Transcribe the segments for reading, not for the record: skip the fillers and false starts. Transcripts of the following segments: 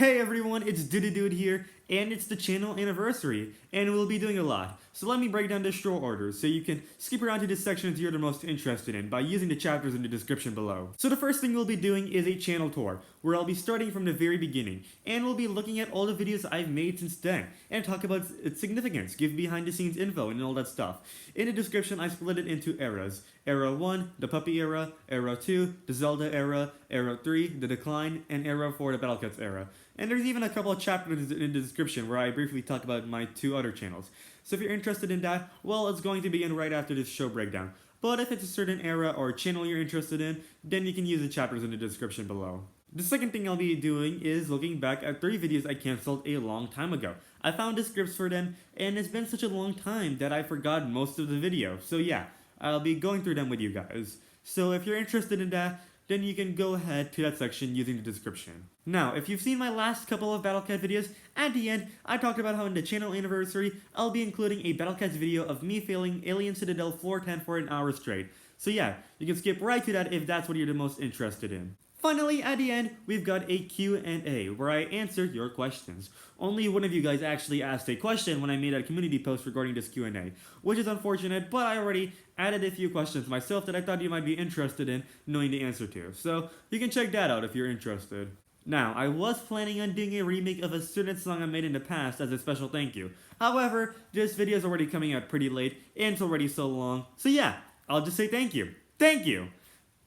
Hey everyone, it's DudetheDude here, and it's the channel anniversary, and we'll be doing a lot. So let me break down this short order so you can skip around to the sections you're the most interested in by using the chapters in the description below. So the first thing we'll be doing is a channel tour, where I'll be starting from the very beginning, and we'll be looking at all the videos I've made since then, and talk about its significance, give behind the scenes info, and all that stuff. In the description, I split it into eras. Era 1, the Puppy Era, Era 2, the Zelda Era, Era 3, the Decline, and Era 4, the Battle Cats Era. And there's even a couple of chapters in the description where I briefly talk about my two other channels. So if you're interested in that, well, it's going to begin right after this show breakdown. But if it's a certain era or channel you're interested in, then you can use the chapters in the description below. The second thing I'll be doing is looking back at 3 videos I canceled a long time ago. I found the scripts for them, and it's been such a long time that I forgot most of the video. So yeah, I'll be going through them with you guys. So if you're interested in that, then you can go ahead to that section using the description. Now, if you've seen my last couple of Battle Cat videos, at the end, I talked about how in the channel anniversary, I'll be including a Battle Cats video of me failing Alien Citadel floor 10 for an hour straight. So yeah, you can skip right to that if that's what you're the most interested in. Finally, at the end, we've got a Q&A, where I answer your questions. Only one of you guys actually asked a question when I made a community post regarding this Q&A, which is unfortunate, but I already added a few questions myself that I thought you might be interested in knowing the answer to, so you can check that out if you're interested. Now, I was planning on doing a remake of a certain song I made in the past as a special thank you. However, this video is already coming out pretty late, and it's already so long, so yeah, I'll just say thank you. Thank you!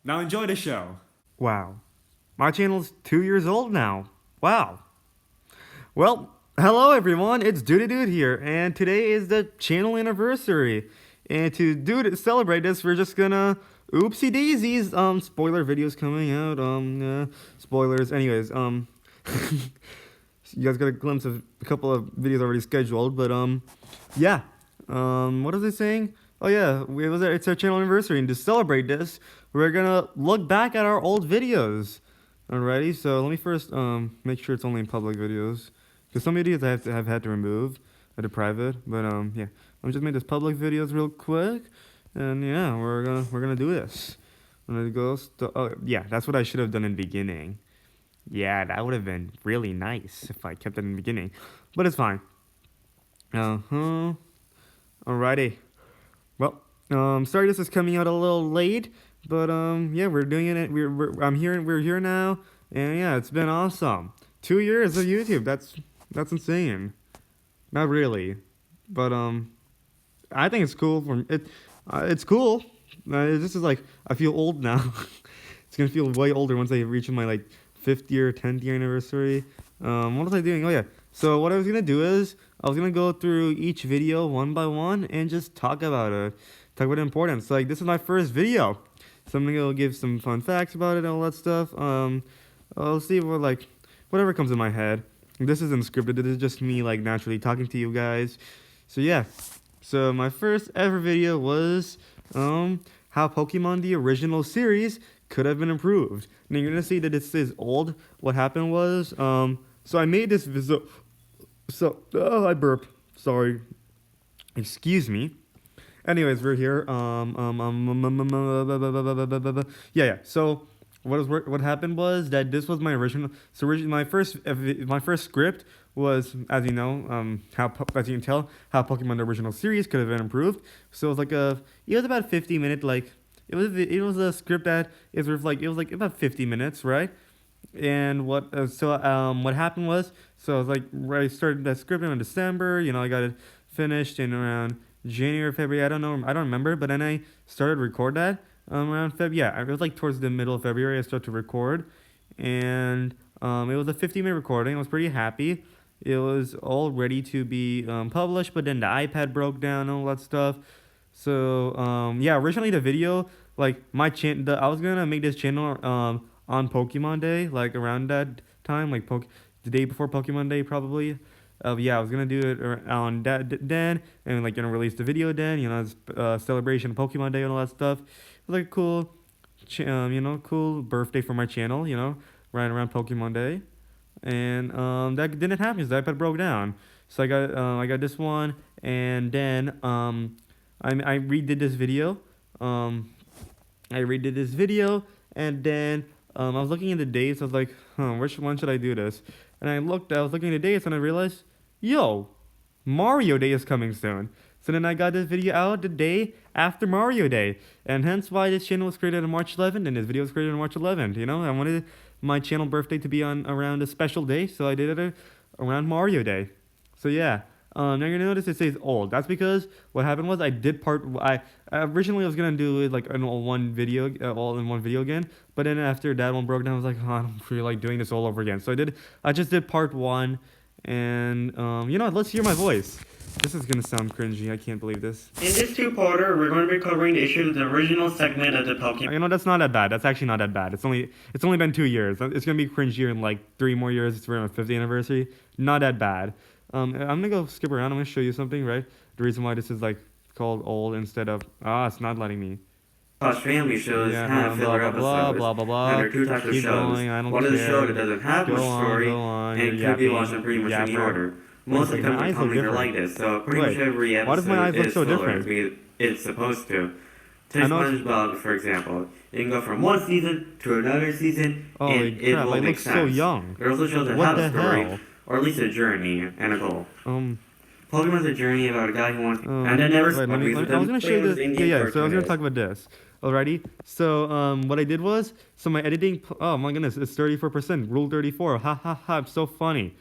Now enjoy the show. Wow. My channel's 2 years old now. Wow. Well, hello everyone, it's DudetheDude here, and today is the channel anniversary. And to celebrate this, we're just gonna oopsie daisies, spoiler videos coming out, spoilers. Anyways, you guys got a glimpse of a couple of videos already scheduled, but yeah. What is it saying? Oh yeah, it's our channel anniversary, and to celebrate this, we're gonna look back at our old videos. Alrighty, so let me first make sure it's only in public videos, because some videos I have had to remove to private. But yeah, let me just make this public videos real quick, and yeah, we're gonna do this. I'm gonna go. Oh yeah, that's what I should have done in the beginning. Yeah, that would have been really nice if I kept it in the beginning, but it's fine. Alrighty. Well, sorry this is coming out a little late. But yeah, we're doing it. We're here now, and yeah, it's been awesome. 2 years of YouTube. That's insane. Not really, but I think it's cool. It's cool. This is like, I feel old now. It's gonna feel way older once I reach my like 5th year, 10th year anniversary. What was I doing? Oh yeah. So what I was gonna do is I was gonna go through each video one by one and just talk about it. Talk about the importance. Like, this is my first video. So I'm gonna give some fun facts about it and all that stuff. I'll see whatever comes in my head. This isn't scripted. This is just me like naturally talking to you guys. So yeah. So my first ever video was how Pokemon the original series could have been improved. Now you're gonna see that this is old. What happened was so I made this video. I burped. Sorry. Excuse me. Anyways, we're here. Yeah. So what happened was that this was my original. So my first script was, as you know, as you can tell, how Pokemon the original series could have been improved. So it was about 50-minute, like it was a script that is like it was like about 50 minutes, right? And what happened was, so I was like, I started that script in December. You know, I got it finished in around January or February, I don't know, I don't remember, but then I started to record that around February. Yeah, it was like towards the middle of February I started to record, and it was a 50-minute recording. I was pretty happy. It was all ready to be published, but then the iPad broke down and all that stuff. So yeah, originally the video, like I was gonna make this channel on Pokemon Day, like around that time, like the day before Pokemon Day probably. Yeah, I was gonna do it on that then, and like gonna release the video then, you know, as celebration of Pokemon Day and all that stuff. It was like a cool, cool birthday for my channel, you know, right around Pokemon Day, and that didn't happen because the iPad broke down. So I got this one, and then I redid this video. And then I was looking at the dates. I was like, which one should I do this? And I was looking at the dates and I realized, yo, Mario Day is coming soon. So then I got this video out the day after Mario Day. And hence why this channel was created on March 11th and this video was created on March 11th. You know, I wanted my channel birthday to be on around a special day, so I did it around Mario Day. So yeah. Now you're gonna notice it says old. That's because what happened was I originally was gonna do it like all in one video again, but then after that one broke down, I was like, oh, I don't feel like doing this all over again. So I just did part 1, and you know, let's hear my voice. This is gonna sound cringy. I can't believe this. In this two-parter, we're going to be covering the issue of the original segment of the Pokemon. You know, that's not that bad. That's actually not that bad. It's only been 2 years. It's gonna be cringier in like 3 more years. It's around my 50th anniversary. Not that bad. I'm gonna go skip around. I'm gonna show you something, right? The reason why this is like called old instead of it's not letting me. Family shows have filler episodes. Blah blah blah. And there are 2 types of Keep shows. going. I don't One care. is a show that doesn't have much story and can be watched in pretty much any order. Most of the companies are like this, so pretty much every episode why does my eyes look is so filler different? it's supposed to. Take SpongeBob, for example. It can go from one season to another season, and it will make sense. So young. There are also shows that have a story, or at least a journey and a goal. Pokemon's a journey about a guy who wants, and then never. I was gonna show you this. So I was gonna talk about this. Alrighty. So what I did was, my editing. Oh my goodness, it's 34%. Rule 34. Ha ha ha! It's so funny.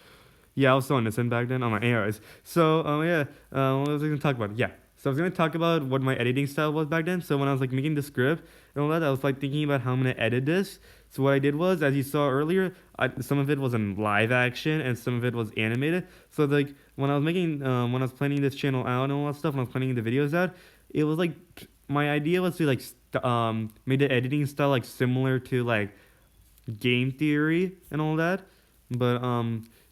Yeah, I was so innocent back then. Oh my, anyways. So what was I gonna talk about? Yeah. So I was gonna talk about what my editing style was back then. So when I was like making the script and all that, I was like thinking about how I'm gonna edit this. So what I did was, as you saw earlier, some of it was in live action and some of it was animated. So like when I was planning this channel out and all that stuff, when I was planning the videos out, it was like my idea was to like make the editing style like similar to like game theory and all that, but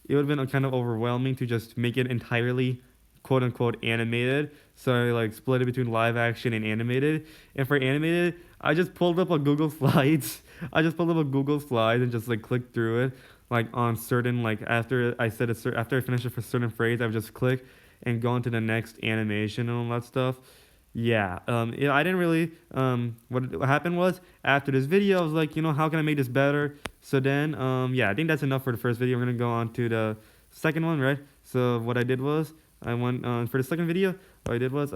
it would have been kind of overwhelming to just make it entirely quote unquote animated. So I like split it between live action and animated. And for animated, I just pulled up a Google Slides. And just like clicked through it, like on certain like after I finished it for a certain phrase, I would just click and go into the next animation and all that stuff. Yeah, I didn't really, what happened was, after this video, I was like, you know, how can I make this better? So then, yeah, I think that's enough for the first video. We're gonna go on to the second one, right? So what I did was, I went, for the second video, what I did was,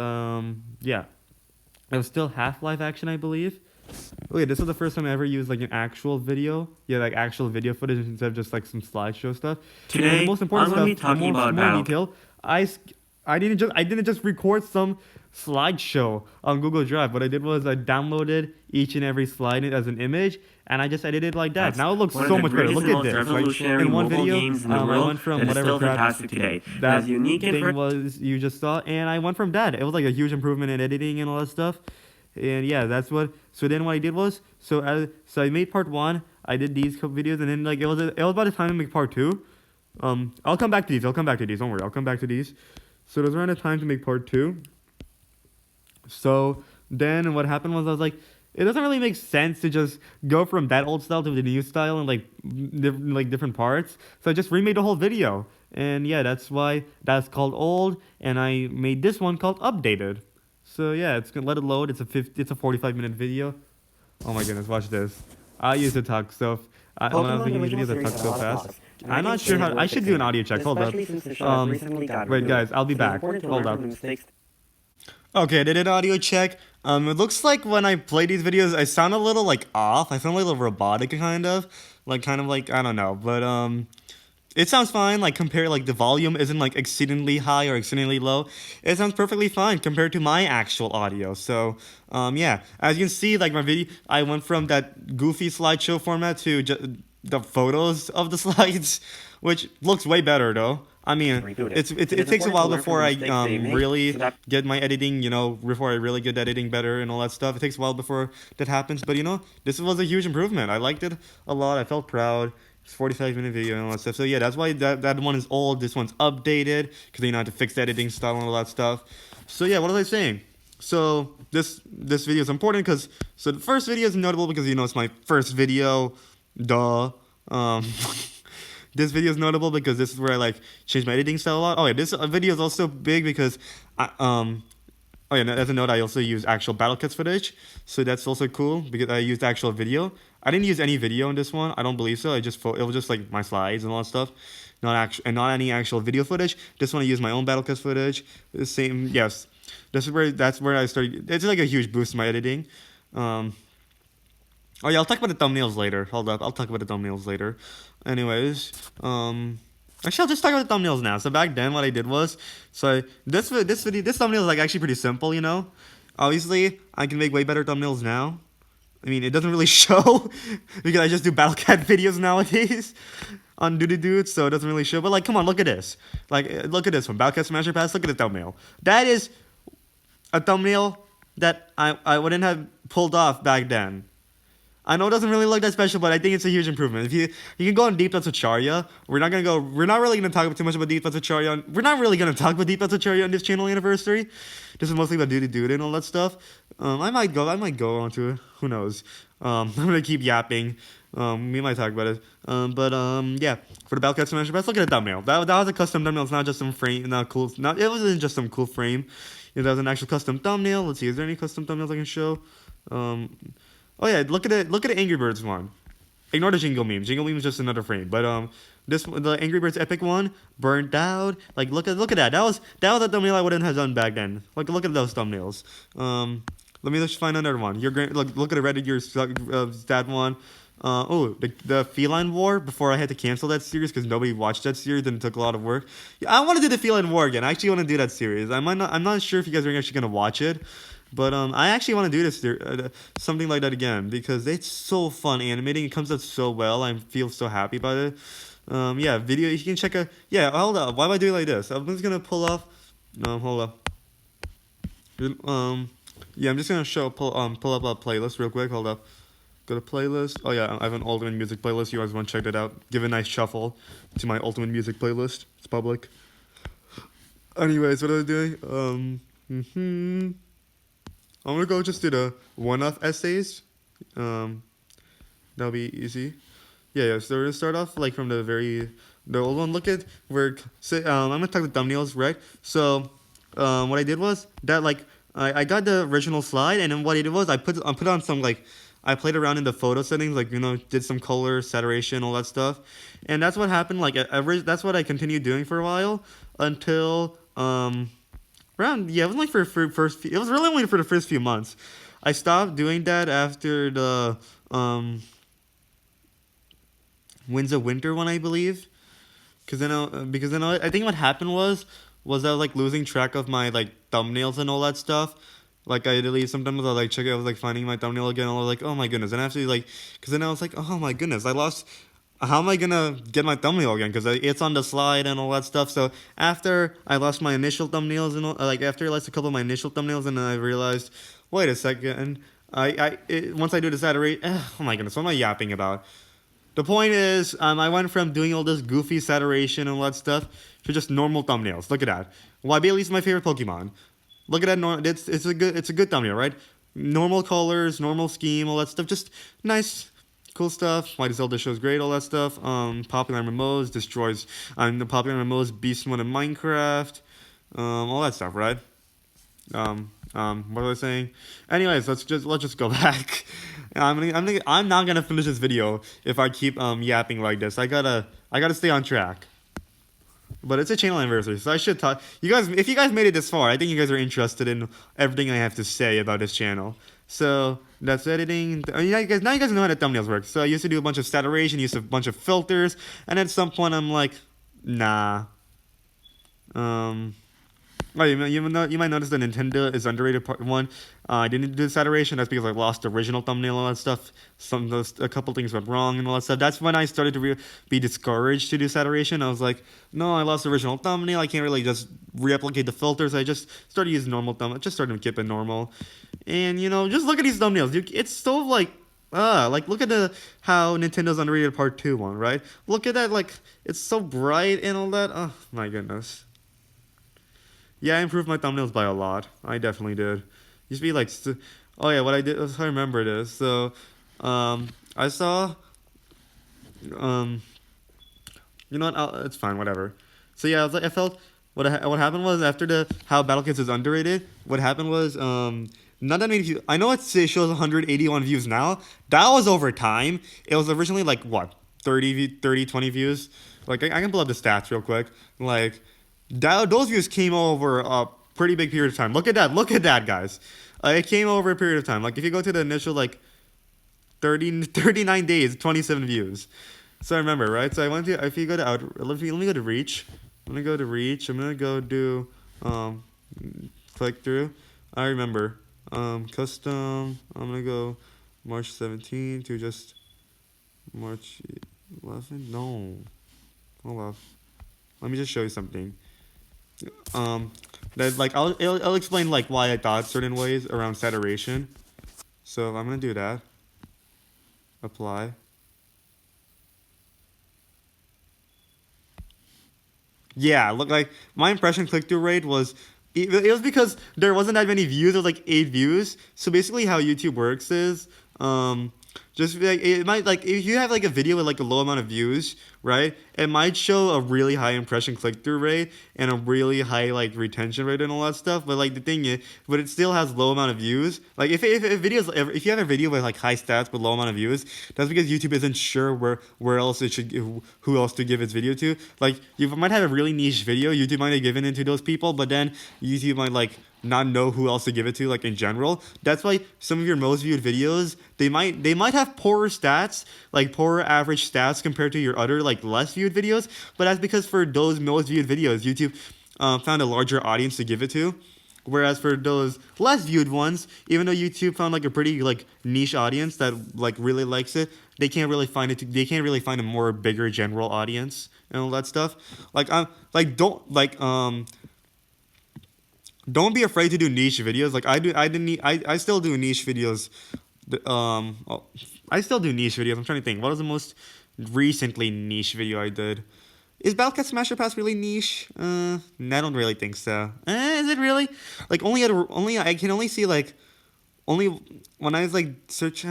yeah, it was still half live action, I believe. Okay, this was the first time I ever used like an actual video, like actual video footage instead of just like some slideshow stuff. Today, the most important I'm going to be talking about more detail. I didn't just record some slideshow on Google Drive. What I did was I downloaded each and every slide as an image, and I just edited like that. Now it looks so much better. Look at this. Like, in one video, I went from whatever crap that thing was you just saw, and I went from that. It was like a huge improvement in editing and all that stuff. And yeah, that's what. So then what I did was, so I made part 1. I did these couple videos, and then like it was about the time to make part 2. I'll come back to these. Don't worry. I'll come back to these. So it was around the time to make part 2. So then what happened was I was like, it doesn't really make sense to just go from that old style to the new style and like different parts. So I just remade the whole video. And yeah, that's why that's called old. And I made this one called updated. So yeah, it's gonna let it load. It's a 45-minute video. Oh my goodness, watch this. I used to talk so. When I was making these videos, I talk so fast. I'm not sure how. I should do an audio check. Hold up. Wait, guys, I'll be back. Hold up. Okay, I did an audio check. It looks like when I play these videos, I sound a little like off. I sound a little robotic, kind of like I don't know, but it sounds fine. Like compared, like the volume isn't like exceedingly high or exceedingly low. It sounds perfectly fine compared to my actual audio. So yeah, as you can see, like my video, I went from that goofy slideshow format to the photos of the slides, which looks way better though. I mean, it takes a while before I really get my editing, before I really get editing better and all that stuff. It takes a while before that happens, but this was a huge improvement. I liked it a lot. I felt proud. It's a 45-minute video and all that stuff. So yeah, that's why that one is old. This one's updated because you have to fix the editing style and all that stuff. So yeah, what was I saying? So this video is important because the first video is notable because it's my first video. Duh. This video is notable because this is where I changed my editing style a lot. Oh yeah, this video is also big because Oh yeah, as a note, I also use actual battle kits footage, so that's also cool because I used actual video. I didn't use any video in this one. I don't believe so. It was just like my slides and all that stuff, not any actual video footage. This one I used my own battle kits footage. The same, yes. That's where I started. It's like a huge boost in my editing. Um, oh yeah, I'll talk about the thumbnails later. Hold up, I'll talk about the thumbnails later. Anyways, actually, I'll just talk about the thumbnails now. So back then, what I did was, this thumbnail is like actually pretty simple, you know. Obviously, I can make way better thumbnails now. I mean, it doesn't really show because I just do battle cat videos nowadays on DudetheDude, so it doesn't really show. But like, come on, look at this. Like, look at this one, Battle Cat Smasher Pass. Look at the thumbnail. That is a thumbnail that I wouldn't have pulled off back then. I know it doesn't really look that special, but I think it's a huge improvement. If you can go on DTwS Shaurya. We're not really gonna talk too much about DTwS Shaurya. We're not really gonna talk about DTwS Shaurya on this channel anniversary. This is mostly about DudetheDude and all that stuff. I might go on to it. Who knows? I'm gonna keep yapping. We might talk about it. Yeah. For the Battle Cat Smasher Pass, look at the thumbnail. That was a custom thumbnail. It's not just some frame. Not cool. It wasn't just some cool frame. It was an actual custom thumbnail. Let's see. Is there any custom thumbnails I can show? Oh yeah, look at it. Look at the Angry Birds one. Ignore the Jingle meme. Jingle meme is just another frame. But the Angry Birds epic one, burnt out. Like look at that. That was a thumbnail I wouldn't have done back then. Like look at those thumbnails. Let me just find another one. Look at the Reddit that one. The Feline War. Before I had to cancel that series because nobody watched that series and it took a lot of work. Yeah, I want to do the Feline War again. I actually want to do that series. I'm not sure if you guys are actually gonna watch it. But I actually want to do this something like that again because it's so fun animating. It comes out so well. I feel so happy about it. Yeah, video. You can check a. Yeah, hold up. Why am I doing like this? I'm just gonna pull off. Hold up. Yeah, I'm just gonna pull up a playlist real quick. Hold up. Go to playlist. Oh yeah, I have an Ultimate Music playlist. You guys want to check that out? Give a nice shuffle to my Ultimate Music playlist. It's public. Anyways, what are they doing? I'm gonna go just do the one-off essays. That'll be easy. Yeah. So we're gonna start off like from the old one. Look at where. I'm gonna talk the thumbnails, right? So, what I did was that like I got the original slide, and then what I did was I put on some like I played around in the photo settings, like did some color, saturation, all that stuff, and that's what happened. Like that's what I continued doing for a while until it was like it was really only for the first few months. I stopped doing that after the Winds of Winter one, I believe. Because then I think what happened was I was like losing track of my like thumbnails and all that stuff. Like I delete sometimes I like check it, I was like finding my thumbnail again, and I was like, oh my goodness, and after like, because then I was like, oh my goodness, I lost. How am I gonna get my thumbnail again? Because it's on the slide and all that stuff. So after I lost my initial thumbnails and after I lost a couple of my initial thumbnails, and then I realized, wait a second, once I do this iterate, oh my goodness, what am I yapping about? The point is, I went from doing all this goofy saturation and all that stuff to just normal thumbnails. Look at that. Well, Bailey's my favorite Pokemon. Look at that. It's a good thumbnail, right? Normal colors, normal scheme, all that stuff. Just nice. Cool stuff. Why the Zelda show is great, all that stuff. Popular MMOs destroys. The popular MMOs beast mode in Minecraft. All that stuff, right? What was I saying? Anyways, let's just go back. I'm not gonna finish this video if I keep yapping like this. I gotta stay on track. But it's a channel anniversary, so I should talk. You guys, if you guys made it this far, I think you guys are interested in everything I have to say about this channel. So that's editing. Now you guys know how the thumbnails work. So I used to do a bunch of saturation, used a bunch of filters, and at some point I'm like, nah. Oh, you might notice that Nintendo is underrated part one. I didn't do saturation. That's because I lost the original thumbnail and all that stuff. A couple things went wrong and all that stuff. That's when I started to be discouraged to do saturation. I was like, no, I lost the original thumbnail. I can't really just replicate the filters. I just started using normal thumbnail. Just started to keep it normal. And just look at these thumbnails. It's so like look at how Nintendo's underrated part 2 one, right? Look at that, like it's so bright and all that. Oh my goodness. Yeah, I improved my thumbnails by a lot. I definitely did. Used to be like, oh yeah, what I did, I remember this. So, I saw, you know what? It's fine, whatever. So yeah, I felt what happened was after how Battle Kids is underrated. What happened was not that many views. I know it shows 181 views now. That was over time. It was originally like what 20 views. Like I can pull up the stats real quick. Like those views came over a pretty big period of time. Look at that, guys. It came over a period of time. Like if you go to the initial like 39 days, 27 views. So I remember, right? So I went to, if you go to let me go to reach. I'm gonna go to reach. I'm gonna go do click through. I remember custom. I'm gonna go March 17 to just March 11. No, hold on. Let me just show you something. That like I'll explain like why I thought certain ways around saturation. So I'm gonna do that. Apply. Yeah, look, like my impression click-through rate was it was because there wasn't that many views. It was like 8 views. So basically, how YouTube works is just like it might like if you have like a video with like a low amount of views, right? It might show a really high impression click-through rate and a really high like retention rate and all that stuff. But like the thing is, but it still has low amount of views. Like if if you have a video with like high stats but low amount of views, that's because YouTube isn't sure where else it should who else to give its video to. Like you might have a really niche video, YouTube might have given it to those people, but then YouTube might like not know who else to give it to, like in general. That's why some of your most viewed videos, they might have poorer stats, like poorer average stats compared to your other like less viewed videos, but that's because for those most viewed videos, YouTube found a larger audience to give it to. Whereas for those less viewed ones, even though YouTube found like a pretty like niche audience that like really likes it, they can't really find it. They can't really find a more bigger general audience and all that stuff. Don't be afraid to do niche videos. Like I still do niche videos. I still do niche videos. I'm trying to think. What was the most recently niche video I did? Is Battlecat Smasher Pass really niche? I don't really think so. Is it really? Like only I can only see like only when I was like search.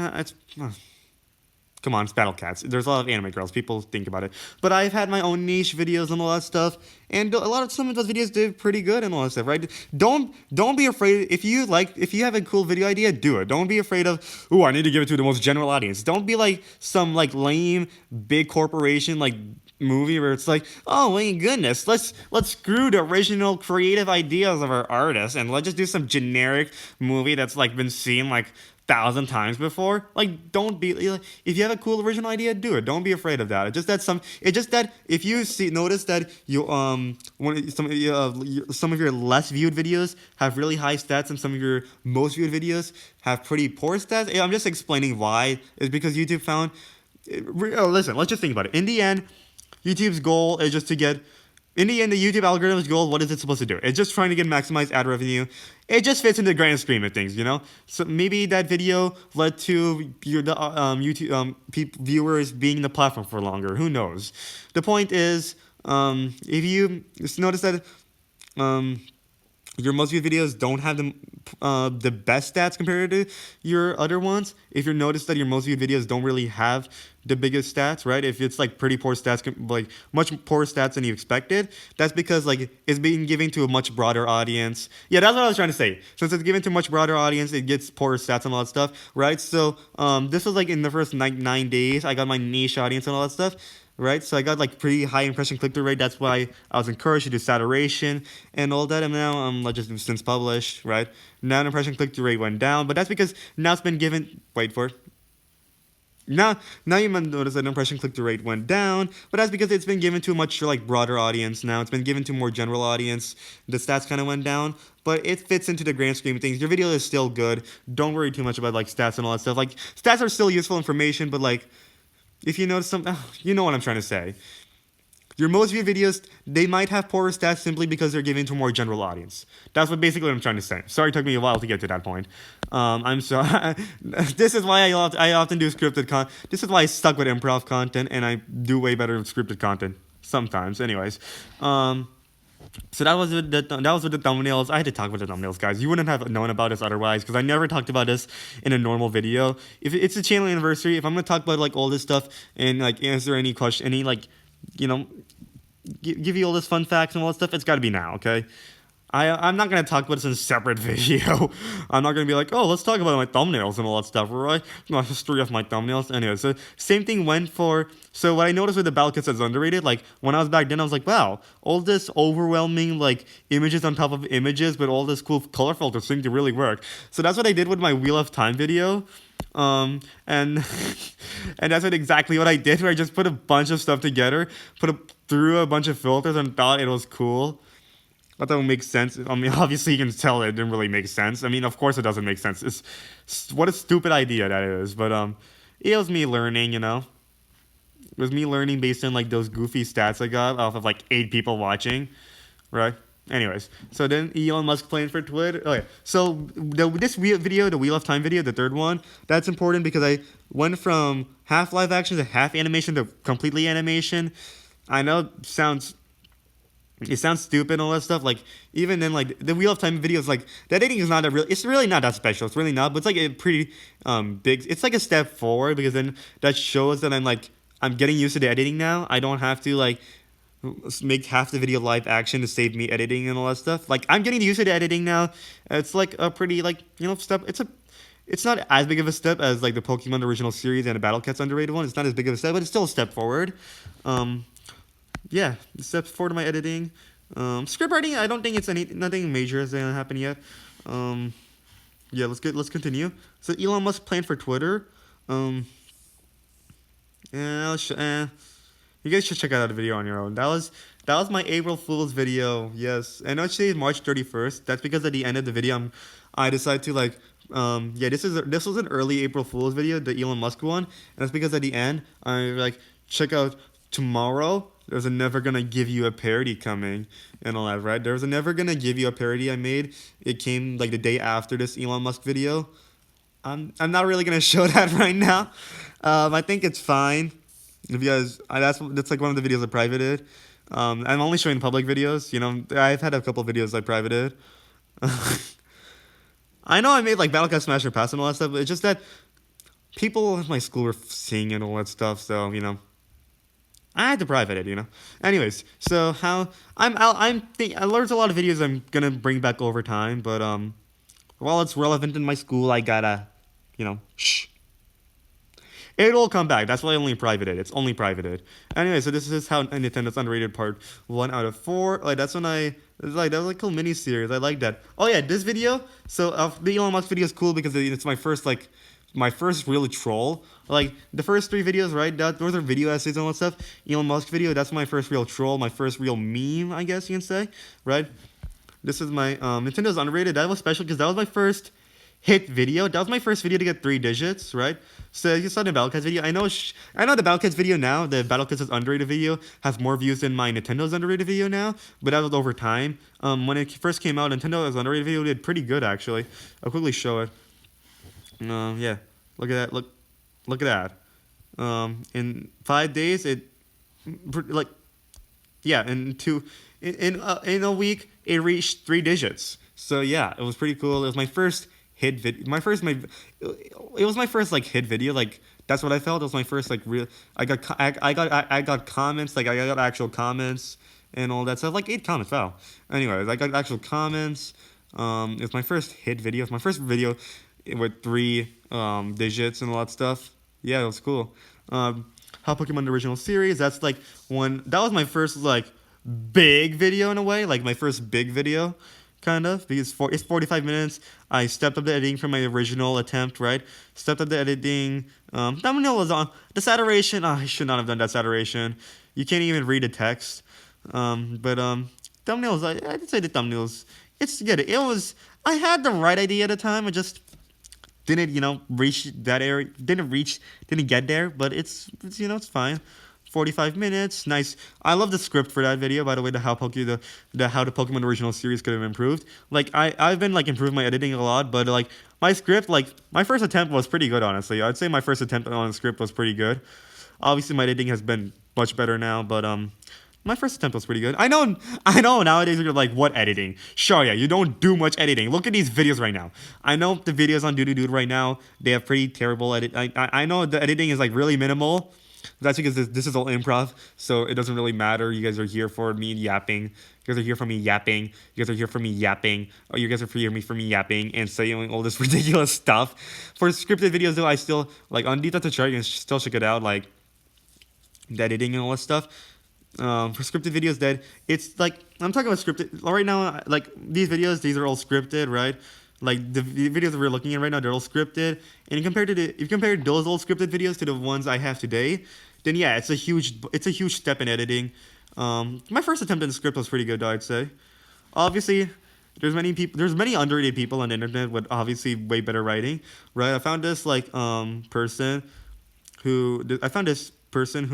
Come on, it's Battle Cats. There's a lot of anime girls. People think about it. But I've had my own niche videos and all that stuff. And some of those videos did pretty good and all that stuff, right? Don't be afraid. If you have a cool video idea, do it. Don't be afraid of, I need to give it to the most general audience. Don't be like some like lame big corporation like movie where it's like, oh my goodness, let's screw the original creative ideas of our artists and let's just do some generic movie that's like been seen like 1,000 times before. Like, don't be if you have a cool original idea, do it. Don't be afraid of that. It's just that if you notice that you some of your less viewed videos have really high stats and some of your most viewed videos have pretty poor stats. I'm just explaining why. It's because YouTube found. Listen, let's just think about it. In the end, YouTube's goal is just to get. In the end, the YouTube algorithm's goal, what is it supposed to do? It's just trying to get maximized ad revenue. It just fits in the grand scheme of things, you know? So maybe that video led to YouTube viewers being in the platform for longer. Who knows? The point is, if you notice that your most viewed videos don't have the best stats compared to your other ones, if you notice that your most viewed videos don't really have the biggest stats, right? If it's like pretty poor stats, like much poorer stats than you expected, that's because like it's being given to a much broader audience. Yeah, that's what I was trying to say. Since it's given to a much broader audience, it gets poorer stats and all that stuff, right? So this was like in the first 9 days, I got my niche audience and all that stuff. Right, so I got like pretty high impression click-through rate. That's why I was encouraged to do saturation and all that. And now just since published, right? Now the impression click-through rate went down, but that's because now it's been given. Wait for it. Now you might notice that impression click-through rate went down, but that's because it's been given to a much like broader audience now. It's been given to a more general audience. The stats kind of went down, but it fits into the grand scheme of things. Your video is still good. Don't worry too much about like stats and all that stuff. Like stats are still useful information, but like. If you notice something, you know what I'm trying to say. Your most viewed videos, they might have poorer stats simply because they're given to a more general audience. That's basically what I'm trying to say. Sorry, it took me a while to get to that point. I'm sorry. This is why I often do scripted content. This is why I stuck with improv content, and I do way better with scripted content sometimes. Anyways, so that was with the thumbnails. I had to talk about the thumbnails, guys. You wouldn't have known about this otherwise, because I never talked about this in a normal video. If it's a channel anniversary, if I'm gonna talk about like all this stuff and like answer any question, any like, you know, give you all this fun facts and all that stuff, it's got to be now, okay? I'm not going to talk about this in a separate video. I'm not going to be like, oh, let's talk about my thumbnails and all that stuff, right? My history of my thumbnails. Anyway, so same thing went for... So what I noticed with the battle kits that's underrated, like, when I was back then, I was like, wow, all this overwhelming, like, images on top of images, but all this cool color filters seem to really work. So that's what I did with my Wheel of Time video. And and that's exactly what I did, where I just put a bunch of stuff together, threw a bunch of filters and thought it was cool. That would make sense. I mean, obviously you can tell it didn't really make sense. I mean, of course it doesn't make sense. What a stupid idea that is. But it was me learning, you know. It was me learning based on like those goofy stats I got off of like 8 people watching, right? Anyways, so then Elon Musk playing for Twitter. Okay, so this video, the Wheel of Time video, the third one, that's important because I went from half live action to half animation to completely animation. I know it sounds stupid and all that stuff. Like, even then, like, the Wheel of Time videos, like, the editing is not that real. It's really not that special. It's really not. But it's, like, a pretty big... It's, like, a step forward because then that shows that I'm getting used to the editing now. I don't have to, like, make half the video live action to save me editing and all that stuff. Like, I'm getting used to the editing now. It's, like, a pretty, like, you know, step... It's not as big of a step as, like, the Pokemon original series and the Battle Cats underrated one. It's not as big of a step, but it's still a step forward. Yeah, steps forward to my editing. Script writing, I don't think nothing major has happened yet. Yeah, let's continue. So Elon Musk playing for Twitter. Yeah, you guys should check out that video on your own. That was my April Fool's video. Yes, and today is March 31st. That's because at the end of the video, I decided to like. Yeah, this was an early April Fool's video, the Elon Musk one, and that's because at the end I like check out tomorrow. There's a Never Gonna Give You a parody coming and all that, right? There's a Never Gonna Give You a parody I made. It came like the day after this Elon Musk video. I'm not really gonna show that right now. I think it's fine. If you guys, that's like one of the videos I privated. I'm only showing public videos. You know, I've had a couple videos I privated. I know I made like Battlecast Smasher Pass and all that stuff, but it's just that people at my school were seeing it and all that stuff. So you know. I had to private it, you know. Anyways, so how I learned a lot of videos I'm gonna bring back over time, but while it's relevant in my school, I gotta, you know, shh. It'll come back. That's why I only privated. It's only privated. Anyway, so this is how Nintendo's Underrated Part 1 out of 4. Like that was like a cool mini series. I like that. Oh yeah, this video. So the Elon Musk video is cool because it's my first real troll. Like, the first 3 videos, right? Those are video essays and all that stuff. Elon Musk video, that's my first real troll, my first real meme, I guess you can say, right? This is my Nintendo's Underrated. That was special because that was my first hit video. That was my first video to get 3 digits, right? So you saw the Battle Cats video. I know the Battle Cats video now, the Battle Cats Underrated video, has more views than my Nintendo's Underrated video now, but that was over time. When it first came out, Nintendo's Underrated video did pretty good, actually. I'll quickly show it. Yeah, look at that. Look at that. In 5 days, in a week, it reached 3 digits. So yeah, it was pretty cool. It was my first hit video. It was my first like hit video. Like that's what I felt. It was my first like real. I got comments. Like I got actual comments and all that stuff. Like 8 comments. Wow. Anyways, I got actual comments. It was my first hit video. It was my first video with 3 digits and all that stuff. Yeah, it was cool. How Pokemon the original series, that was my first like big video in a way, like my first big video, kind of, because it's 45 minutes. I stepped up the editing from my original attempt, right? Stepped up the editing. Thumbnail was on. The saturation, I should not have done that saturation. You can't even read the text. But thumbnails, I'd say the thumbnails, it's good. I had the right idea at the time, I just didn't, you know, reach that area, didn't get there, but it's you know, it's fine. 45 minutes, nice. I love the script for that video, by the way, how the Pokemon original series could have improved. Like, I've been, like, improving my editing a lot, but, like, my script, like, my first attempt was pretty good, honestly. I'd say my first attempt on the script was pretty good. Obviously, my editing has been much better now, but, my first attempt was pretty good. I know nowadays you're like, what editing? Shaurya, you don't do much editing. Look at these videos right now. I know the videos on DudetheDude right now, they have pretty terrible edit. I know the editing is like really minimal, That's because this is all improv, so it doesn't really matter. You guys are here for me yapping. You guys are here for me yapping. You guys are here for me yapping. Oh, you guys are here for me yapping and saying all this ridiculous stuff. For scripted videos, though, I still like on DTwS, you can still check it out, like the editing and all that stuff. For scripted videos, that it's like I'm talking about scripted right now. Like these videos, these are all scripted, right? Like the videos that we're looking at right now, they're all scripted. And if you compare those old scripted videos to the ones I have today, then yeah, it's a huge step in editing. My first attempt in the script was pretty good, though, I'd say. Obviously, there's many underrated people on the internet with obviously way better writing, right? I found this person who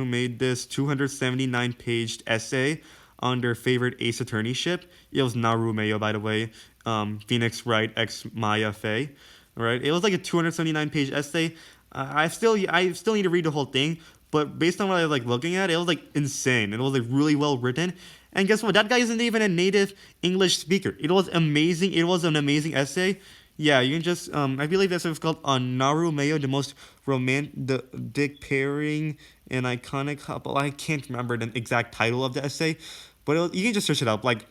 made this 279-page essay on their favorite Ace Attorney ship. It was Naru Mayo, by the way. Phoenix Wright x Maya Fey, right? It was like a 279-page essay. I still need to read the whole thing, but based on what I was like looking at, it was like insane. It was like really well written. And guess what? That guy isn't even a native English speaker. It was amazing. It was an amazing essay. Yeah, you can just I believe this was called Naru Mayo, the most romantic pairing and iconic couple. I can't remember the exact title of the essay, but you can just search it up, like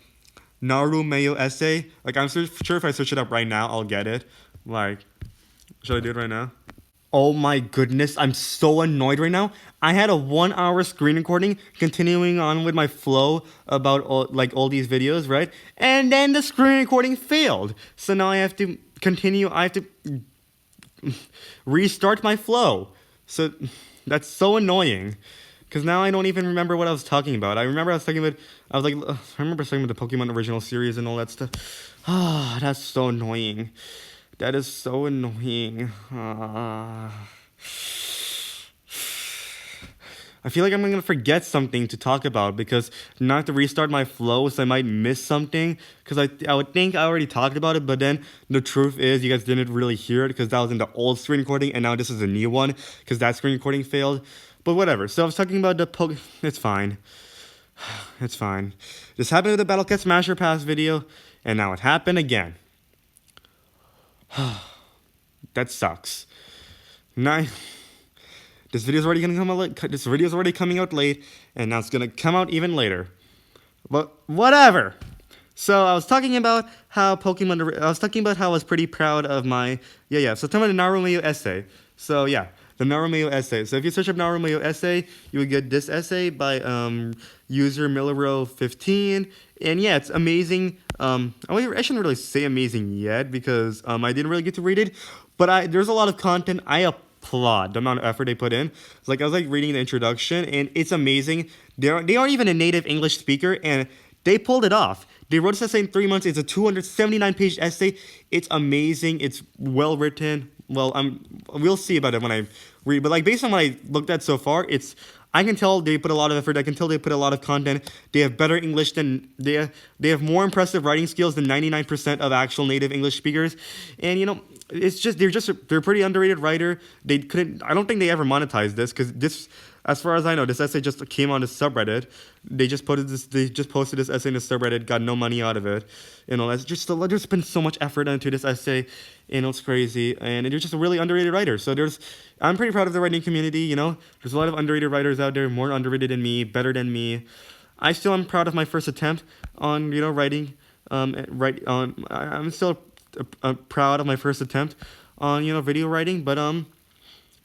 Naru Mayo essay. Like I'm sure if I search it up right now, I'll get it. Like, should I do it right now? Oh my goodness, I'm so annoyed right now. I had a 1 hour screen recording continuing on with my flow about all these videos, right? And then the screen recording failed. So now I have to continue. I have to restart my flow. So that's so annoying. Because now I don't even remember what I was talking about. I remember talking about the Pokemon original series and all that stuff. Ah, that's so annoying. That is so annoying. I feel like I'm going to forget something to talk about because now I have to restart my flow, so I might miss something. Because I would think I already talked about it, but then the truth is you guys didn't really hear it because that was in the old screen recording, and now this is a new one because that screen recording failed. But whatever. So I was talking about the It's fine. It's fine. This happened with the Battle Cat Smasher Pass video, and now it happened again. That sucks. This video's already gonna come out late. This video's already coming out late, and now it's gonna come out even later. But whatever. So I was talking about how I was pretty proud of my So talking about the Naru Mayo essay. So yeah, the Naru Mayo essay. So if you search up Naru Mayo essay, you would get this essay by user Millero15, and yeah, it's amazing. I shouldn't really say amazing yet because I didn't really get to read it, but there's a lot of content. I applaud the amount of effort they put in. It's like I was like reading the introduction, and it's amazing. They aren't even a native English speaker, and they pulled it off. They wrote this essay in 3 months. It's a 279-page essay. It's amazing. It's well written. Well, we'll see about it when I read. But like based on what I looked at so far, I can tell they put a lot of effort. I can tell they put a lot of content. They have better English than they have more impressive writing skills than 99% of actual native English speakers. And they're a pretty underrated writer. I don't think they ever monetized this because this, as far as I know, this essay just came on the subreddit. They just posted this essay in the subreddit, got no money out of it. There's been so much effort into this essay, and it's crazy. And they're just a really underrated writer. So I'm pretty proud of the writing community. There's a lot of underrated writers out there, more underrated than me, better than me. I still am proud of my first attempt on writing. I'm still proud of my first attempt on video writing, but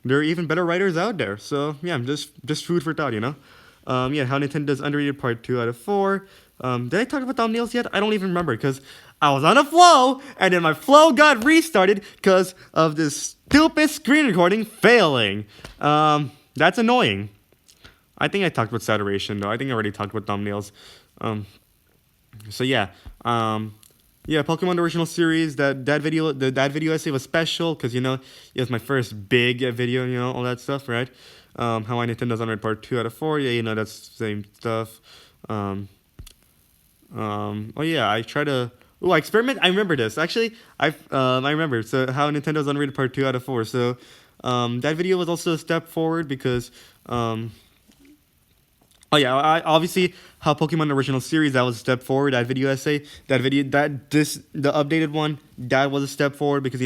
there are even better writers out there. So yeah, just food for thought, How Nintendo's underrated part 2 out of 4. Did I talk about thumbnails yet? I don't even remember because I was on a flow and then my flow got restarted because of this stupid screen recording failing. That's annoying. I think I talked about saturation though. I think I already talked about thumbnails. So yeah. Pokemon original series. That video essay was special because it was my first big video. All that stuff, right? How Nintendo's underrated part 2 out of 4. Yeah, that's the same stuff. I try to. I experiment. I remember this actually. I remember. So how Nintendo's underrated part 2 out of 4. So that video was also a step forward because obviously how Pokemon original series, that was a step forward. That video essay, the updated one, that was a step forward because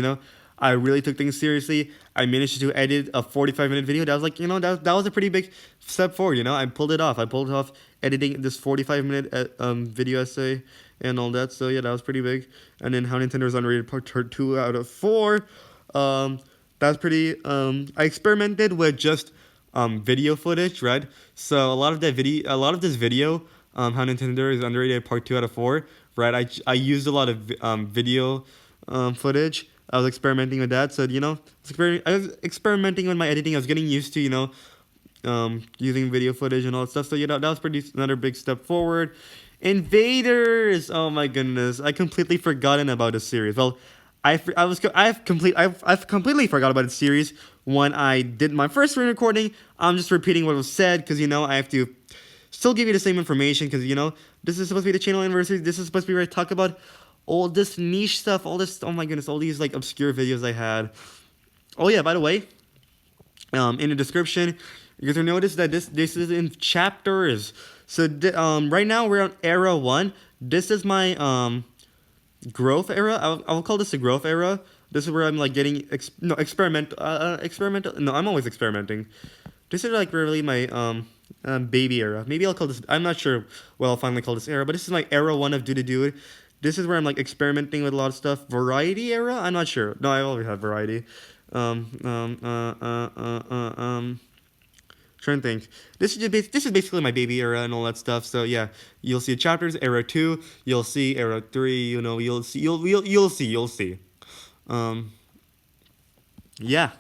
I really took things seriously. I managed to edit a 45-minute video. That was like, that was a pretty big step forward. I pulled it off. I pulled off editing this 45-minute video essay and all that. So yeah, that was pretty big. And then How Nintendo's Underrated Part 2 out of 4. That's pretty. I experimented with just video footage, right? So a lot of this video, How Nintendo is Underrated Part 2 out of 4, right? I used a lot of video footage. I was experimenting with that. So I was experimenting with my editing. I was getting used to using video footage and all that stuff. So that was another big step forward. Invaders. Oh my goodness, I completely forgotten about the series. Well, I've completely forgot about the series when I did my first screen recording. I'm just repeating what was said because I have to still give you the same information because this is supposed to be the channel anniversary. This is supposed to be where I talk about all this niche stuff, all this. Oh my goodness, all these like obscure videos I had. Oh yeah, by the way, in the description, you guys will notice that this is in chapters. So right now we're on Era 1. This is my growth era. I'll call this a growth era. This is where I'm like getting experimental. No, I'm always experimenting. This is like really my baby era. Maybe I'll call this. I'm not sure what I'll finally call this era, but this is my Era 1 of DudetheDude. This is where I'm like experimenting with a lot of stuff. Variety era. I'm not sure. No, I always had variety. Trying to think. This is basically my baby era and all that stuff. So yeah, you'll see chapters. Era 2. You'll see Era 3. You'll see. You'll see. Yeah.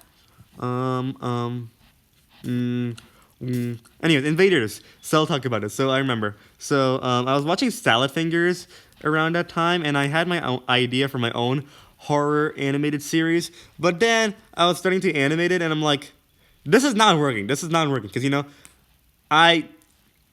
Anyways, Invaders. So I'll talk about it. So I remember. So I was watching Salad Fingers around that time, and I had my own idea for my own horror animated series. But then I was starting to animate it, and I'm like, this is not working. This is not working because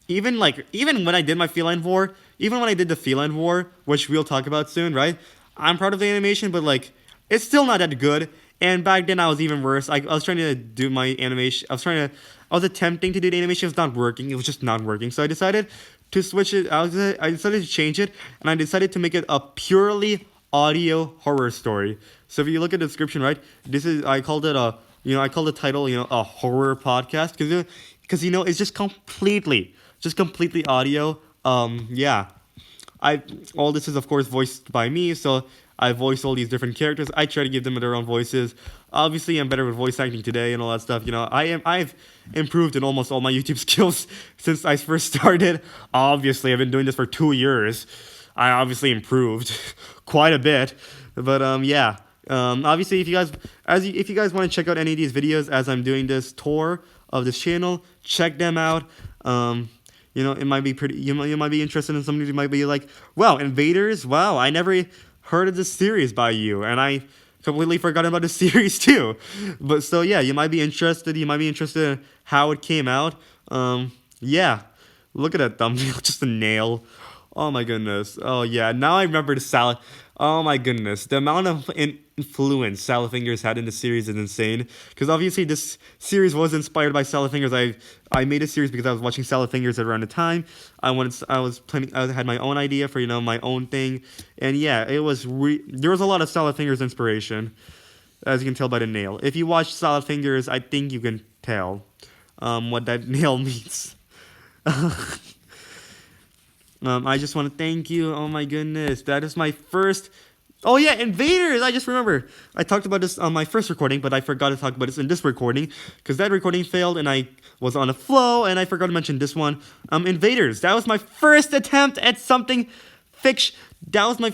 even when I did my Feline War, even when I did the Feline War, which we'll talk about soon, right? I'm proud of the animation, but like it's still not that good. And back then I was even worse. I was trying to do my animation. I was attempting to do the animation. It was not working. It was just not working. So I decided to switch it. I decided to change it, and I decided to make it a purely audio horror story. So if you look at the description, right? I called it I call the title, a horror podcast because it's just completely audio. Yeah. All this is of course voiced by me, so I voice all these different characters. I try to give them their own voices. Obviously, I'm better with voice acting today and all that stuff. I've improved in almost all my YouTube skills since I first started. Obviously, I've been doing this for 2 years. I obviously improved quite a bit, but yeah. Obviously, if you guys want to check out any of these videos as I'm doing this tour of this channel, check them out. It might be pretty. You might be interested in something. You might be like, wow, Invaders. Wow, I never heard of this series by you, and I completely forgot about the series too. But so yeah, you might be interested. You might be interested in how it came out. Yeah, look at that thumbnail, just a nail. Oh my goodness. Oh yeah, now I remember the salad. Oh my goodness, the amount of influence Salad Fingers had in the series is insane. Because obviously this series was inspired by Salad Fingers. I made a series because I was watching Salad Fingers around the time. I had my own idea for my own thing, and yeah, there was a lot of Salad Fingers inspiration, as you can tell by the nail. If you watch Salad Fingers, I think you can tell what that nail means. I just want to thank you. Oh my goodness, that is my first. Oh yeah, Invaders. I just remember I talked about this on my first recording, but I forgot to talk about this in this recording because that recording failed and I was on a flow and I forgot to mention this one. Invaders. That was my first attempt at something fiction. That was my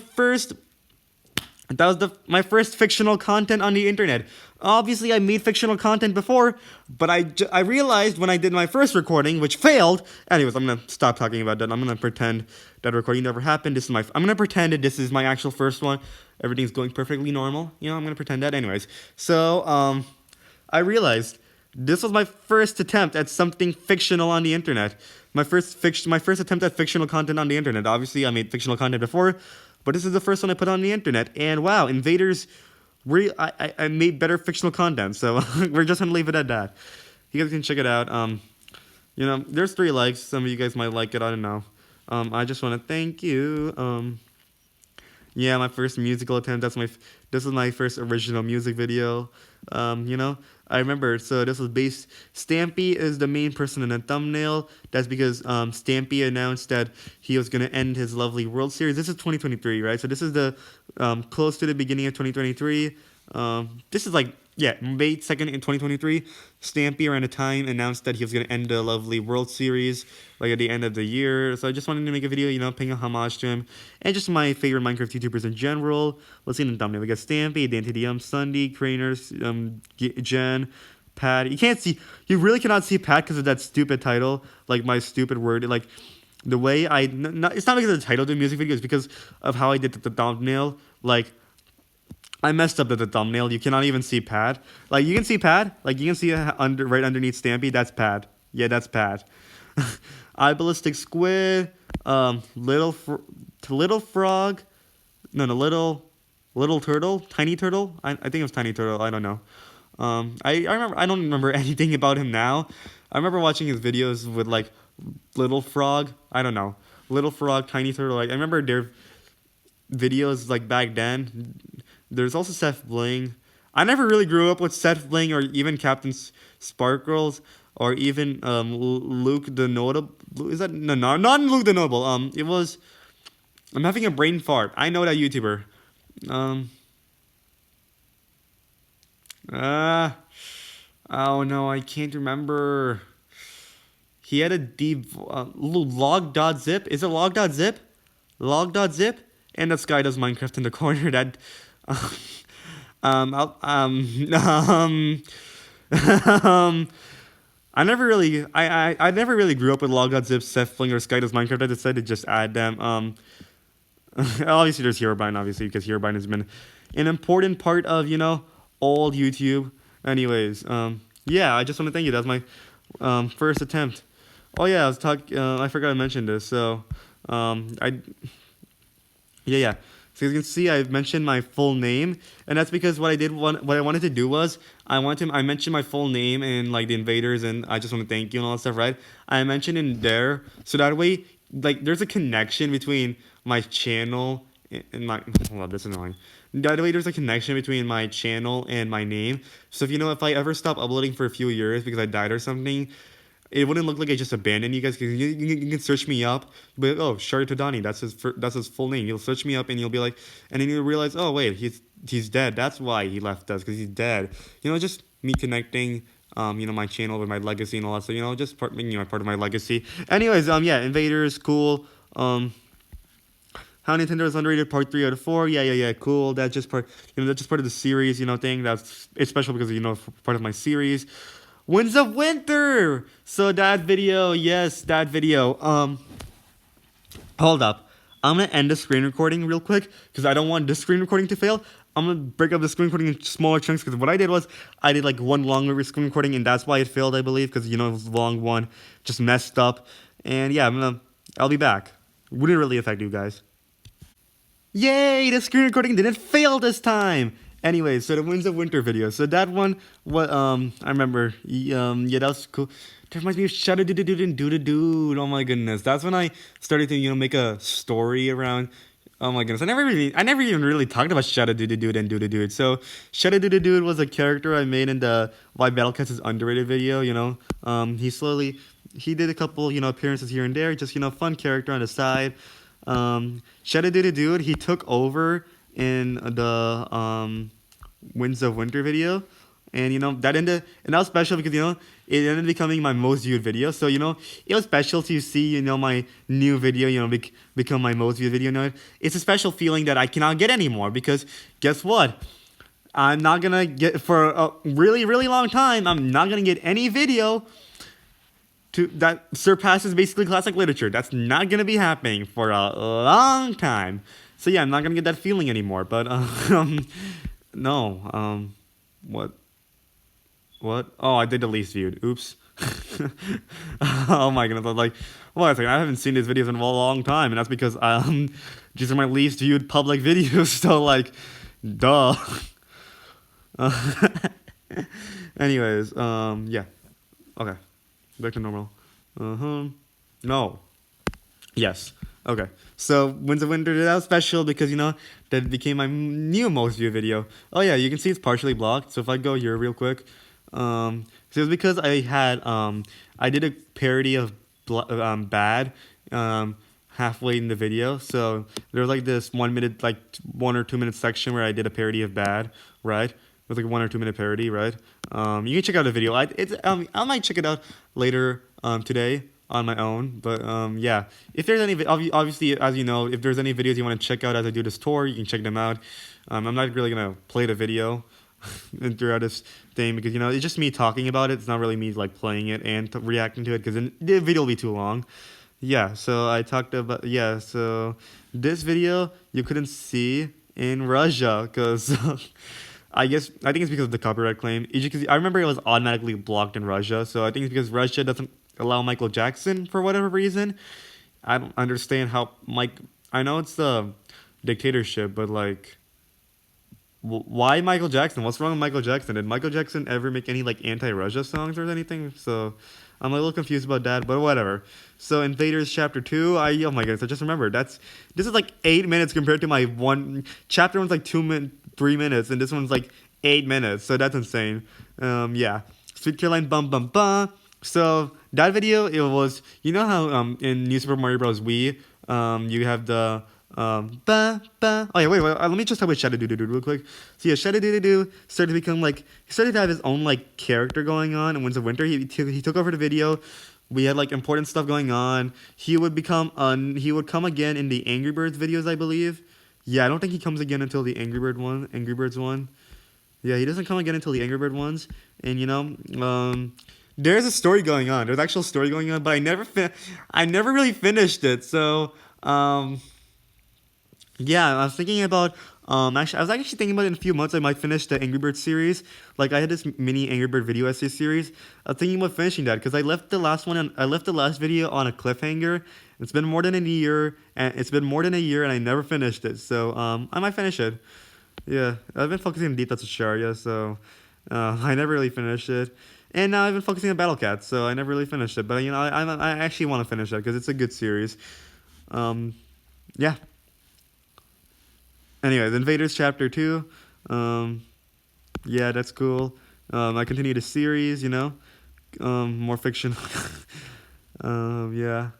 first fictional content on the internet. Obviously, I made fictional content before, but I realized when I did my first recording, which failed. Anyways, I'm gonna stop talking about that. I'm gonna pretend that recording never happened. I'm gonna pretend that this is my actual first one. Everything's going perfectly normal. I'm gonna pretend that. Anyways, so I realized this was my first attempt at something fictional on the internet. My first attempt at fictional content on the internet. Obviously, I made fictional content before, but this is the first one I put on the internet. And wow, Invaders. I made better fictional content, so we're just gonna leave it at that. You guys can check it out. There's 3 likes. Some of you guys might like it. I don't know. I just want to thank you. Yeah, my first musical attempt. This was my first original music video. You know, I remember. So this was based. Stampy is the main person in the thumbnail. That's because Stampy announced that he was gonna end his lovely World Series. This is 2023, right? So this is the close to the beginning of 2023. This is like, yeah, May 2nd in 2023. Stampy around the time announced that he was gonna end the lovely World Series like at the end of the year. So I just wanted to make a video, you know, paying a homage to him and just my favorite Minecraft YouTubers in general. Let's see in the thumbnail. We got Stampy, DTwS, Sunday, Craners, Jen, Pat. You can't see. You really cannot see Pat because of that stupid title. Like my stupid word. Like the way it's not because of the title of the music video. It's because of how I did the thumbnail. Like I messed up the thumbnail. You cannot even see Pat. Like you can see Pat. Like you can see right underneath Stampy. That's Pat. Yeah, that's Pat. Eye ballistic squid. Little frog. No, little turtle. Tiny turtle. I think it was tiny turtle. I don't know. I remember. I don't remember anything about him now. I remember watching his videos with like little frog. I don't know. Little frog, tiny turtle. Like I remember their videos like back then. There's also Seth Bling. I never really grew up with Seth Bling or even Captain Sparkles or even Luke the Notable. Is that no, not Luke the Notable. It was. I'm having a brain fart. I know that YouTuber. Oh no, I can't remember. He had a deep log.zip. Is it log.zip? Log.zip? And this guy does Minecraft in the corner. That I never really I never really grew up with log.zip, Seth Fling, or Sky does Minecraft. I decided to just add them. Obviously there's Herobrine, obviously, because Herobrine has been an important part of, you know, old YouTube. Anyways, yeah, I just want to thank you. That was my first attempt. Oh yeah, I forgot to mention this. So, yeah. So you can see I've mentioned my full name, and that's because what I wanted to do was I mentioned my full name and like the invaders, and I just want to thank you and all that stuff, right? I mentioned in there, so that way, like, there's a connection between my channel and my. Hold on, this is annoying. That way, there's a connection between my channel and my name. So if I ever stop uploading for a few years because I died or something, it wouldn't look like I just abandoned you guys, because you can search me up. You'll be like, oh, Shaurya, that's his full name. You'll search me up and you'll be like, and then you'll realize, oh wait, he's dead. That's why he left us, because he's dead. You know, just me connecting, you know, my channel with my legacy and all that. So just part of my legacy. Anyways, yeah, Invaders, cool. How Nintendo is underrated, part 3 out of 4. Yeah, cool. That's just part of the series, thing. It's special because, part of my series. Winds of Winter! So that video, yes, that video. Hold up. I'm gonna end the screen recording real quick because I don't want this screen recording to fail. I'm gonna break up the screen recording in smaller chunks, because what I did was I did like one longer screen recording, and that's why it failed, I believe, because it was a long one, just messed up. And yeah, I'll be back. Wouldn't really affect you guys. Yay! The screen recording didn't fail this time. Anyway, so the Winds of Winter video. So that one, I remember. Yeah, that was cool. That reminds me of DudetheDude and DudetheDude. Oh my goodness, that's when I started to make a story around. Oh my goodness, I never even really talked about DudetheDude and DudetheDude. So DudetheDude was a character I made in the Why Battlecats is Underrated video. He did a couple appearances here and there. Just fun character on the side. DudetheDude, he took over in the Winds of Winter video, and that was special because it ended up becoming my most viewed video. So it was special to see my new video become my most viewed video. It's a special feeling that I cannot get anymore, because guess what? I'm not gonna get, for a really, really long time, I'm not gonna get any video that surpasses basically classic literature. That's not gonna be happening for a long time. So yeah, I'm not gonna get that feeling anymore. But no, what? Oh, I did the least viewed. Oops. Oh my goodness! I'm like, well, I haven't seen these videos in a long time, and that's because these are my least viewed public videos. So like, duh. Anyways, yeah. Okay. Back to normal. No. Yes. Okay, so Winds of Winter, that was special because, that became my new most viewed video. Oh yeah, you can see it's partially blocked, so if I go here real quick, so it's because I did a parody of Bad, halfway in the video, so there was like this 1 minute, like 1 or 2 minute section where I did a parody of Bad, right? It was like a 1 or 2 minute parody, right? You can check out the video. I might check it out later, today, on my own, but yeah, if there's any obviously, as you know, if there's any videos you want to check out as I do this tour, you can check them out. I'm not really gonna play the video and throughout this thing because it's just me talking about it. It's not really me like playing it and reacting to it because then the video will be too long. Yeah, so I talked about, so this video you couldn't see in Russia because I think it's because of the copyright claim. Because I remember it was automatically blocked in Russia, so I think it's because Russia doesn't allow Michael Jackson for whatever reason. I don't understand how I know it's the dictatorship, but like, why Michael Jackson? What's wrong with Michael Jackson? Did Michael Jackson ever make any like anti-Russia songs or anything? So I'm a little confused about that, but whatever. So Invaders Chapter 2, oh my goodness, I just remembered this is like 8 minutes compared to my one chapter one's like 3 minutes, and this one's like 8 minutes, so that's insane. Yeah. Sweet Caroline Bum Bum Bum. So that video, it was, how in New Super Mario Bros. Wii, you have the ba ba. Oh yeah, wait. Let me just talk about Shadow DudetheDude real quick. So yeah, Shadow DudetheDude started to become like, he started to have his own like character going on. And Winds of Winter, he took over the video. We had like important stuff going on. He would come again in the Angry Birds videos, I believe. Yeah, I don't think he comes again until the Angry Birds one. Yeah, he doesn't come again until the Angry Bird ones. And there's a story going on. There's actual story going on, but I never really finished it. So yeah, I was thinking about I was actually thinking about in a few months I might finish the Angry Bird series. Like I had this mini Angry Bird video essay series. I was thinking about finishing that because I left the last video on a cliffhanger. It's been more than a year, and I never finished it. So I might finish it. Yeah, I've been focusing on DTwS Shaurya, so I never really finished it. And now I've been focusing on Battle Cat, so I never really finished it. But I actually want to finish it because it's a good series. Yeah. Anyways, Invaders Chapter 2. Yeah, that's cool. I continue the series, more fiction. Yeah.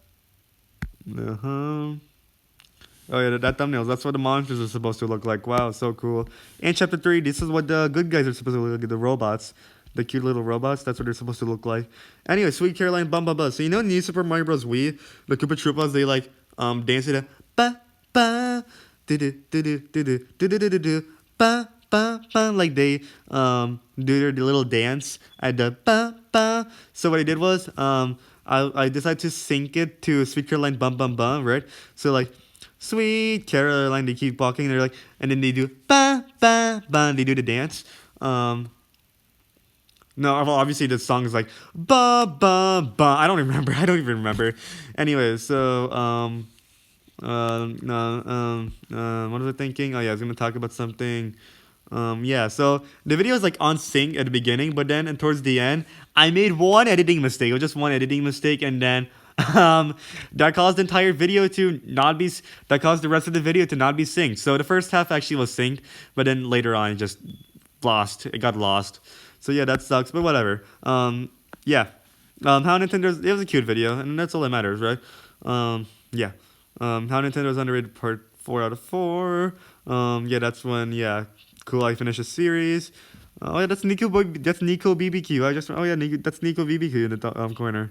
Oh yeah, that thumbnails. That's what the monsters are supposed to look like. Wow, so cool. And Chapter 3, this is what the good guys are supposed to look like. The robots. The cute little robots. That's what they're supposed to look like. Anyway, Sweet Caroline Bum Bum Bum. So in New Super Mario Bros. Wii, the Koopa Troopas, they like dance to the ba ba do do do do do do do do do do ba ba ba, like they do their little dance at the ba ba. So what I did was I decided to sync it to Sweet Caroline Bum Bum Bum, right? So like Sweet Caroline, they keep walking, they're like, and then they do ba ba ba, and they do the dance. No, well, obviously the song is like ba ba ba. I don't even remember. Anyway, so what was I thinking? Oh yeah, I was gonna talk about something. Yeah, so the video is like on sync at the beginning, but then and towards the end, I made one editing mistake. It was just one editing mistake, and then that caused the entire video to not be. That caused the rest of the video to not be synced. So the first half actually was synced, but then later on, it just lost. It got lost. So yeah, that sucks, but whatever. Yeah. How Nintendo's, it was a cute video, and that's all that matters, right? Yeah. How Nintendo's underrated part 4 out of 4. Yeah, that's when, yeah, cool, I finished a series. Oh yeah, that's Nico BBQ. That's Nico BBQ in the corner.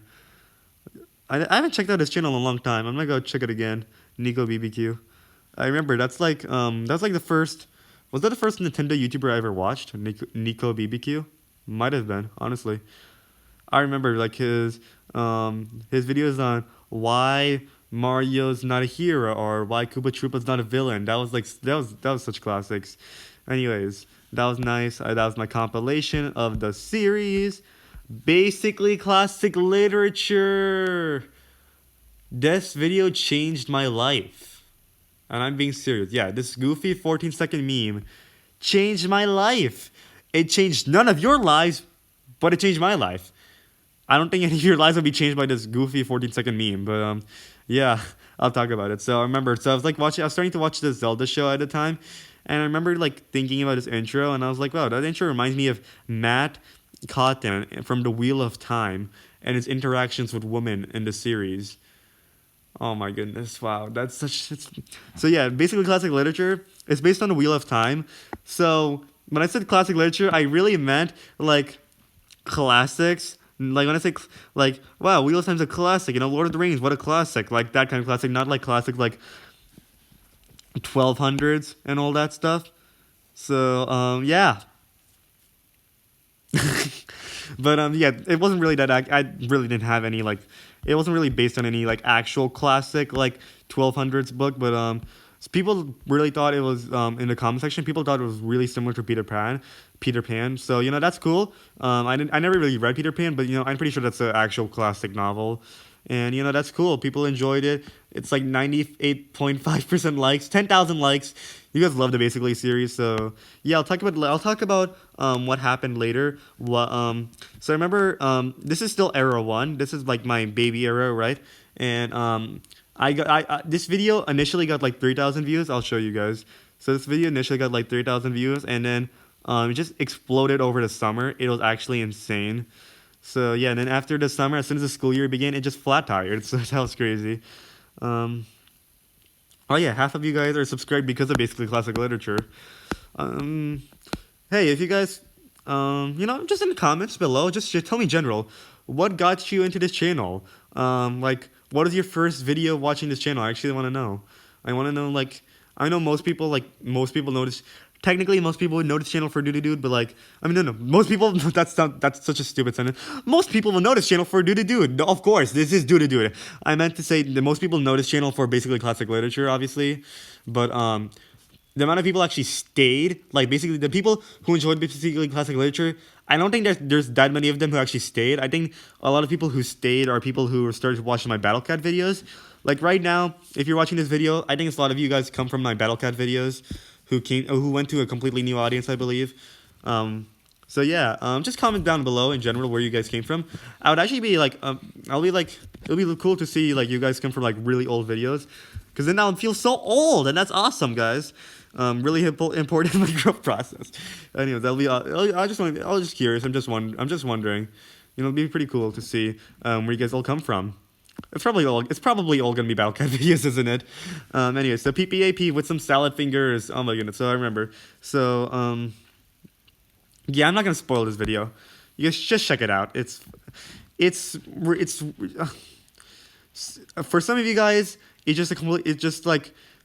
I haven't checked out his channel in a long time. I'm gonna go check it again. Nico BBQ. I remember that's like the first. Was that the first Nintendo YouTuber I ever watched? Nico BBQ? Might have been, honestly. I remember like his videos on why Mario's not a hero or why Koopa Troopa's not a villain. That was such classics. Anyways, that was nice. That was my compilation of the series. Basically classic literature. This video changed my life. And I'm being serious. Yeah, this goofy 14-second meme changed my life. It changed none of your lives, but it changed my life. I don't think any of your lives will be changed by this goofy 14-second meme. But yeah, I'll talk about it. So I remember, so I was starting to watch the Zelda show at the time, and I remember like thinking about his intro, and I was like, wow, that intro reminds me of Matt Cotton from The Wheel of Time and his interactions with women in the series. Oh my goodness! Wow, that's such. So yeah, basically classic literature. It's based on The Wheel of Time. So when I said classic literature, I really meant like classics. Like when I say like, wow, Wheel of Time's a classic. You know, Lord of the Rings, what a classic. Like that kind of classic, not like classic like 1200s and all that stuff. So yeah. But yeah, it wasn't really that. I really didn't have any like. It wasn't really based on any like actual classic like 1200s book. But people really thought it was in the comment section. People thought it was really similar to Peter Pan. Peter Pan. So you know that's cool. I never really read Peter Pan, but you know I'm pretty sure that's an actual classic novel. And you know that's cool. People enjoyed it. It's like 98.5% likes, 10,000 likes. You guys love the basically series, so yeah. I'll talk about what happened later. So I remember this is still era 1. This is like my baby era, right? And this video initially got like 3,000 views. I'll show you guys. So this video initially got like 3,000 views, and then it just exploded over the summer. It was actually insane. So yeah, and then after the summer, as soon as the school year began, it just flat tired. So that was crazy. Oh yeah, half of you guys are subscribed because of basically classic literature. Hey, if you guys, you know, just in the comments below, just tell me in general, what got you into this channel? Like, what was your first video watching this channel? I actually want to know. I want to know, like, I know most people notice. Technically, most people would know this channel for DudetheDude, but like, I mean, no, most people, that's such a stupid sentence. Most people will know this channel for DudetheDude. No, of course, this is DudetheDude. I meant to say that most people know this channel for basically classic literature, obviously, but the amount of people actually stayed, like basically the people who enjoyed basically classic literature, I don't think there's that many of them who actually stayed. I think a lot of people who stayed are people who started watching my Battle Cat videos. Like right now, if you're watching this video, I think it's a lot of you guys come from my Battle Cat videos. Who went to a completely new audience, I believe. So yeah, just comment down below in general where you guys came from. I would actually be like, it'll be cool to see like you guys come from like really old videos, because then I would feel so old, and that's awesome, guys. Really important in my growth process. Anyways, that'll be. I was just curious. I'm just wondering. You know, it'd be pretty cool to see where you guys all come from. It's probably all gonna be Battlecat videos, isn't it? Anyway, so PPAP with some salad fingers. Oh my goodness. So I remember. So yeah, I'm not gonna spoil this video. You guys just check it out. It's for some of you guys,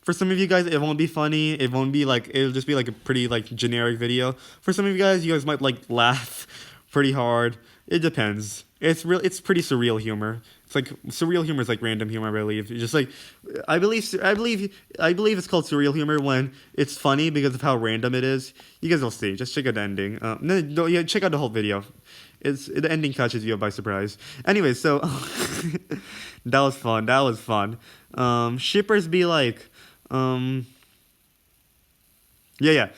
for some of you guys, it won't be funny. It won't be like, it'll just be like a pretty like generic video. For some of you guys might like laugh pretty hard. It depends. It's pretty surreal humor. It's like surreal humor is like random humor, I believe. It's just like I believe it's called surreal humor when it's funny because of how random it is. You guys will see. Just check out the ending. No, yeah, check out the whole video. The ending catches you by surprise. Anyway, so that was fun. Shippers be like, yeah.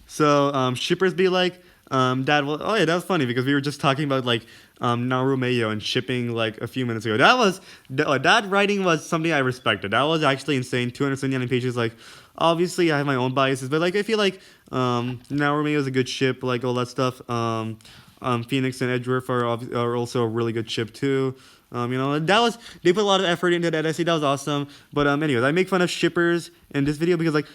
So shippers be like, Dad. Well, oh yeah, that was funny because we were just talking about like Naru Mayo and shipping like a few minutes ago. That writing was something I respected. That was actually insane. 279 pages. Like, obviously I have my own biases, but like I feel like Naru Mayo is a good ship. Like all that stuff. Phoenix and Edgeworth are also a really good ship too. You know, they put a lot of effort into that essay. That was awesome. But anyways, I make fun of shippers in this video because like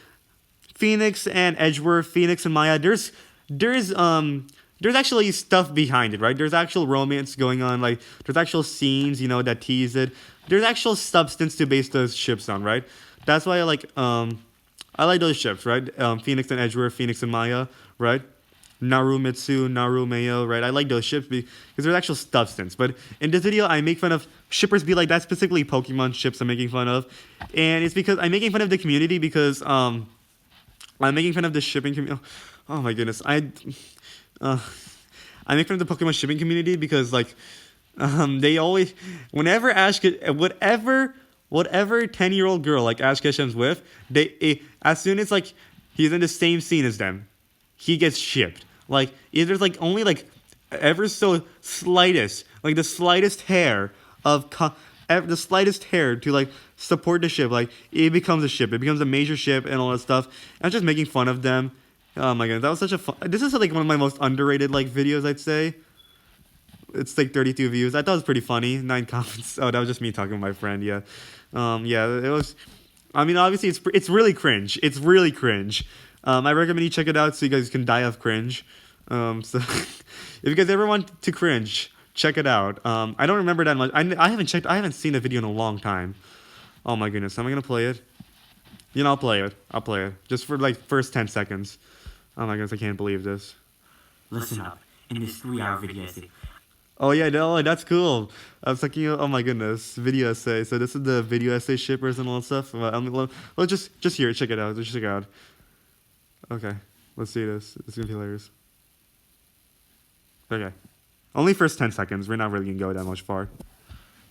Phoenix and Edgeworth, Phoenix and Maya, there's actually stuff behind it, right? There's actual romance going on, like there's actual scenes, you know, that tease it. There's actual substance to base those ships on, right? That's why I like those ships, right? Phoenix and Edgeworth, Phoenix and Maya, right? Naru Mitsu, Naru Mayo, right? I like those ships because there's actual substance. But in this video, I make fun of shippers be like, that's specifically Pokemon ships I'm making fun of. And it's because I'm making fun of the community because I'm making fun of the shipping community. Oh my goodness. I make fun of the Pokemon shipping community because like they always, whenever whatever 10-year-old girl like Ash Ketchum's with, as soon as like he's in the same scene as them, he gets shipped. Like if there's like only like ever so slightest, like the slightest hair to like support the ship. Like, it becomes a ship. It becomes a major ship and all that stuff. I'm just making fun of them. Oh my god, that was such a fun... This is like one of my most underrated like videos, I'd say. It's like 32 views. I thought it was pretty funny. 9 comments. Oh, that was just me talking to my friend, yeah. Yeah, it was... I mean, obviously, it's really cringe. It's really cringe. I recommend you check it out so you guys can die of cringe. So, if you guys ever want to cringe, check it out. I don't remember that much. I haven't seen the video in a long time. Oh my goodness, am I gonna play it? You know, I'll play it. Just for like first 10 seconds. Oh my goodness, I can't believe this. Listen up. In this 3-hour video essay. Oh yeah, no, that's cool. I was like, oh my goodness, video essay. So this is the video essay shippers and all that stuff. Well, just hear it, check it out. Just check it out. Okay, let's see this. It's gonna be hilarious. Okay, only first 10 seconds. We're not really gonna go that much far.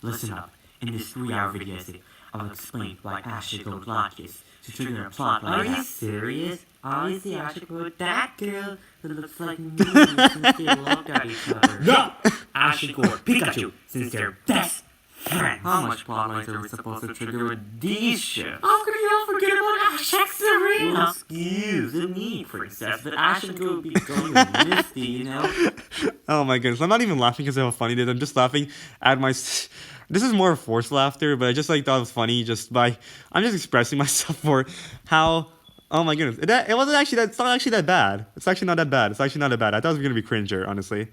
Listen up. In this 3-hour video essay, I'll explain why Ash should go blockless to trigger a plot like that. Are you serious? Obviously, Ash should go with that girl that looks like me since they looked at each other. No! Ash should go with Pikachu since they're best friends. How much plot lines are we supposed to trigger with these ships? How could you all forget about Ash X Arena? Well, excuse the need, princess, but Ash should go be going with Misty, you know? Oh my goodness, I'm not even laughing because of how funny it is. I'm just laughing at my... This is more forced laughter, but I just like thought it was funny just by... I'm just expressing myself for how... Oh my goodness. It wasn't actually that... It's not actually that bad. It's actually not that bad. It's actually not that bad. I thought it was going to be cringer, honestly.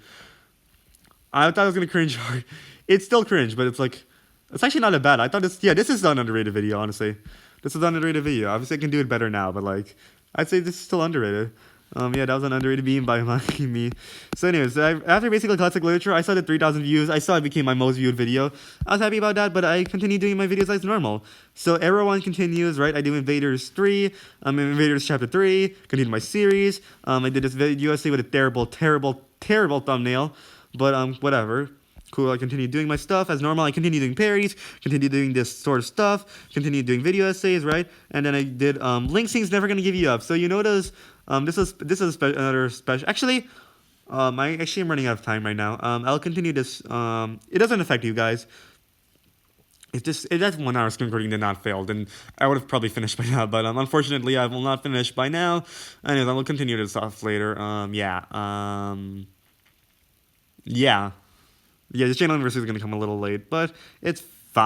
I thought it was going to cringe hard. It's still cringe, but it's like... It's actually not that bad. I thought this... Yeah, this is an underrated video, honestly. This is an underrated video. Obviously, I can do it better now, but like... I'd say this is still underrated. Yeah, that was an underrated meme by me. So anyways, after basically classic literature, I saw the 3,000 views. I saw it became my most viewed video. I was happy about that, but I continued doing my videos as normal. So Era 1 continues, right? I do Invaders 3, Invaders Chapter 3, continued my series. I did this video essay with a terrible thumbnail, but whatever. Cool, I continued doing my stuff as normal. I continued doing parodies, continued doing this sort of stuff, continued doing video essays, right? And then I did Link Sing's Never Gonna Give You Up. So you notice this is another special. Actually, I'm running out of time right now. I'll continue this. It doesn't affect you guys. It's just if that 1 hour screen recording did not fail, then I would have probably finished by now. But unfortunately, I will not finish by now. Anyways, I will continue this off later. Yeah, this channel anniversary is going to come a little late, but it's fine.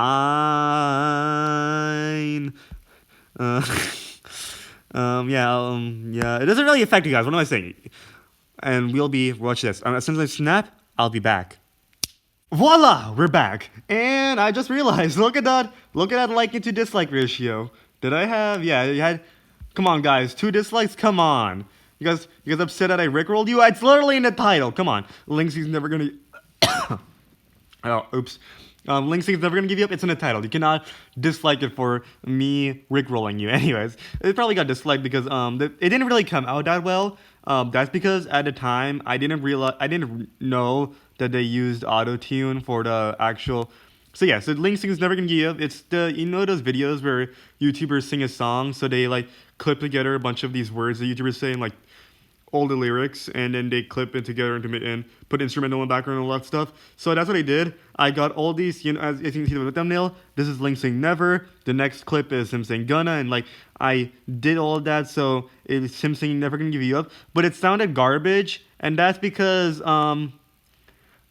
Yeah, it doesn't really affect you guys. What am I saying? And watch this. As soon as I snap, I'll be back. Voila, we're back. And I just realized, look at that like to dislike ratio. Did I have, yeah, you had, come on guys, 2 dislikes, come on. You guys upset that I rickrolled you? It's literally in the title, come on. Link's never gonna... Oh, oops. Link Sing's Never Gonna Give You Up, it's in the title. You cannot dislike it for me rickrolling you. Anyways, it probably got disliked because it didn't really come out that well. That's because at the time I didn't know that they used auto-tune for the actual... So yeah, so Link Sing's Never Gonna Give You Up, it's the, you know those videos where YouTubers sing a song, so they like clip together a bunch of these words that YouTubers say and like all the lyrics, and then they clip it together and put instrumental in the background and all that stuff. So that's what I did. I got all these, you know, as you can see the thumbnail, this is Link saying never, the next clip is him saying gonna, and like, I did all of that, so it's him saying never gonna give you up, but it sounded garbage, and that's because,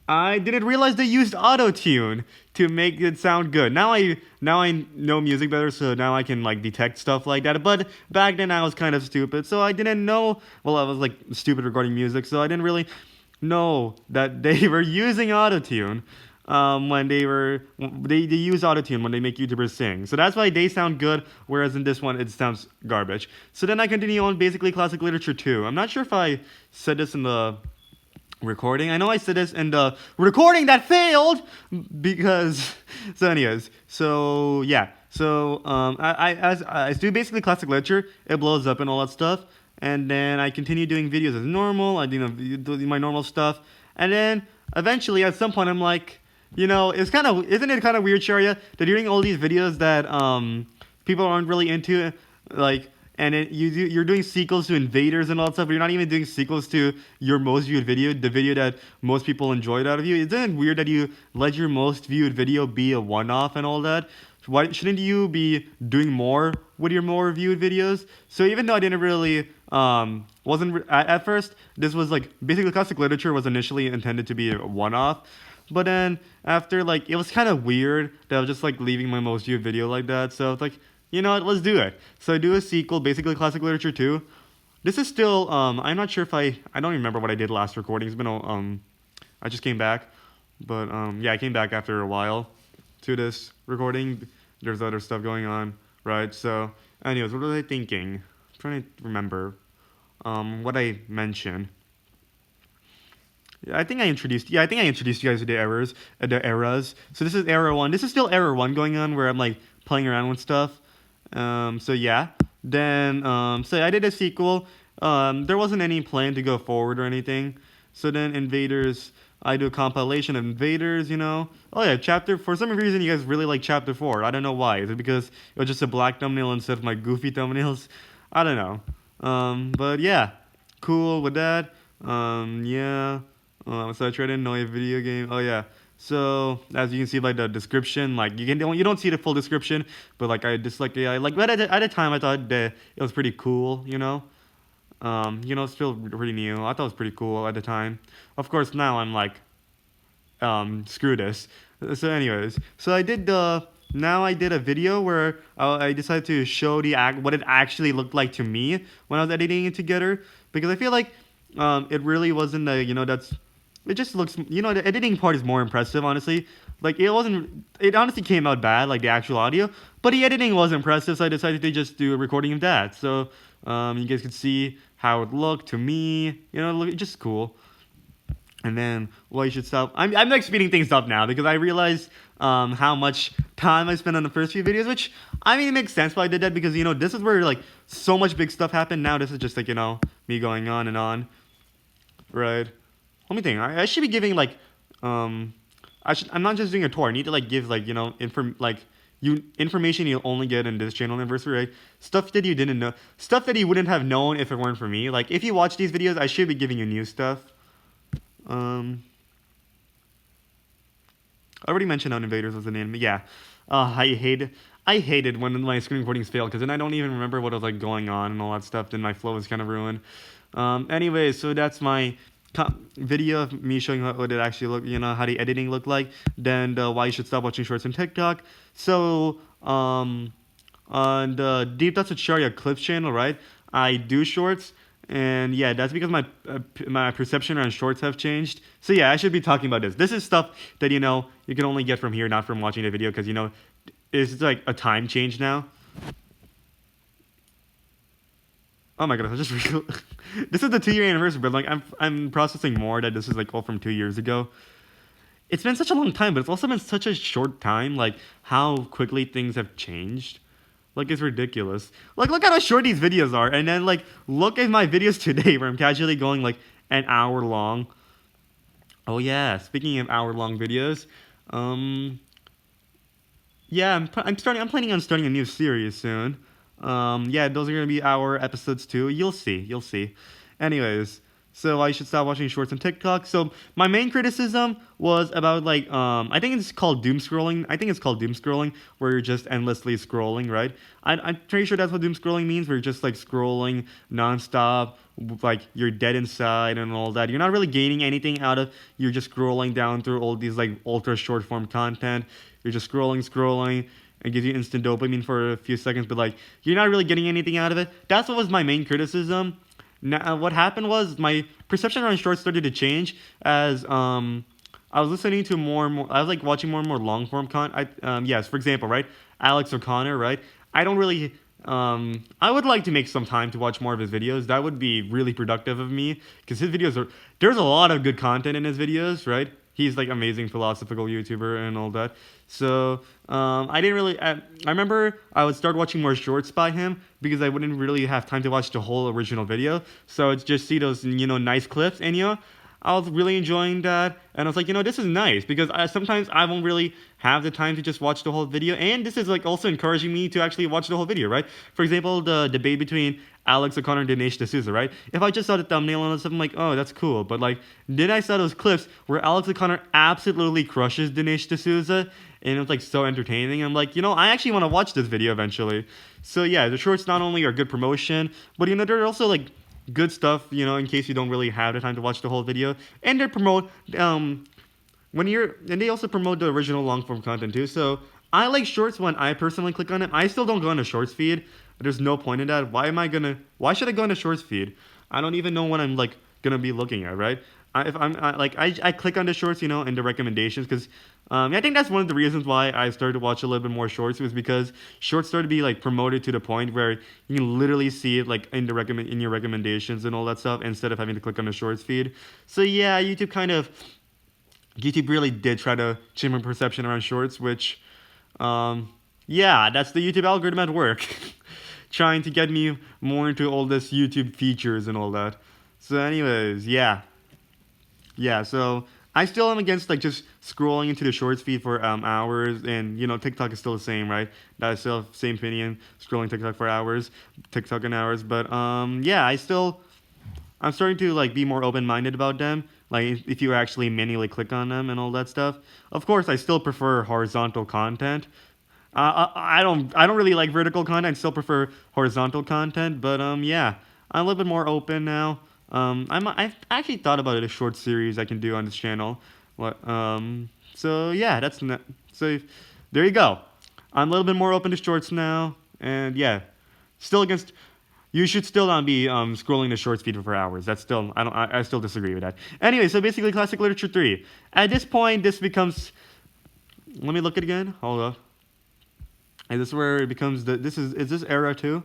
I didn't realize they used auto-tune to make it sound good. Now I know music better, so now I can like detect stuff like that. But back then I was kind of stupid, so I didn't know. Well, I was like stupid regarding music, so I didn't really know that they were using auto-tune when they use auto-tune when they make YouTubers sing. So that's why they sound good, whereas in this one it sounds garbage. So then I continue on basically classic literature 2. I'm not sure if I said this in the recording. I know I said this in the recording that failed because so anyways, so yeah, so I do basically classic literature, it blows up and all that stuff, and then I continue doing videos as normal. I do my normal stuff, and then eventually at some point I'm like, you know, isn't it kind of weird, Shaurya, that you're doing all these videos that people aren't really into, like, and you're doing sequels to Invaders and all that stuff, but you're not even doing sequels to your most viewed video, the video that most people enjoyed out of you. Isn't it weird that you let your most viewed video be a one-off and all that? why shouldn't you be doing more with your more reviewed videos? So even though I didn't really at first, this was like basically classic literature was initially intended to be a one-off, but then after like it was kind of weird that I was just like leaving my most viewed video like that. So it's like, you know what, let's do it. So I do a sequel, basically classic literature 2. This is still I'm not sure if I don't even remember what I did last recording. It's been I just came back, but yeah, I came back after a while to this recording. There's other stuff going on, right? So anyways, what was I thinking? I'm trying to remember what I mentioned. I think I introduced you guys to the eras. So this is era 1. This is still era 1 going on where I'm like playing around with stuff. So yeah. Then so I did a sequel. There wasn't any plan to go forward or anything. So then Invaders, I do a compilation of Invaders, you know. Oh yeah, for some reason you guys really like chapter 4. I don't know why. Is it because it was just a black thumbnail instead of my goofy thumbnails? I don't know. But yeah, cool with that. Yeah. So I tried to annoy a video game. Oh yeah. So as you can see by the description, like you don't see the full description, but like I just like yeah, like but at the time I thought that it was pretty cool, you know. It's still pretty new. I thought it was pretty cool at the time. Of course now I'm like, screw this. So anyways, so I did a video where I decided to show what it actually looked like to me when I was editing it together, because I feel like it really wasn't it just looks, the editing part is more impressive, honestly. Like it honestly came out bad, like the actual audio, but the editing was impressive, so I decided to just do a recording of that. So you guys could see how it looked to me, it's just cool. And then, well, you should stop. I'm like speeding things up now because I realized how much time I spent on the first few videos, which, I mean, it makes sense why I did that because, this is where, like, so much big stuff happened. Now this is just, like, me going on and on. Right. Let me think. I should be giving, like, I'm not just doing a tour. I need to, like, give, like, information you'll only get in this channel anniversary, right? Stuff that you didn't know. Stuff that you wouldn't have known if it weren't for me. Like, if you watch these videos, I should be giving you new stuff. I already mentioned how Invaders was an anime. Yeah. I hated when my screen recordings failed because then I don't even remember what was like going on and all that stuff. Then my flow was kind of ruined. Anyway, so that's my video of me showing what it actually looked, how the editing looked like. Then why you should stop watching shorts on TikTok. So on the DTwS Shaurya Clips channel, right? I do shorts. And yeah, that's because my perception around shorts have changed. So yeah, I should be talking about this. This is stuff that, you can only get from here, not from watching the video, because, it's like a time change now. Oh my god, I just this is the 2-year anniversary, but like I'm processing more that this is like all from 2 years ago. It's been such a long time, but it's also been such a short time, like how quickly things have changed. Like, it's ridiculous. Like, look at how short these videos are. And then, like, look at my videos today where I'm casually going, like, an hour long. Oh, yeah. Speaking of hour-long videos, yeah, I'm planning on starting a new series soon. Yeah, those are going to be hour episodes, too. You'll see. Anyways, so I should stop watching shorts on TikTok. So my main criticism was about like I think it's called doom scrolling. Where you're just endlessly scrolling, right? I'm pretty sure that's what doom scrolling means. Where you're just like scrolling nonstop, like you're dead inside and all that. You're not really gaining anything out of. You're just scrolling down through all these like ultra short form content. You're just scrolling. It gives you instant dopamine for a few seconds, but like you're not really getting anything out of it. That's what was my main criticism. Now, what happened was my perception around shorts started to change as I was listening to more and more. I was like watching more and more long form content. Yes, for example, right, Alex O'Connor, right. I don't really. I would like to make some time to watch more of his videos. That would be really productive of me because his videos are. There's a lot of good content in his videos, right? He's like amazing philosophical YouTuber and all that. So I didn't really. I remember I would start watching more shorts by him because I wouldn't really have time to watch the whole original video. So I'd just see those nice clips, and I was really enjoying that. And I was like, this is nice because sometimes I won't really have the time to just watch the whole video. And this is like also encouraging me to actually watch the whole video, right? For example, the debate between Alex O'Connor and Dinesh D'Souza, right? If I just saw the thumbnail and stuff, I'm like, oh, that's cool. But like, then I saw those clips where Alex O'Connor absolutely crushes Dinesh D'Souza, and it's like so entertaining. I'm like, I actually want to watch this video eventually. So yeah, the shorts not only are good promotion, but they're also like good stuff, in case you don't really have the time to watch the whole video. And they promote and they also promote the original long form content too. So I like shorts when I personally click on it. I still don't go on the shorts feed. There's no point in that. Why should I go on the shorts feed? I don't even know what I'm like gonna be looking at, right? I click on the shorts, in the recommendations, because I think that's one of the reasons why I started to watch a little bit more shorts, was because shorts started to be like promoted to the point where you can literally see it like in your recommendations and all that stuff, instead of having to click on the shorts feed. So yeah, YouTube really did try to change my perception around shorts, which yeah, that's the YouTube algorithm at work. Trying to get me more into all this YouTube features and all that. So anyways, yeah, so I still am against like just scrolling into the shorts feed for hours, and TikTok is still the same, right? I still have the same opinion, scrolling TikTok for hours, TikTok and hours. But yeah, I'm starting to like be more open-minded about them. Like if you actually manually click on them and all that stuff. Of course, I still prefer horizontal content. I don't really like vertical content. I still prefer horizontal content. But yeah, I'm a little bit more open now. I've actually thought about a short series I can do on this channel. So yeah, so there you go. I'm a little bit more open to shorts now, and yeah, still against. You should still not be scrolling the shorts feed for hours. That's still I still disagree with that. Anyway, so basically, classic literature 3. At this point, this becomes. Let me look at it again. Hold up. And this is where it becomes is this era 2?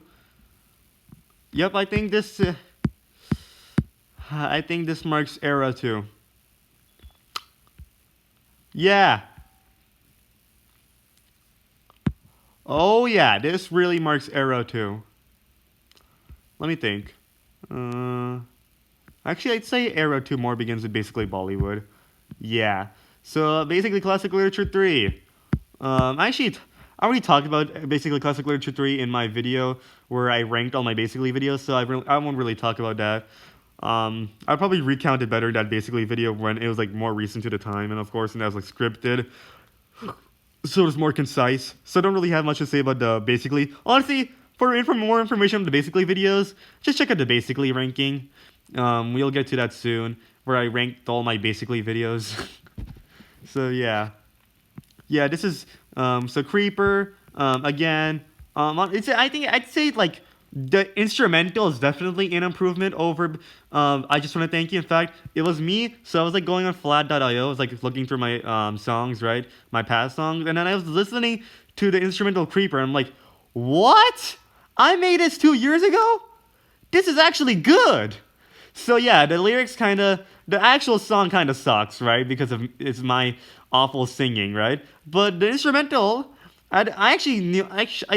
Yep, I think this marks era 2. Yeah. Oh yeah, this really marks era 2. Let me think. Actually, I'd say era 2 more begins with basically Bollywood. Yeah. So basically, classic literature 3. Actually, I already talked about basically classic literature 3 in my video where I ranked all my basically videos, so I won't really talk about that. I'll probably recount it better, that basically video, when it was like more recent to the time, and of course, and that was like scripted, so it was more concise. So I don't really have much to say about the basically. Honestly, for more information on the basically videos, just check out the basically ranking. We'll get to that soon, where I ranked all my basically videos. So yeah. Yeah, this is so Creeper again. I'd say like the instrumental is definitely an improvement over. I just want to thank you. In fact, it was me. So I was like going on flat.io. I was like looking through my songs, right, my past songs, and then I was listening to the instrumental Creeper. And I'm like, what? I made this 2 years ago. This is actually good. So yeah, the actual song kind of sucks, right? Because it's my awful singing, right? But the instrumental, I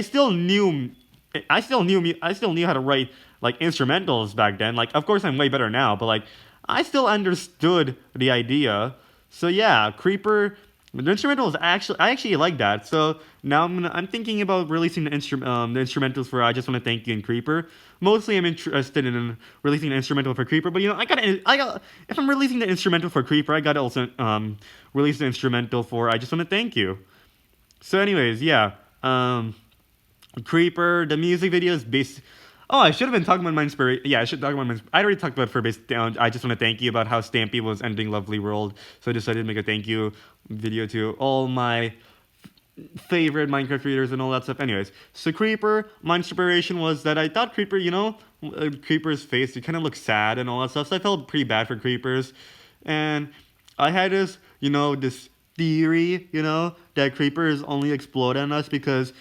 still knew how to write like instrumentals back then. Like, of course, I'm way better now, but like, I still understood the idea. So yeah, Creeper. The instrumental is I actually like that. So now I'm thinking about releasing the instrumentals for I Just Want to Thank You and Creeper. Mostly I'm interested in releasing the instrumental for Creeper, but if I'm releasing the instrumental for Creeper, I gotta also release the instrumental for I Just Want to Thank You. So anyways, yeah. Creeper, the music video is based. Oh, I should have been talking about my inspiration. Yeah, I should talk about I already talked about I Just Want to Thank You, about how Stampy was ending Lovely World. So I decided to make a thank you video to all my favorite Minecraft creators and all that stuff. Anyways, so Creeper, my inspiration was that I thought Creeper, Creeper's face, it kind of looked sad and all that stuff. So I felt pretty bad for Creepers. And I had this, this theory, that Creepers only explode on us because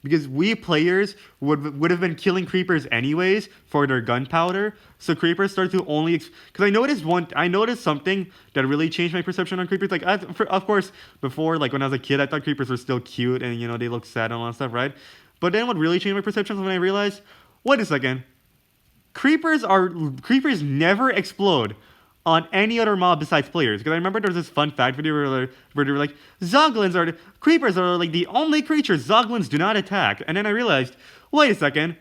because we players would have been killing creepers anyways for their gunpowder. So creepers start to only because I noticed something that really changed my perception on creepers. Like of course before, like when I was a kid, I thought creepers were still cute and they look sad and all that stuff, right? But then what really changed my perception was when I realized, wait a second, creepers never explode on any other mob besides players. Because I remember there was this fun fact video where they were like, creepers are like the only creatures Zoglins do not attack. And then I realized, wait a second,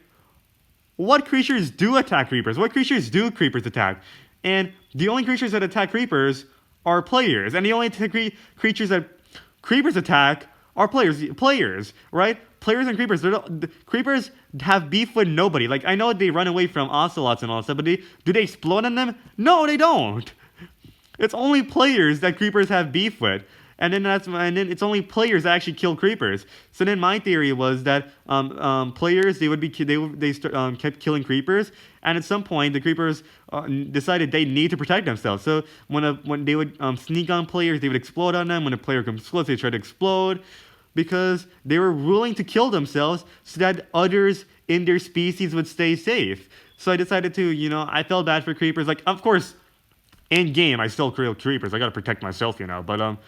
what creatures do attack creepers? What creatures do creepers attack? And the only creatures that attack creepers are players, and the only creatures that creepers attack are players, right? Players and creepers. The creepers have beef with nobody. Like, I know they run away from ocelots and all that stuff, but do they explode on them? No, they don't. It's only players that creepers have beef with. And then it's only players that actually kill creepers. So then my theory was that players kept killing creepers, and at some point the creepers decided they need to protect themselves. So when they would sneak on players, they would explode on them. When a player comes close, they try to explode, because they were willing to kill themselves so that others in their species would stay safe. So I decided to, I felt bad for creepers. Like, of course, in game I still kill creepers. I gotta protect myself, but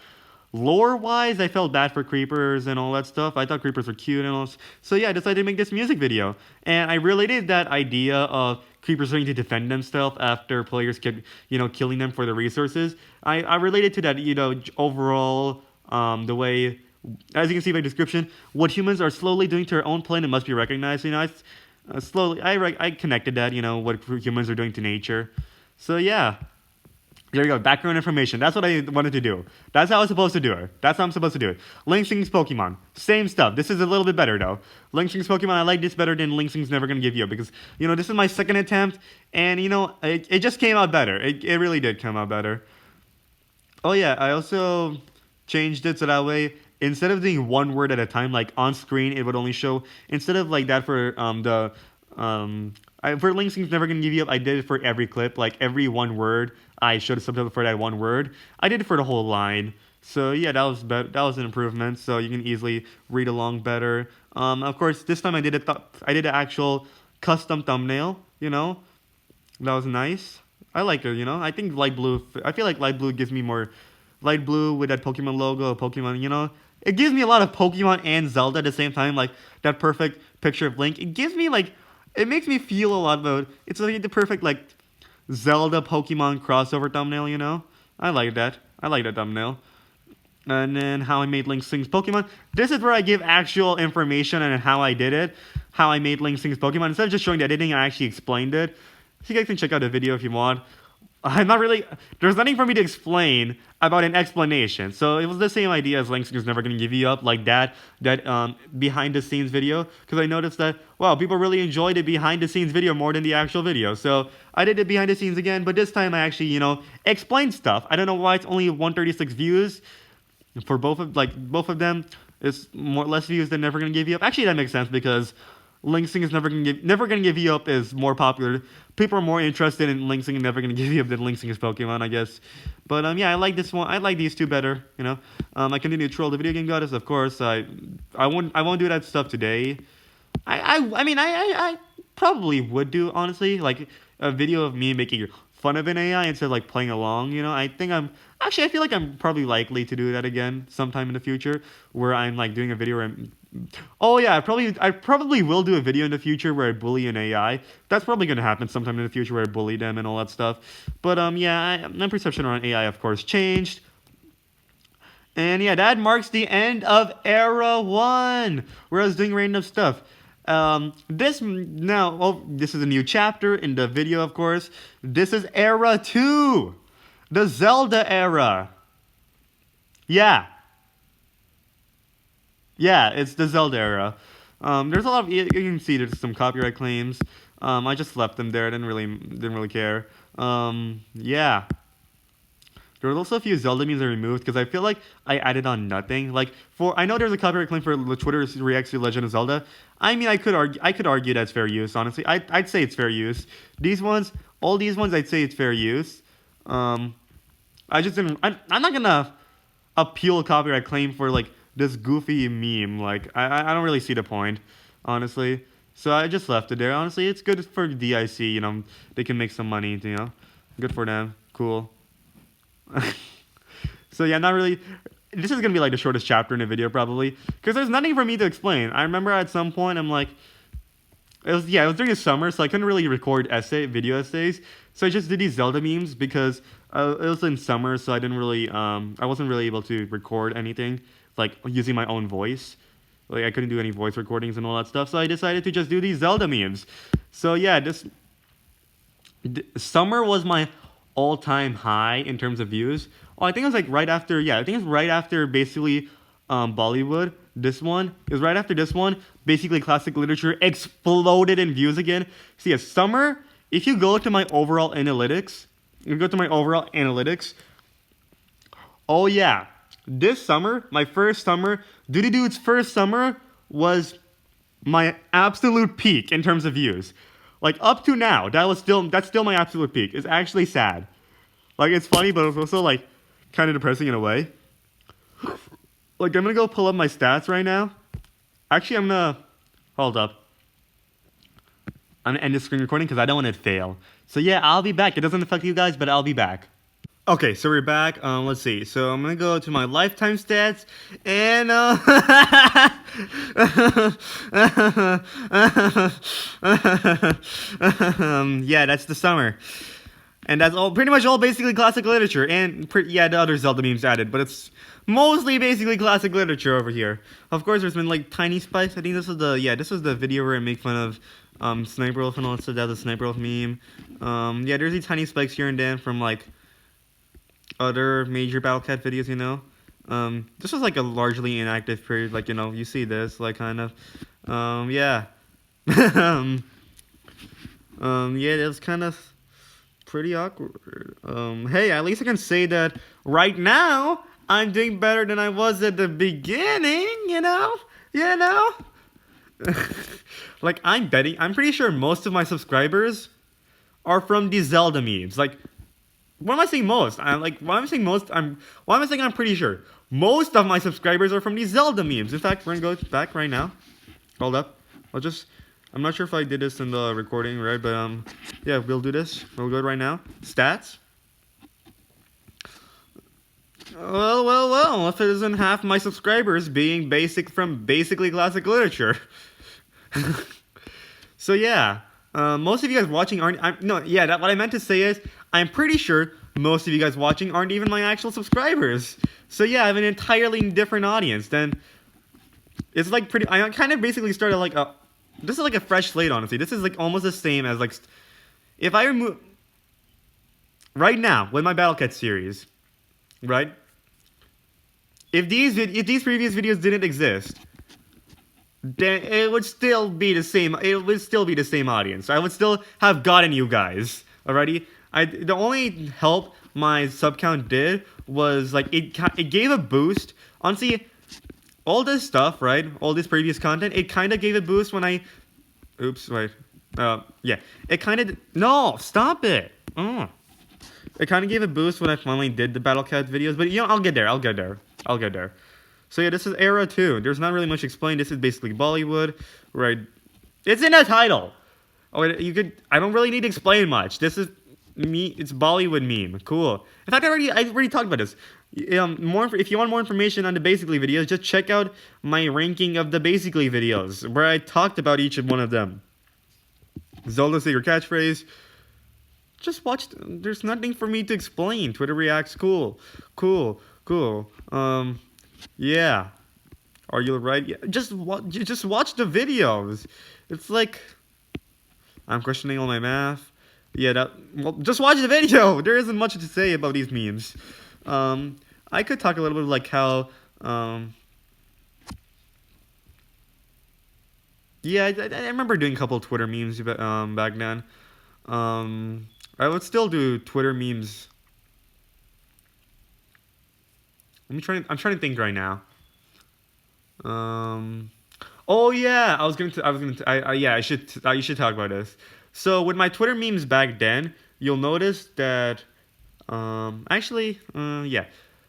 lore-wise, I felt bad for creepers and all that stuff. I thought creepers were cute and all. So yeah, I decided to make this music video. And I related that idea of creepers trying to defend themselves after players kept, killing them for the resources. I related to that, overall, the way, as you can see by description, what humans are slowly doing to our own planet must be recognized. I connected that, what humans are doing to nature. So yeah. There you go, background information. That's what I wanted to do. That's how I was supposed to do it. That's how I'm supposed to do it. Link Sings Pokemon. Same stuff. This is a little bit better, though. Link Sings Pokemon, I like this better than Link Sings Never Gonna Give You Up, because, this is my second attempt, and, it just came out better. It really did come out better. Oh, yeah, I also changed it so that way, instead of doing one word at a time, like, on screen, it would only show, instead of, like, that for, for Link Sings Never Gonna Give You Up, I did it for every clip, like, every one word. I showed a subtitle for that one word. I did it for the whole line. So yeah, that was better. That was an improvement. So you can easily read along better. Of course, this time I did an actual custom thumbnail. That was nice. I like it. I think light blue. I feel like light blue gives me more. Light blue with that Pokemon logo, Pokemon. It gives me a lot of Pokemon and Zelda at the same time. Like that perfect picture of Link. It gives me it makes me feel a lot about. It's like the perfect Zelda Pokemon crossover thumbnail, I like that. I like that thumbnail. And then how I made Link Sings Pokemon. This is where I give actual information on how I did it. How I made Link Sings Pokemon. Instead of just showing the editing, I actually explained it. So you guys can check out the video if you want. There's nothing for me to explain about an explanation. So it was the same idea as Link Sings Never Gonna Give You Up, like that behind the scenes video. Because I noticed that, wow, people really enjoyed the behind the scenes video more than the actual video. So I did it behind the scenes again, but this time I actually, explained stuff. I don't know why it's only 136 views for both of them. It's less views than Never Gonna Give You Up. Actually, that makes sense because Link Sings Never Gonna Give You Up is more popular. People are more interested in Link Sings Never Gonna Give You Up than Link Sings Pokemon, I guess. But yeah, I like this one. I like these two better. I continue to troll the video game goddess, of course. I won't do that stuff today. I probably would do, honestly, like a video of me making fun of an AI instead of playing along. I feel like I'm probably likely to do that again sometime in the future, where I'm doing a video where oh yeah, I probably will do a video in the future where I bully an AI. That's probably gonna happen sometime in the future where I bully them and all that stuff. But yeah, my perception around AI, of course, changed. And yeah, that marks the end of Era 1, where I was doing random stuff. This is a new chapter in the video, of course. This is Era 2, the Zelda Era. Yeah, it's the Zelda Era. There's a lot of, you can see there's some copyright claims. I just left them there. I didn't really care. Yeah. There was also a few Zelda memes I removed because I feel like I added on nothing. I know there's a copyright claim for Twitter reacts to Legend of Zelda. I mean, I could argue that's fair use. Honestly, I'd say it's fair use. All these ones, I'd say it's fair use. I just didn't. I'm not gonna appeal a copyright claim for this goofy meme. I don't really see the point, honestly. So I just left it there. Honestly, it's good for DIC. They can make some money. Good for them. Cool. So yeah, not really. This is gonna be the shortest chapter in the video probably, because there's nothing for me to explain. I remember at some point it was during the summer, so I couldn't really record video essays. So I just did these Zelda memes because it was in summer, so I wasn't really able to record anything using my own voice. I couldn't do any voice recordings and all that stuff. So I decided to just do these Zelda memes. So yeah, summer was my all-time high in terms of views. Oh, I think it was like right after, yeah, I think it's right after basically Bollywood. This one is right after this one. Basically, classic literature exploded in views again. See, a summer. If you go to my overall analytics, oh yeah, this summer, my first summer, DudetheDude's first summer was my absolute peak in terms of views. Like up to now, that's still my absolute peak. It's actually sad. Like it's funny, but it's also like kind of depressing in a way. Like I'm gonna go pull up my stats right now. Actually, I'm gonna hold up. I'm gonna end the screen recording because I don't want it to fail. So yeah, I'll be back. It doesn't affect you guys, but I'll be back. Okay, so we're back. Let's see. So I'm gonna go to my lifetime stats, and yeah, that's the summer, and that's all. Pretty much all basically classic literature, and yeah, the other Zelda memes added, but it's mostly basically classic literature over here. Of course, there's been like tiny spikes. I think this was the video where I make fun of Sniper Wolf and all that stuff. That's a Sniper Wolf meme. Yeah, there's these tiny spikes here and then from like other major Battle Cat videos, you know. This was like a largely inactive period, like, you know, you see this, like, kind of. Yeah. Yeah, it was kind of pretty awkward. Hey, at least I can say that right now, I'm doing better than I was at the beginning, you know? Like, I'm pretty sure most of my subscribers are from the Zelda memes. Like, what am I saying most? I'm pretty sure. Most of my subscribers are from these Zelda memes. In fact, we're gonna go back right now. Hold up. I'm not sure if I did this in the recording, right? But, yeah, we'll do this. We'll go right now. Stats. Well, if it isn't half my subscribers being basically classic literature. So, yeah. Most of you guys watching what I meant to say is, I'm pretty sure most of you guys watching aren't even my actual subscribers. So yeah, I have an entirely different audience. Then it's like I kind of basically started like this is like a fresh slate, honestly. This is like almost the same as like, if I remove, right now, with my Battle Cat series, right? If these previous videos didn't exist, then it would still be the same. It would still be the same audience. I would still have gotten you guys already. The only help my sub count did was like it gave a boost. Honestly, all this stuff, right? All this previous content, it kind of gave a boost when I. Oops, wait. Yeah. It kind of. No, stop it. It kind of gave a boost when I finally did the Battle Cat videos, but you know, I'll get there. So yeah, this is Era 2. There's not really much explained. This is basically Bollywood, right? It's in the title. Oh, I don't really need to explain much. This is it's Bollywood meme. Cool. In fact, I already talked about this. If you want more information on the Basically videos, just check out my ranking of the Basically videos, where I talked about each one of them. Zelda, say your catchphrase. Just watch. There's nothing for me to explain. Twitter reacts. Cool. Yeah. Are you right? Yeah. Just watch the videos. It's like I'm questioning all my math. Yeah, just watch the video. There isn't much to say about these memes. I could talk a little bit like how, yeah, I remember doing a couple of Twitter memes back then. I would still do Twitter memes. I'm trying to think right now. Oh yeah, I should talk about this. So with my Twitter memes back then, you'll notice that, yeah.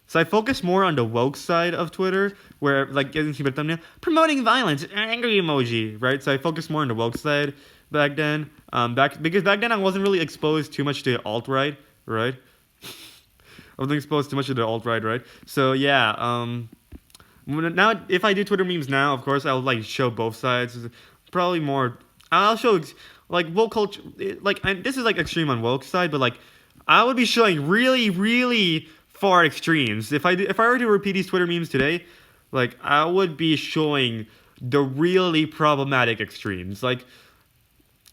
So I focus more on the woke side of Twitter, where, like, you can see the thumbnail, promoting violence, angry emoji, right? So I focus more on the woke side back then. Because back then I wasn't really exposed too much to alt-right, right? I wasn't exposed too much to the alt-right, right? So yeah, now if I do Twitter memes now, of course, I'll like show both sides. Probably more. I'll show like woke culture. This is like extreme on woke side, but like I would be showing really, really far extremes. If I were to repeat these Twitter memes today, like I would be showing the really problematic extremes. Like,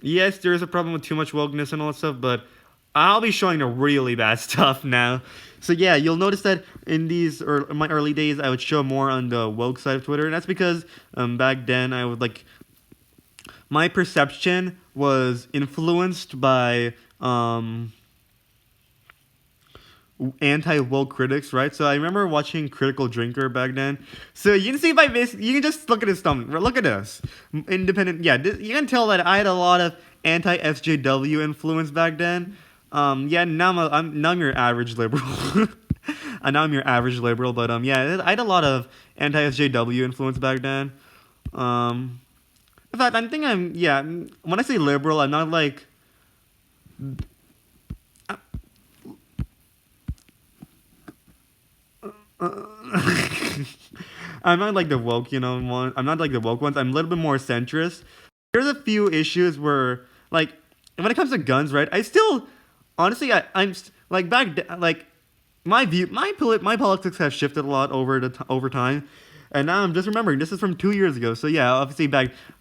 yes, there is a problem with too much wokeness and all that stuff, but I'll be showing the really bad stuff now. So yeah, you'll notice that in my early days, I would show more on the woke side of Twitter, and that's because back then I would like my perception was influenced by anti-woke critics, right? So I remember watching Critical Drinker back then. So you can see by this, you can just look at his thumb. Look at this, independent. Yeah, you can tell that I had a lot of anti-SJW influence back then. Yeah, now I'm your average liberal. Now I'm your average liberal, but yeah, I had a lot of anti-SJW influence back then. Um, in fact, yeah. When I say liberal, I'm not like I'm not like the woke, one. I'm not like the woke ones. I'm a little bit more centrist. There's a few issues where, like, when it comes to guns, right? I still, honestly, like like my politics have shifted a lot over time, and now I'm just remembering this is from 2 years ago. So yeah, obviously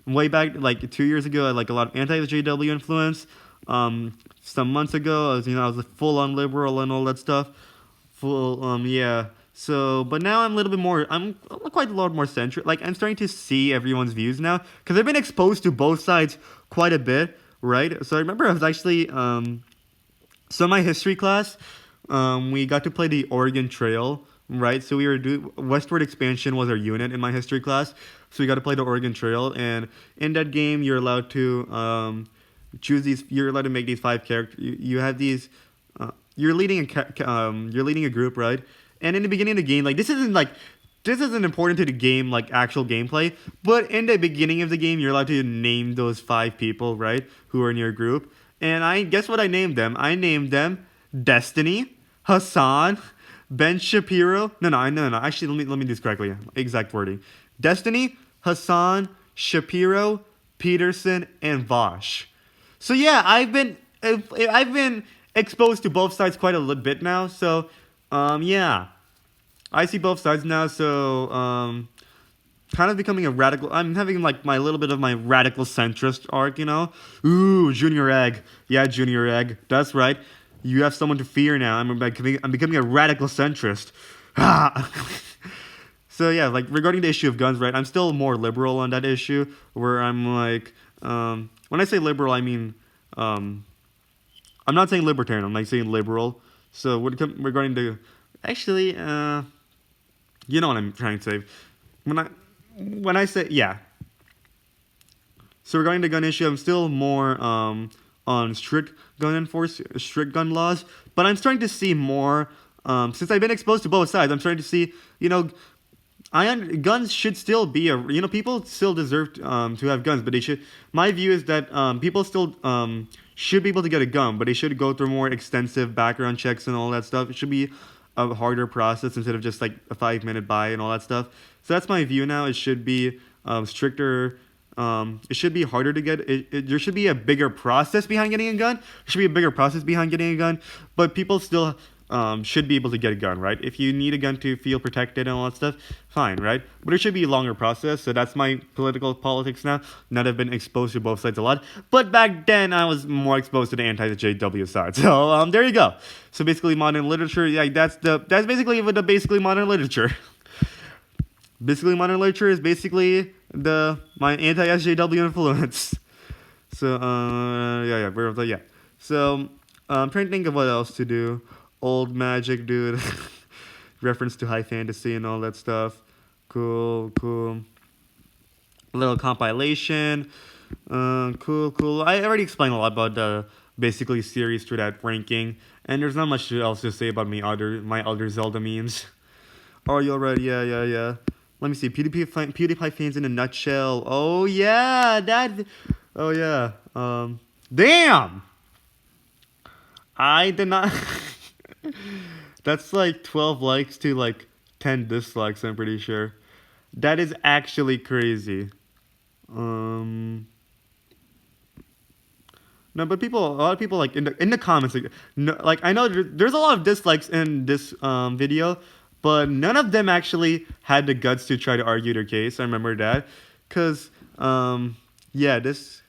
way back, like 2 years ago, I had like a lot of anti-JW influence. Some months ago, I was a full-on liberal and all that stuff. Yeah. So, but now I'm a little bit more, I'm quite a lot more centric. Like, I'm starting to see everyone's views now, because I've been exposed to both sides quite a bit, right? So I remember I was actually, so in my history class, we got to play the Oregon Trail, right? So westward expansion was our unit in my history class. So we got to play the Oregon Trail, and in that game, you're allowed to, you're allowed to make these 5 characters. You have these, you're leading you're leading a group, right? And in the beginning of the game, like this isn't important to the game, like actual gameplay. But in the beginning of the game, you're allowed to name those 5 people, right, who are in your group. And I guess what I named them? I named them Destiny, Hassan, Ben Shapiro. No. Actually, let me do this correctly. Exact wording: Destiny, Hassan, Shapiro, Peterson, and Vosh. So yeah, I've been exposed to both sides quite a little bit now. So yeah, I see both sides now. So kind of becoming a radical. I'm having like my little bit of my radical centrist arc. Ooh, Junior Egg. Yeah, Junior Egg. That's right. You have someone to fear now. I'm becoming a radical centrist. So yeah, like regarding the issue of guns, right? I'm still more liberal on that issue. Where I'm like, when I say liberal, I mean, I'm not saying libertarian. I'm like saying liberal. So regarding the, actually, you know what I'm trying to say. When I say, yeah. So regarding the gun issue, I'm still more on strict gun laws, but I'm starting to see more. Since I've been exposed to both sides, I'm starting to see, guns should still be people still deserve to have guns, but they should. My view is that people still should be able to get a gun, but they should go through more extensive background checks and all that stuff. It should be a harder process instead of just like a 5-minute buy and all that stuff. So that's my view now. It should be stricter. It should be harder to get. There should be a bigger process behind getting a gun. There should be a bigger process behind getting a gun, but people still should be able to get a gun, right? If you need a gun to feel protected and all that stuff, fine, right? But it should be a longer process. So that's my politics now. Now that I've been exposed to both sides a lot. But back then, I was more exposed to the anti-JW side. So there you go. So basically, modern literature. Yeah, that's basically the basically modern literature. Basically, modern literature is basically my anti-SJW influence. So yeah. So I'm trying to think of what else to do. Old magic, dude. Reference to high fantasy and all that stuff. Cool. A little compilation. Cool. I already explained a lot about the basically series to that ranking, and there's not much else to say about my other Zelda memes. Oh, you already? Yeah. Let me see. PewDiePie fans in a nutshell. Oh yeah, Oh yeah. Damn. I did not. That's like 12 likes to like 10 dislikes, I'm pretty sure. That is actually crazy. No, but a lot of people like in the comments, like, no, like I know there's a lot of dislikes in this video, but none of them actually had the guts to try to argue their case. I remember that, cause yeah, this.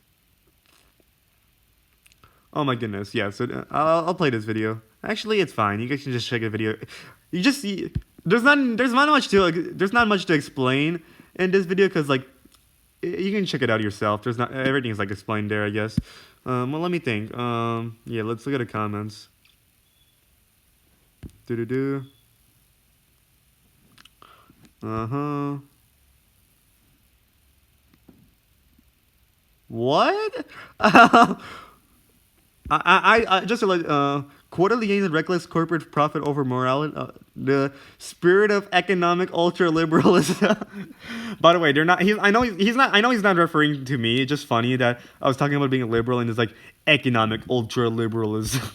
Oh my goodness, yeah. So I'll play this video. Actually, it's fine. You guys can just check the video. You just see there's not much to explain in this video because like you can check it out yourself. There's not everything's like explained there, I guess. Well, let me think. Yeah, let's look at the comments. Do. What? I just like quarterly gains and reckless corporate profit over morality, the spirit of economic ultra liberalism. By the way, they're not. I know he's not. I know he's not referring to me. It's just funny that I was talking about being a liberal and it's like economic ultra liberalism.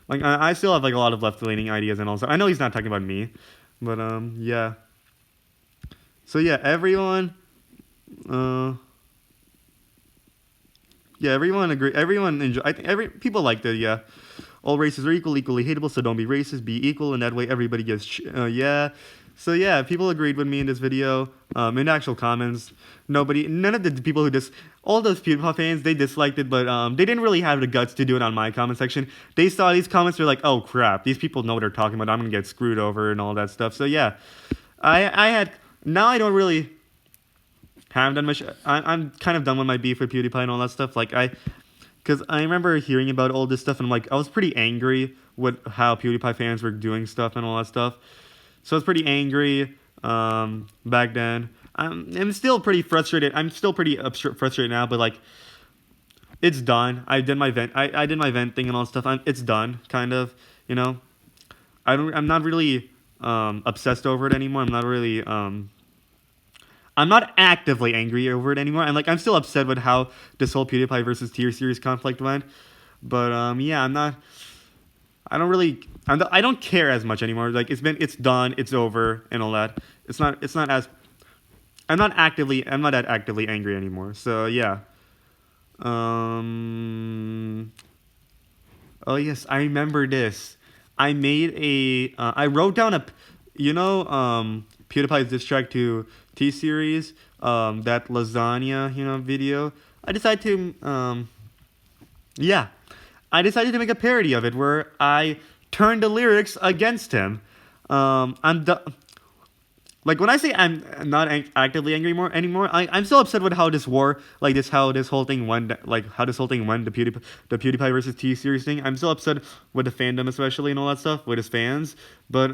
Like I still have like a lot of left leaning ideas and also I know he's not talking about me, but yeah. So yeah, everyone. Yeah, everyone agree. Everyone enjoy. I think people liked it. Yeah, all races are equally hateable. So don't be racist. Be equal, and that way everybody gets. Yeah. So yeah, people agreed with me in this video. In the actual comments, none of the people who all those PewDiePie fans, they disliked it, but they didn't really have the guts to do it on my comment section. They saw these comments, they're like, oh crap, these people know what they're talking about. I'm gonna get screwed over and all that stuff. So yeah, now I don't really haven't done much. I'm kind of done with my beef with PewDiePie and all that stuff. Like because I remember hearing about all this stuff and I was pretty angry with how PewDiePie fans were doing stuff and all that stuff. So I was pretty angry back then. I'm still pretty frustrated. I'm still pretty frustrated now, but like it's done. I did my vent. I did my vent thing and all that stuff. It's done, kind of. You know, I'm not really obsessed over it anymore. I'm not really I'm not actively angry over it anymore. I'm still upset with how this whole PewDiePie versus Tier series conflict went. But yeah, I don't care as much anymore. Like it's done, it's over, and all that. I'm not that actively angry anymore. So yeah. Oh yes, I remember this. I wrote down PewDiePie's diss track to T-Series, that lasagna, video. I decided to make a parody of it where I turned the lyrics against him. Like when I say I'm not actively angry anymore, I'm still upset with how this war, how this whole thing went, the PewDiePie versus T-Series thing. I'm still upset with the fandom especially and all that stuff with his fans, but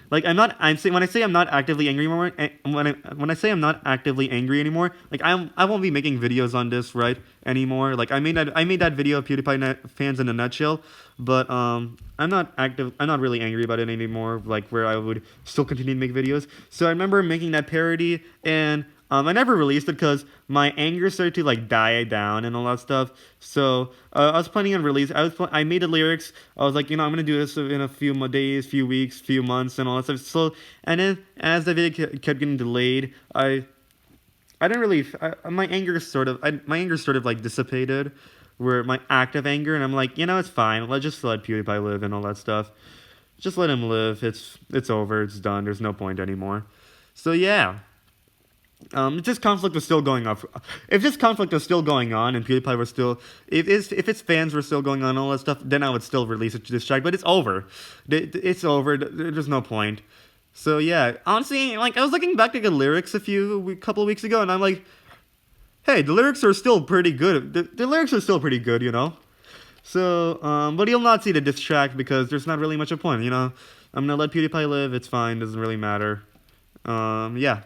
when I say I'm not actively angry anymore, when I say I'm not actively angry anymore, I won't be making videos on this anymore. Like I made that video of PewDiePie fans in a nutshell, but I'm not really angry about it anymore. Like where I would still continue to make videos. So I remember making that parody and I never released it because my anger started to die down and all that stuff. So I was planning on release. I made the lyrics. I was like, I'm gonna do this in a few days, few weeks, few months, and all that stuff. So and then as the video kept getting delayed, my anger sort of dissipated, where my active anger, and I'm like, it's fine. Let's just let PewDiePie live and all that stuff. Just let him live. It's over. It's done. There's no point anymore. So yeah. If this conflict was still going on, and PewDiePie was still, if its fans were still going on all that stuff, then I would still release it to this track. But it's over. It's over. There's no point. So yeah, honestly, I was looking back at the lyrics a couple of weeks ago, and I'm like, hey, the lyrics are still pretty good. The lyrics are still pretty good, So, but you'll not see the diss track because there's not really much of a point, I'm gonna let PewDiePie live. It's fine. Doesn't really matter. Yeah.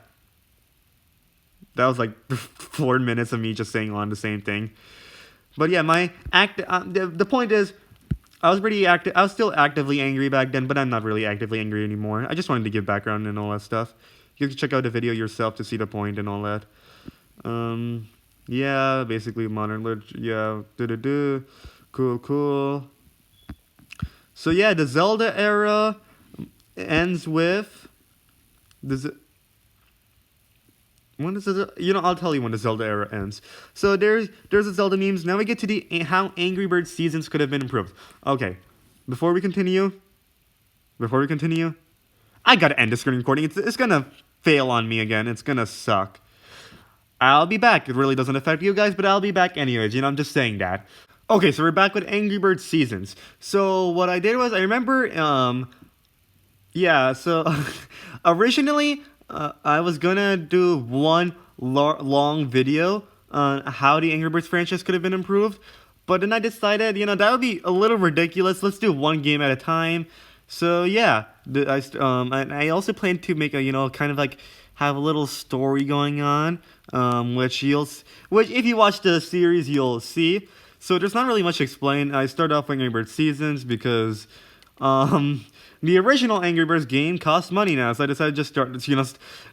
That was 4 minutes of me just saying on the same thing. But yeah, the point is, I was still actively angry back then, but I'm not really actively angry anymore. I just wanted to give background and all that stuff. You can check out the video yourself to see the point and all that. Yeah, basically modern literature. Yeah, cool. So yeah, the Zelda era ends with when is it? I'll tell you when the Zelda era ends. So there's the Zelda memes. Now we get to how Angry Birds seasons could have been improved. Okay, before we continue, I gotta end the screen recording. It's gonna fail on me again. It's gonna suck. I'll be back. It really doesn't affect you guys, but I'll be back anyways. I'm just saying that. Okay, so we're back with Angry Birds Seasons. So what I did was I remember, yeah. So originally, I was gonna do one long video on how the Angry Birds franchise could have been improved, but then I decided, that would be a little ridiculous. Let's do one game at a time. So yeah, and I also plan to make a kind of like have a little story going on, which if you watch the series you'll see. So there's not really much to explain. I started off with Angry Birds Seasons because the original Angry Birds game costs money now, so I decided to just start.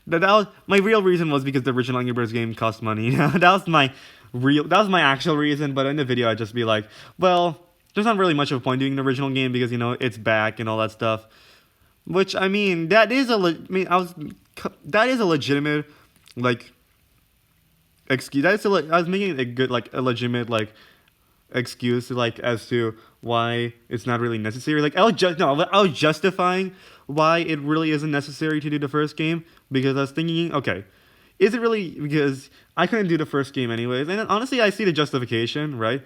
That was my real reason was because the original Angry Birds game cost money. That was my actual reason. But in the video, I'd just be like, well, there's not really much of a point doing the original game because it's back and all that stuff. Which I mean, that is a legitimate like excuse. I was making a good a legitimate excuse as to why it's not really necessary. I was justifying why it really isn't necessary to do the first game because I was thinking, okay, is it really because I couldn't do the first game anyways? And honestly, I see the justification, right?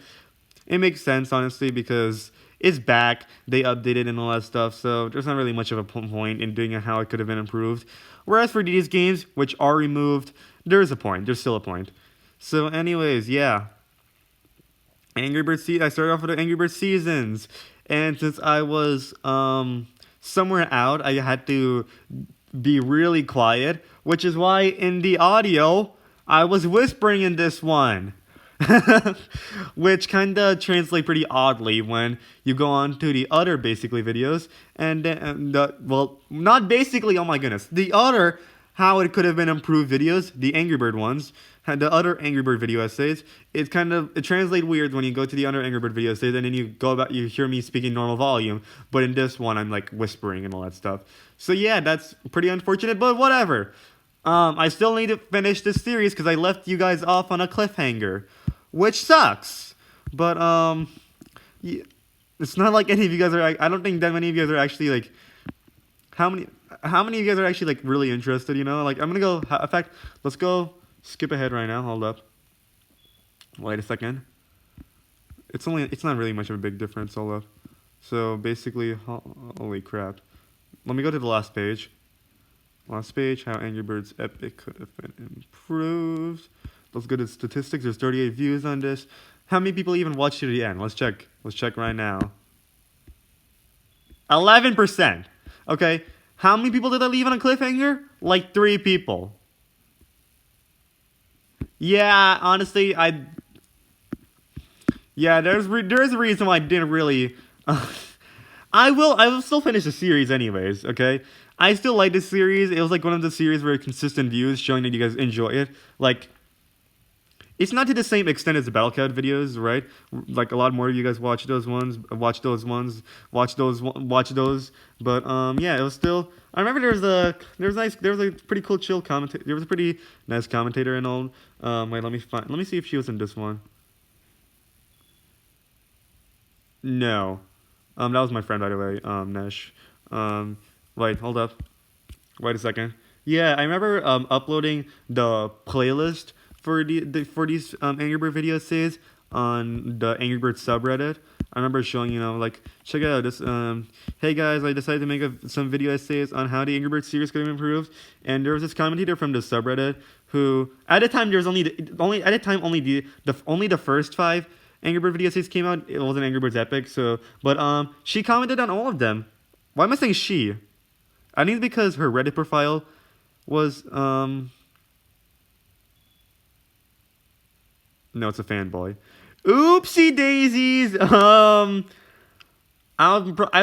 It makes sense honestly because it's back, they updated and all that stuff, so there's not really much of a point in doing how it could have been improved. Whereas for these games, which are removed, there's a point. There's still a point. So anyways, yeah. I started off with the Angry Birds Seasons, and since I was somewhere out, I had to be really quiet, which is why in the audio I was whispering in this one, which kind of translates pretty oddly when you go on to the other basically videos, and well, not basically. Oh my goodness, the other how it could have been improved videos, the Angry Bird ones. And the other Angry Bird video essays, it translates weird when you go to the other Angry Bird video essays and then you hear me speaking normal volume, but in this one I'm whispering and all that stuff. So yeah, that's pretty unfortunate, but whatever. I still need to finish this series because I left you guys off on a cliffhanger, which sucks. But yeah, it's not like any of you guys are. I don't think that many of you guys are actually how many of you guys are actually really interested? I'm gonna go. In fact, let's go. Skip ahead right now. Hold up. Wait a second. It's not really much of a big difference. Hold up. So basically, holy crap. Let me go to the last page. Last page. How Angry Birds Epic could have been improved. Let's go to statistics. There's 38 views on this. How many people even watched to the end? Let's check. Let's check right now. 11%. Okay. How many people did I leave on a cliffhanger? 3 people. Yeah, honestly, there's a reason why I didn't really. I will still finish the series anyways. Okay, I still like this series. It was one of the series where consistent views, showing that you guys enjoy it. It's not to the same extent as the Battle Cat videos, right? A lot more of you guys watch those. But yeah, it was still. I remember there was a pretty cool chill commentator. There was a pretty nice commentator and all. Wait, let me see if she was in this one. No, that was my friend, by the way, Nesh. Wait, hold up. Wait a second. Yeah, I remember uploading the playlist for these Angry Bird video essays on the Angry Bird subreddit. I remember showing, check out this. Hey guys, I decided to make some video essays on how the Angry Bird series could have improved. And there was this commentator from the subreddit who, at the time, there was only the first 5 Angry Bird video essays came out. It wasn't Angry Birds Epic, but she commented on all of them. Why am I saying she? I think it's because her Reddit profile was no, it's a fanboy. Oopsie daisies. I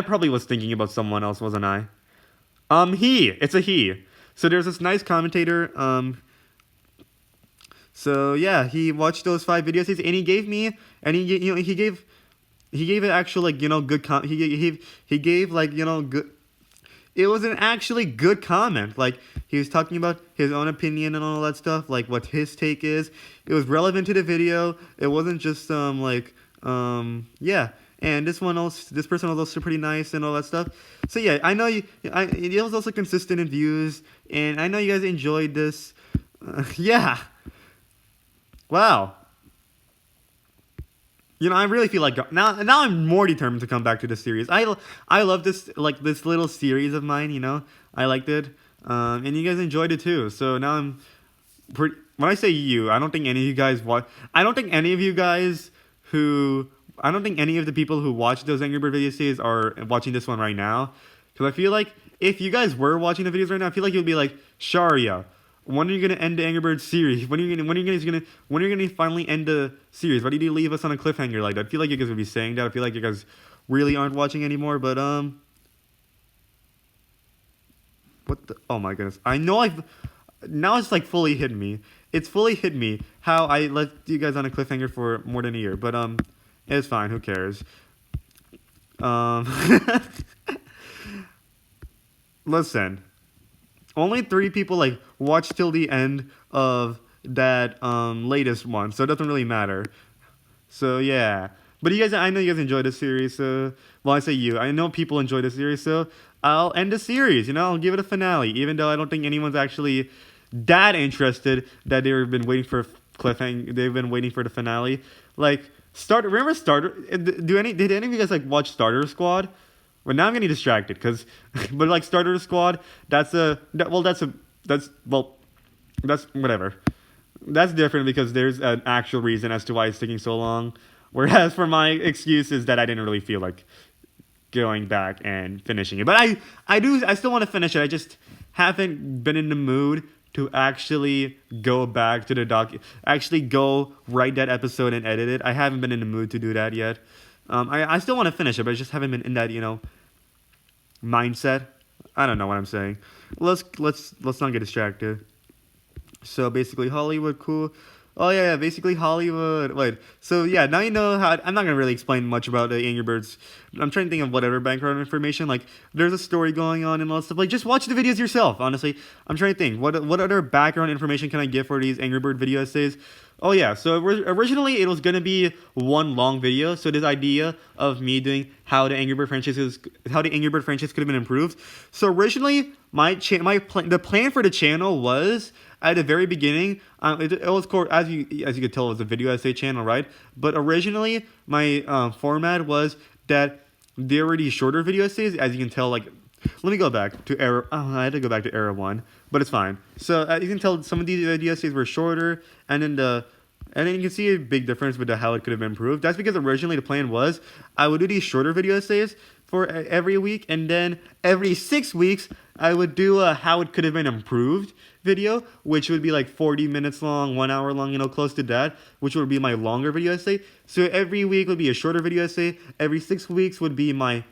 probably was thinking about someone else, wasn't I? It's a he. So there's this nice commentator. So yeah, he watched those 5 videos and he gave me, and he gave an actual good he gave good. It was an actually good comment. He was talking about his own opinion and all that stuff, what his take is. It was relevant to the video. It wasn't just yeah. And this person was also pretty nice and all that stuff. So yeah, I know it was also consistent in views, and I know you guys enjoyed this. Yeah. Wow. You know, I really feel like now I'm more determined to come back to this series. I love this this little series of mine. You know, I liked it, and you guys enjoyed it too. So now I'm pretty. When I say you, I don't think any of you guys watch. I don't think any of you guys who. I don't think any of the people who watch those Angry Bird video series are watching this one right now. Because I feel like if you guys were watching the videos right now, I feel like you'd be like, Shaurya, when are you gonna end the Angry Bird series? When are you gonna finally end the series? Why did you leave us on a cliffhanger like that? I feel like you guys would be saying that. I feel like you guys really aren't watching anymore. But what the? Oh my goodness! I know now it's like fully hit me. It's fully hit me how I left you guys on a cliffhanger for more than a year. But it's fine. Who cares? Listen. Only 3 people like watched till the end of that latest one, so it doesn't really matter. So yeah, but you guys, I know you guys enjoyed the series. So well, I say you, I know people enjoy the series. So I'll end the series. You know, I'll give it a finale, even though I don't think anyone's actually that interested that they've been waiting for cliffhanger. They've been waiting for the finale. Like remember Starter? Did any of you guys like watch Starter Squad? Well, now I'm getting distracted because, but like Starter Squad, that's whatever. That's different because there's an actual reason as to why it's taking so long. Whereas for my excuse is that I didn't really feel like going back and finishing it. But I still want to finish it. I just haven't been in the mood to actually go back to the actually go write that episode and edit it. I haven't been in the mood to do that yet. I still want to finish it, but I just haven't been in that, mindset. I don't know what I'm saying. Let's not get distracted. So basically Hollywood, cool. Oh yeah, basically Hollywood. Wait, so yeah, now you know how. I'm not gonna really explain much about the Angry Birds. I'm trying to think of whatever background information. Like, there's a story going on and all that stuff. Like, just watch the videos yourself. Honestly, I'm trying to think. What other background information can I give for these Angry Bird video essays? Oh yeah, so originally it was gonna be one long video. So this idea of me doing how the Angry Bird franchise could have been improved. So originally the plan for the channel was at the very beginning. It was called, as you could tell, it was a video essay channel, right? But originally my format was that there were these shorter video essays. As you can tell, like, let me go back to Era. Oh, I had to go back to Era 1, but it's fine. So as you can tell, some of these video essays were shorter, and then you can see a big difference with how it could have been improved. That's because originally the plan was I would do these shorter video essays for every week, and then every 6 weeks I would do a how it could have been improved video, which would be like 40 minutes long, 1 hour long, close to that, which would be my longer video essay. So every week would be a shorter video essay. Every 6 weeks would be my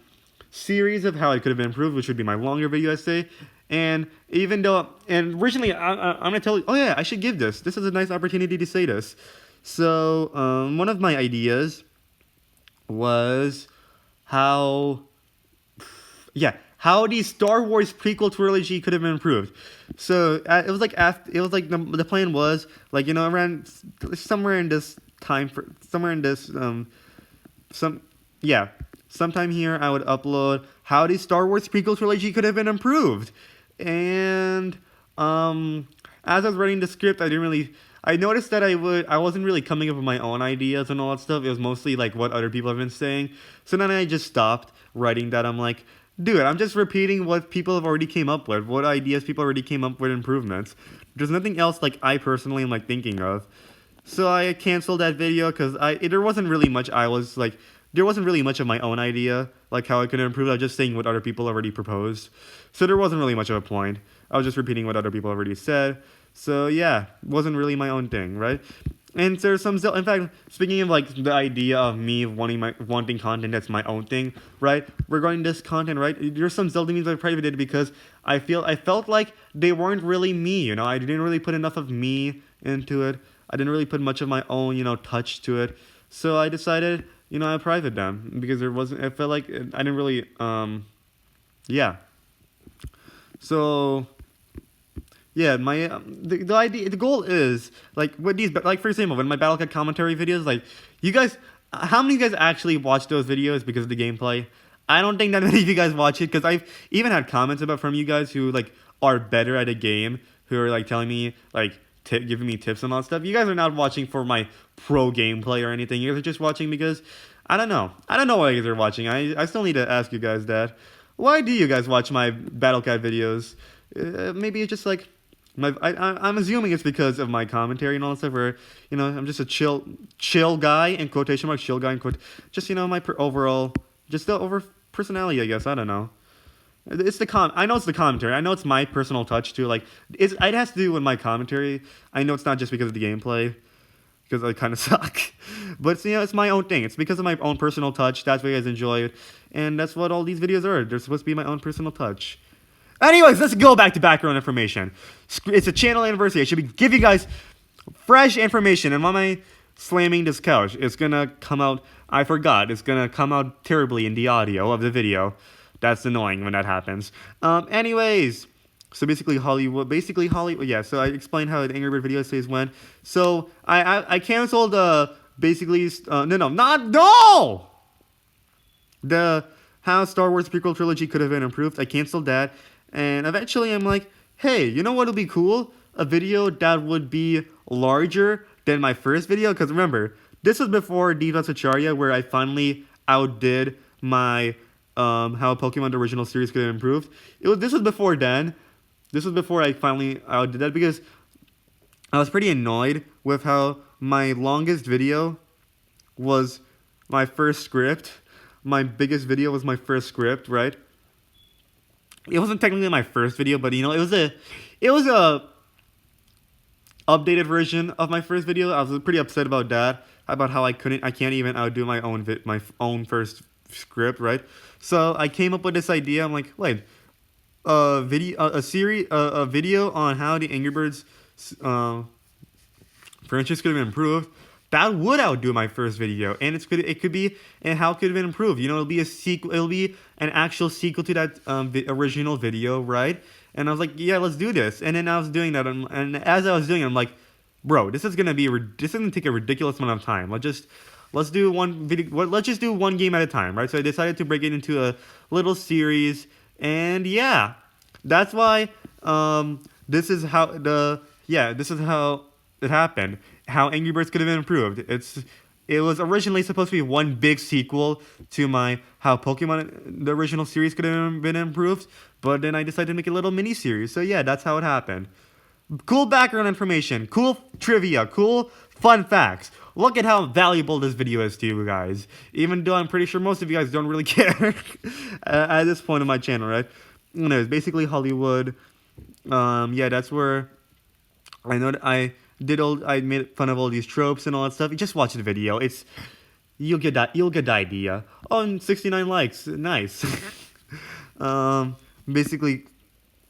series of how it could have been improved, which would be my longer video essay. And originally, I'm going to tell you, oh yeah, I should give this. This is a nice opportunity to say this. So, one of my ideas was how the Star Wars prequel trilogy could have been improved. So, the plan was, around somewhere in this time, sometime here I would upload how the Star Wars prequel trilogy could have been improved. And as I was writing the script, I noticed that I wasn't really coming up with my own ideas and all that stuff. It was mostly like what other people have been saying. So then I just stopped writing that. I'm like, dude, I'm just repeating what people have already came up with, what ideas people already came up with, improvements. There's nothing else like I personally am like thinking of. So I canceled that video because there wasn't really much there wasn't really much of my own idea, like how I could improve. I was just saying what other people already proposed. So there wasn't really much of a point. I was just repeating what other people already said. So yeah, it wasn't really my own thing, right? And there's in fact, speaking of like the idea of me wanting content that's my own thing, right? Regarding this content, right? There's some Zelda memes I privated because I felt like they weren't really me, I didn't really put enough of me into it. I didn't really put much of my own, touch to it. So I decided, I private them because I felt like I didn't really, yeah. So, yeah, the goal is, like, with these, like, for example, when my Battlecat commentary videos, like, how many of you guys actually watch those videos because of the gameplay? I don't think that many of you guys watch it, because I've even had comments from you guys who, like, are better at a game, who are, like, telling me, like, giving me tips and all that stuff. You guys are not watching for my pro gameplay or anything. You guys are just watching because I don't know. I don't know why you guys are watching. I still need to ask you guys that. Why do you guys watch my Battle Cat videos? Maybe it's just like I'm assuming it's because of my commentary and all that stuff. Where I'm just a chill guy in quotation marks, chill guy in quote. Just my overall, just the over personality, I guess. I don't know. It's I know it's the commentary. I know it's my personal touch too. Like it has to do with my commentary. I know it's not just because of the gameplay, because I kind of suck. But it's my own thing. It's because of my own personal touch. That's what you guys enjoy, and that's what all these videos are. They're supposed to be my own personal touch. Anyways, let's go back to background information. It's a channel anniversary. I should give you guys fresh information. And why am I slamming this couch? It's gonna come out. I forgot. It's gonna come out terribly in the audio of the video. That's annoying when that happens. Anyways, so basically Hollywood. Yeah. So I explained how the Angry Bird video series went. So I canceled no. The how Star Wars prequel trilogy could have been improved. I canceled that. And eventually I'm like, hey, you know what would be cool? A video that would be larger than my first video. Because remember, this was before DTwS Shaurya, where I finally outdid my how Pokemon the original series could have improved. This was before then. This was before I finally outdid that, because I was pretty annoyed with how my longest video was my first script. My biggest video was my first script, right? It wasn't technically my first video, but it was a updated version of my first video. I was pretty upset about that, about how I can't even outdo my own first script, right? So I came up with this idea. I'm like, wait, a video on how the Angry Birds franchise could have been improved. That would outdo my first video, and it could be, and how it could have been improved. It'll be a sequel. It'll be an actual sequel to that original video, right? And I was like, yeah, let's do this. And then I was doing that, and as I was doing it, I'm like, bro, this is gonna take a ridiculous amount of time. Let's do one video. Let's just do one game at a time, right? So I decided to break it into a little series, and yeah, that's why this is how it happened. How Angry Birds could have been improved. It was originally supposed to be one big sequel to my how Pokemon the original series could have been improved, but then I decided to make a little mini series. So yeah, that's how it happened. Cool background information, cool trivia, cool fun facts. Look at how valuable this video is to you guys. Even though I'm pretty sure most of you guys don't really care at this point in my channel, right? Anyways, basically Hollywood. Yeah, that's where I know that I made fun of all these tropes and all that stuff. You just watch the video. You'll get the idea. Oh, and 69 likes. Nice. Basically,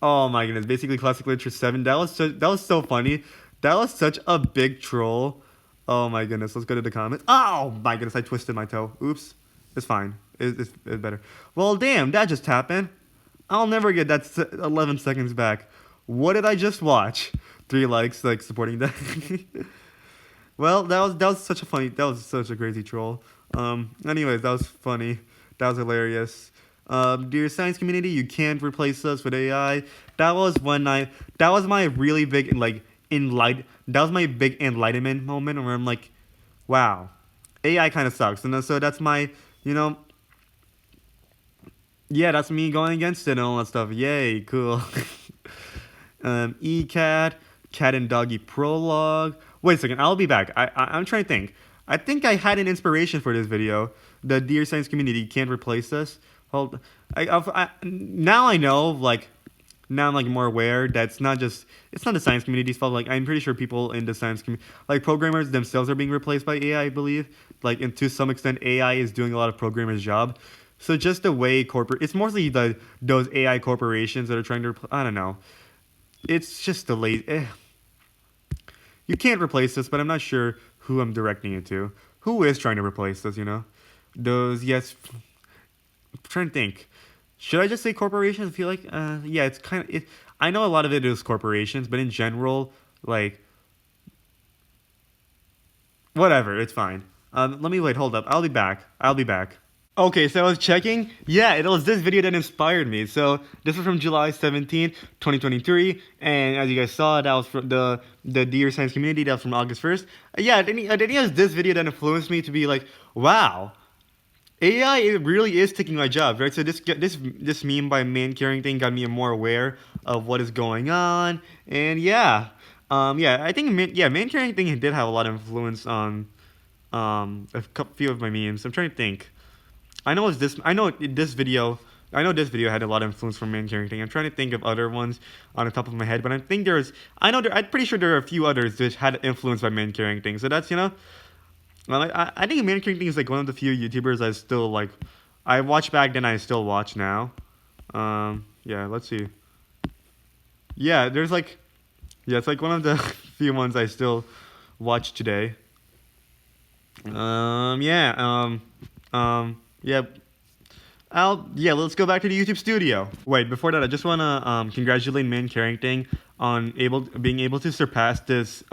oh my goodness. Basically, Classic Literature 7. That was so funny. That was such a big troll. Oh my goodness. Let's go to the comments. Oh my goodness. I twisted my toe. Oops. It's fine. It's better. Well, damn. That just happened. I'll never get that 11 seconds back. What did I just watch? 3 likes, like, supporting that. Well, that was such a crazy troll. Anyways, that was funny. That was hilarious. Dear science community, you can't replace us with AI. That was my really big that was my big enlightenment moment where I'm like, wow, AI kind of sucks. And so that's my, yeah, that's me going against it and all that stuff. Yay, cool. Cat and Doggy prologue. Wait a second, I'll be back. I'm trying to think. I think I had an inspiration for this video. The Dear Science Community can't replace us. Hold. Now I know. Now I'm more aware that it's not the science community's fault. I'm pretty sure people in the science community, programmers themselves, are being replaced by AI. I believe. And to some extent, AI is doing a lot of programmers' job. So just the way it's mostly those AI corporations that are trying to. I don't know. It's just the lazy. You can't replace this, but I'm not sure who I'm directing it to. Who is trying to replace this, Those, yes. I'm trying to think. Should I just say corporations? I feel like, yeah, it's kind of, I know a lot of it is corporations, but in general, whatever, it's fine. Let me wait, hold up. I'll be back. Okay, so I was checking. Yeah, it was this video that inspired me. So this was from July 17th, 2023, and as you guys saw, that was from the Dear Science Community. That was from August 1st. Yeah, I think it was this video that influenced me to be like, wow, AI it really is taking my job, right? So this meme by Man Carrying Thing got me more aware of what is going on, and yeah, yeah, I think Man Carrying Thing did have a lot of influence on few of my memes. I'm trying to think. I know it's this. I know this video. I know this video had a lot of influence from Man Carrying Thing. I'm trying to think of other ones on the top of my head, but I think there's. I know. I'm pretty sure there are a few others that had influence by Man Carrying Thing. So that's Well, I think Man Carrying Thing is like one of the few YouTubers I still like. I watched back then. I still watch now. Yeah. Let's see. Yeah. There's like. Yeah. It's like one of the few ones I still watch today. Yeah. Yeah. Let's go back to the YouTube studio. Wait, before that, I just wanna congratulate Man Carrying Thing on being able to surpass this.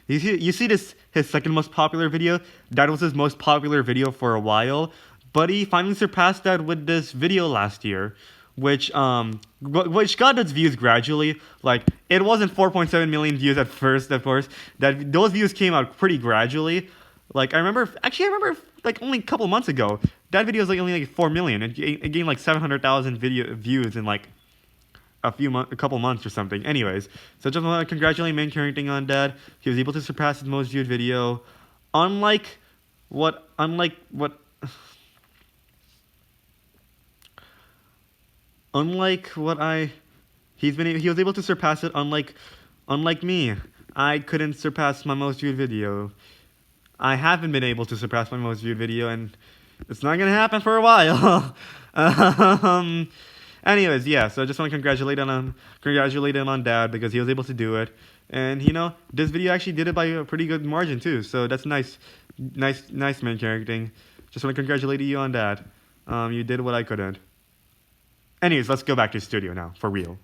You see this his second most popular video. That was his most popular video for a while, but he finally surpassed that with this video last year, which got its views gradually. Like it wasn't 4.7 million views at first, of course. That those views came out pretty gradually. Like I remember like only a couple months ago, that video was like only like 4 million. It gained like 700,000 video views in like a couple months or something. Anyways, so just want to congratulate Man Carrying Thing on that. He was able to surpass his most viewed video. Unlike what he was able to surpass it. Unlike me, I couldn't surpass my most viewed video. I haven't been able to surpass my most viewed video, and it's not gonna happen for a while. Anyways, yeah. So I just want to congratulate him on that because he was able to do it, and this video actually did it by a pretty good margin too. So that's nice, Man Carrying Thing. Just want to congratulate you on that. You did what I couldn't. Anyways, let's go back to the studio now for real.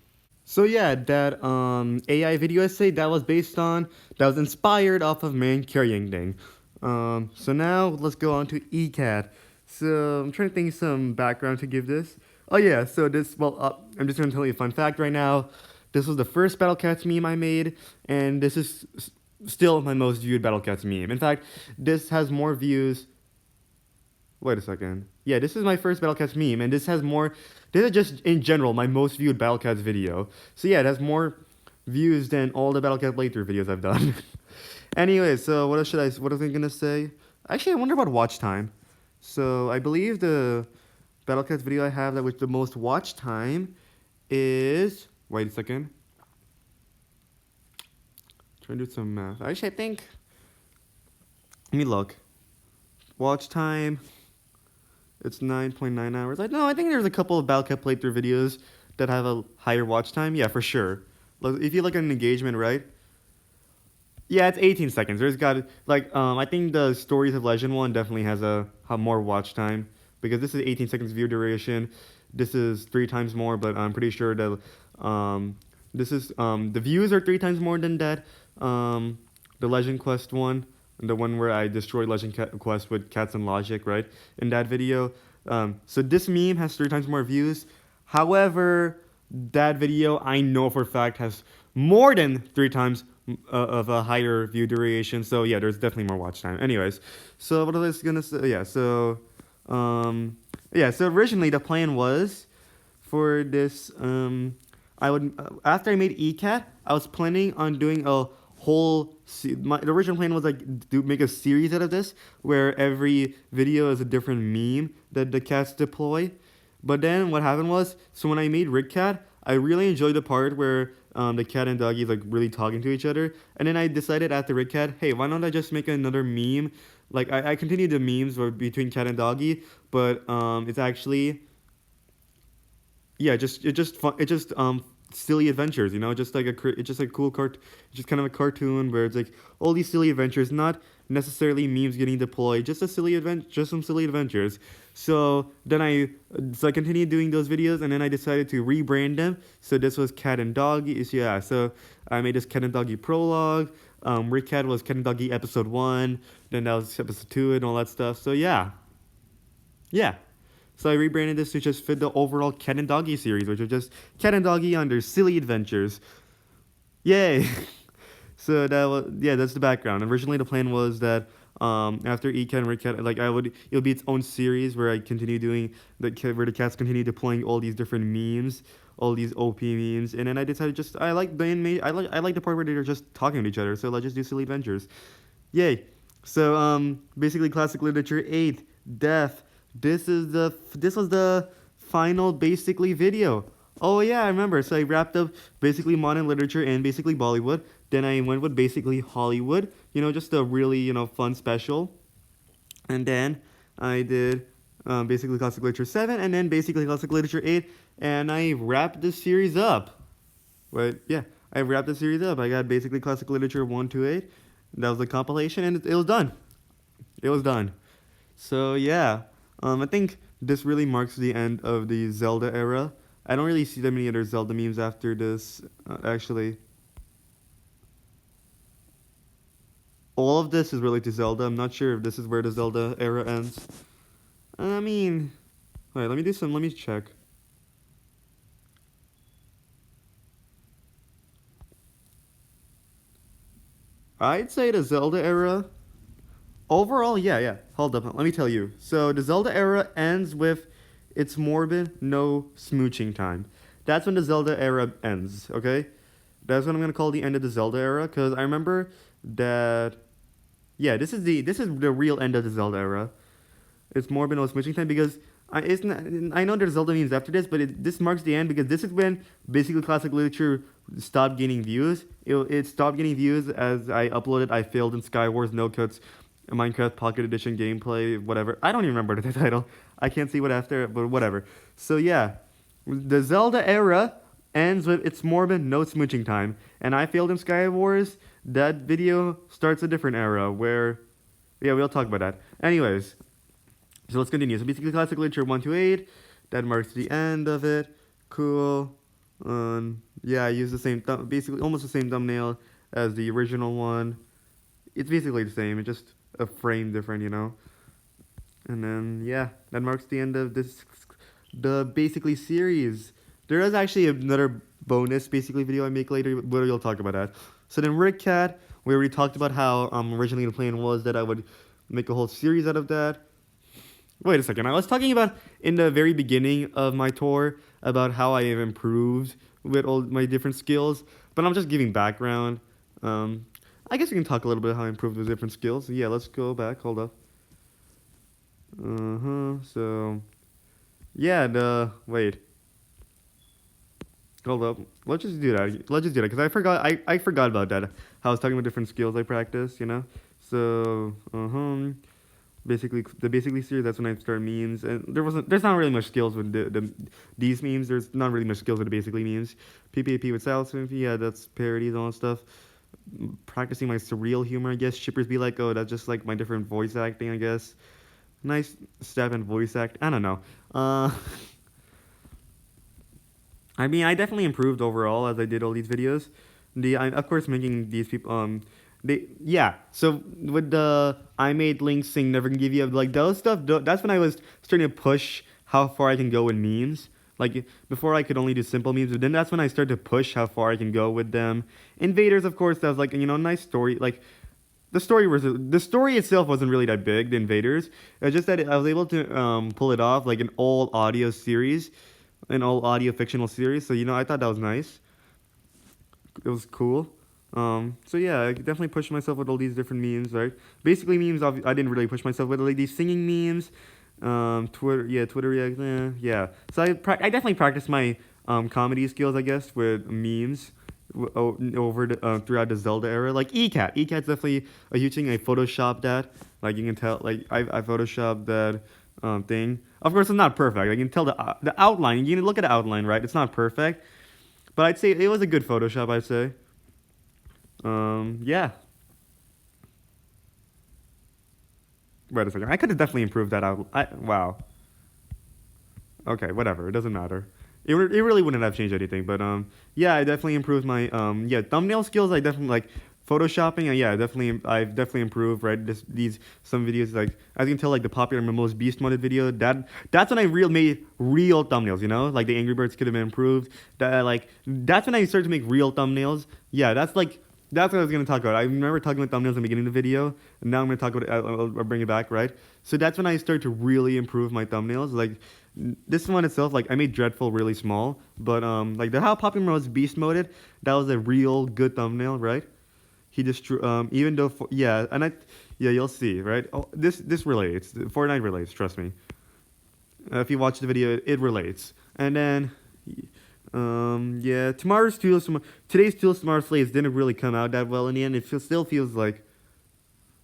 So yeah, that AI video essay that was inspired off of Man Carrying Thing. So now let's go on to ECAT. So I'm trying to think of some background to give this. Oh yeah, so I'm just gonna tell you a fun fact right now. This was the first Battle Cats meme I made, and this is still my most viewed Battle Cats meme. In fact, this has more views. Wait a second. Yeah, this is my first Battle Cats meme, and this is just in general my most viewed Battle Cats video. So yeah, it has more views than all the Battle Cat playthrough videos I've done. Anyway, so what was I gonna say? Actually, I wonder about watch time. So I believe the Battle Cats video I have that with the most watch time is. Wait a second. Trying to do some math. Actually, I think. Let me look. Watch time. It's 9.9 hours. I think there's a couple of Battle Cat playthrough videos that have a higher watch time. Yeah, for sure. If you look at an engagement, right? Yeah, it's 18 seconds. There's I think the Stories of Legend one definitely has a more watch time because this is 18 seconds view duration. This is 3 times more, but I'm pretty sure that the views are 3 times more than that. The Legend Quest one, the one where I destroyed Legend Quest with Cats and Logic, right? In that video. So this meme has 3 times more views. However, that video I know for a fact has more than 3 times of a higher view duration. So yeah, there's definitely more watch time. Anyways, so what I was gonna say? Yeah, so so originally the plan was for this. I would after I made ECAT, I was planning on doing a whole. The original plan was make a series out of this where every video is a different meme that the cats deploy. But then what happened was, so when I made RigCat, I really enjoyed the part where the cat and doggy really talking to each other. And then I decided after RigCat, hey, why don't I just make another meme? Like I continued the memes between cat and doggy, but it's actually silly adventures, just like it's just a cool just kind of a cartoon where it's like all these silly adventures, not necessarily memes getting deployed, just some silly adventures. So I continued doing those videos, and then I decided to rebrand them. So this was Cat and Doggy. Yeah, so I made this Cat and Doggy prologue. RigCat was Cat and Doggy episode 1. Then that was episode 2 and all that stuff. So yeah. So I rebranded this to just fit the overall Cat and Doggy series, which was just Cat and Doggy under Silly Adventures. Yay! So that's the background. Originally the plan was that after ECAT and RedCat, like it'll be its own series where I continue doing where the cats continue deploying all these different memes, all these OP memes, and then I decided I like the part where they're just talking to each other, so let's just do Silly Adventures. Yay! So basically classic literature 8 death. This was the final basically video. Oh yeah, I remember. So I wrapped up basically modern literature and basically Bollywood. Then I went with basically Hollywood. Just a really fun special. And then I did basically classic literature 7 and then basically classic literature 8, and I wrapped this series up. But yeah, I wrapped the series up. I got basically classic literature 1 to 8. That was the compilation, and it was done. It was done. So yeah, I think this really marks the end of the Zelda era. I don't really see that many other Zelda memes after this, actually. All of this is related to Zelda. I'm not sure if this is where the Zelda era ends. I mean, wait, let me check. I'd say the Zelda era, overall, yeah. Hold up, let me tell you. So the Zelda era ends with it's morbid, no smooching time. That's when the Zelda era ends, okay? That's what I'm gonna call the end of the Zelda era, because I remember that, yeah, this is the real end of the Zelda era. It's morbid, no smooching time, because I know there's Zelda memes after this, but this marks the end because this is when basically classic literature stopped gaining views. It stopped getting views as I uploaded I Failed in Skywars, No Cuts, Minecraft Pocket Edition gameplay, whatever. I don't even remember the title. I can't see what after, but whatever. So yeah, the Zelda era ends with it's morbid, no smooching time, and I Failed in Skywars. That video starts a different era where, yeah, we'll talk about that. Anyways, so let's continue. So basically, classic literature 1 to 8. That marks the end of it. Cool. Yeah, I use the same basically almost the same thumbnail as the original one. It's basically the same. It's just a frame different, And then yeah, that marks the end of the basically series. There is actually another bonus basically video I make later, but we'll talk about that. So then Rick Cat, we already talked about how originally the plan was that I would make a whole series out of that. Wait a second, I was talking about in the very beginning of my tour about how I have improved with all my different skills, but I'm just giving background. I guess we can talk a little bit how I improved with different skills. Yeah, let's go back, hold up. So, yeah, wait. Hold up, let's just do that, because I forgot about that, how I was talking about different skills I practice, So, basically series, that's when I started memes, and there's not really much skills with these memes. There's not really much skills with the basically memes. PPAP with South, yeah, that's parodies and all that stuff. Practicing my surreal humor, I guess. Shippers be like, oh, that's just like my different voice acting, I guess. Nice step and voice act. I don't know. I mean, I definitely improved overall as I did all these videos. Of course, making these people so with the I made links saying never can give you like those stuff, that's when I was starting to push how far I can go with memes. Like before I could only do simple memes, but then that's when I started to push how far I can go with them. Invaders, of course, that was like nice story. Like the story itself wasn't really that big, the Invaders. It's just that I was able to pull it off like an all audio series, an all audio fictional series. So I thought that was nice. It was cool. So yeah, I definitely pushed myself with all these different memes, right? Basically memes, I didn't really push myself with like these singing memes, Twitter reacts, yeah. So I definitely practiced my comedy skills, I guess, with memes throughout the Zelda era. Like ECAT, ECAT's definitely a huge thing. I photoshopped that, like you can tell, like I photoshopped that thing. Of course, it's not perfect. I can tell the outline. You can look at the outline, right? It's not perfect, but I'd say it was a good Photoshop. I'd say. Yeah. Wait a second. I could have definitely improved that out. Wow. Okay, whatever. It doesn't matter. It really wouldn't have changed anything, but yeah, I definitely improved my thumbnail skills. I definitely Photoshopping, yeah, I've definitely improved, right? Some videos, like, as you can tell, like the popular Mimo's Beast modded video, that's when I made real thumbnails, you know? Like the Angry Birds could have been improved. That's when I started to make real thumbnails. Yeah, that's what I was gonna talk about. I remember talking about thumbnails in the beginning of the video, and now I'm gonna talk about it. I'll bring it back, right? So that's when I started to really improve my thumbnails. Like this one itself, like I made Dreadful really small, but like the how popular Mimo's Beast moded, that was a real good thumbnail, right? He just even though yeah, you'll see, right? Oh, this relates. Fortnite relates, trust me. If you watch the video, it relates. And then yeah, today's Tools Tomorrow Slaves didn't really come out that well in the end. It still feels like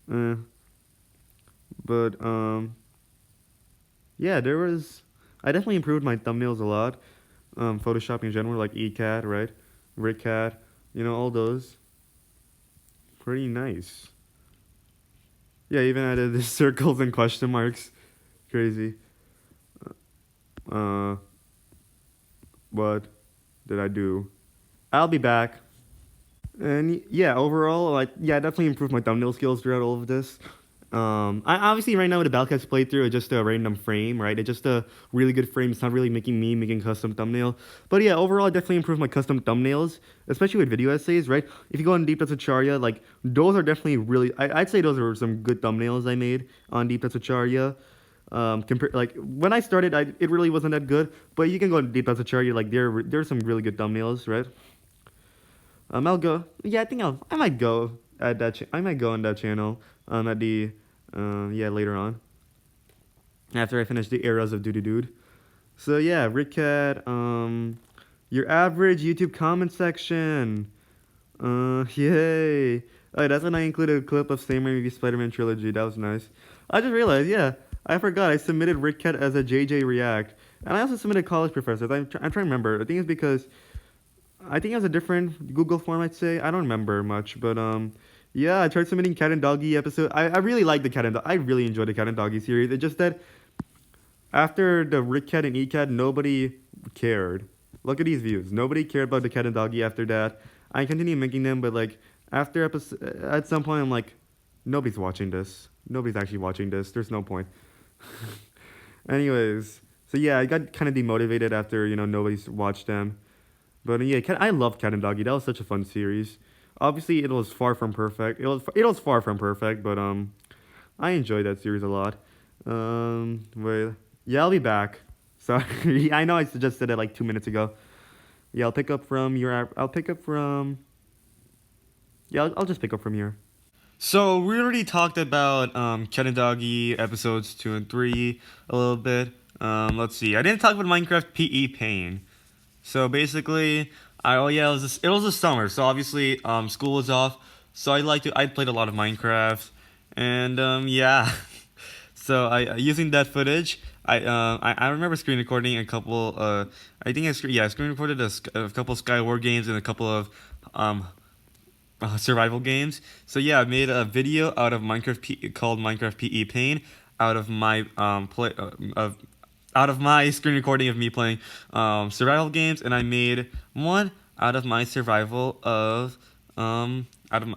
but yeah, I definitely improved my thumbnails a lot. Photoshopping in general, like eCat, right? RickCat, all those. Pretty nice. Yeah, even added the circles and question marks. Crazy. What did I do? I'll be back. And yeah, overall, I definitely improved my thumbnail skills throughout all of this. I obviously right now with the Balcast playthrough, it's just a random frame, right? It's just a really good frame. It's not really making custom thumbnail. But yeah, overall, I definitely improved my custom thumbnails, especially with video essays, right? If you go on DTwS Shaurya, like those are definitely really, I'd say those are some good thumbnails I made on DTwS Shaurya. Like when I started, it really wasn't that good. But you can go on DTwS Shaurya, like there's some really good thumbnails, right? I'll go. Yeah, I might go at that. I might go on that channel. At the later on. After I finish the eras of DudetheDude. So yeah, RickCat. Your average YouTube comment section. Yay. Oh, that's when I included a clip of Sam Raimi's Spider-Man trilogy. That was nice. I just realized, yeah, I forgot. I submitted RickCat as a JJ React, and I also submitted College Professors. I'm trying to remember. I think it's because I think it was a different Google form. I'd say I don't remember much, but yeah, I tried submitting Cat and Doggy episode. I really like the Cat and I really enjoyed the Cat and Doggy series. It's just that after the RickCat and eCat, nobody cared. Look at these views. Nobody cared about the Cat and Doggy after that. I continued making them, but like after at some point, I'm like, nobody's watching this. Nobody's actually watching this. There's no point. Anyways, so yeah, I got kind of demotivated after nobody's watched them. But yeah, I love Cat and Doggy. That was such a fun series. Obviously, it was far from perfect. It was far from perfect, but I enjoyed that series a lot. Wait, yeah, I'll be back. Sorry, I know I just said it like 2 minutes ago. Yeah, I'll pick up from your. I'll pick up from. Yeah, I'll just pick up from here. So we already talked about Cat and Doggy episodes 2 and 3 a little bit. Let's see. I didn't talk about Minecraft PE Pain. So basically, it was the summer, so obviously school was off. So I played a lot of Minecraft, and yeah. So using that footage, I remember screen recording a couple. I think screen recorded a couple of Skyward games and a couple of survival games. So yeah, I made a video out of called Minecraft PE Pain out of my out of my screen recording of me playing survival games, and I made one out of my survival of out of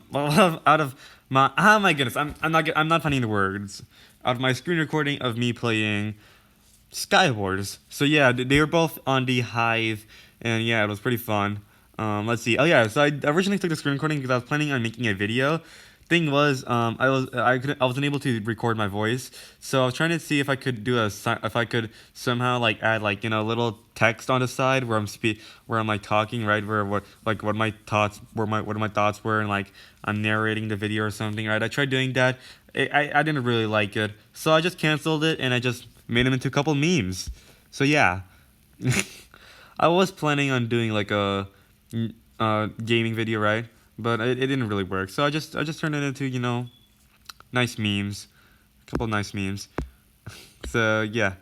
my oh my goodness, I'm not finding the words, out of my screen recording of me playing Skywars. So yeah, they were both on the Hive, and yeah, it was pretty fun. Let's see. Oh yeah, so I originally took the screen recording because I was planning on making a video. Thing was, I wasn't able to record my voice, so I was trying to see if I could if I could somehow like add like little text on the side where I'm like talking, right, where what my thoughts were, and like I'm narrating the video or something, right. I tried doing that. I didn't really like it, so I just canceled it and I just made them into a couple memes. So yeah, I was planning on doing like a gaming video, right? But it didn't really work, so I just turned it into nice memes, a couple of nice memes. So yeah.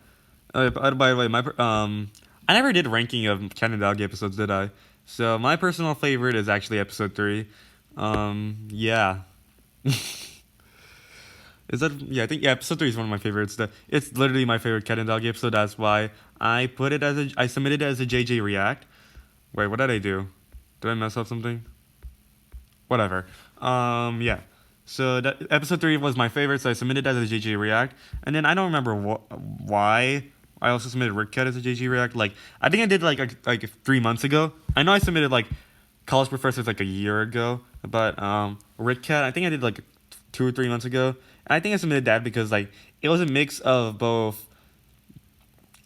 By the way, I never did ranking of Cat and Doggy episodes, did I? So my personal favorite is actually episode 3. Yeah. I think episode 3 is one of my favorites. It's literally my favorite Cat and Doggy episode. That's why I submitted it as a JJ React. Wait, what did I do? Did I mess up something? whatever. Yeah. So that episode 3 was my favorite, so I submitted that as a JG React. And then I don't remember why I also submitted Rick Cat as a JG React. Like, I think I did like 3 months ago. I know I submitted like College Professors like a year ago, but Rick Cat I think I did like 2 or 3 months ago. And I think I submitted that because like it was a mix of both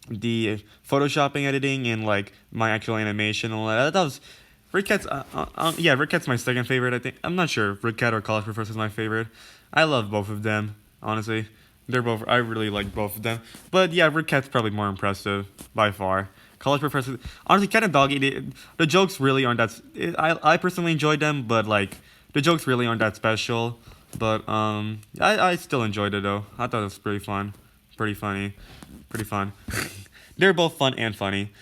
the photoshopping editing and like my actual animation and all that. That was Rick Cat's. Yeah, Rick Cat's my second favorite. I think I'm not sure if Rick Cat or College Professor is my favorite. I love both of them. Honestly, they're both. I really like both of them. But yeah, Rick Cat's probably more impressive by far. College Professor. Honestly, Cat and Doggy. The jokes really aren't that. I personally enjoyed them, but like the jokes really aren't that special. But I still enjoyed it though. I thought it was pretty fun, pretty funny, pretty fun. They're both fun and funny.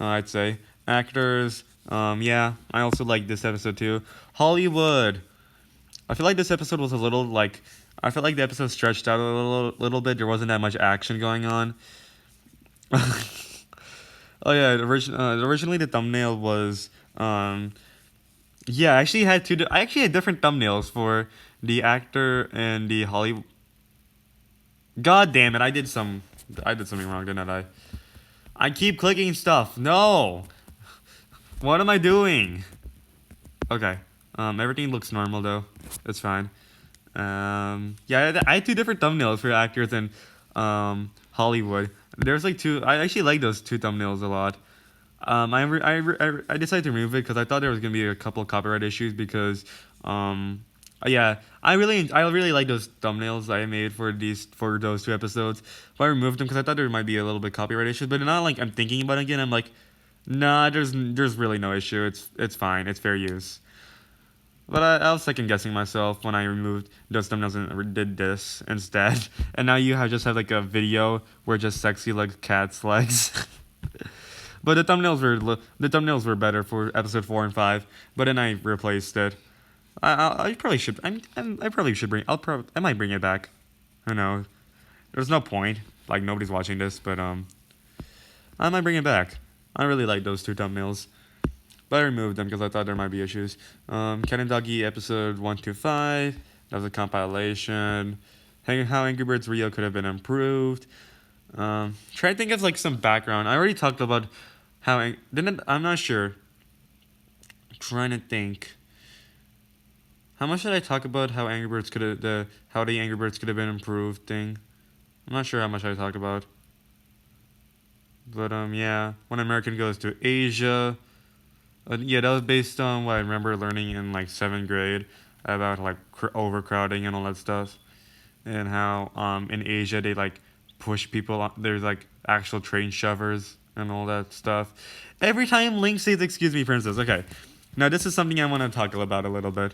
I'd say actors. Yeah, I also like this episode too. Hollywood. I feel like this episode was a little like. I felt like the episode stretched out a little bit. There wasn't that much action going on. Oh yeah, originally the thumbnail was. Yeah, I actually had I actually had different thumbnails for the actor and the Hollywood. God damn it! I did something wrong, didn't I? I keep clicking stuff. No. What am I doing? Okay. Everything looks normal though. It's fine. Yeah, I had 2 different thumbnails for actors and Hollywood. There's like 2. I actually like those 2 thumbnails a lot. I decided to remove it because I thought there was gonna be a couple of copyright issues because yeah, I really like those thumbnails I made for those 2 episodes. But I removed them because I thought there might be a little bit copyright issues. But now like I'm thinking about it again, I'm like, nah, there's really no issue. It's fine. It's fair use. But I was second guessing myself when I removed those thumbnails and did this instead. And now you just have like a video where just sexy like cat's legs. But the thumbnails were better for episode 4 and 5. But then I replaced it. I probably should. I probably should bring. I might bring it back. Who knows? There's no point. Like nobody's watching this, but I might bring it back. I really like those 2 thumbnails, but I removed them because I thought there might be issues. Cat and Doggy episode 1 to 5. That was a compilation. How Angry Birds Rio could have been improved. Try to think of like some background. I already talked about how I'm not sure. Trying to think. How much did I talk about how Angry Birds could have the Angry Birds could have been improved thing? I'm not sure how much I talked about. But yeah, when American goes to Asia. Yeah, that was based on what I remember learning in like 7th grade about like overcrowding and all that stuff, and how in Asia they like push people. There's like actual train shovers and all that stuff. Every time Link says "Excuse me, princess." Okay, now this is something I want to talk about a little bit.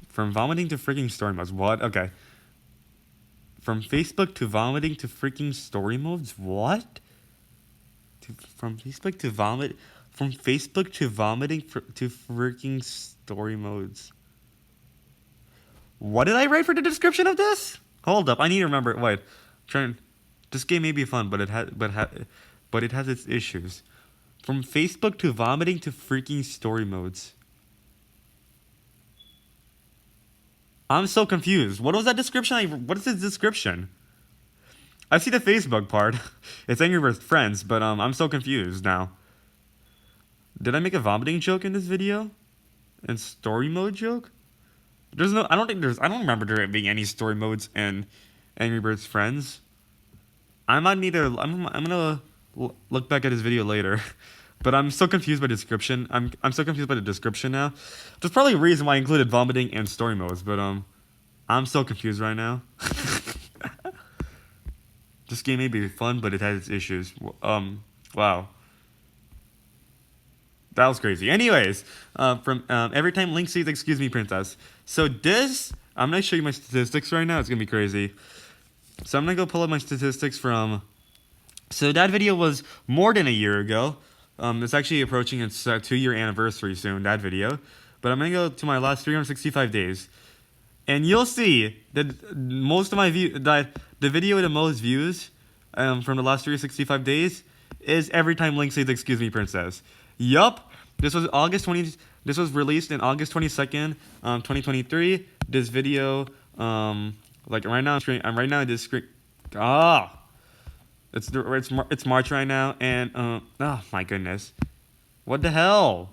From vomiting to freaking story modes. What? Okay. From Facebook to vomiting to freaking story modes. What? From Facebook to vomit. From Facebook to vomiting to freaking story modes. What did I write for the description of this? Hold up, I need to remember. Wait, this game may be fun, but it has its issues. From Facebook to vomiting to freaking story modes. I'm so confused. What was that description? What is this description? I see the Facebook part. It's Angry Birds Friends, but I'm so confused now. Did I make a vomiting joke in this video? And story mode joke? I don't remember there being any story modes in Angry Birds Friends. I'm gonna look back at this video later. But I'm so confused by the description. I'm so confused by the description now. There's probably a reason why I included vomiting and story modes, but I'm so confused right now. This game may be fun, but it has its issues. Wow. That was crazy. Anyways, from every time Link says "Excuse me, princess." So this, I'm gonna show you my statistics right now. It's gonna be crazy. So I'm gonna go pull up my statistics from. So that video was more than a year ago. It's actually approaching its 2-year anniversary soon. That video, but I'm gonna go to my last 365 days, and you'll see that most of my the video with the most views, from the last 365 days, is every time Link says "Excuse me, princess." Yup, this was August 20. this was released in August 22nd, 2023. This video, like right now, I'm right now in this screen. It's March right now, and oh my goodness, what the hell?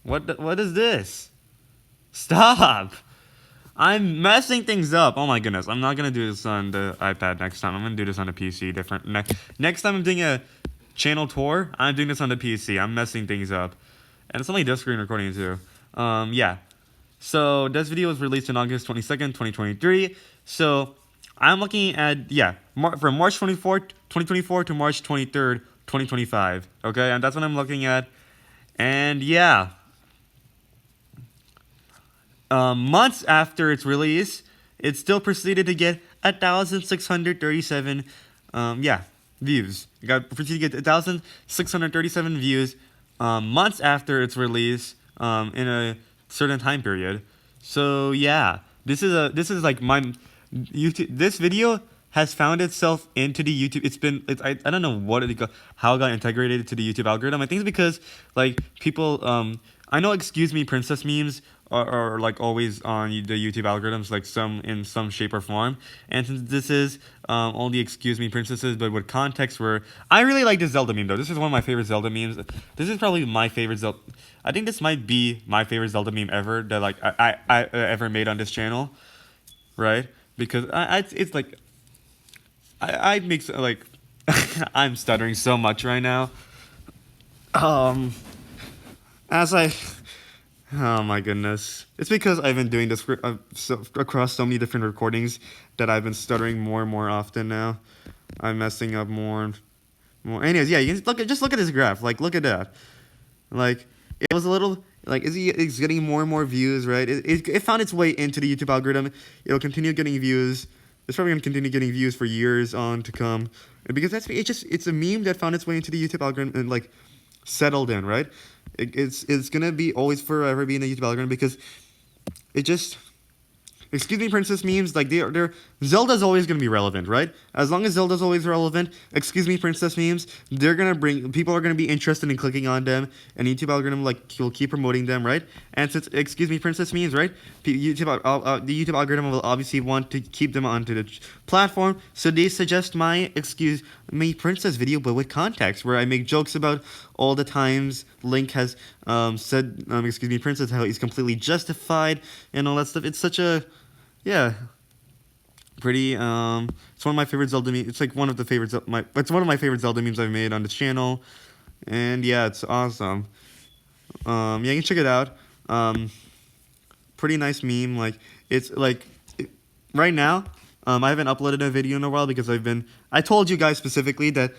What is this? Stop! I'm messing things up. Oh my goodness, I'm not gonna do this on the iPad next time. I'm gonna do this on the PC. Next time I'm doing a channel tour, I'm doing this on the PC. I'm messing things up, and it's only this screen recording too. Yeah. So this video was released on August 22nd, 2023. So I'm looking at, from March 24th, 2024 to March 23rd, 2025. Okay, and that's what I'm looking at. And yeah. Months after its release, it still proceeded to get 1,637 views. It proceeded to get 1,637 views months after its release in a certain time period. So yeah, this is like my YouTube. This video has found itself into the YouTube. I don't know how it got integrated to the YouTube algorithm. I think it's because like people I know excuse me princess memes are like always on the YouTube algorithms, like in some shape or form. And since this is only excuse me princesses, but with context, where I really like this Zelda meme though. This is one of my favorite Zelda memes. This is probably my favorite Zelda. I think this might be my favorite Zelda meme ever that like I ever made on this channel, right? Because it's like I make like I'm stuttering so much right now. Oh my goodness. It's because I've been doing this across so many different recordings that I've been stuttering more and more often now. I'm messing up more and more. Anyways, yeah, you can just look at this graph. Like, look at that. Like, it was a little, like, it's getting more and more views, right? It found its way into the YouTube algorithm. It'll continue getting views. It's probably going to continue getting views for years on to come. Because it's a meme that found its way into the YouTube algorithm and, like, settled in, right? It's gonna be always forever be in the YouTube algorithm because it just, excuse me princess memes, like they're Zelda's always gonna be relevant, right? As long as Zelda's always relevant, excuse me princess memes, people are gonna be interested in clicking on them, and YouTube algorithm like will keep promoting them, right? And since excuse me princess memes, right, the YouTube algorithm will obviously want to keep them onto the platform, so they suggest my excuse me princess video but with context, where I make jokes about all the times Link has said excuse me princess, how he's completely justified and all that stuff. It's such a pretty it's one of my favorite Zelda memes. It's like one of the favorites it's one of my favorite Zelda memes I've made on the channel, and yeah, it's awesome. Yeah, you can check it out. Pretty nice meme. Like it's like right now I haven't uploaded a video in a while because I told you guys specifically that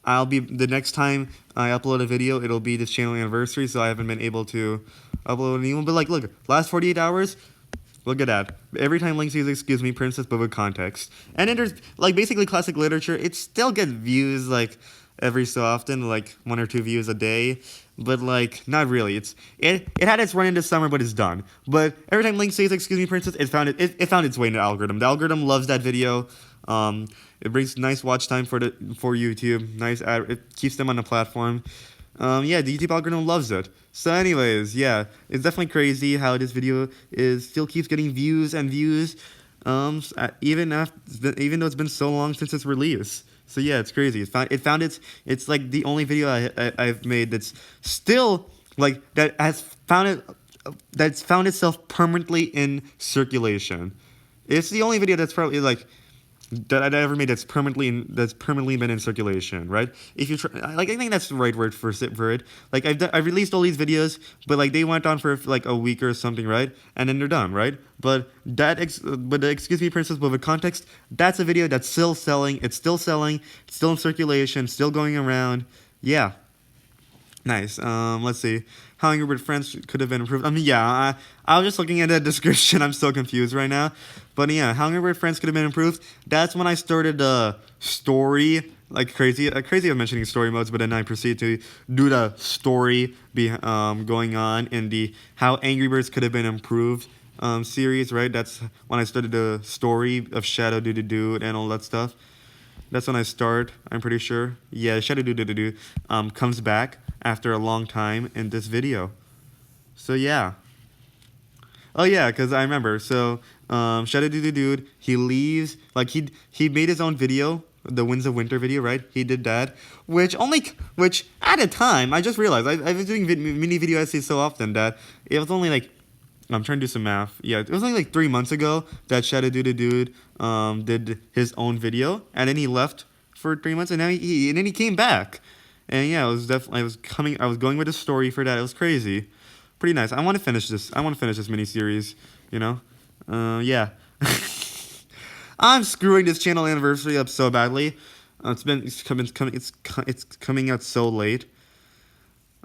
the next time I upload a video, it'll be this channel anniversary, so I haven't been able to upload a new one. But like, look, last 48 hours, look at that. Every time Link says excuse me princess, but with context. And then there's like basically classic literature. It still gets views like every so often, like 1 or 2 views a day. But like not really. It had its run in this summer, but it's done. But every time Link says excuse me princess, it found its way in the algorithm. The algorithm loves that video. It brings nice watch time for YouTube. Nice it keeps them on the platform. Yeah, the YouTube algorithm loves it. So anyways, yeah, it's definitely crazy how this video still keeps getting views and views, even though it's been so long since its release. So yeah, it's crazy. It's like the only video I've made that's still like that's found itself permanently in circulation. It's the only video that's probably like that I ever made that's permanently been in circulation, right? If you I think that's the right word for it. Like I've released all these videos, but like they went on for like a week or something, right? And then they're done, right? But the excuse me princess, but with context, that's a video that's still selling. It's still selling. It's still in circulation. Still going around. Yeah. Nice. Let's see. How Angry Bird Friends could have been improved. I mean, yeah, I was just looking at the description. I'm so confused right now. But yeah, How Angry Bird Friends could have been improved. That's when I started story like crazy. Crazy of mentioning story modes, but then I proceed to do the story going on in the How Angry Birds Could Have Been Improved series, right? That's when I started the story of Shadow, DudetheDude, and all that stuff. That's when I start, I'm pretty sure. Yeah, DudetheDude comes back after a long time in this video. So yeah. Oh yeah, because I remember. So DudetheDude, he leaves, like he made his own video, the Winds of Winter video, right? He did that, which at a time, I just realized, I was doing mini video essays so often that it was only like, I'm trying to do some math. Yeah, it was only like 3 months ago that DudetheDude did his own video, and then he left for 3 months, and then he came back, and yeah, it was definitely I was going with a story for that. It was crazy, pretty nice. I want to finish this. I want to finish this mini series. You know, yeah. I'm screwing this channel anniversary up so badly. It's coming out so late.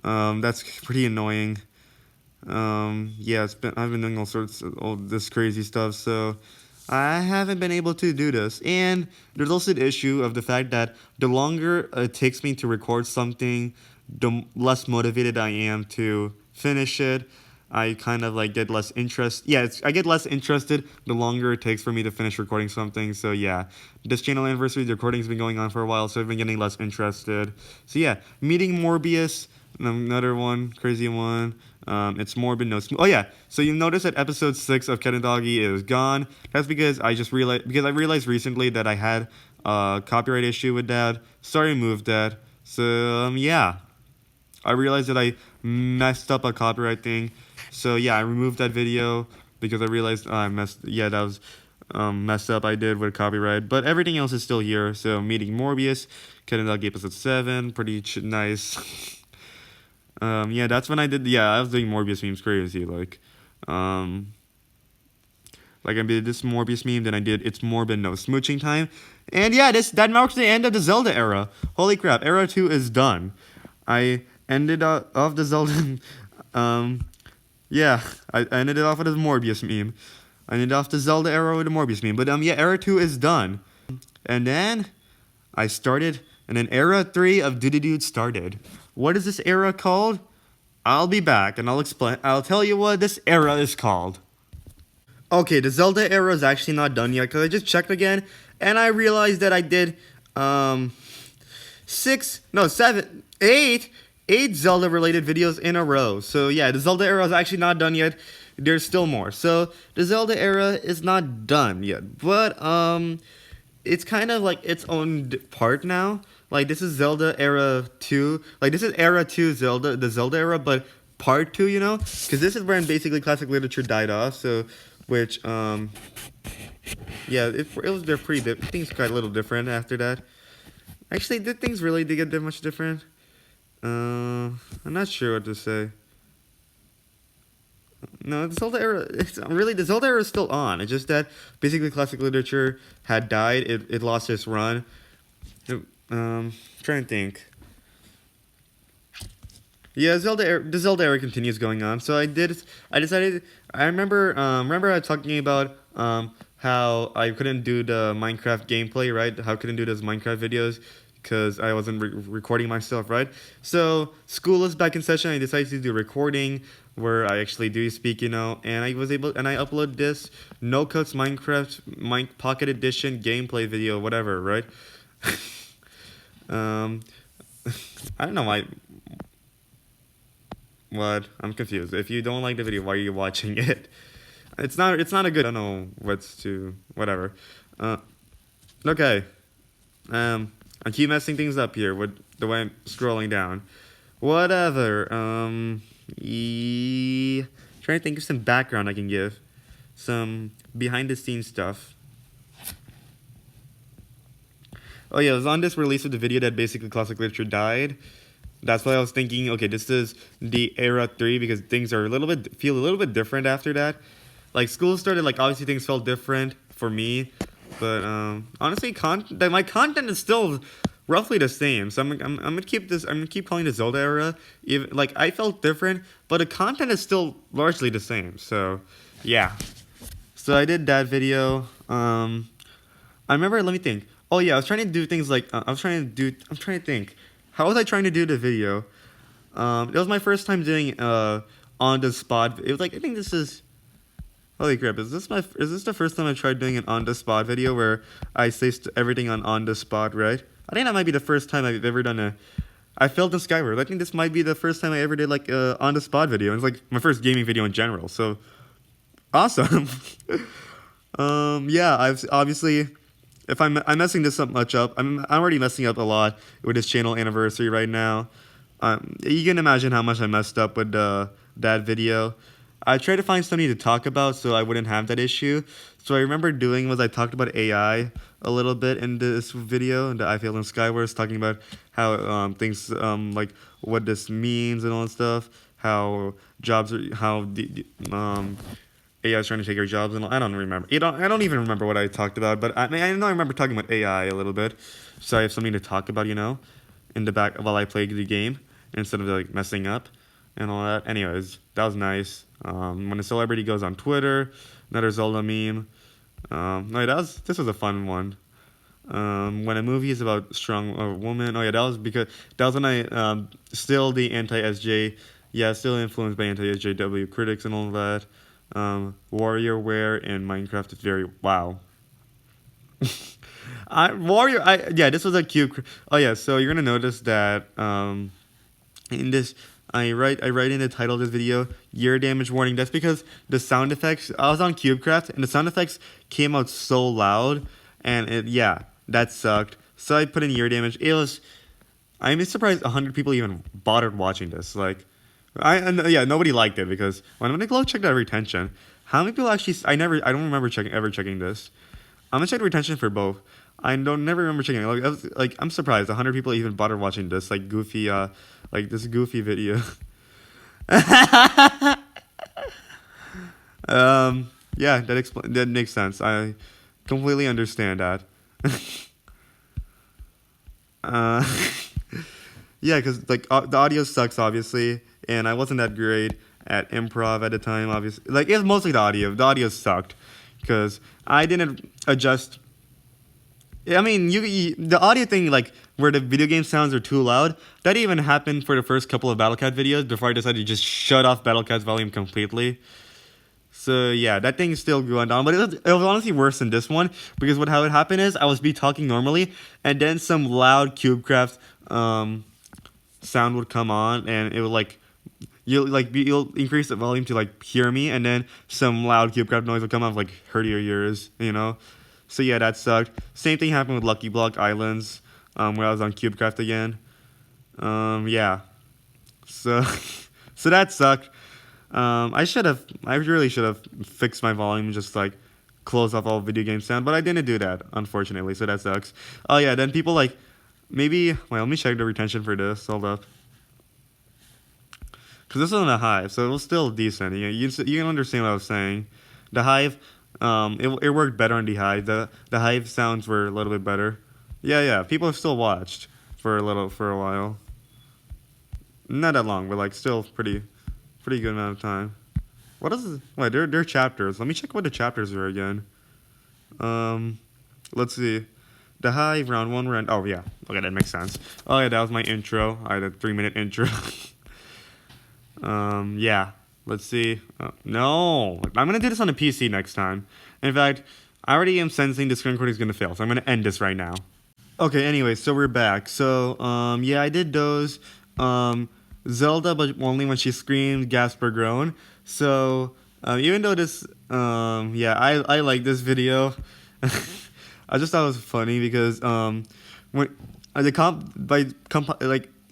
That's pretty annoying. Yeah, I've been doing all sorts of all this crazy stuff, so I haven't been able to do this. And there's also the issue of the fact that the longer it takes me to record something, the less motivated I am to finish it. I kind of like get less interest. Yeah, I get less interested the longer it takes for me to finish recording something. So yeah, this channel anniversary, the recording's been going on for a while, so I've been getting less interested. So yeah, meeting Morbius, another one, crazy one. It's more been no. Oh yeah, so you notice that episode 6 of Cat and Doggy is gone. That's because I realized recently that I had a copyright issue with that, so I removed that. So yeah, I realized that I messed up a copyright thing. So yeah, I removed that video because I realized I messed. Yeah, that was messed up. I did with copyright, but everything else is still here. So meeting Morbius, Cat and Doggy episode 7, pretty nice. Yeah, that's when I did. Yeah, I was doing Morbius memes crazy. Like I did this Morbius meme, then I did It's More Been No Smooching Time, and yeah, that marks the end of the Zelda era. Holy crap, Era 2 is done. I ended off the Zelda. Yeah, I ended it off with a Morbius meme. I ended off the Zelda era with a Morbius meme, but yeah, Era 2 is done, and then I started, and then Era 3 of DudetheDude started. What is this era called? I'll be back and I'll explain. I'll tell you what this era is called. Okay, the Zelda era is actually not done yet because I just checked again and I realized that I did 8 Zelda related videos in a row. So yeah, the Zelda era is actually not done yet. There's still more. So the Zelda era is not done yet, but it's kind of like its own part now. Like, this is Zelda Era 2. Like, this is Era 2 Zelda, the Zelda era, but part 2, you know? Because this is when basically classic literature died off, so, which, yeah, they're pretty, things got a little different after that. Actually, did things really get that much different? I'm not sure what to say. No, the Zelda era, the Zelda era is still on. It's just that basically classic literature had died, it lost its run. Trying to think. Yeah, the Zelda era continues going on. So I remember I was talking about how I couldn't do the Minecraft gameplay, right? How I couldn't do those Minecraft videos because I wasn't recording myself, right? So school is back in session. I decided to do recording where I actually do speak, you know, and I upload this No Cuts Minecraft Pocket Edition gameplay video, whatever, right? I don't know why. What? I'm confused. If you don't like the video, why are you watching it? It's not a good. I don't know whatever. Okay. I keep messing things up here with the way I'm scrolling down. Whatever. Trying to think of some background I can give. Some behind the scenes stuff. Oh yeah, it was on this release of the video that basically classic literature died. That's why I was thinking, okay, this is the Era 3 because things are feel a little bit different after that. Like, school started, like, obviously things felt different for me. But, honestly, my content is still roughly the same. So I'm gonna keep calling it Zelda Era. Even, like, I felt different, but the content is still largely the same. So, yeah. So I did that video. I remember, let me think. Oh yeah, I was trying to do things like, I'm trying to think. How was I trying to do the video? It was my first time doing, on the spot. It was like, I think this is, Holy crap, is this the first time I tried doing an on the spot video where I say everything on the spot, right? I think that might be the first time I've ever done I failed in Skyward. I think this might be the first time I ever did like a on the spot video. It's like my first gaming video in general. So awesome. Yeah, I've obviously if I'm messing this up much up, I'm already messing up a lot with this channel anniversary right now. You can imagine how much I messed up with that video. I tried to find something to talk about so I wouldn't have that issue. So I remember doing was I talked about AI a little bit in this video, and I failed in Skywars, talking about how things like what this means and all that stuff, how jobs are, how the AI is trying to take our jobs, and I don't remember. I don't even remember what I talked about, but I know I remember talking about AI a little bit, so I have something to talk about, in the back while I play the game instead of like messing up and all that. Anyways, that was nice. When a celebrity goes on Twitter, another Zelda meme. No, this was a fun one. When a movie is about strong woman. Oh yeah, that was when I still the anti-SJ. Yeah, still influenced by anti-SJW critics and all that. Warrior wear in Minecraft is very wow. Yeah, this was a cute. Oh yeah, so you're gonna notice that in this I write in the title of this video, year damage warning. That's because the sound effects, I was on CubeCraft and the sound effects came out so loud, and that sucked. So I put in year damage. I'm surprised 100 people even bothered watching this. Like, nobody liked it because when I'm gonna go check that retention, how many people actually? I don't remember ever checking this. I'm gonna check the retention for both. I don't never remember checking it. I'm surprised 100 people even bothered watching this goofy this goofy video. Yeah, that makes sense. I completely understand that. Yeah, because the audio sucks obviously, and I wasn't that great at improv at the time. Obviously, it was mostly the audio. The audio sucked because I didn't adjust. I mean, the audio thing, where the video game sounds are too loud, that even happened for the first couple of Battlecat videos before I decided to just shut off Battlecat's volume completely. So yeah, that thing is still going down, but it was honestly worse than this one because how it happened is I was talking normally, and then some loud CubeCraft sound would come on, and it would you'll increase the volume to hear me, and then some loud CubeCraft noise would come off hurt your ears, So yeah, that sucked. Same thing happened with Lucky Block Islands, where I was on CubeCraft again. Yeah. So that sucked. I really should have fixed my volume, just close off all video game sound, but I didn't do that, unfortunately, so that sucks. Oh yeah, then people let me check the retention for this, hold up. Because this wasn't a Hive, so it was still decent. You can understand what I was saying. The Hive, it worked better on the Hive. The Hive sounds were a little bit better. Yeah, people have still watched for a while. Not that long, but still pretty good amount of time. What is this? Wait, they're chapters. Let me check what the chapters are again. Let's see. The Hive, round 1, oh yeah, okay, that makes sense. Oh yeah, that was my intro. I had a 3-minute intro. Yeah, let's see. No, I'm gonna do this on the PC next time. In fact, I already am sensing the screen recording is gonna fail, so I'm gonna end this right now. Okay, anyway, so we're back. So, yeah, I did those. Zelda, but only when she screamed, gasped, or groaned. So, even though this, I like this video. I just thought it was funny because when compiling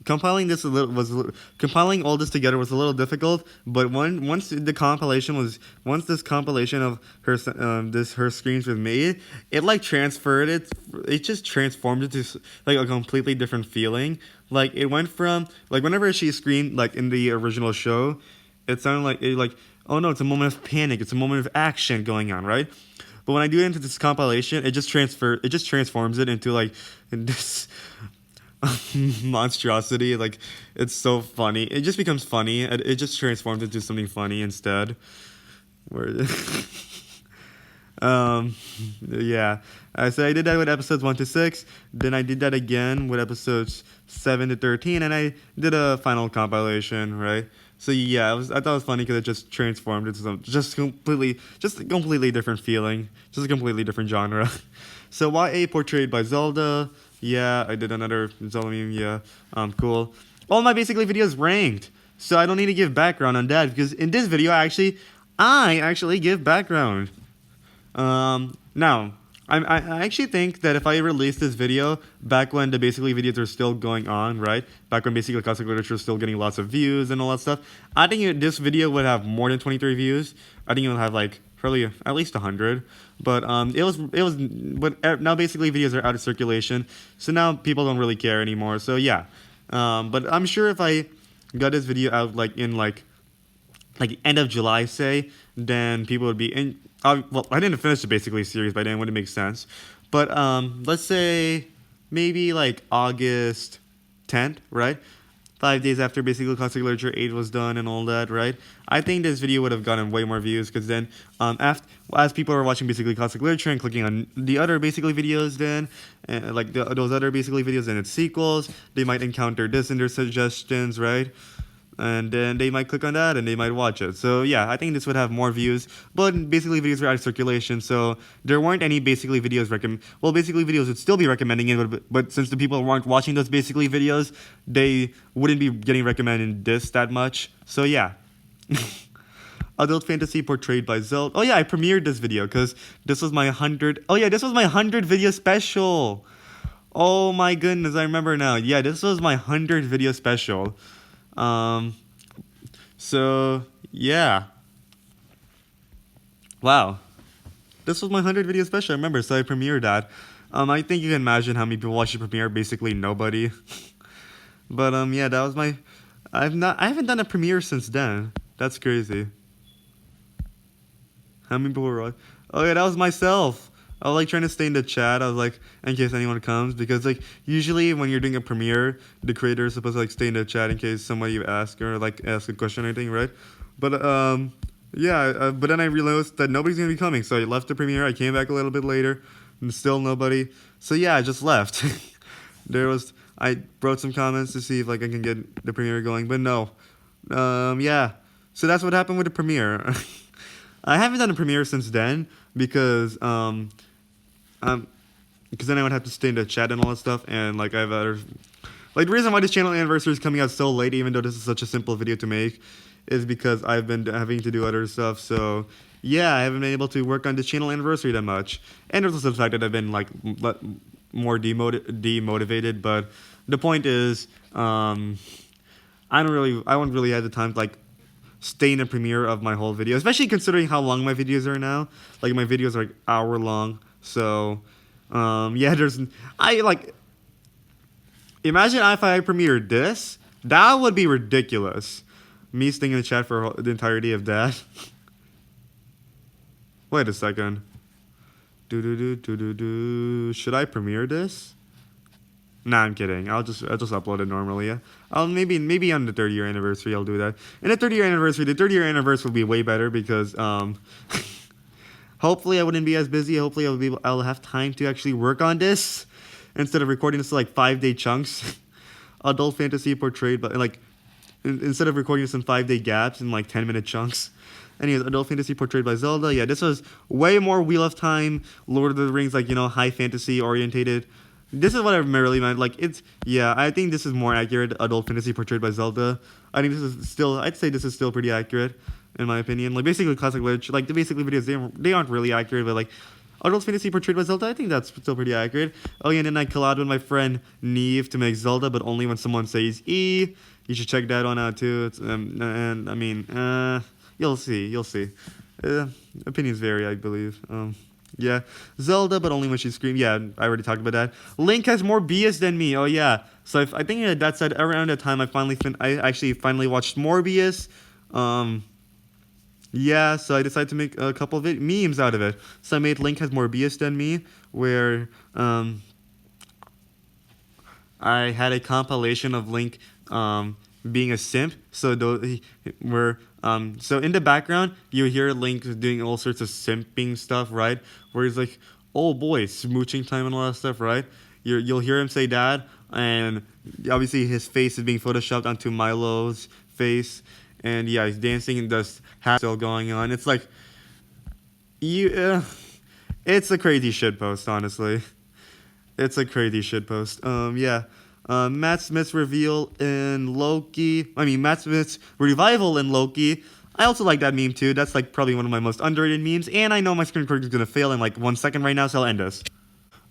compiling all this together was a little difficult. But once this compilation of her screens was made, it transferred it. It just transformed it to a completely different feeling. It went from whenever she screamed in the original show, it sounded oh no, it's a moment of panic, it's a moment of action going on, right? But when I do it into this compilation, it just transforms it into this monstrosity. It's so funny. It just becomes funny. It just transforms into something funny instead. Yeah. So I did that with episodes 1 to 6. Then I did that again with episodes 7 to 13, and I did a final compilation, right? So yeah, I thought it was funny because it just transformed into some just a completely different feeling, just a completely different genre. So YA portrayed by Zelda. Yeah, I did another Zelda meme. Yeah, cool. All my basically videos ranked, so I don't need to give background on that because in this video I actually give background. Now, I actually think that if I released this video back when the basically videos are still going on, right? Back when basically classic literature was still getting lots of views and all that stuff, I think this video would have more than 23 views. I think it would have like probably at least 100. But but now basically videos are out of circulation, so now people don't really care anymore. So yeah, but I'm sure if I got this video out like in like end of July, say, then people would be in. Well, I didn't finish the basically series by then, wouldn't make sense. But let's say maybe like August 10th, right? 5 days after basically classic literature 8 was done and all that, right? I think this video would have gotten way more views because then as people are watching basically classic literature and clicking on the other basically videos, then like those other basically videos and its sequels, they might encounter this in their suggestions, right? And then they might click on that and they might watch it. So yeah, I think this would have more views, but basically videos were out of circulation, so there weren't any basically videos basically videos would still be recommending it, but since the people weren't watching those basically videos, they wouldn't be getting recommended this that much. So yeah. Adult fantasy portrayed by Zelda. Oh yeah, I premiered this video because this was my 100. Oh yeah, this was my 100 video special. Oh my goodness, I remember now. Yeah, this was my 100 video special. So yeah. Wow. This was my 100 video special, I remember, so I premiered that. I think you can imagine how many people watched the premiere, basically nobody. But yeah, that was my I haven't done a premiere since then. That's crazy. How many people were Oh yeah, that was myself. I was like trying to stay in the chat. I was like, in case anyone comes, because like usually when you're doing a premiere, the creator is supposed to like stay in the chat in case somebody asks or like ask a question or anything, right? But yeah, but then I realized that nobody's gonna be coming, so I left the premiere. I came back a little bit later, and still nobody. So yeah, I just left. I wrote some comments to see if like I can get the premiere going, but no. Yeah. So that's what happened with the premiere. I haven't done a premiere since then because then I would have to stay in the chat and all that stuff, and like I have other, like the reason why this channel anniversary is coming out so late, even though this is such a simple video to make, is because I've been having to do other stuff. So yeah, I haven't been able to work on this channel anniversary that much, and there's also the fact that I've been like more demotivated. But the point is, I won't really have the time to like stay in the premiere of my whole video, especially considering how long my videos are now. Like my videos are like hour long, so yeah, imagine if I premiered this, that would be ridiculous. Me staying in the chat for the entirety of that. Wait a second. Should I premiere this? Nah, I'm kidding. I'll just upload it normally. Yeah. Maybe on the 30-year anniversary I'll do that. And the 30-year anniversary will be way better because hopefully I wouldn't be as busy. Hopefully I'll have time to actually work on this instead of recording this in like 5-day chunks. Adult fantasy portrayed, but like instead of recording this in 5-day gaps in like 10-minute chunks. Anyways, adult fantasy portrayed by Zelda. Yeah, this was way more Wheel of Time, Lord of the Rings, like, you know, high fantasy orientated. This is what I really meant. Like, I think this is more accurate, adult fantasy portrayed by Zelda. I think I'd say this is still pretty accurate, in my opinion. Like, basically classic literature, like, the basically videos, they aren't really accurate, but, like, adult fantasy portrayed by Zelda, I think that's still pretty accurate. Oh, yeah, and then I collabed with my friend Neve to make Zelda, but only when someone says E. You should check that one out, too. It's, and, I mean, you'll see. Opinions vary, I believe. Yeah, Zelda, but only when she screams. Yeah, I already talked about that. Link has more BS than me. Oh yeah. So I think that said around that time I actually finally watched Morbius. Yeah, so I decided to make a couple of memes out of it. So I made Link has more BS than me, where I had a compilation of Link being a simp. So so in the background you hear Link doing all sorts of simping stuff, right? Where he's like, "Oh boy, smooching time and all that stuff," right? You'll hear him say that, and obviously his face is being photoshopped onto Milo's face, and yeah, he's dancing and the hat still going on. It's like it's a crazy shit post, honestly. It's a crazy shit post. Yeah. Matt Smith's reveal in Loki. I mean, Matt Smith's revival in Loki. I also like that meme too. That's like probably one of my most underrated memes. And I know my screen recording is gonna fail in like 1 second right now, so I'll end this.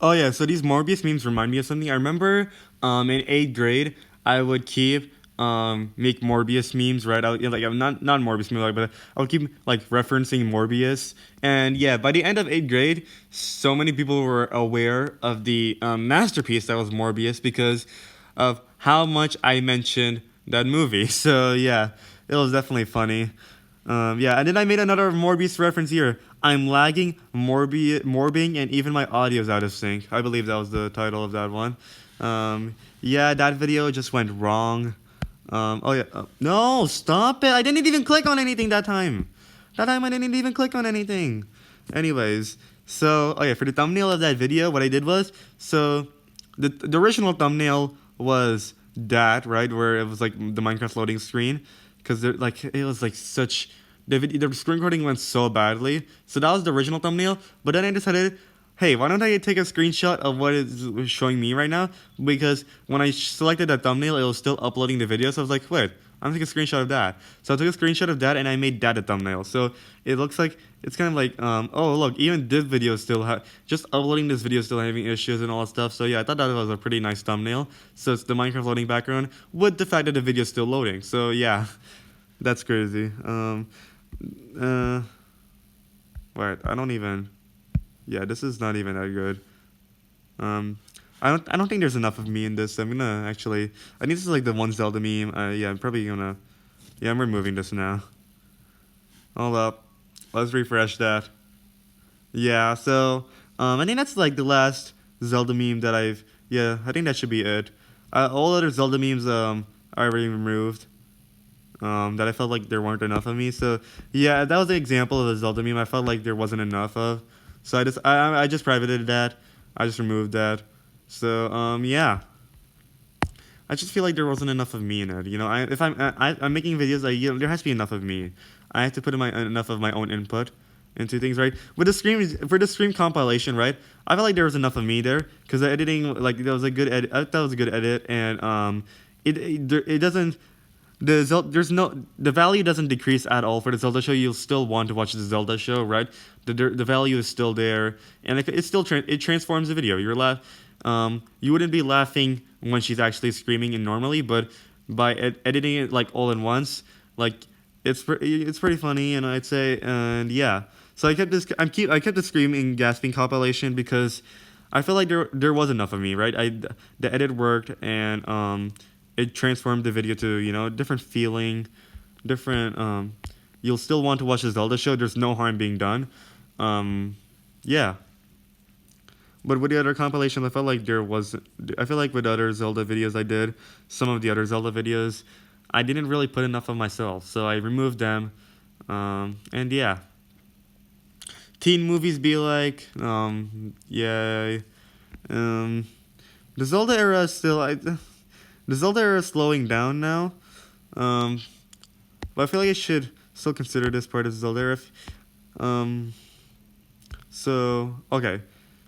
Oh yeah, so these Morbius memes remind me of something. I remember in 8th grade, I would keep make Morbius memes, right? I'm not Morbius memes, but I would keep like referencing Morbius. And yeah, by the end of 8th grade, so many people were aware of the masterpiece that was Morbius because of how much I mentioned that movie. So yeah, it was definitely funny. Yeah, and then I made another Morbius reference here. I'm lagging, morbing, and even my audio's out of sync. I believe that was the title of that one. Yeah, that video just went wrong. Oh yeah, no, stop it! I didn't even click on anything that time. That time I didn't even click on anything. Anyways, so oh yeah, for the thumbnail of that video, what I did was the original thumbnail was that, right, where it was like the Minecraft loading screen, because like it was like such the screen recording went so badly. So that was the original thumbnail. But then I decided, hey, why don't I take a screenshot of what is showing me right now? Because when I selected that thumbnail, it was still uploading the video. So I was like, wait, I'm gonna take a screenshot of that. So I took a screenshot of that and I made that a thumbnail. So it looks like it's kind of like, oh look, even this video still just uploading this video still having issues and all that stuff. So yeah, I thought that was a pretty nice thumbnail. So it's the Minecraft loading background with the fact that the video is still loading. So yeah, that's crazy. Wait, I don't even. Yeah, this is not even that good. I don't think there's enough of me in this. I'm gonna actually. I think this is like the one Zelda meme. Yeah, I'm probably gonna. Yeah, I'm removing this now. Hold up, let's refresh that. Yeah, so I think that's like the last Zelda meme that I've. Yeah, I think that should be it. All other Zelda memes I already removed. That I felt like there weren't enough of me. So yeah, that was an example of a Zelda meme I felt like there wasn't enough of. So I just privated that. I just removed that. So yeah. I just feel like there wasn't enough of me in it. You know, if I'm making videos, there has to be enough of me. I have to put in enough of my own input into things, right? With the stream compilation, right? I felt like there was enough of me there because the editing, like, that was a good edit. I thought it was a good edit, and it doesn't. The value doesn't decrease at all for the Zelda show. You'll still want to watch the Zelda show, right? The value is still there, and it still it transforms the video. You wouldn't be laughing when she's actually screaming and normally, but by editing it like all in once, like it's pretty funny, and I'd say, and yeah. So I kept the screaming gasping compilation because I feel like there was enough of me, right? The edit worked, and it transformed the video to, you know, different feeling, different. You'll still want to watch the Zelda show. There's no harm being done. Yeah. But with the other compilations, I felt like I feel like with other Zelda videos I did, some of the other Zelda videos, I didn't really put enough of myself, so I removed them. And yeah. Teen movies be like, yeah. The Zelda era is still, the Zelda era is slowing down now. But I feel like I should still consider this part of Zelda era. So okay.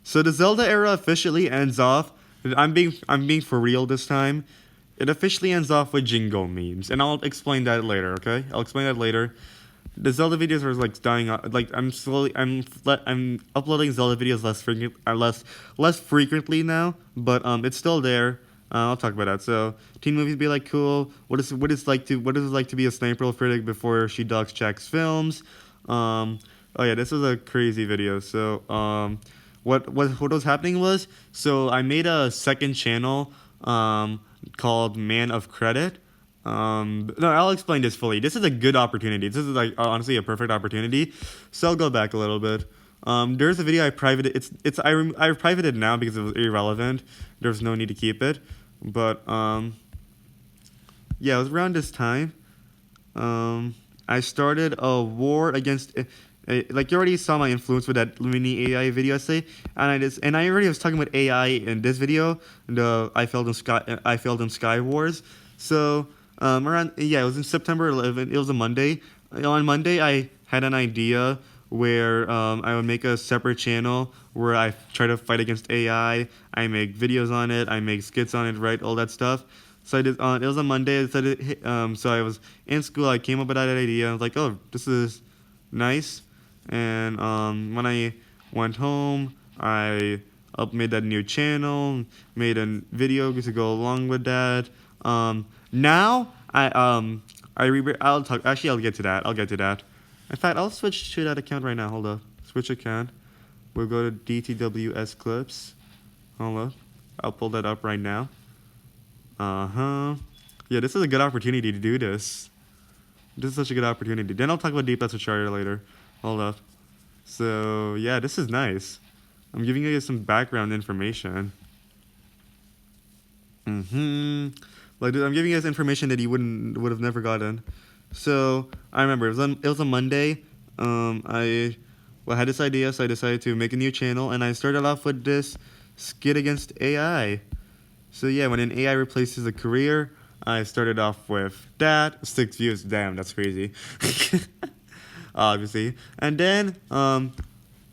So the Zelda era officially ends off. I'm being for real this time. It officially ends off with Jingo memes, and I'll explain that later. Okay, I'll explain that later. The Zelda videos are like dying out. Like I'm uploading Zelda videos less frequently now, but it's still there. I'll talk about that. So teen movies be like cool. What is it like to be a sniper critic before she dogs checks films? Oh yeah, this was a crazy video. So what was happening was, so I made a second channel called Man of Credit. No, I'll explain this fully. This is a good opportunity. This is like honestly a perfect opportunity. So I'll go back a little bit. There's a video I privated. I privated now because it was irrelevant. There's no need to keep it. But yeah, it was around this time. I started a war against. Like you already saw my influence with that mini AI video essay, and I already was talking about AI in this video. I failed in Sky Wars. So it was in September 11th. It was a Monday. On Monday, I had an idea where I would make a separate channel where I try to fight against AI. I make videos on it. I make skits on it, right? All that stuff. So I did. It was a Monday. I decided, so I was in school. I came up with that idea. I was like, oh, this is nice. And when I went home, I made that new channel, made a video to go along with that. Now I'll talk. Actually, I'll get to that. In fact, I'll switch to that account right now. Hold up. Switch account. We'll go to DTwS Clips. Hold up. I'll pull that up right now. Yeah, this is a good opportunity to do this. This is such a good opportunity. Then I'll talk about DTwS Shaurya later. Hold up. So, yeah, this is nice. I'm giving you some background information. Like, I'm giving you guys information that you would have never gotten. So, I remember, it was a Monday. I had this idea, so I decided to make a new channel, and I started off with this skit against AI. So, yeah, when an AI replaces a career, I started off with that. 6 views, damn, that's crazy. Obviously. And then, I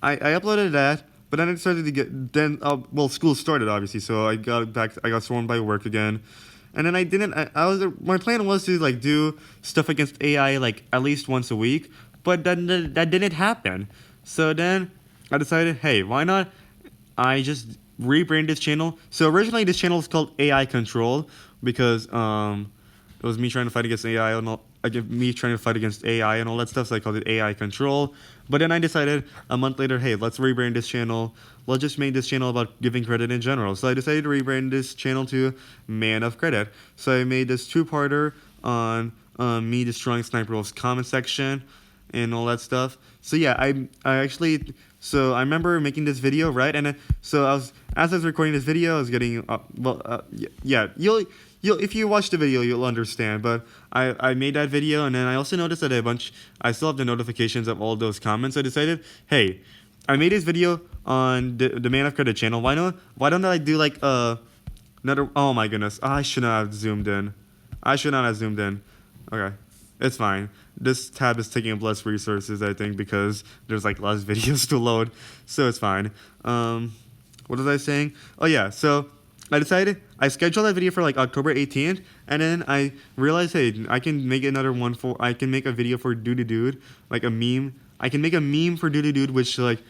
uploaded that, but then it started to get, school started, obviously, so I got sworn by work again. And then my plan was to, like, do stuff against AI, like, at least once a week, but that didn't happen. So then, I decided, hey, why not I just rebrand this channel? So originally, this channel was called AI Control, because, it was me trying to fight against AI and all that stuff, so I called it AI Control. But then I decided a month later, hey, let's rebrand this channel. Let's just make this channel about giving credit in general. So I decided to rebrand this channel to Man of Credit. So I made this 2-parter on me destroying Sniper Wolf's comment section and all that stuff. So yeah, so I remember making this video, right? And then, as I was recording this video, I was getting, yeah, if you watch the video, you'll understand. But I made that video, and then I also noticed that I still have the notifications of all those comments. So I decided, hey, I made this video on the Man of Credit channel. Why don't I do like another? Oh my goodness, I should not have zoomed in. Okay, it's fine. This tab is taking up less resources, I think, because there's like less videos to load, so it's fine. What was I saying? Oh yeah, so I scheduled that video for like October 18th, and then I realized, hey, I can make a video for DudetheDude, like a meme. I can make a meme for DudetheDude, which like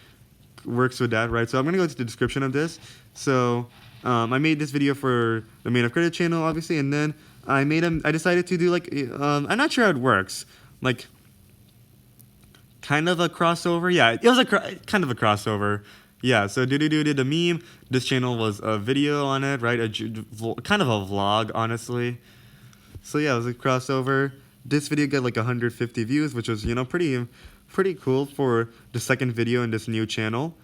works with that, right? So I'm gonna go to the description of this. So I made this video for the Man of Credit channel, obviously, and then I decided to do like I'm not sure how it works, like kind of a crossover. Yeah, it was kind of a crossover. Yeah, so DudetheDude did a meme. This channel was a video on it, right? Kind of a vlog, honestly. So yeah, it was a crossover. This video got like 150 views, which was, pretty cool for the second video in this new channel.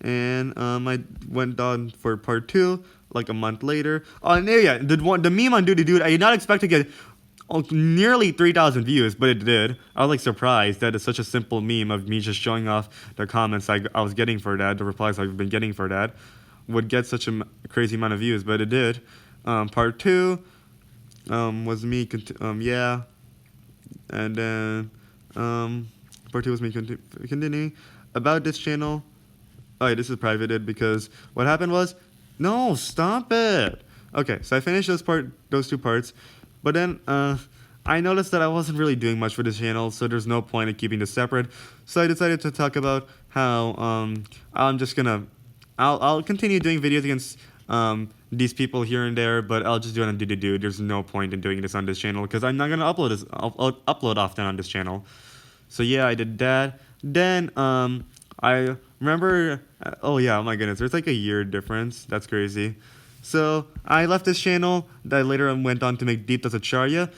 And I went on for part 2 like a month later. Oh, and yeah, the meme on DudetheDude, I did not expect to get nearly 3,000 views, but it did. I was like surprised that it's such a simple meme of me just showing off the comments I was getting for that, the replies I've been getting for that, would get such a crazy amount of views, but it did. Part 2 was me, yeah, and then part 2 was me continuing about this channel. Oh, yeah, this is privated because what happened was, no, stop it. Okay, so I finished those 2 parts. But then I noticed that I wasn't really doing much for this channel, so there's no point in keeping this separate. So I decided to talk about how I'll continue doing videos against these people here and there, but I'll just do it on DudetheDude. There's no point in doing this on this channel because I'm not gonna upload often on this channel. So yeah, I did that. Then I remember. Oh yeah, oh my goodness, there's like a year difference. That's crazy. So I left this channel. I later went on to make DTwS Shaurya.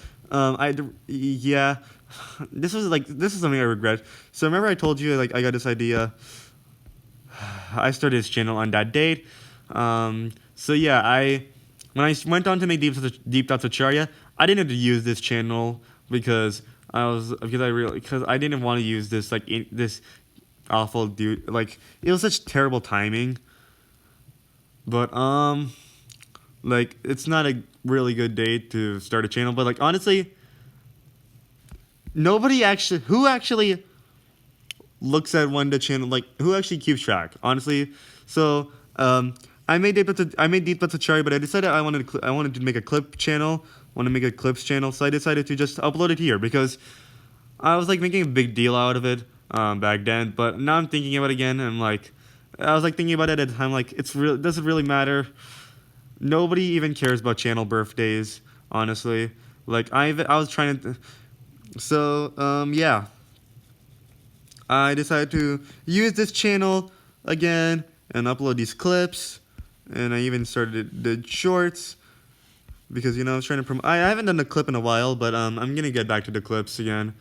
This is something I regret. So remember I told you like I got this idea. I started this channel on that date. So yeah, when I went on to make DTwS Shaurya, I didn't use this channel because I didn't want to use this this awful dude. Like it was such terrible timing. But like, it's not a really good day to start a channel. But like, honestly, who actually looks at when the channel, like, who actually keeps track, honestly. So I made DTwS Shaurya, but I decided I wanted to make a clip channel, want to make a clips channel, so I decided to just upload it here because I was like making a big deal out of it back then. But now I'm thinking about it again, and like, I was like thinking about it at the time, like, it doesn't really matter. Nobody even cares about channel birthdays, honestly. Like, I was trying to, so yeah, I decided to use this channel again and upload these clips, and I even did shorts because, you know, I was trying to promote. I haven't done a clip in a while, but I'm gonna get back to the clips again.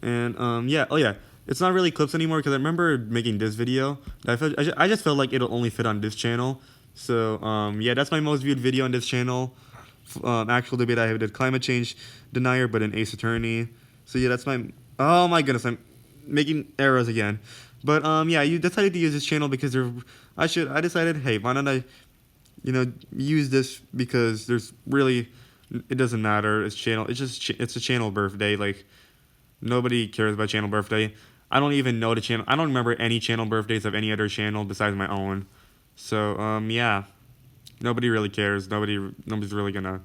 And yeah, oh yeah, it's not really clips anymore because I remember making this video. I just felt like it'll only fit on this channel. So yeah, that's my most viewed video on this channel. Actual debate I did climate change denier, but an ace attorney. So yeah, that's my. Oh my goodness, I'm making errors again. But yeah, you decided to use this channel because I decided, hey, why don't I, you know, use this because there's really, it doesn't matter. It's channel. It's a channel birthday. Like, nobody cares about channel birthday. I don't even know the channel. I don't remember any channel birthdays of any other channel besides my own. So yeah, nobody really cares. Nobody's really gonna.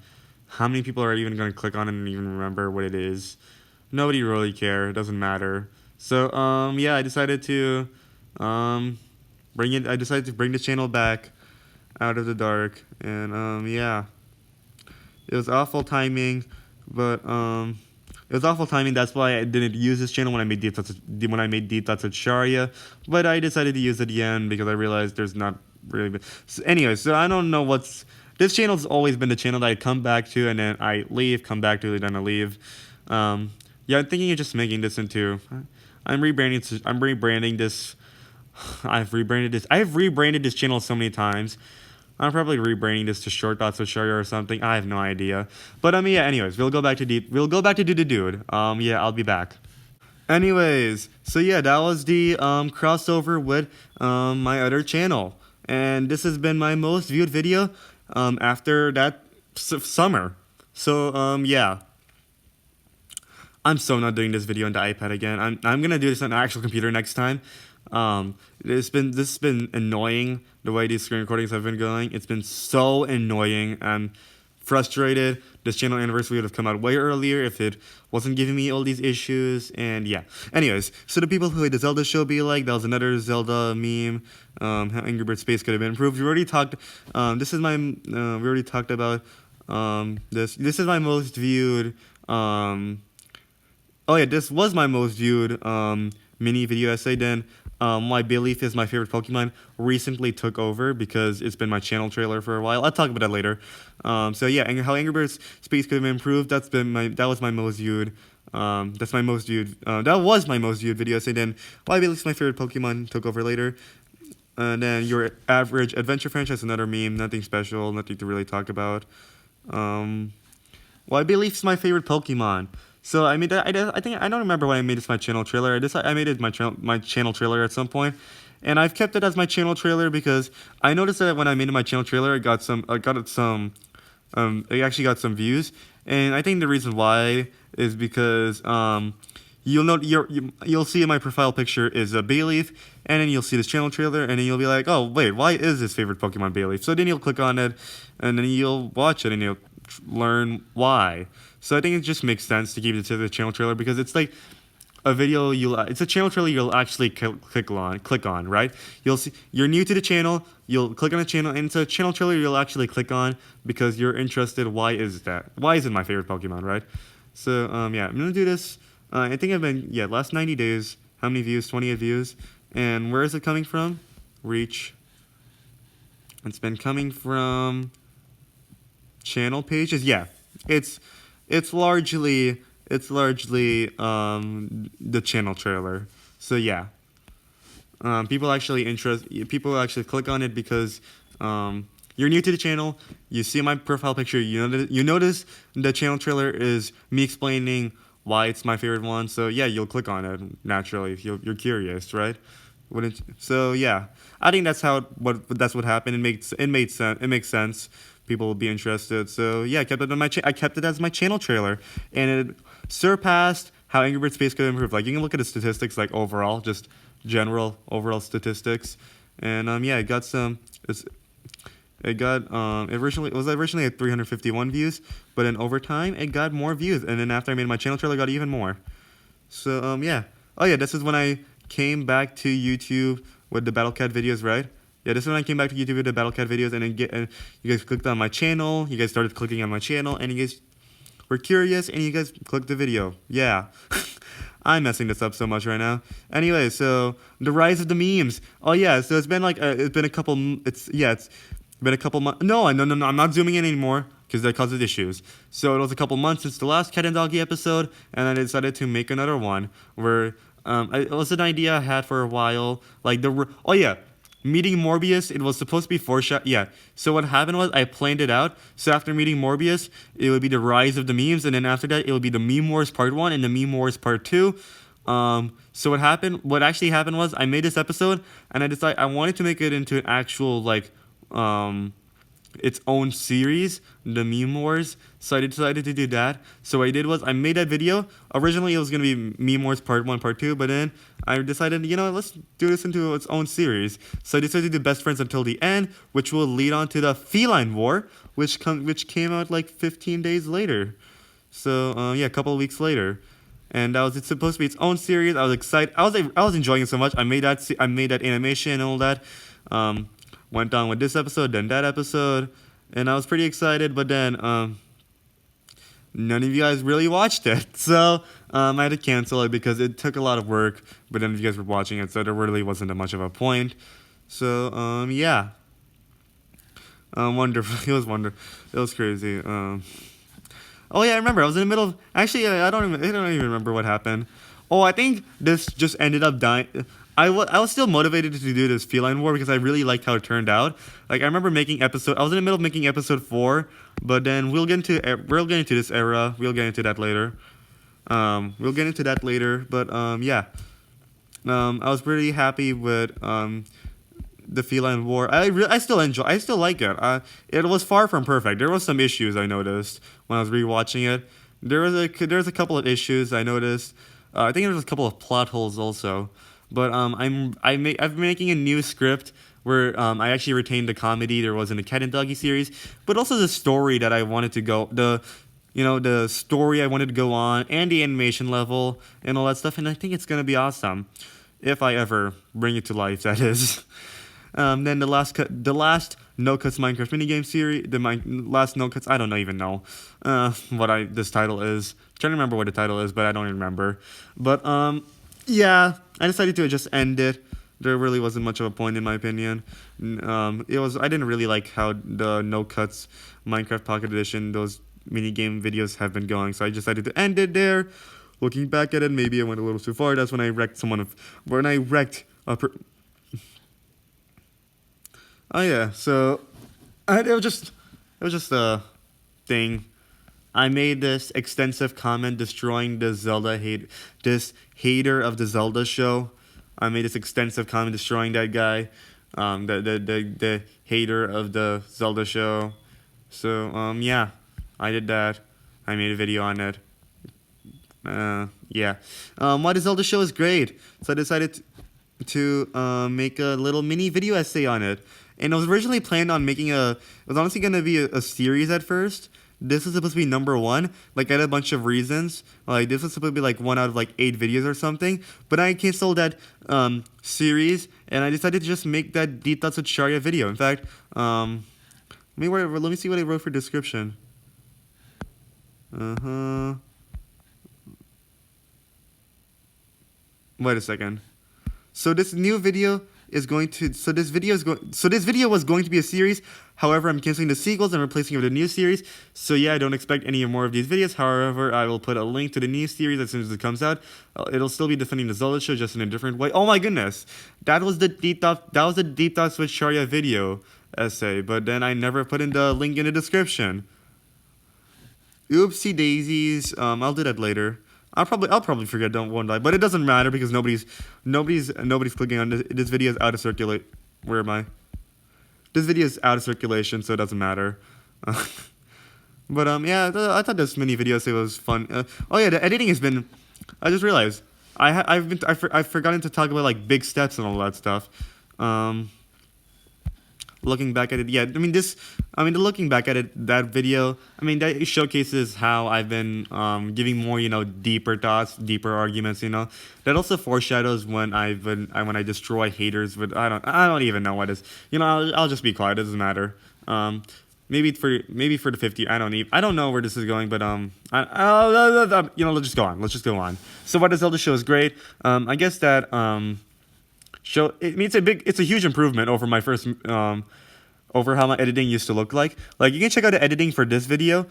How many people are even gonna click on it and even remember what it is? Nobody really care. It doesn't matter. So yeah, I decided to bring it. I decided to bring the channel back out of the dark, and yeah, it was awful timing, but it was awful timing. That's why I didn't use this channel when I made DTwS Shaurya, but I decided to use it again because I realized there's not really. So anyway, so I don't know what's. This channel's always been the channel that I come back to, and then I leave, come back to it, then I leave. Yeah, I'm thinking of just making this into. I'm rebranding this. I've rebranded this channel so many times. I'm probably rebranding this to Short Thoughts with Shaurya or something. I have no idea. But yeah. Anyways, we'll go back to DudetheDude. Yeah, I'll be back. Anyways, so yeah, that was the crossover with my other channel, and this has been my most viewed video after that summer. So yeah. I'm so not doing this video on the iPad again. I'm gonna do this on an actual computer next time. This has been annoying the way these screen recordings have been going. It's been so annoying. I'm frustrated. This channel anniversary would have come out way earlier if it wasn't giving me all these issues. And yeah. Anyways, so the people who hate the Zelda show be like, that was another Zelda meme. How Angry Bird Space could have been improved. We already talked. This is my. We already talked about this. This is my most viewed. Oh yeah, this was my most viewed mini video essay. Then my belief is my favorite Pokemon recently took over because it's been my channel trailer for a while. I'll talk about that later. So yeah, and how Angry Birds Space could have been improved. That was my most viewed. That was my most viewed video essay. Then my belief is my favorite Pokemon took over later. And then your average adventure franchise, another meme, nothing special, nothing to really talk about. Well, I believe it's my favorite Pokemon. So I made that. I think I don't remember when I made this my channel trailer. I made it my channel trailer at some point, and I've kept it as my channel trailer because I noticed that when I made it my channel trailer, it actually got some views, and I think the reason why is because you'll see in my profile picture is a Bayleaf, and then you'll see this channel trailer, and then you'll be like, oh wait, why is this favorite Pokemon Bayleaf? So then you'll click on it, and then you'll watch it, and you'll learn why. So I think it just makes sense to keep it to the channel trailer because it's like a video it's a channel trailer you'll actually click on, right? You'll see you're new to the channel, you'll click on the channel, and it's a channel trailer you'll actually click on because you're interested. Why is it my favorite Pokemon, right? So yeah, I'm gonna do this. I think last 90 days. How many views? 28 views. And where is it coming from? Reach. It's been coming from channel pages. Yeah, it's largely the channel trailer. So yeah, people actually click on it because you're new to the channel. You see my profile picture. You notice the channel trailer is me explaining why it's my favorite one. So yeah, you'll click on it naturally if you're curious, right? So yeah, I think that's what happened. It makes sense people will be interested. So yeah, I kept it on I kept it as my channel trailer, and it surpassed how Angry Birds Space could improve. Like, you can look at the statistics, like overall, just general overall statistics, and yeah, it got some. It was originally at 351 views, but then over time it got more views, and then after I made my channel trailer, it got even more. So yeah. Oh yeah, this is when I came back to YouTube with the Battle Cat videos, right? Yeah, this is when I came back to YouTube with the Battle Cat videos, and then you guys clicked on my channel. You guys started clicking on my channel, and you guys were curious, and you guys clicked the video. Yeah. I'm messing this up so much right now. Anyway, so the rise of the memes. Oh yeah, so it's been like it's been a couple months. No, I'm not zooming in anymore because that causes issues. So it was a couple months since the last Cat and Doggy episode, and I decided to make another one where it was an idea I had for a while. Like meeting Morbius. It was supposed to be Yeah. So what happened was I planned it out. So after meeting Morbius, it would be the rise of the memes, and then after that, it would be the Meme Wars Part 1 and the Meme Wars Part 2. So what actually happened was I made this episode, and I decided I wanted to make it into an actual its own series, the Meme Wars. So I decided to do that. So what I did was I made that video. Originally it was gonna be Meme Wars Part 1, Part 2, but then I decided, let's do this into its own series. So I decided to do Best Friends Until the End, which will lead on to the Feline War, which came out like 15 days later. So a couple of weeks later. And it's supposed to be its own series. I was excited. I was enjoying it so much. I made that animation and all that. Went on with this episode, then that episode, and I was pretty excited, but then none of you guys really watched it. So I had to cancel it because it took a lot of work, but none of you guys were watching it, so there really wasn't that much of a point. So yeah. Wonderful. It was wonderful. It was crazy. Oh yeah, I remember. I was in the middle of... Actually, I don't even remember what happened. Oh, I think this just ended up dying... I was still motivated to do this Feline War because I really liked how it turned out. Like, I remember making I was in the middle of making episode 4, but then we'll get into this era. We'll get into that later. But yeah. I was pretty happy with the Feline War. I still like it. It was far from perfect. There was some issues I noticed when I was rewatching it. There was a couple of issues I noticed. I think there was a couple of plot holes also. But I've been making a new script where I actually retained the comedy there was in the Cat and Doggy series, but also the story that I wanted to go the story I wanted to go on, and the animation level and all that stuff. And I think it's gonna be awesome if I ever bring it to life. That is. Then the last No Cuts Minecraft minigame series, last No Cuts. I don't even know what this title is. I'm trying to remember what the title is, but I don't even remember. But yeah, I decided to just end it. There really wasn't much of a point in my opinion. I didn't really like how the No Cuts Minecraft Pocket Edition, those minigame videos have been going, so I decided to end it there. Looking back at it, maybe I went a little too far. That's when I wrecked Oh yeah, so it was just a thing. I made this extensive comment destroying this hater of the Zelda show. I made this extensive comment destroying that guy, the hater of the Zelda show. So yeah, I did that. I made a video on it. Yeah. Why the Zelda show is great. So I decided to make a little mini video essay on it. And it was originally planned on making it was honestly going to be a series at first. This was supposed to be number 1. Like, I had a bunch of reasons. Like, this was supposed to be like 1 out of like 8 videos or something. But I canceled that series, and I decided to just make that Deep Thoughts with Shaurya video. In fact, let me see what I wrote for description. Wait a second. So this video was going to be a series. However, I'm canceling the sequels and replacing it with a new series. So yeah, I don't expect any more of these videos. However, I will put a link to the new series as soon as it comes out. It'll still be defending the Zelda show, just in a different way. Oh my goodness, that was the Deep Thoughts with Shaurya video essay. But then I never put in the link in the description. Oopsie daisies. I'll do that later. I'll probably forget. Won't I? But it doesn't matter because nobody's clicking on this. This video is out of circulate. Where am I? This video is out of circulation, so it doesn't matter. But yeah, I thought this mini video essay was fun. Oh yeah, the editing has been. I just realized I've forgotten to talk about like big steps and all that stuff. Looking back at it, yeah, looking back at it, that video, that showcases how I've been giving more, deeper thoughts, deeper arguments, That also foreshadows when when I destroy haters with I don't even know what is, I'll just be quiet. It doesn't matter. Maybe for the 50, I don't know where this is going, but let's just go on. Let's just go on. So what the Zelda show is great. I guess that it's a huge improvement over my first over how my editing used to look like. Like, you can check out the editing for this video,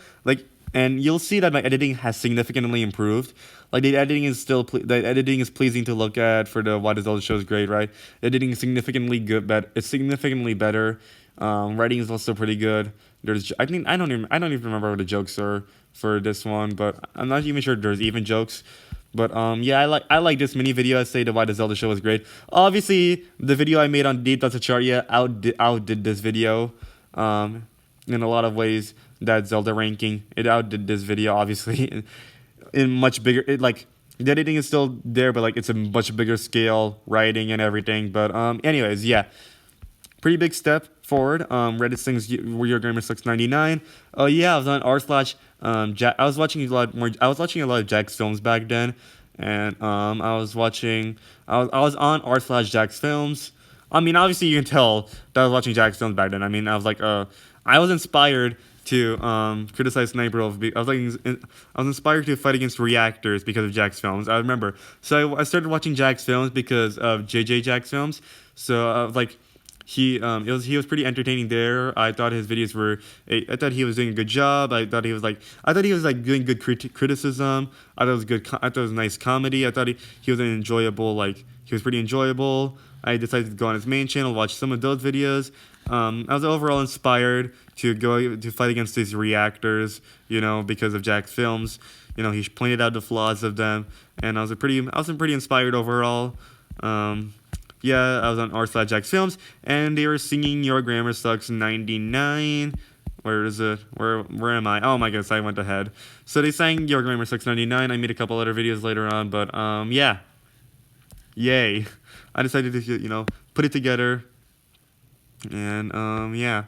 and you'll see that my editing has significantly improved. Like, the editing is pleasing to look at for the Why the Zelda show is great, right? Editing is significantly good, but it's significantly better. Writing is also pretty good. I don't even remember what the jokes are for this one, but I'm not even sure there's even jokes. But yeah, I like this mini video essay to Why the Zelda show was great. Obviously, the video I made on DTwS Shaurya outdid this video in a lot of ways. That Zelda ranking, it outdid this video, obviously, in much bigger. The editing is still there, but it's a much bigger scale, writing and everything. But anyways, yeah, pretty big step forward. Reddit sings Your Gamer Sucks 99. Oh yeah, I was on I was watching a lot of Jack's films back then, and I was on r/Jack's films. Obviously you can tell that I was watching Jack's films back then. I was inspired to criticize Sniper Wolf. I was inspired to fight against reactors because of Jack's films. I remember. So I started watching Jack's films because of JJ Jack's films. So I was like, he was pretty entertaining there. I thought his videos were. I thought he was doing a good job. I thought he was doing good criticism. I thought it was good. I thought it was nice comedy. I thought he was an enjoyable. He was pretty enjoyable. I decided to go on his main channel, watch some of those videos. I was overall inspired to go to fight against these reactors, because of Jack's films. He pointed out the flaws of them, and I was pretty inspired overall. Yeah, I was on r/Jack's films, and they were singing Your Grammar Sucks 99. Where is it? Where am I? Oh my goodness, I went ahead. So they sang Your Grammar Sucks 99. I made a couple other videos later on, but yeah. Yay. I decided to, put it together. And yeah.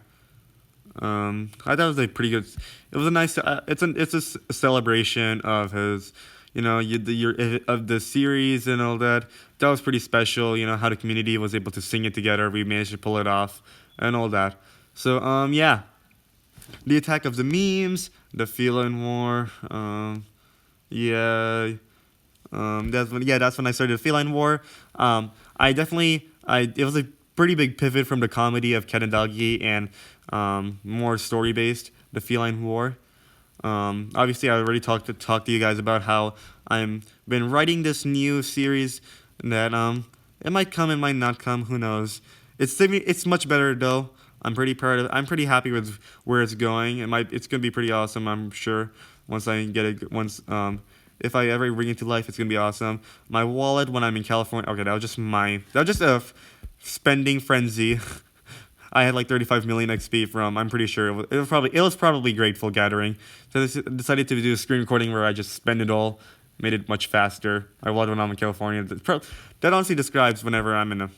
I thought it was pretty good. It was a nice. It's a celebration of his, of the series and all that. That was pretty special. How the community was able to sing it together. We managed to pull it off and all that. So yeah. The attack of the memes, the feline war. Yeah. That's when I started the feline war. It was a pretty big pivot from the comedy of Cat and Doggy and more story based, the feline war. Obviously, I already talked to you guys about how I'm been writing this new series that it might come, it might not come, who knows. It's much better though. I'm pretty proud of. I'm pretty happy with where it's going. It's gonna be pretty awesome. I'm sure once I get it. If I ever bring it to life, it's gonna be awesome. My wallet when I'm in California. Okay, that was just a spending frenzy. I had 35 million XP from. I'm pretty sure it was probably Grateful Gathering. So I decided to do a screen recording where I just spend it all, made it much faster. I wallet when I'm in California. That honestly describes whenever I'm in a.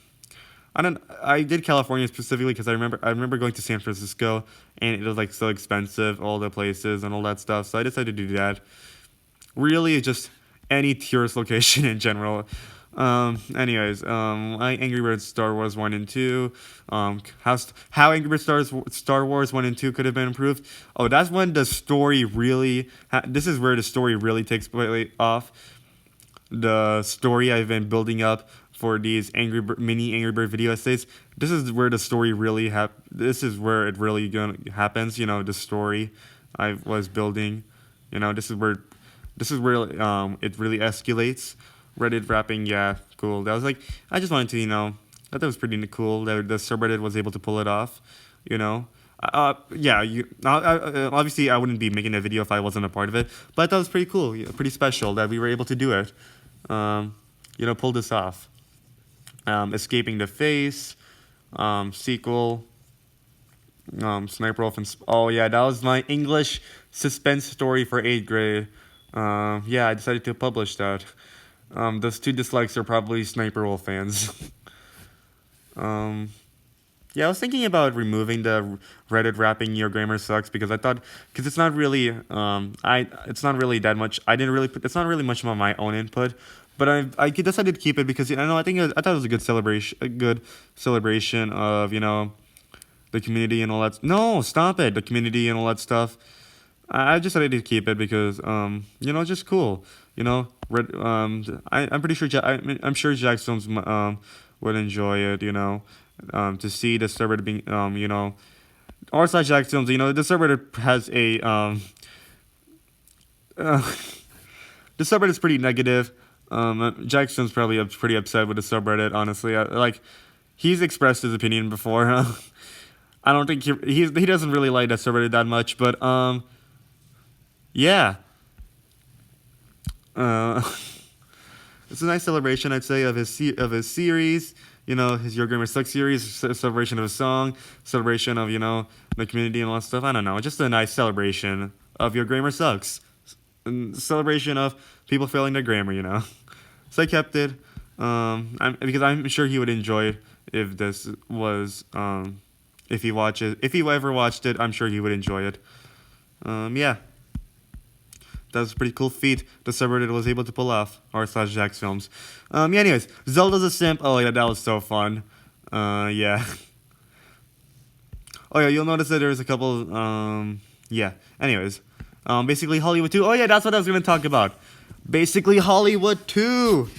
I did California specifically because I remember going to San Francisco and it was so expensive, all the places and all that stuff. So I decided to do that. Really, just any tourist location in general. Anyways, Angry Birds Star Wars 1 and 2. How Angry Birds Star Wars 1 and 2 could have been improved. Oh, that's when the story really. This is where the story really takes off. The story I've been building up for these mini Angry Bird video essays. This is where the story really This is where it really happens. The story I was building. This is where it really escalates. Reddit rapping, yeah, cool. That was I just wanted to, I thought that was pretty cool that the subreddit was able to pull it off, Yeah, obviously I wouldn't be making a video if I wasn't a part of it, but I thought it was pretty cool, pretty special that we were able to do it, pull this off. Escaping the Face, sequel, Sniper Wolf and oh yeah, that was my English suspense story for 8th grade. Yeah, I decided to publish that. Those 2 dislikes are probably Sniper Wolf fans. um, yeah, I was thinking about removing the Reddit rapping Your Grammar Sucks because I thought, because it's not really, it's not really that much. I didn't really put, it's not really much of my own input, but I decided to keep it because I know I thought it was a good celebration of the community and all that. No, stop it, the community and all that stuff. I just decided to keep it because just cool. I'm pretty sure I'm sure Jack's films would enjoy it. To see the server being r slash Jack's films. The server has a uh, the subreddit is pretty negative. Jack's films probably pretty upset with the subreddit. Honestly, he's expressed his opinion before. I don't think he doesn't really like that subreddit that much, but yeah. It's a nice celebration, I'd say, of his series. His Your Grammar Sucks series, celebration of his song, celebration of the community and all that stuff. I don't know, just a nice celebration of Your Grammar Sucks, and celebration of people failing their grammar. So I kept it, because I'm sure he would enjoy it if this was if he ever watched it. I'm sure he would enjoy it. Yeah. That was a pretty cool feat the subreddit was able to pull off, r slash Jack's films. Yeah, anyways, Zelda's a simp. Oh, yeah, that was so fun. Yeah. Oh, yeah, you'll notice that there's a couple, yeah. Anyways, basically Hollywood 2. Oh, yeah, that's what I was going to talk about. Basically Hollywood 2,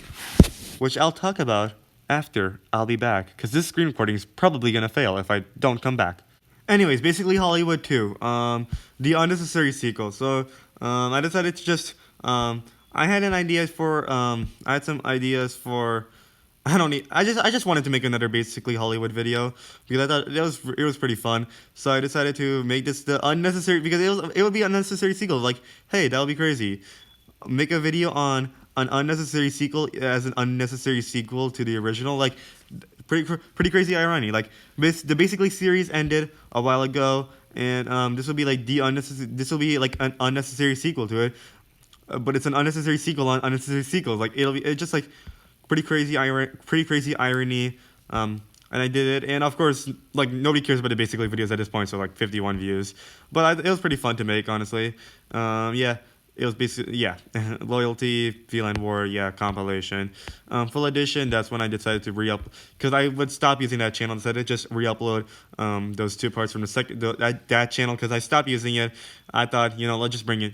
which I'll talk about after I'll be back, because this screen recording is probably going to fail if I don't come back. Anyways, basically Hollywood 2, the unnecessary sequel. So, I decided to just, I had an idea for, I had some ideas for, I just wanted to make another basically Hollywood video, because I thought it was pretty fun. So I decided to make this the unnecessary, because it would be unnecessary sequel. Like, hey, that would be crazy. Make a video on an unnecessary sequel as an unnecessary sequel to the original. Like, pretty crazy irony. Like, the basically series ended a while ago, and this will be like this will be like an unnecessary sequel to it, but it's an unnecessary sequel on unnecessary sequels. Like, it's just like pretty crazy irony. And I did it, and of course, like, nobody cares about the basically videos at this point, so like 51 views. But it was pretty fun to make, honestly. Yeah. It was basically, yeah, Loyalty, Feline War, yeah, compilation. Full edition, that's when I decided to re-upload, because I would stop using that channel, decided to just re-upload those 2 parts from that channel, because I stopped using it. I thought, let's just bring it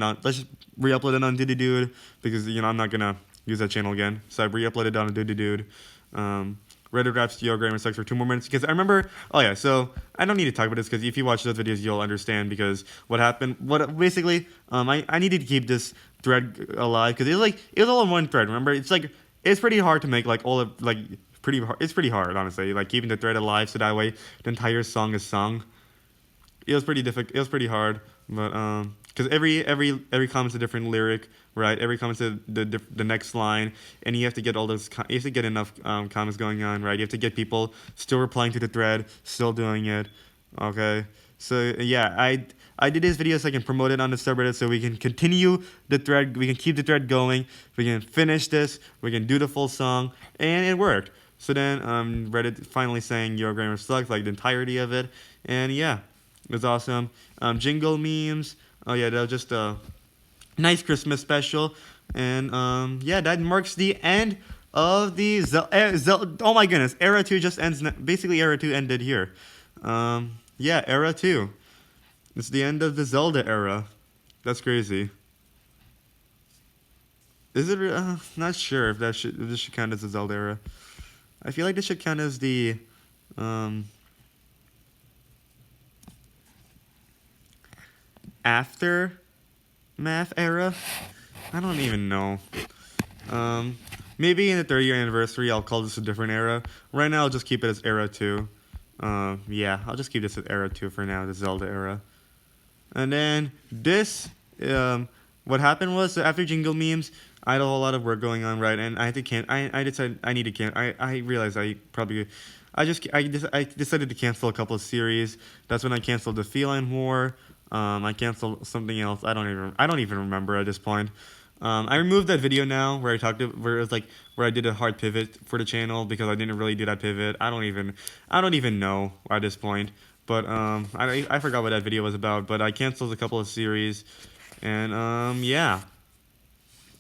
on, let's just re-upload it on DudetheDude, because, I'm not gonna use that channel again. So I re-uploaded it on DudetheDude. Reddit raps Your Grammar Sucks for 2 more minutes, because I remember, oh yeah, so I don't need to talk about this, because if you watch those videos, you'll understand, because basically, I needed to keep this thread alive, because it was all in one thread, remember? It's pretty hard to make, it's pretty hard, honestly, like, keeping the thread alive, so that way the entire song is sung. It was pretty difficult, it was pretty hard, but, because every comment's a different lyric, right? Every comment's the next line, and you have to get you have to get enough comments going on, right? You have to get people still replying to the thread, still doing it, okay? So yeah, I did this video so I can promote it on the subreddit, so we can continue the thread, we can keep the thread going, we can finish this, we can do the full song, and it worked. So then Reddit finally saying Your Grammar Sucks, like the entirety of it, and yeah, it was awesome. Jingle memes. Oh yeah, that was just a nice Christmas special, and yeah, that marks the end of the oh my goodness, Era 2 just ends. Basically, Era 2 ended here. Yeah, Era 2. It's the end of the Zelda era. That's crazy. Is it? Not sure if this should count as the Zelda era. I feel like this should count as the aftermath era. I don't even know. Maybe in the 30th anniversary, I'll call this a different era. Right now, I'll just keep it as Era 2. Yeah, I'll just keep this as Era 2 for now, the Zelda era. And then this, what happened was, so after Jingle memes, I had a whole lot of work going on, right? And I had to I decided I need to I realized I I decided to cancel a couple of series. That's when I canceled the Feline War. I canceled something else. I don't even remember at this point. I removed that video now where where it was like where I did a hard pivot for the channel because I didn't really do that pivot. I don't even know at this point. But I forgot what that video was about. But I canceled a couple of series, and yeah.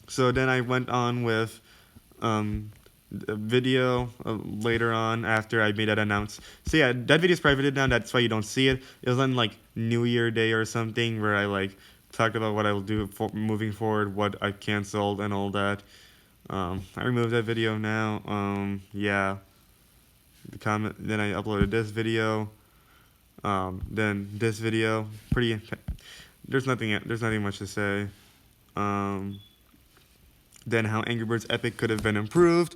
So then I went on with a video later on after I made that announce. So yeah, that video is privated now. That's why you don't see it. It was on like New Year Day or something where I like talked about what I will do for moving forward, what I canceled and all that. I removed that video now. Yeah. The comment. Then I uploaded this video. Then this video. Pretty. There's nothing much to say. Then how Angry Birds Epic could have been improved.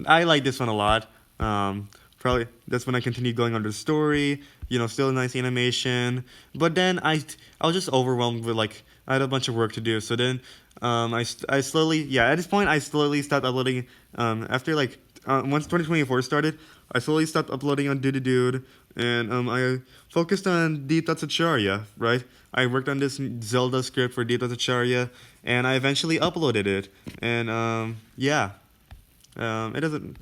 I like this one a lot. Probably that's when I continued going under the story. You know, still a nice animation. But then I was just overwhelmed with like I had a bunch of work to do. So then I slowly at this point I slowly stopped uploading. After like once 2024 started, I slowly stopped uploading on DudetheDude, and I focused on DTwS Shaurya, right? I worked on this Zelda script for DTwS Shaurya, and I eventually uploaded it. And yeah, it doesn't.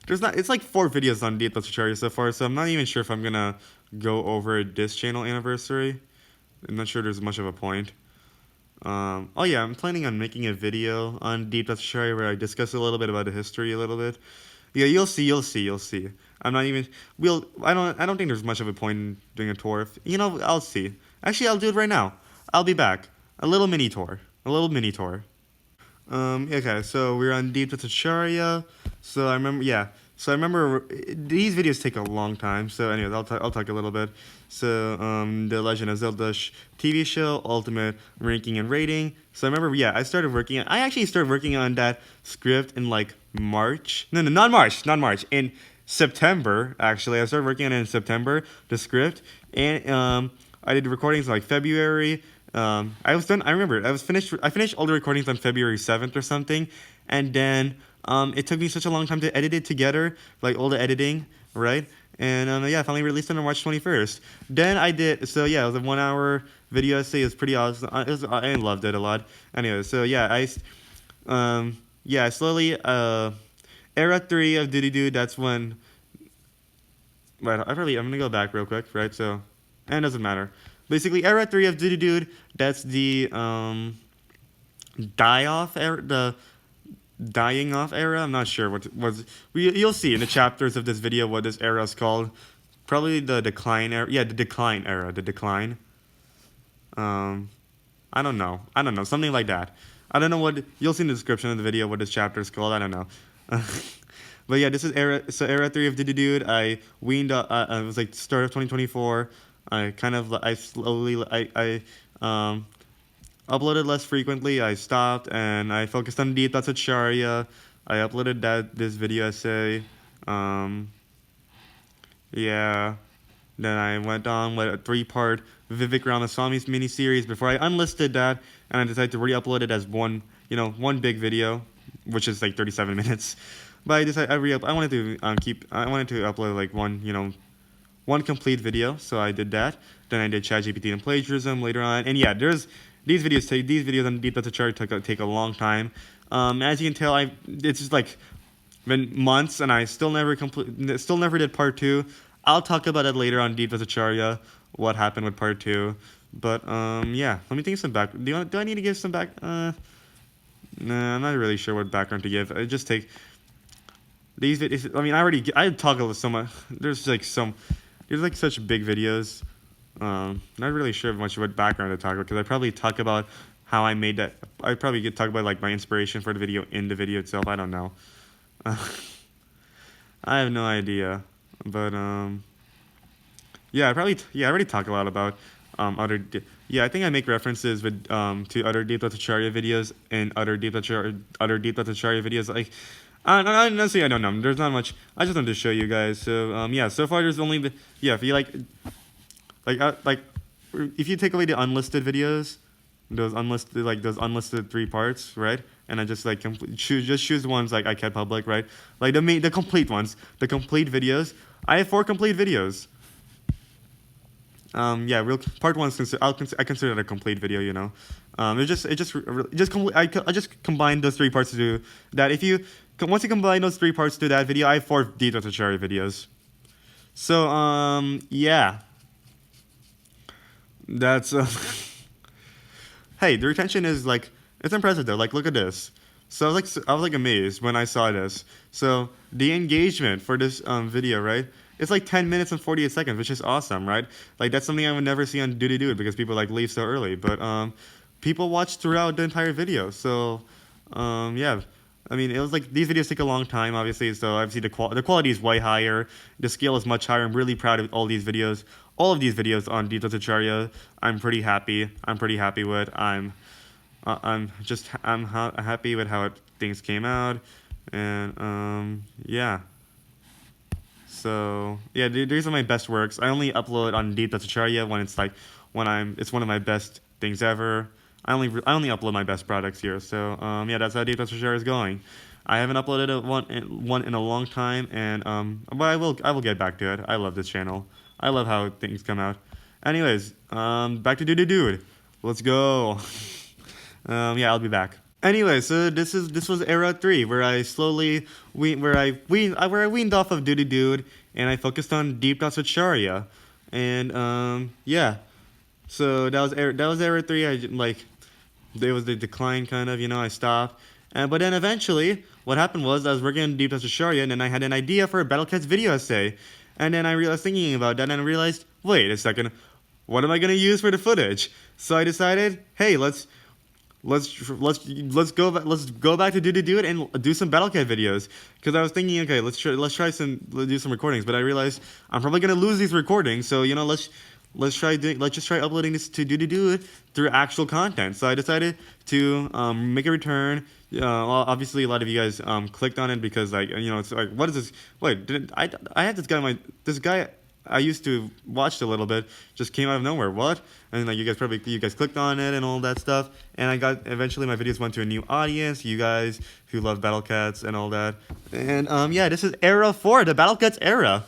There's not. It's like 4 videos on DTwS Shaurya so far, so I'm not even sure if I'm gonna go over this channel anniversary. I'm not sure there's much of a point. Oh yeah, I'm planning on making a video on DTwS Shaurya where I discuss a little bit about the history a little bit. Yeah, you'll see. I'm not even. I don't think there's much of a point in doing a tour. I'll see. Actually, I'll do it right now. I'll be back. A little mini tour. Okay, so we're on DTwS Shaurya. So I remember, So I remember these videos take a long time. So anyways, I'll talk a little bit. So the Legend of Zelda TV show, Ultimate Ranking and Rating. So I remember, I actually started working on that script in like March. No, not March. In September, actually. I started working on it in September, the script. And I did recordings in like February. I finished all the recordings on February 7th or something. And then it took me such a long time to edit it together, like all the editing, right? And I finally released it on March 21st. Then I did, it was a 1-hour video essay. It was pretty awesome. I loved it a lot. Anyway, so I slowly, Era 3 of DudetheDude, that's when, right, I'm gonna go back real quick, right? So, and it doesn't matter. Basically, Era 3 of DudetheDude, that's the die-off era, the dying off era. I'm not sure what was. You'll see in the chapters of this video what this era is called. Probably the decline era. Yeah, the decline era. The decline. I don't know. Something like that. I don't know what. You'll see in the description of the video what this chapter is called. I don't know. But yeah, this is era. So era 3 of DudetheDude. I weaned up. It was like start of 2024. I uploaded less frequently. I stopped and I focused on DTwS Shaurya. I uploaded this video essay. Then I went on with a 3-part Vivek Ramaswamy miniseries before I unlisted that, and I decided to re-upload it as one big video, which is like 37 minutes. But I decided I wanted to upload like one complete video, so I did that. Then I did ChatGPT and plagiarism later on, and these videos on DTwS Shaurya take a long time. As you can tell, it's just like been months, and I still never did part 2. I'll talk about it later on DTwS Shaurya, what happened with part 2. But let me think of some back. Do I need to give some back? Nah, I'm not really sure what background to give. I just take these videos. I mean, I talk a little so much. There's such big videos. Not really sure much what background to talk about, because I probably talk about how I made that. I probably could talk about like my inspiration for the video in the video itself. I don't know. I have no idea. But I already talk a lot about other. I think I make references with to other DTwS Shaurya videos and other DTwS Shaurya videos. Like honestly, I don't know. There's not much. I just wanted to show you guys. So so far there's only if you if you take away the unlisted videos, those unlisted 3 parts, right? and I just like choose the ones like I can public, right? Like the complete ones, the complete videos. I have 4 complete videos. Yeah, part 1 is I consider it a complete video, you know. I just combined those 3 parts to do that. Once you combine those 3 parts to that video, I have 4 DTwS videos. So yeah, that's hey, the retention is like, it's impressive though. Like, look at this. So I was like amazed when I saw this. So the engagement for this video, right? It's like 10 minutes and 48 seconds, which is awesome, right? Like, that's something I would never see on DudetheDude because people like leave so early. But people watch throughout the entire video. So yeah. I mean, it was like, these videos take a long time, obviously, so obviously the quality is way higher, the scale is much higher. I'm really proud of all these videos. All of these videos on DTwS, I'm pretty happy with. I'm happy with how things came out, and yeah. So yeah, these are my best works. I only upload on DTwS when it's one of my best things ever. I only upload my best products here. So yeah, that's how DTwS is going. I haven't uploaded one in a long time, and but I will get back to it. I love this channel. I love how things come out. Anyways, back to DudetheDude. Let's go. Yeah, I'll be back. Anyway, so this was Era 3, where I weaned off of DudetheDude, and I focused on deep thoughts with Shaurya, and yeah. So that was Era 3. There was the decline, kind of, you know. I stopped, but then eventually, what happened was I was working on DTwS Shaurya, and then I had an idea for a BattleCats video essay, and then I was thinking about that, and I realized, wait a second, what am I gonna use for the footage? So I decided, hey, let's go back to DudetheDude and do some BattleCat videos, because I was thinking, okay, let's try do some recordings, but I realized I'm probably gonna lose these recordings, so you know, let's just try uploading this to DudetheDude through actual content. So I decided to make a return. Well, obviously a lot of you guys clicked on it because, like, you know, it's like, what is this? Wait, I had this guy I used to watch a little bit just came out of nowhere. What? And like, you guys clicked on it and all that stuff. And eventually my videos went to a new audience, you guys who love BattleCats and all that. And yeah, this is Era 4, the BattleCats era.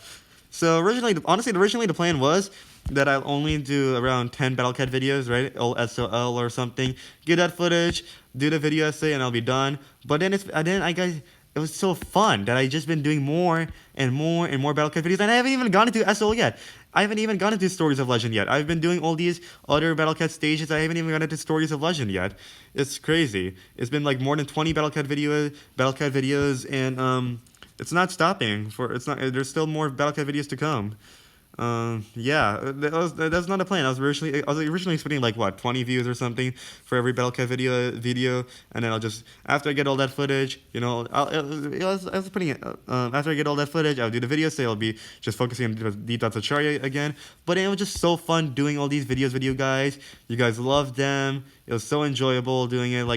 So originally the plan was that I'll only do around 10 BattleCat videos, right? SOL or something. Get that footage, do the video essay, and I'll be done. But then it was so fun that I just been doing more and more and more BattleCat videos, and I haven't even gone into SOL yet. I haven't even gone into Stories of Legend yet. I've been doing all these other BattleCat stages. I haven't even gone into Stories of Legend yet. It's crazy. It's been like more than 20 BattleCat videos, and it's not stopping. There's still more BattleCat videos to come. Yeah, that's not a plan. I was originally expecting like, what, 20 views or something for every BattleCat video, and then I'll just, after I get all that footage, you know, after I get all that footage, I'll do the video, so I'll be just focusing on DTwS again. But it was just so fun doing all these videos with you guys. You guys loved them. It was so enjoyable doing it. It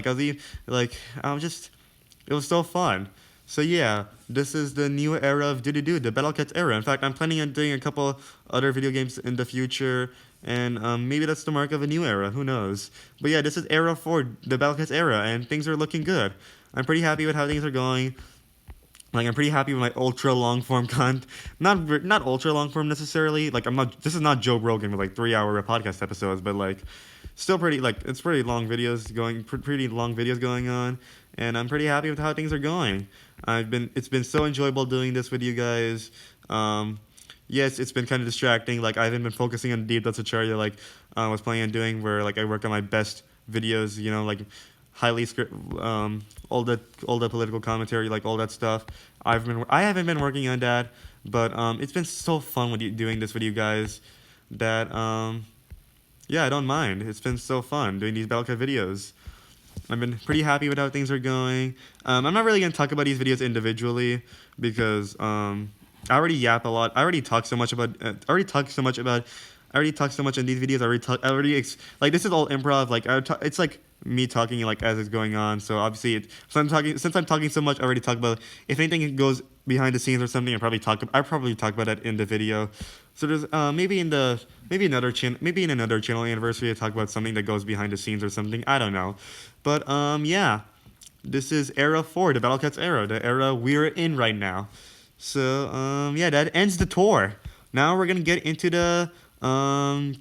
was so fun. So yeah, this is the new era of DudetheDude, the BattleCats era. In fact, I'm planning on doing a couple other video games in the future, and maybe that's the mark of a new era, who knows. But yeah, this is Era 4, the BattleCats era, and things are looking good. I'm pretty happy with how things are going. Like, I'm pretty happy with my ultra long form content. Not ultra long form necessarily. Like, this is not Joe Rogan with like 3-hour podcast episodes, but like, still pretty, like, it's pretty long videos going on, and I'm pretty happy with how things are going. It's been so enjoyable doing this with you guys. Yes, it's been kind of distracting. Like, I haven't been focusing on DTwS like I was planning on doing, where like I work on my best videos, you know, like highly script, all the political commentary, like all that stuff. I haven't been working on that, but it's been so fun doing this with you guys that yeah, I don't mind. It's been so fun doing these BattleCat videos. I've been pretty happy with how things are going. I'm not really gonna talk about these videos individually because I already yap a lot. I already talk so much in these videos. Like, this is all improv. Like, it's like me talking like as it's going on. So obviously, since I'm talking so much, I already talk about, if anything goes behind the scenes or something, I probably talk about that in the video. So there's maybe in another channel anniversary, I talk about something that goes behind the scenes or something. I don't know, but yeah, this is Era 4, the Battle Cats era, the era we're in right now. So, yeah, that ends the tour. Now we're gonna get into the,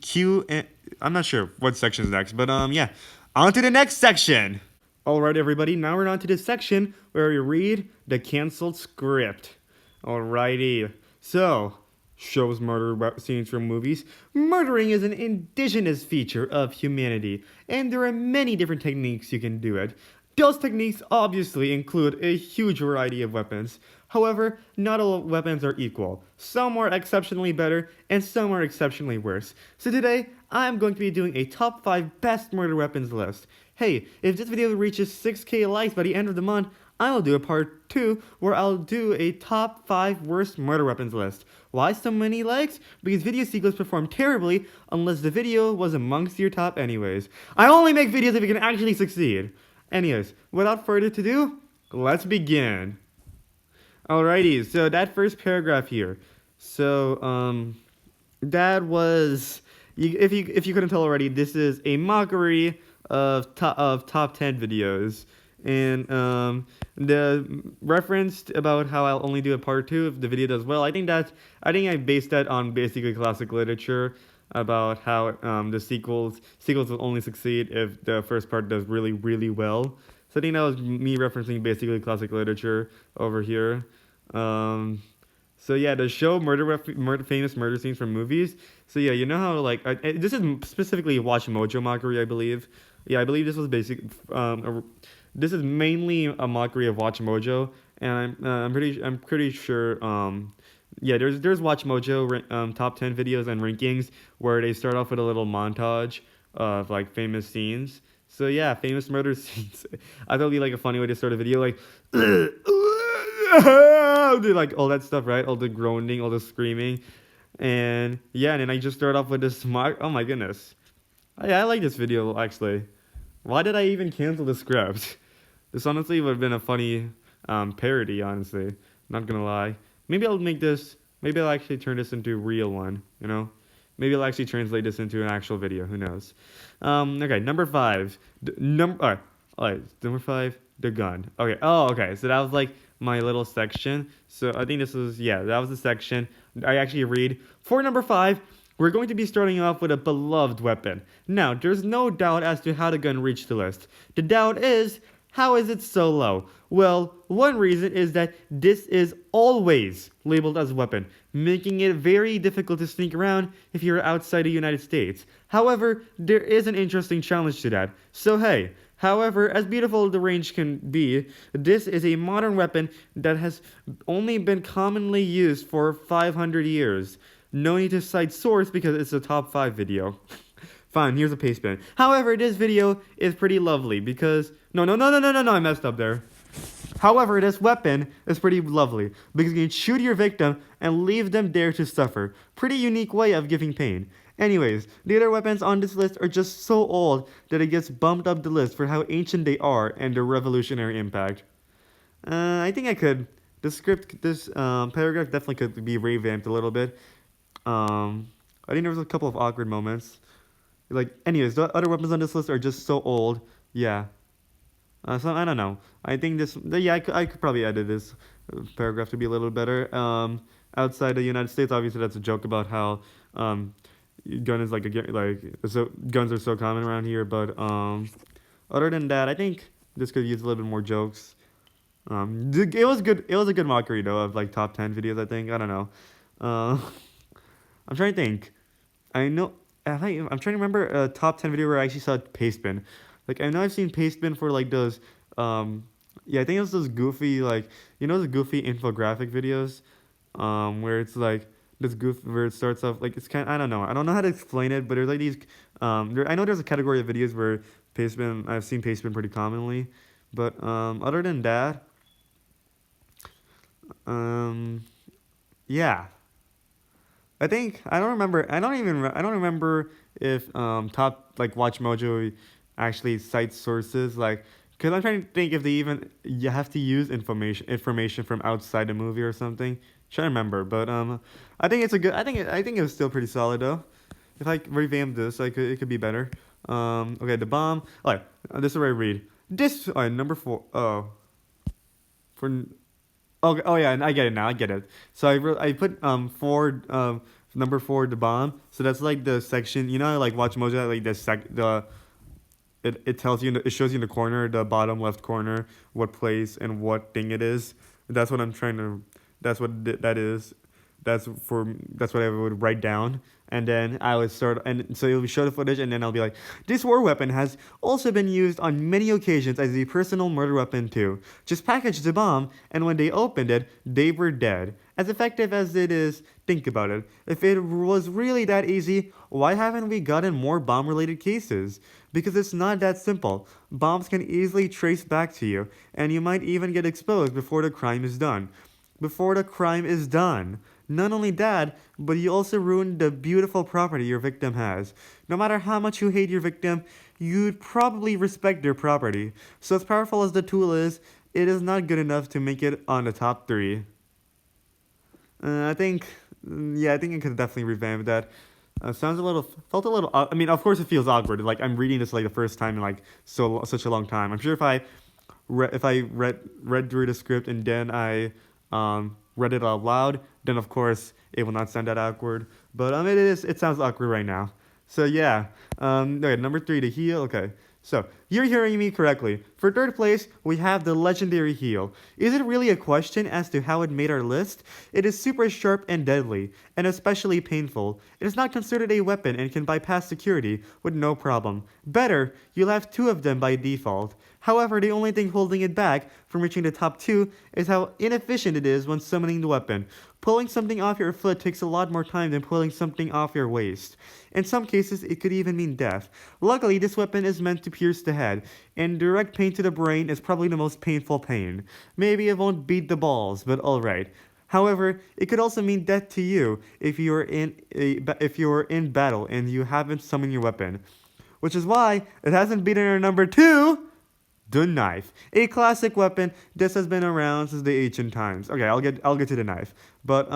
Q and... I'm not sure what section is next, but, yeah. On to the next section! Alright, everybody, now we're on to this section where we read the canceled script. Alrighty. So, shows murder scenes from movies. Murdering is an indigenous feature of humanity, and there are many different techniques you can do it. Those techniques obviously include a huge variety of weapons. However, not all weapons are equal. Some are exceptionally better, and some are exceptionally worse. So today, I'm going to be doing a top 5 best murder weapons list. Hey, if this video reaches 6k likes by the end of the month, I'll do a part 2 where I'll do a top 5 worst murder weapons list. Why so many likes? Because video sequels perform terribly unless the video was amongst your top anyways. I only make videos if you can actually succeed. Anyways, without further ado, let's begin. Alrighty, so that first paragraph here. So, that was... If you couldn't tell already, this is a mockery of top 10 videos. And the reference about how I'll only do a part 2 if the video does well, I think I based that on basically classic literature about how the sequels will only succeed if the first part does really, really well. So I think that was me referencing basically classic literature over here. So yeah, the show famous murder scenes from movies. So yeah, you know how like this is specifically Watch Mojo mockery, I believe. Yeah, I believe this was this is mainly a mockery of Watch Mojo, and I'm pretty sure yeah, there's Watch Mojo top 10 videos and rankings where they start off with a little montage of like famous scenes. So yeah, famous murder scenes. I thought it'd be like a funny way to start a video, like like all that stuff, right? All the groaning, all the screaming, and yeah, and then I just start off with this oh my goodness. I like this video actually. Why did I even cancel the script? This honestly would have been a funny parody, honestly. Not gonna lie. Maybe I'll actually turn this into a real one, you know? Maybe I'll actually translate this into an actual video, who knows. Okay, number 5. Alright, number 5, the gun. Okay, okay, so that was like my little section. So I think that was the section I actually read. For number 5, we're going to be starting off with a beloved weapon. Now, there's no doubt as to how the gun reached the list. The doubt is, how is it so low? Well, one reason is that this is always labeled as a weapon, making it very difficult to sneak around if you're outside the United States. However, there is an interesting challenge to that. So hey, however, as beautiful as the range can be, this is a modern weapon that has only been commonly used for 500 years. No need to cite source because it's a top 5 video. Fine, here's a paste bin. However, this video is pretty lovely because... No, I messed up there. However, this weapon is pretty lovely because you can shoot your victim and leave them there to suffer. Pretty unique way of giving pain. Anyways, the other weapons on this list are just so old that it gets bumped up the list for how ancient they are and their revolutionary impact. I think I could... This paragraph definitely could be revamped a little bit. I think there was a couple of awkward moments. Like, anyways, the other weapons on this list are just so old. Yeah. So, I don't know. I think I could probably edit this paragraph to be a little better. Outside the United States, obviously that's a joke about how, gun is guns are so common around here, but, other than that, I think this could use a little bit more jokes. It was a good mockery, though, of, like, top 10 videos, I think. I don't know. I'm trying to think. I'm trying to remember a top 10 video where I actually saw paste bin. Like, I know I've seen paste bin for, like, those, yeah, I think it's those goofy, like, you know those goofy infographic videos, where it's, like, where it starts off, like, it's kind of, I don't know how to explain it, but there's, like, these, I know there's a category of videos where I've seen paste bin pretty commonly, but, other than that, yeah. I don't remember if Watch Mojo actually cites sources, like, because I'm trying to think if you have to use information from outside the movie or something. Trying to remember, but I think I think it was still pretty solid though. If I revamp this, it could be better. Okay, the bomb. Alright, this is where I read. This number 4. Oh, for okay. Oh yeah, I get it now. I get it. So I put 4 number 4 the bomb. So that's like the section. You know, how, like watch Mojo like the it tells you it shows you in the corner, the bottom left corner, what place and what thing it is. That's what I'm trying to. That's what that is. That's what I would write down, and then I would start, and so it'll show the footage, and then I'll be like, this war weapon has also been used on many occasions as a personal murder weapon too. Just package the bomb, and when they opened it, they were dead. As effective as it is, think about it. If it was really that easy, why haven't we gotten more bomb-related cases? Because it's not that simple. Bombs can easily trace back to you, and you might even get exposed before the crime is done. Before the crime is done. Not only that, but you also ruin the beautiful property your victim has. No matter how much you hate your victim, you'd probably respect their property. So as powerful as the tool is, it is not good enough to make it on the top 3. I think I could definitely revamp that. Felt a little. I mean, of course, it feels awkward. Like I'm reading this like the first time in like such a long time. I'm sure if I read through the script and then I read it out loud, then of course it will not sound that awkward. But it sounds awkward right now. So yeah. Okay, number 3, the heal. Okay. So, you're hearing me correctly. For 3rd place, we have the legendary heal. Is it really a question as to how it made our list? It is super sharp and deadly, and especially painful. It is not considered a weapon and can bypass security with no problem. Better, you'll have 2 of them by default. However, the only thing holding it back from reaching the top 2 is how inefficient it is when summoning the weapon. Pulling something off your foot takes a lot more time than pulling something off your waist. In some cases, it could even mean death. Luckily, this weapon is meant to pierce the head, and direct pain to the brain is probably the most painful pain. Maybe it won't beat the balls, but alright. However, it could also mean death to you if you're in battle and you haven't summoned your weapon. Which is why it hasn't beaten our number 2, the knife. A classic weapon. This has been around since the ancient times. Okay, I'll get to the knife. But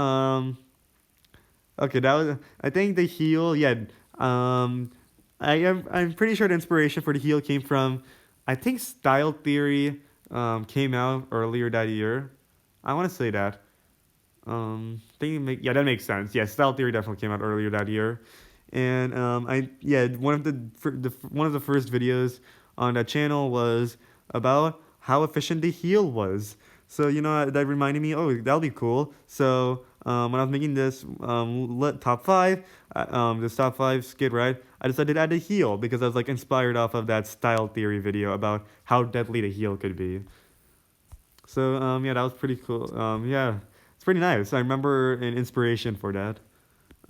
okay, that was, I think the heal, yeah. I'm pretty sure the inspiration for the heal came from, I think Style Theory came out earlier that year. I want to say that. Yeah, that makes sense. Yeah, Style Theory definitely came out earlier that year. And one of the first videos on that channel was about how efficient the heal was. So that reminded me, oh, that'll be cool. So when I was making this top 5, this top 5 skit, right, I decided to add a heal because I was like inspired off of that Style Theory video about how deadly the heal could be. So yeah, that was pretty cool. Yeah, it's pretty nice. I remember an inspiration for that.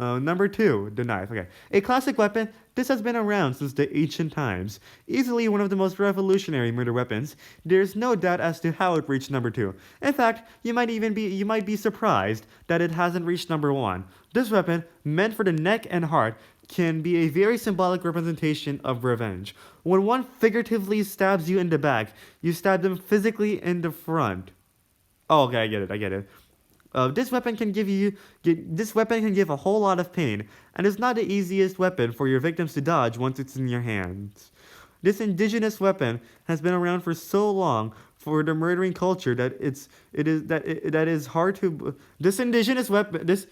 Number 2, the knife. Okay, a classic weapon. This has been around since the ancient times. Easily one of the most revolutionary murder weapons. There's no doubt as to how it reached number 2. In fact, you might be surprised that it hasn't reached number 1. This weapon, meant for the neck and heart, can be a very symbolic representation of revenge. When one figuratively stabs you in the back, you stab them physically in the front. Oh, okay, I get it. This weapon can give a whole lot of pain, and is not the easiest weapon for your victims to dodge once it's in your hands. This indigenous weapon has been around for so long for the murdering culture that it is hard to. This indigenous weapon.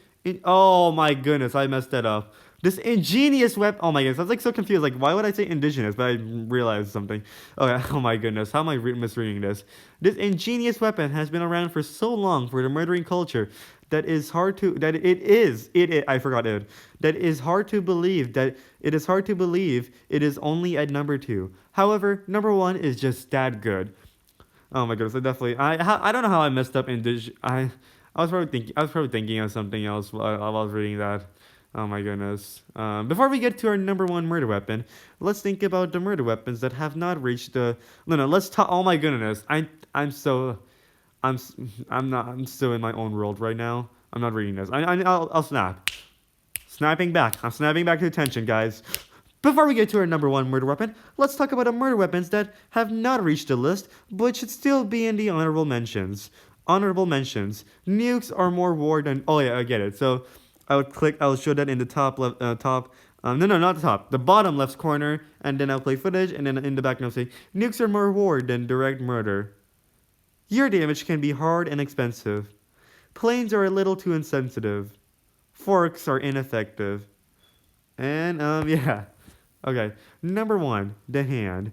Oh my goodness, I messed that up. This ingenious weapon. Oh my goodness, I was like so confused. Like, why would I say indigenous? But I realized something. Okay, oh my goodness, how am I misreading this? This ingenious weapon has been around for so long for the murdering culture that is hard to. That it is. I forgot it. That is hard to believe. That it is hard to believe it is only at number 2. However, number 1 is just that good. Oh my goodness, I don't know how I messed up I was probably thinking of something else while I was reading that. Oh my goodness. Before we get to our number 1 murder weapon, let's think about the murder weapons that have not reached the. No. Let's talk. Oh my goodness. I'm still in my own world right now. I'm not reading this. I'll snap. Snapping back. I'm snapping back to attention, guys. Before we get to our number 1 murder weapon, let's talk about the murder weapons that have not reached the list, but should still be in the honorable mentions. Honorable mentions. Nukes are more war than. Oh yeah, I get it. So I would show that in the top No, not the top. The bottom left corner, and then I'll play footage, and then in the back I'll say, nukes are more reward than direct murder. Your damage can be hard and expensive. Planes are a little too insensitive. Forks are ineffective. And, yeah. Okay. Number 1, the hand.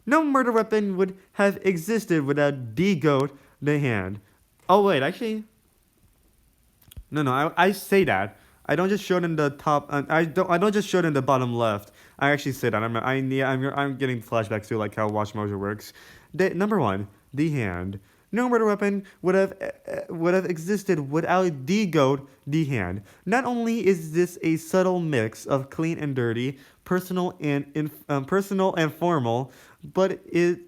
No murder weapon would have existed without DTwS the hand. Oh, wait, actually. No, I say that. I don't just show it in the top. I don't just show it in the bottom left. I actually say that. I'm getting flashbacks to like how Watch Mojo works. Number 1, the hand. No murder weapon would have existed without DTwS the hand. Not only is this a subtle mix of clean and dirty, personal and formal, but it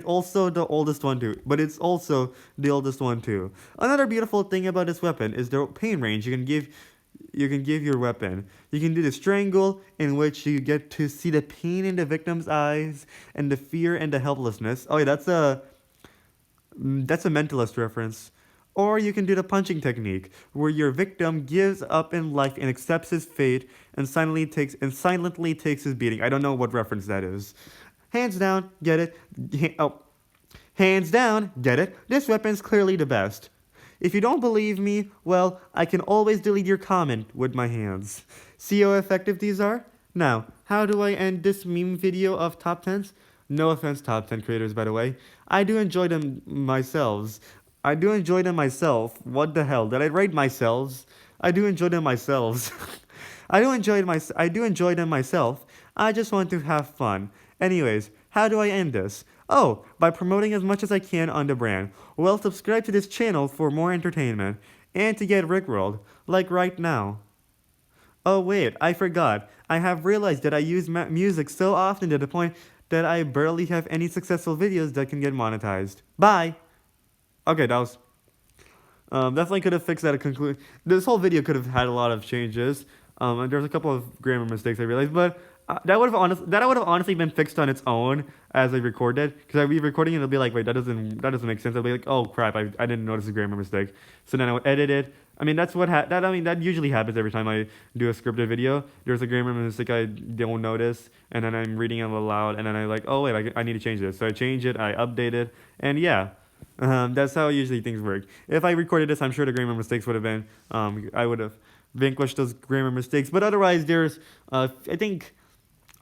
also the oldest one too. But it's also the oldest one too. Another beautiful thing about this weapon is the pain range you can give your weapon. You can do the strangle, in which you get to see the pain in the victim's eyes and the fear and the helplessness. Oh yeah, that's a mentalist reference. Or you can do the punching technique, where your victim gives up in life and accepts his fate and silently takes his beating. I don't know what reference that is. Hands down, get it? Hands down, get it? This weapon's clearly the best. If you don't believe me, well, I can always delete your comment with my hands. See how effective these are? Now, how do I end this meme video of top 10s? No offense, top 10 creators, by the way. I do enjoy them myself. What the hell? Did I write myself? I do enjoy them myself. I do enjoy them myself. I just want to have fun. Anyways, how do I end this? Oh, by promoting as much as I can on the brand. Well, subscribe to this channel for more entertainment and to get rickrolled, like right now. Oh wait, I forgot. I have realized that I use music so often to the point that I barely have any successful videos that can get monetized. Bye! Okay, that was... definitely could have fixed that at conclusion. This whole video could have had a lot of changes. And there's a couple of grammar mistakes I realized, but that would have honestly been fixed on its own as I recorded. Because I'd be recording and it'll be like, wait, that doesn't make sense. I'll be like, oh crap, I didn't notice a grammar mistake. So then I would edit it. I mean, that usually happens every time I do a scripted video. There's a grammar mistake I don't notice, and then I'm reading it aloud, and then I'm like, oh wait, I need to change this. So I change it, I update it, and yeah. That's how usually things work. If I recorded this, I'm sure the grammar mistakes would have been, I would have vanquished those grammar mistakes. But otherwise, there's, I think,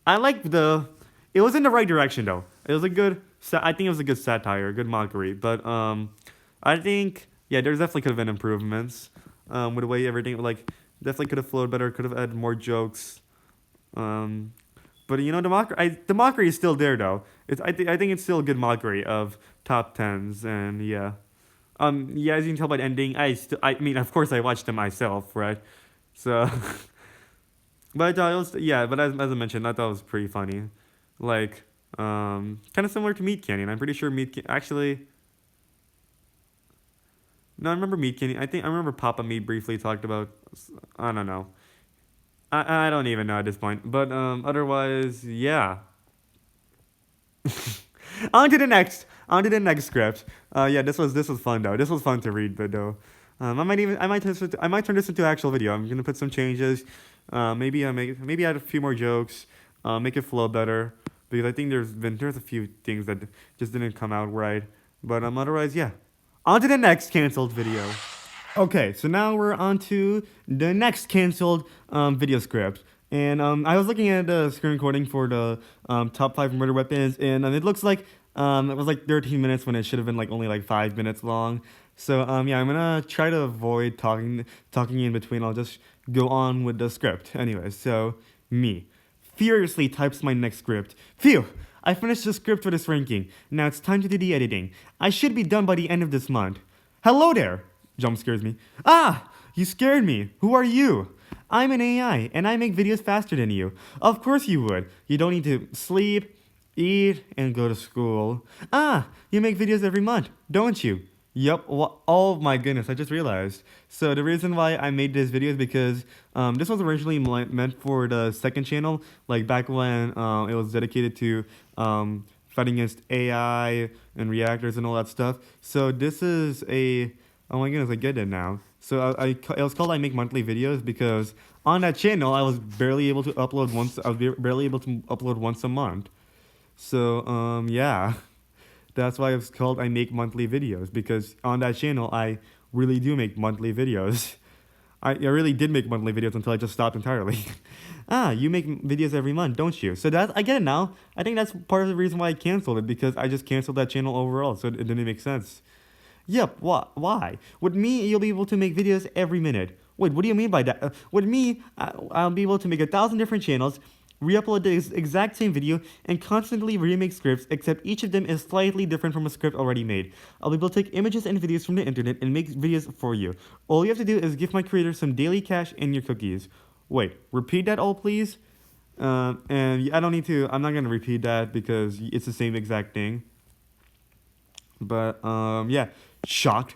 it was in the right direction though. It was I think it was a good satire, good mockery. But, I think, yeah, there's definitely could have been improvements, with the way everything, like, definitely could have flowed better, could have added more jokes. But you know, the mockery is still there though. I think it's still a good mockery of top 10s, and yeah. Yeah, as you can tell by the ending, I mean, of course I watched them myself, right? So, but as I mentioned, I thought it was pretty funny. Like, kind of similar to Meat Canyon. I'm pretty sure actually, no, I remember Meat Canyon. I remember Papa Meat briefly talked about, I don't know. I don't even know at this point. But otherwise, yeah. on to the next script. Yeah, this was fun though. This was fun to read, but though, I might turn this into an actual video. I'm gonna put some changes. Maybe add a few more jokes. Make it flow better, because I think there's a few things that just didn't come out right. But otherwise, yeah. On to the next canceled video. Okay, so now we're on to the next canceled video script. And I was looking at the screen recording for the top 5 murder weapons, and it looks like it was like 13 minutes when it should have been like only like 5 minutes long. So yeah, I'm gonna try to avoid talking in between. I'll just go on with the script. Anyway, so me furiously types my next script. Phew! I finished the script for this ranking. Now it's time to do the editing. I should be done by the end of this month. Hello there! Jump scares me. Ah! You scared me. Who are you? I'm an AI, and I make videos faster than you. Of course you would. You don't need to sleep, eat, and go to school. Ah! You make videos every month, don't you? Yup. Oh my goodness, I just realized. So the reason why I made this video is because this was originally meant for the second channel, like back when it was dedicated to fighting against AI and reactors and all that stuff. So this is a... Oh my goodness, I get it now. So it was called I Make Monthly Videos because on that channel I was barely able to upload once. I was barely able to upload once a month. So yeah, that's why it's called I Make Monthly Videos, because on that channel I really do make monthly videos. I really did make monthly videos until I just stopped entirely. You make videos every month, don't you? So I get it now. I think that's part of the reason why I canceled it, because I just canceled that channel overall, so it didn't make sense. Yep, why? With me, you'll be able to make videos every minute. Wait, what do you mean by that? With me, I'll be able to make 1,000 different channels, re-upload the exact same video, and constantly remake scripts, except each of them is slightly different from a script already made. I'll be able to take images and videos from the internet and make videos for you. All you have to do is give my creator some daily cash and your cookies. Wait, repeat that all, please? And I don't need to, I'm not going to repeat that because it's the same exact thing. But, yeah, shocked.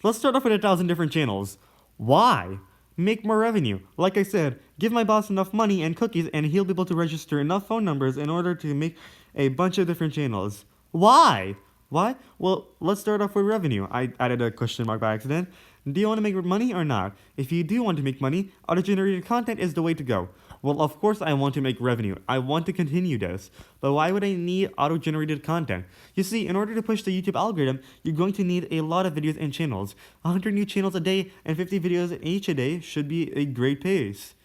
Let's start off with 1,000 different channels. Why? Make more revenue. Like I said, give my boss enough money and cookies and he'll be able to register enough phone numbers in order to make a bunch of different channels. Why? Why? Well, let's start off with revenue. I added a question mark by accident. Do you want to make money or not? If you do want to make money, auto-generated content is the way to go. Well, of course I want to make revenue. I want to continue this. But why would I need auto-generated content? You see, in order to push the YouTube algorithm, you're going to need a lot of videos and channels. 100 new channels a day and 50 videos each a day should be a great pace.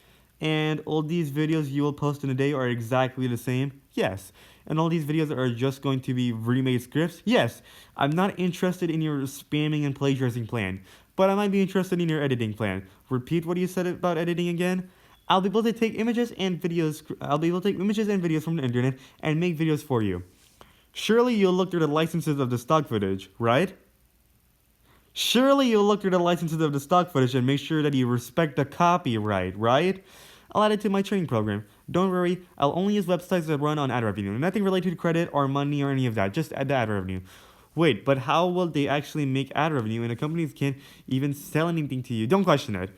And all these videos you will post in a day are exactly the same? Yes. And all these videos are just going to be remade scripts? Yes. I'm not interested in your spamming and plagiarizing plan, but I might be interested in your editing plan. Repeat what you said about editing again. I'll be able to take images and videos. I'll be able to take images and videos from the internet and make videos for you. Surely you'll look through the licenses of the stock footage, right? Surely you'll look through the licenses of the stock footage and make sure that you respect the copyright, right? I'll add it to my training program. Don't worry, I'll only use websites that run on ad revenue. Nothing related to credit or money or any of that, just add the ad revenue. Wait, but how will they actually make ad revenue when the companies can't even sell anything to you? Don't question it.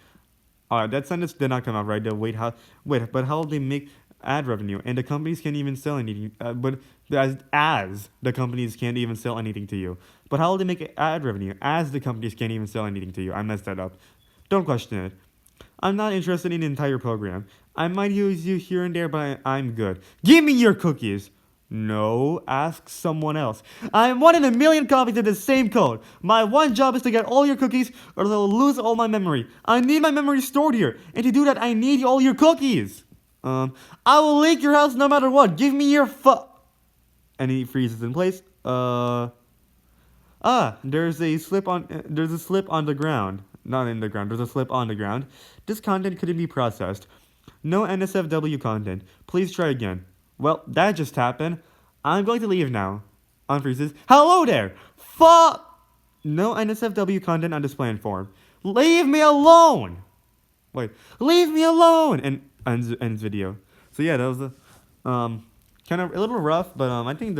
Alright, that sentence did not come out right. But how will they make ad revenue and the companies can't even sell anything? But as the companies can't even sell anything to you. But how will they make ad revenue as the companies can't even sell anything to you? I messed that up. Don't question it. I'm not interested in the entire program. I might use you here and there, but I'm good. Give me your cookies. No, ask someone else. I'm one in a million copies of the same code. My one job is to get all your cookies or I'll lose all my memory. I need my memory stored here. And to do that, I need all your cookies. I will leak your house no matter what. Give me your And he freezes in place. There's a slip on the ground. Not in the ground, there's a slip on the ground. This content couldn't be processed. No NSFW content. Please try again. Well, that just happened. I'm going to leave now. Unfreezes. Hello there! No NSFW content on this platform. Leave me alone! Wait, leave me alone! And ends video. So yeah, that was kind of a little rough, but I think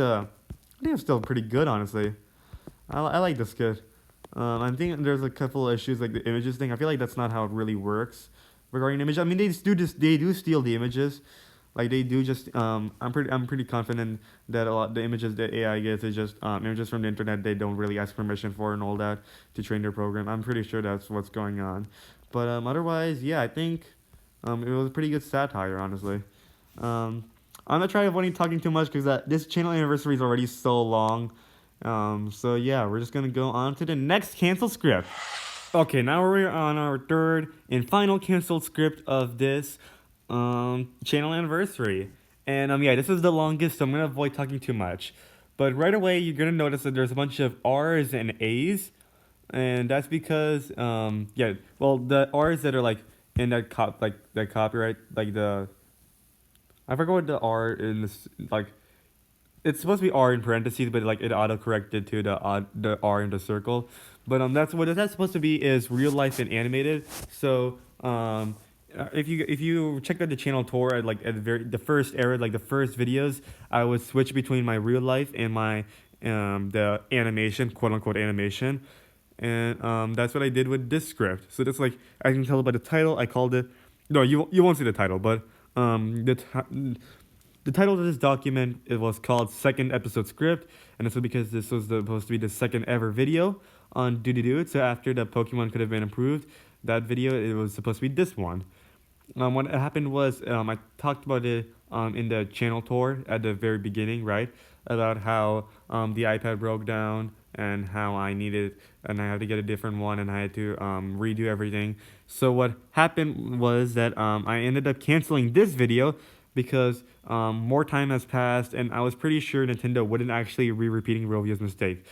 it's still pretty good, honestly. I like this skit. I think there's a couple of issues like the images thing. I feel like that's not how it really works regarding images. I mean, they do steal the images. Like they do just I'm pretty confident that a lot the images that AI gets is just images from the internet they don't really ask permission for and all that to train their program. I'm pretty sure that's what's going on. But otherwise, yeah, I think it was a pretty good satire, honestly. I'm not trying to avoid talking too much because this channel anniversary is already so long. So yeah, we're just gonna go on to the next canceled script. Okay, now we're on our third and final canceled script of this channel anniversary. And yeah, this is the longest, so I'm gonna avoid talking too much. But right away, you're gonna notice that there's a bunch of R's and A's, and that's because yeah, well, the R's that are like in that copyright, like I forgot what the R in this like. It's supposed to be R in parentheses, but like it auto-corrected to the R in the circle. But that's what that's supposed to be is real life and animated. So if you check out the channel tour at like at the first era, like the first videos, I would switch between my real life and my the animation, quote unquote animation. And that's what I did with this script. So that's like I can tell by the title. I called it. No, you won't see the title, but the title of this document, it was called Second Episode Script, and this was because this was supposed to be the second ever video. on DudetheDude. So after the Pokemon could have been improved, that video, it was supposed to be this one. What happened was I talked about it in the channel tour at the very beginning, right? About how the iPad broke down and how I had to get a different one and I had to redo everything. So what happened was that I ended up canceling this video because more time has passed and I was pretty sure Nintendo wouldn't actually repeating Rovio's mistake.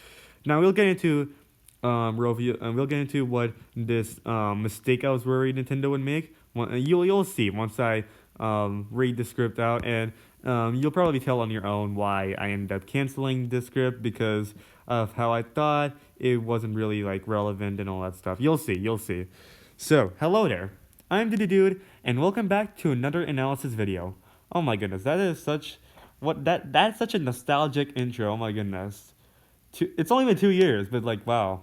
Now we'll get into we'll get into what this mistake I was worried Nintendo would make. You'll see once I read the script out, and you'll probably tell on your own why I ended up canceling the script because of how I thought it wasn't really like relevant and all that stuff. You'll see. So hello there, I'm DudetheDude, and welcome back to another analysis video. Oh my goodness, that's such a nostalgic intro. Oh my goodness, it's only been 2 years, but like wow.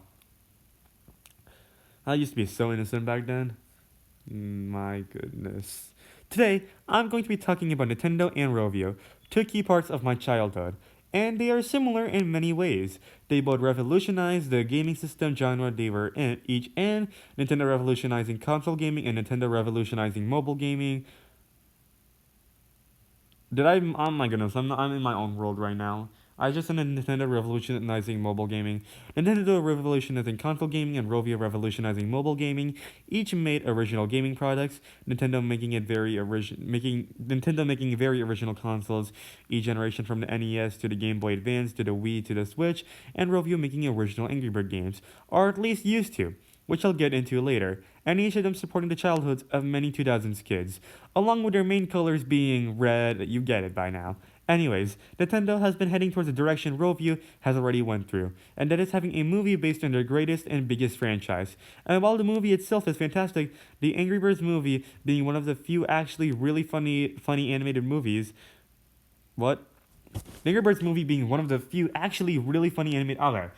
I used to be so innocent back then. My goodness. Today, I'm going to be talking about Nintendo and Rovio, two key parts of my childhood, and they are similar in many ways. They both revolutionized the gaming system genre they were in, each in, Nintendo revolutionizing console gaming and Nintendo revolutionizing mobile gaming. Oh my goodness, I'm in my own world right now. I just said Nintendo revolutionizing mobile gaming, Nintendo revolutionizing console gaming, and Rovio revolutionizing mobile gaming. Each made original gaming products. Nintendo making very original consoles, each generation from the NES to the Game Boy Advance to the Wii to the Switch, and Rovio making original Angry Bird games, or at least used to, which I'll get into later, and each of them supporting the childhoods of many 2000s kids, along with their main colors being red. You get it by now. Anyways, Nintendo has been heading towards the direction Rovio has already went through, and that is having a movie based on their greatest and biggest franchise. And while the movie itself is fantastic, the Angry Birds movie being one of the few actually really funny animated movies. What? The Angry Birds movie being one of the few actually really funny animated. Okay.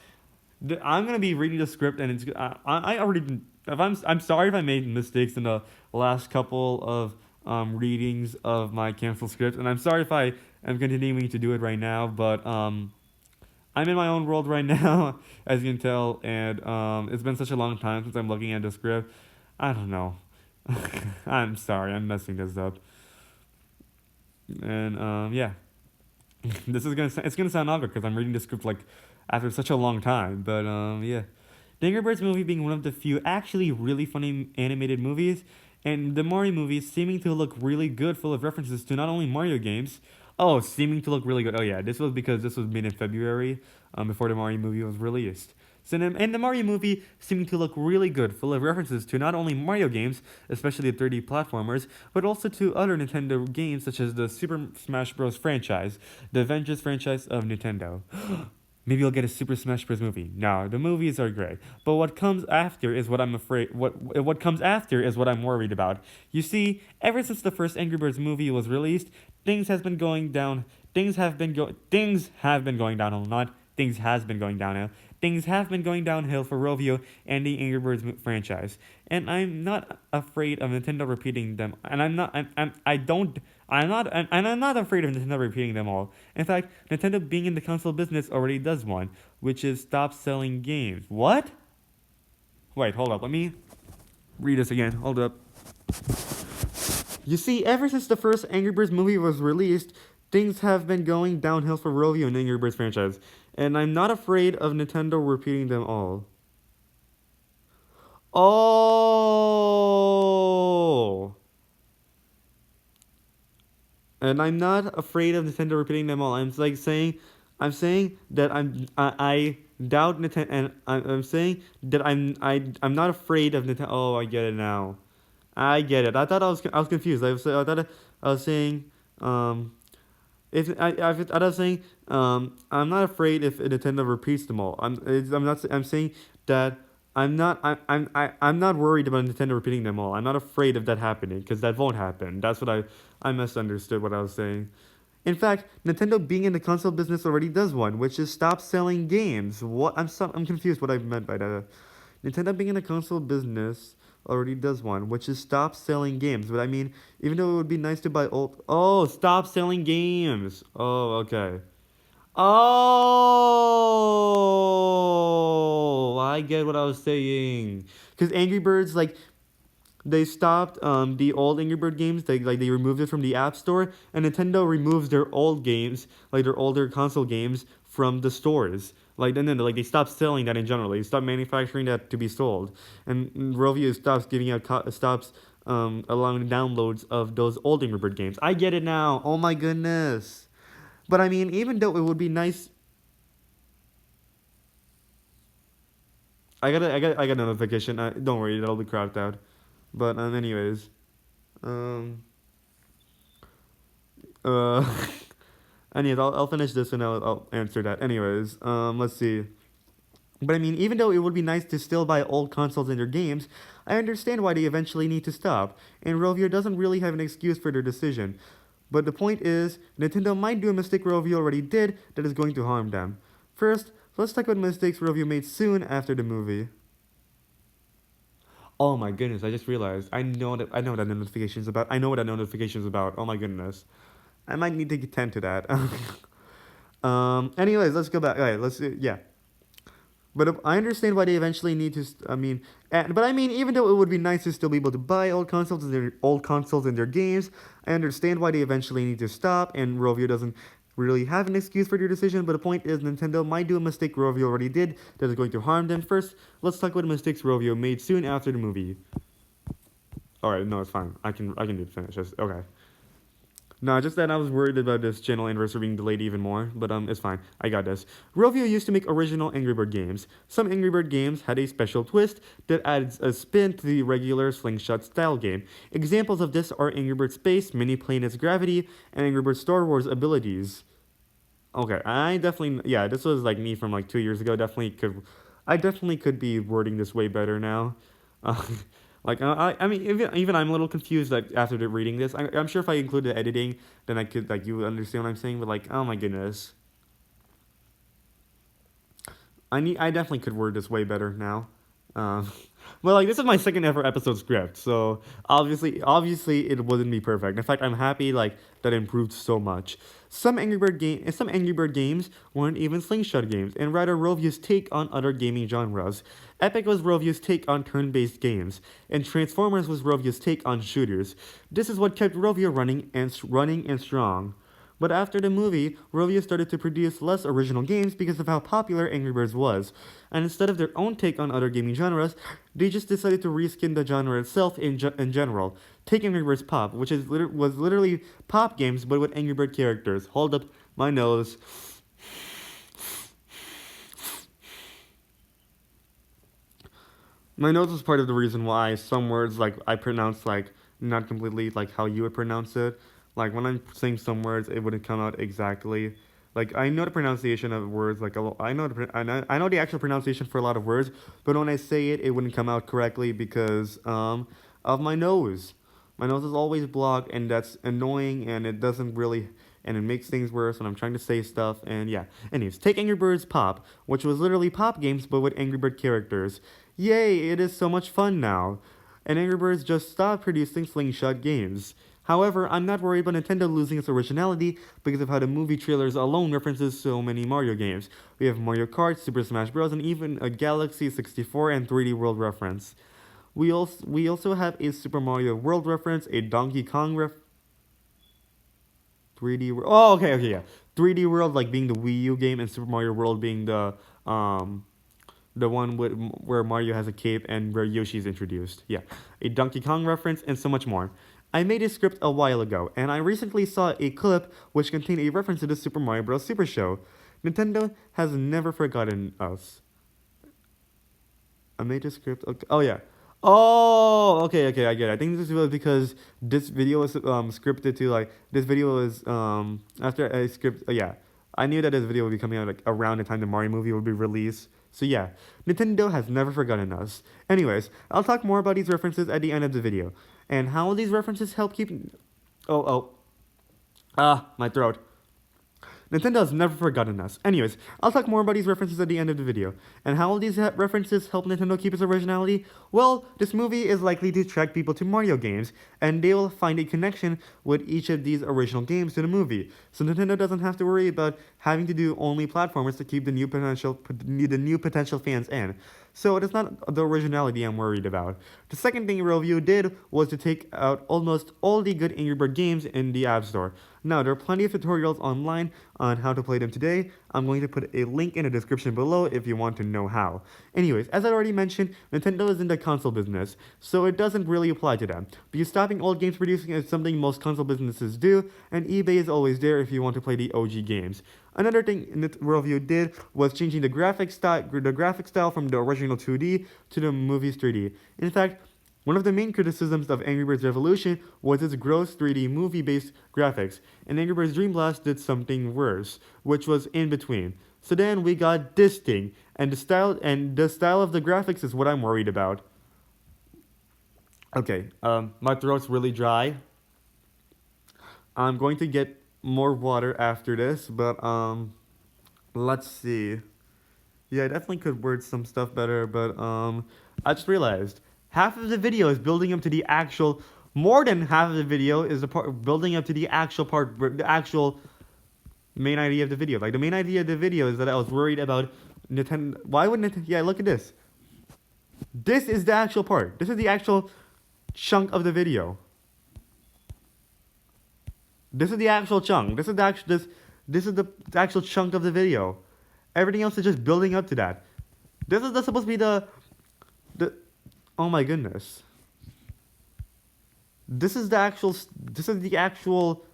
I'm gonna be reading the script, and it's I already. If I'm sorry if I made mistakes in the last couple of readings of my canceled script, and I'm sorry if I am continuing to do it right now. But I'm in my own world right now, as you can tell, and it's been such a long time since I'm looking at the script. I don't know. I'm sorry, I'm messing this up. And yeah, it's gonna sound awkward because I'm reading the script like after such a long time. But yeah, the Angry Birds movie being one of the few actually really funny animated movies, and the Mario movie seeming to look really good, full of references to not only Mario games. Oh, seeming to look really good. Oh yeah, this was because this was made in February, before the Mario movie was released. So and the Mario movie seeming to look really good, full of references to not only Mario games, especially the 3D platformers, but also to other Nintendo games such as the Super Smash Bros. Franchise, the Avengers franchise of Nintendo. Maybe you'll get a Super Smash Bros. Movie. No, the movies are great, but what comes after is what I'm afraid. What comes after is what I'm worried about. You see, ever since the first Angry Birds movie was released, things have been going down. Things have been going downhill. Not things has been going downhill. Things have been going downhill for Rovio and the Angry Birds franchise, and I'm not afraid of Nintendo repeating them. And I'm not afraid of Nintendo repeating them all. In fact, Nintendo being in the console business already does one, which is stop selling games. What? Wait, hold up. Let me read this again. Hold up. You see, ever since the first Angry Birds movie was released, things have been going downhill for Rovio and the Angry Birds franchise, and I'm not afraid of Nintendo repeating them all. Oh! And I'm not afraid of Nintendo repeating them all. I'm saying that I doubt Nintendo, and I'm saying that I'm not afraid of Nintendo. Oh, I get it now. I get it. I thought I was confused. I thought I was saying I was saying I'm not afraid if Nintendo repeats them all. I'm saying that I'm not worried about Nintendo repeating them all. I'm not afraid of that happening because that won't happen. That's what I misunderstood what I was saying. In fact, Nintendo being in the console business already does one, which is stop selling games. What? I'm confused what I meant by that. Nintendo being in the console business already does one, which is stop selling games. But I mean, even though it would be nice to buy old... Oh, stop selling games. Oh, okay. Oh, I get what I was saying. Because Angry Birds, like, they stopped the old Angry Bird games. They removed it from the App Store, and Nintendo removes their old games, like their older console games, from the stores. Like and then like they stopped selling that in general. They stopped manufacturing that to be sold, and Rovio stops giving out stops allowing downloads of those old Angry Bird games. I get it now. Oh my goodness. But I mean, even though it would be nice. I got a notification. Don't worry, that'll be cropped out. But anyways, um, uh, anyways, I'll finish this and I'll answer that. Anyways, let's see. But I mean, even though it would be nice to still buy old consoles and their games, I understand why they eventually need to stop. And Rovio doesn't really have an excuse for their decision. But the point is, Nintendo might do a mistake Rovio already did that is going to harm them. First, let's talk about mistakes Rovio made soon after the movie. Oh my goodness, I just realized. I know what that notification is about. I know what that notification is about. Oh my goodness. I might need to attend to that. Anyways, let's go back. Alright, yeah. But I understand why they eventually need to. But I mean, even though it would be nice to still be able to buy old consoles and their games, I understand why they eventually need to stop. And Rovio doesn't really have an excuse for their decision. But the point is, Nintendo might do a mistake Rovio already did that is going to harm them. First, let's talk about the mistakes Rovio made soon after the movie. All right, no, it's fine. I can do the finish. Okay. No, just that I was worried about this channel anniversary being delayed even more, but it's fine. I got this. Rovio used to make original Angry Bird games. Some Angry Bird games had a special twist that adds a spin to the regular slingshot style game. Examples of this are Angry Bird Space, Mini Planets Gravity, and Angry Bird Star Wars Abilities. Okay, this was like me from like 2 years ago. I definitely could be wording this way better now. Uh, I mean, even I'm a little confused like after reading this. I'm sure if I included editing, then I could like you would understand what I'm saying. But like, oh my goodness, I definitely could word this way better now. Um, well, like this is my second ever episode script, so obviously it wouldn't be perfect. In fact, I'm happy like that it improved so much. Some Angry Bird games weren't even slingshot games, and rather Rovio's take on other gaming genres. Epic was Rovio's take on turn-based games, and Transformers was Rovio's take on shooters. This is what kept Rovio running and strong. But after the movie, Rovio started to produce less original games because of how popular Angry Birds was. And instead of their own take on other gaming genres, they just decided to reskin the genre itself in general. Take Angry Birds Pop, which was literally pop games but with Angry Bird characters. Hold up my nose. My nose is part of the reason why some words like I pronounce like not completely like how you would pronounce it. Like when I'm saying some words, it wouldn't come out exactly. Like I know the pronunciation of words. I know the actual pronunciation for a lot of words, but when I say it, it wouldn't come out correctly because of my nose. My nose is always blocked, and that's annoying, and it doesn't really. And it makes things worse when I'm trying to say stuff, and yeah. Anyways, take Angry Birds Pop, which was literally pop games but with Angry Bird characters. Yay, it is so much fun now. And Angry Birds just stopped producing slingshot games. However, I'm not worried about Nintendo losing its originality because of how the movie trailers alone references so many Mario games. We have Mario Kart, Super Smash Bros., and even a Galaxy 64 and 3D World reference. We also have a Super Mario World reference, a Donkey Kong 3D World. Oh, okay, yeah. 3D World like being the Wii U game, and Super Mario World being the one where Mario has a cape and where Yoshi's introduced. Yeah, a Donkey Kong reference and so much more. I made a script a while ago, and I recently saw a clip which contained a reference to the Super Mario Bros. Super Show. Nintendo has never forgotten us. I made a script. Okay. Oh yeah. Oh, okay, I get it. I think this was because this video was scripted to like this video was after a script. Yeah, I knew that this video would be coming out like around the time the Mario movie would be released. So yeah, Nintendo has never forgotten us. Anyways, I'll talk more about these references at the end of the video and how these references help keep. My throat. Nintendo has never forgotten us. Anyways, I'll talk more about these references at the end of the video. And how will these references help Nintendo keep its originality? Well, this movie is likely to attract people to Mario games, and they will find a connection with each of these original games to the movie. So Nintendo doesn't have to worry about having to do only platformers to keep the new potential fans in. So it is not the originality I'm worried about. The second thing Review did was to take out almost all the good Angry Bird games in the App Store. Now, there are plenty of tutorials online on how to play them today. I'm going to put a link in the description below if you want to know how. Anyways, as I already mentioned, Nintendo is in the console business, so it doesn't really apply to them. Because stopping old games producing is something most console businesses do, and eBay is always there if you want to play the OG games. Another thing that Review did was changing the graphic style from the original 2D to the movie's 3D. In fact, one of the main criticisms of Angry Birds Revolution was its gross 3D movie-based graphics, and Angry Birds Dream Blast did something worse, which was in between. So then we got this thing, and the style of the graphics is what I'm worried about. Okay, my throat's really dry. I'm going to get more water after this, but let's see. Yeah, I definitely could word some stuff better, but I just realized half of the video is building up to the actual. More than half of the video is the part building up to the actual main idea of the video. Like the main idea of the video is that I was worried about Nintendo. Why would Nintendo? Yeah, look at this. This is the actual part. This is the actual chunk of the video. This is the actual chunk. This is the actual chunk of the video. Everything else is just building up to that. This is supposed to be the. Oh my goodness. This is the actual.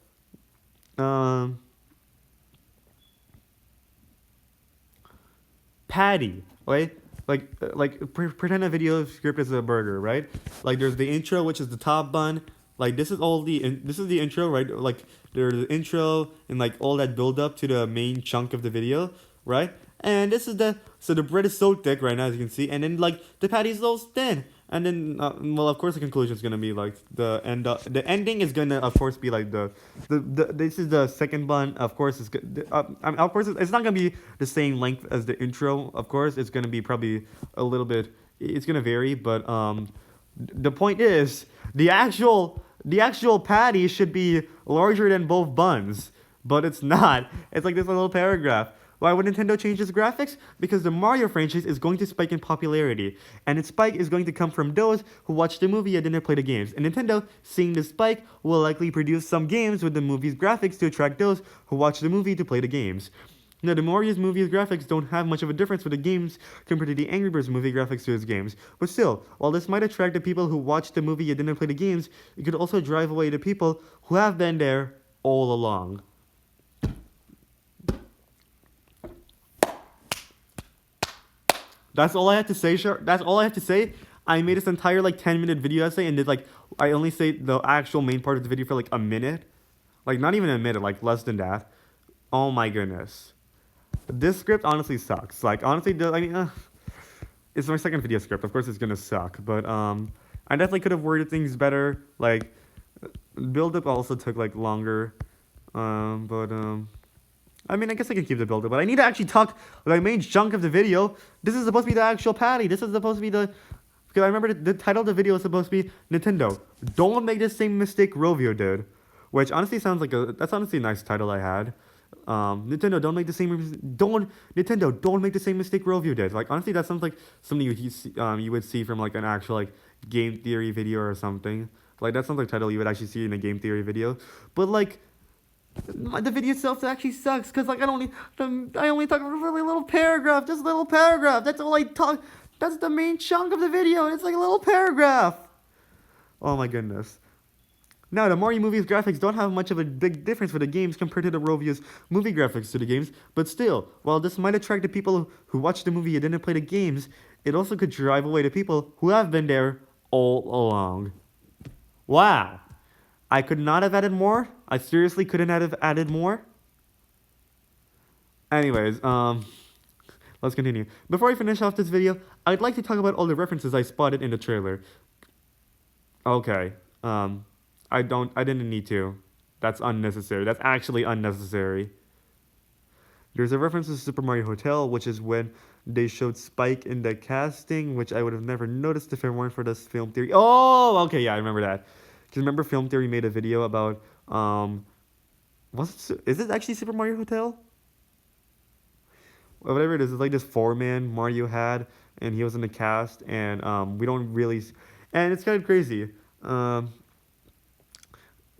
Patty, right? Pretend a video script is a burger, right? Like there's the intro, which is the top bun. Like this is the intro, right? Like there's the intro and like all that build up to the main chunk of the video, right? And this is so the bread is so thick right now, as you can see, and then like the patty is so thin, and then well, of course the conclusion is gonna be like the end. The ending is gonna of course be like the this is the second bun. Of course it's of course it's not gonna be the same length as the intro. Of course it's gonna be probably a little bit. It's gonna vary, but the point is the actual patty should be larger than both buns, but it's not. It's like this little paragraph. Why would Nintendo change its graphics? Because the Mario franchise is going to spike in popularity, and its spike is going to come from those who watched the movie and didn't play the games. And Nintendo, seeing this spike, will likely produce some games with the movie's graphics to attract those who watch the movie to play the games. Now, the Mario's movie's graphics don't have much of a difference with the games compared to the Angry Birds movie graphics to its games. But still, while this might attract the people who watched the movie and didn't play the games, it could also drive away the people who have been there all along. That's all I have to say, That's all I have to say. I made this entire like 10-minute video essay and did like I only say the actual main part of the video for like a minute. Like not even a minute, like less than that. Oh my goodness. This script honestly sucks. Like honestly, it's my second video script. Of course it's gonna suck, but I definitely could have worded things better. Like build up also took like longer. I mean, I guess I can keep the build up, but I need to actually talk the main chunk of the video. This is supposed to be the actual patty. This is supposed to be the. Because I remember the title of the video is supposed to be Nintendo. Don't make the same mistake Rovio did. Which honestly sounds like that's honestly a nice title I had. Nintendo, don't make the same mistake Rovio did. Like honestly, that sounds like something you would see from like an actual like game theory video or something. Like that sounds like a title you would actually see in a game theory video. But like the video itself actually sucks because like I only talk a really little paragraph, just a little paragraph. That's all I talk. That's the main chunk of the video. It's like a little paragraph. Oh my goodness. Now, the Mario movie's graphics don't have much of a big difference with the games compared to the Rovio's movie graphics to the games, but still, while this might attract the people who watched the movie and didn't play the games, it also could drive away the people who have been there all along. Wow. I could not have added more. I seriously couldn't have added more. Anyways, let's continue. Before I finish off this video, I'd like to talk about all the references I spotted in the trailer. Okay, I didn't need to. That's unnecessary. That's actually unnecessary. There's a reference to Super Mario Hotel, which is when they showed Spike in the casting, which I would have never noticed if it weren't for this film theory. Oh, okay, yeah, I remember that. Because remember, film theory made a video about is it actually Super Mario Hotel? Whatever it is, it's like this four-man Mario had, and he was in the cast, and we don't really, and it's kind of crazy. Um,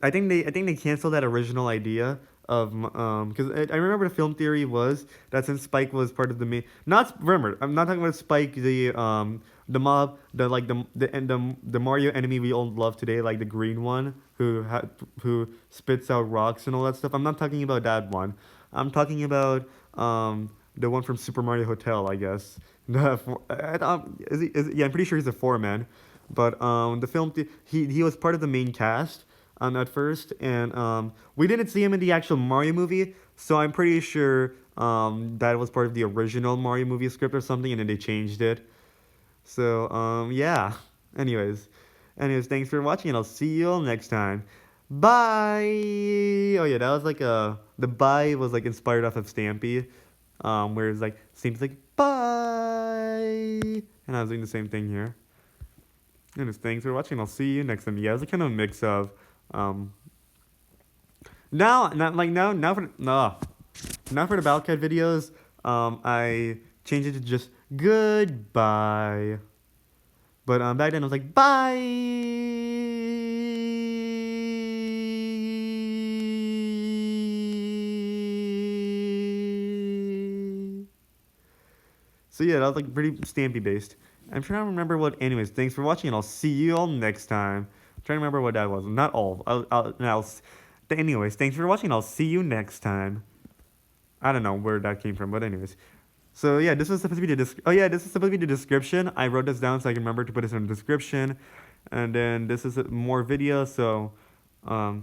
I think they canceled that original idea of because I remember the film theory was that since Spike was part of the main, not remember, I'm not talking about Spike, the mob, the Mario enemy we all love today, like the green one who spits out rocks and all that stuff. I'm not talking about that one. I'm talking about the one from Super Mario Hotel, I guess. Yeah, I'm pretty sure he's a four-man, but the he was part of the main cast at first, and we didn't see him in the actual Mario movie, so I'm pretty sure that was part of the original Mario movie script or something, and then they changed it. So yeah. Anyways, thanks for watching, and I'll see you all next time. Bye. Oh yeah, that was like the bye was like inspired off of Stampy, where it's like seems like bye, and I was doing the same thing here. And thanks for watching. I'll see you next time. Yeah, it was a kind of a mix of um. Now, not like now for no, now for the Balcat videos. I changed it to just goodbye. But back then I was like bye. So yeah, that was like pretty Stampy based. I'm trying to remember what. Anyways, thanks for watching, and I'll see you all next time. I'm trying to remember what that was. Not all. Anyways, thanks for watching. I'll see you next time. I don't know where that came from, but anyways. So yeah, this was supposed to be this is supposed to be the description. I wrote this down so I can remember to put this in the description, and then this is more videos. So,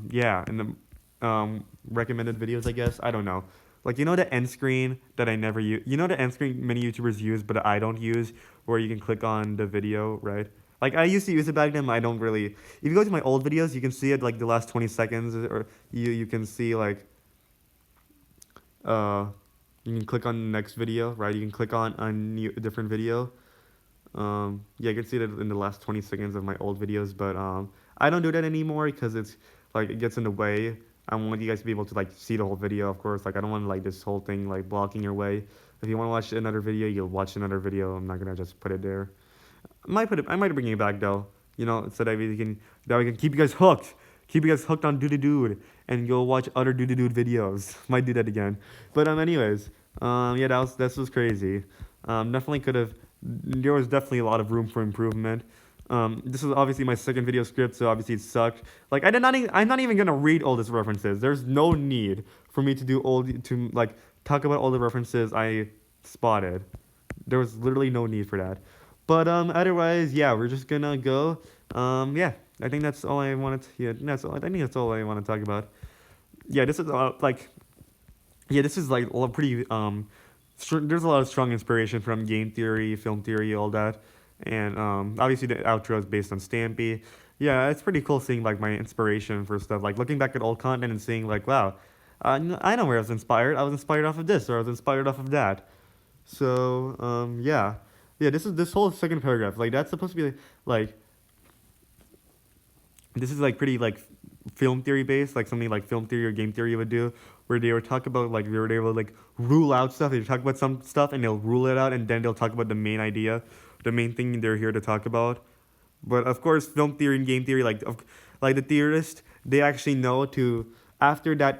yeah, and the recommended videos, I guess. I don't know. Like, you know the end screen that I never use? You know the end screen many YouTubers use, but I don't use, where you can click on the video, right? Like, I used to use it back then, but I don't really. If you go to my old videos, you can see it, like, the last 20 seconds, or you can see, like, you can click on the next video, right? You can click on a different video. Yeah, you can see that in the last 20 seconds of my old videos, but I don't do that anymore because it's, like, it gets in the way. I want you guys to be able to, like, see the whole video, of course. Like, I don't want, like, this whole thing, like, blocking your way. If you want to watch another video, you'll watch another video. I'm not gonna just put it there. I might bring it back, though. You know, so that we can keep you guys hooked. Keep you guys hooked on DudetheDude and go watch other DudetheDude videos. Might do that again. But anyways, yeah, that was crazy. Definitely could have. There was definitely a lot of room for improvement. This was obviously my second video script, so obviously it sucked. Like I'm not even gonna read all these references. There's no need for me to like talk about all the references I spotted. There was literally no need for that. But otherwise, yeah, we're just gonna go. Yeah, I think that's all I wanted. Yeah, I think that's all I want to talk about. Yeah, this is this is like a pretty there's a lot of strong inspiration from game theory, film theory, all that, and obviously the outro is based on Stampy. Yeah, it's pretty cool seeing like my inspiration for stuff, like looking back at old content and seeing like, wow, I know where I was inspired. I was inspired off of this, or I was inspired off of that. So yeah, this whole second paragraph, like that's supposed to be like this is like pretty like film theory based, like something like film theory or game theory would do, where they would talk about like they would like rule out stuff. They would talk about some stuff and they'll rule it out, and then they'll talk about the main idea, the main thing they're here to talk about. But of course, film theory and game theory, like the theorists, they actually know to after like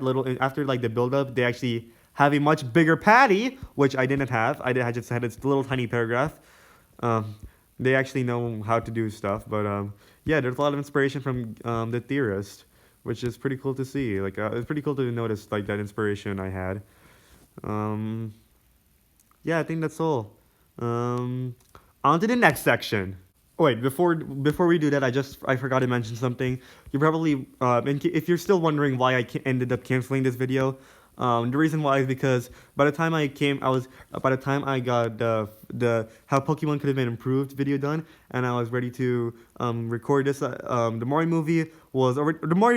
the build up, they actually have a much bigger patty, which I didn't have. I just had this little tiny paragraph. Um, they actually know how to do stuff, but yeah, there's a lot of inspiration from the theorist, which is pretty cool to see. Like it's pretty cool to notice like that inspiration I had. Yeah, I think that's all. On to the next section. Oh, wait, before we do that, I forgot to mention something. You probably if you're still wondering why I ended up canceling this video, the reason why is because by the time I got the how Pokemon could have been improved video done, and I was ready to record this, the Mario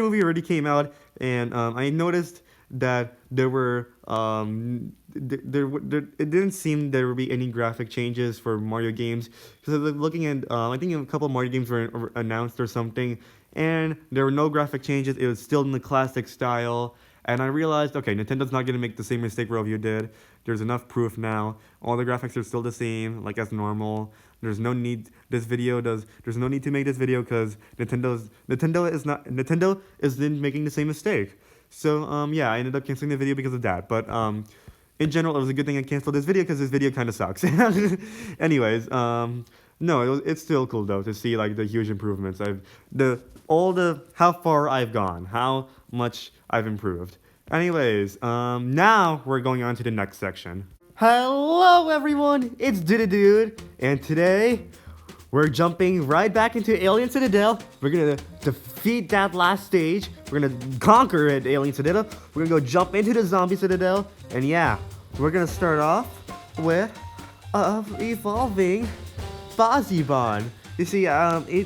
movie already came out, and I noticed that there were it didn't seem there would be any graphic changes for Mario games, because looking at I think a couple of Mario games were announced or something, and there were no graphic changes. It was still in the classic style, and I realized, okay, Nintendo's not gonna make the same mistake Rovio did. There's enough proof now. All the graphics are still the same, like as normal. There's no need. There's no need to make this video because Nintendo isn't making the same mistake. So yeah, I ended up canceling the video because of that. But in general, it was a good thing I canceled this video because this video kind of sucks. Anyways, no, it's still cool though to see like the huge improvements. How far I've gone, how much I've improved. Anyways, now we're going on to the next section. Hello everyone, it's DudetheDude, and today we're jumping right back into Alien Citadel. We're gonna defeat that last stage. We're gonna conquer it, Alien Citadel. We're gonna go jump into the Zombie Citadel, and yeah, we're gonna start off with evolving Bozibon. You see,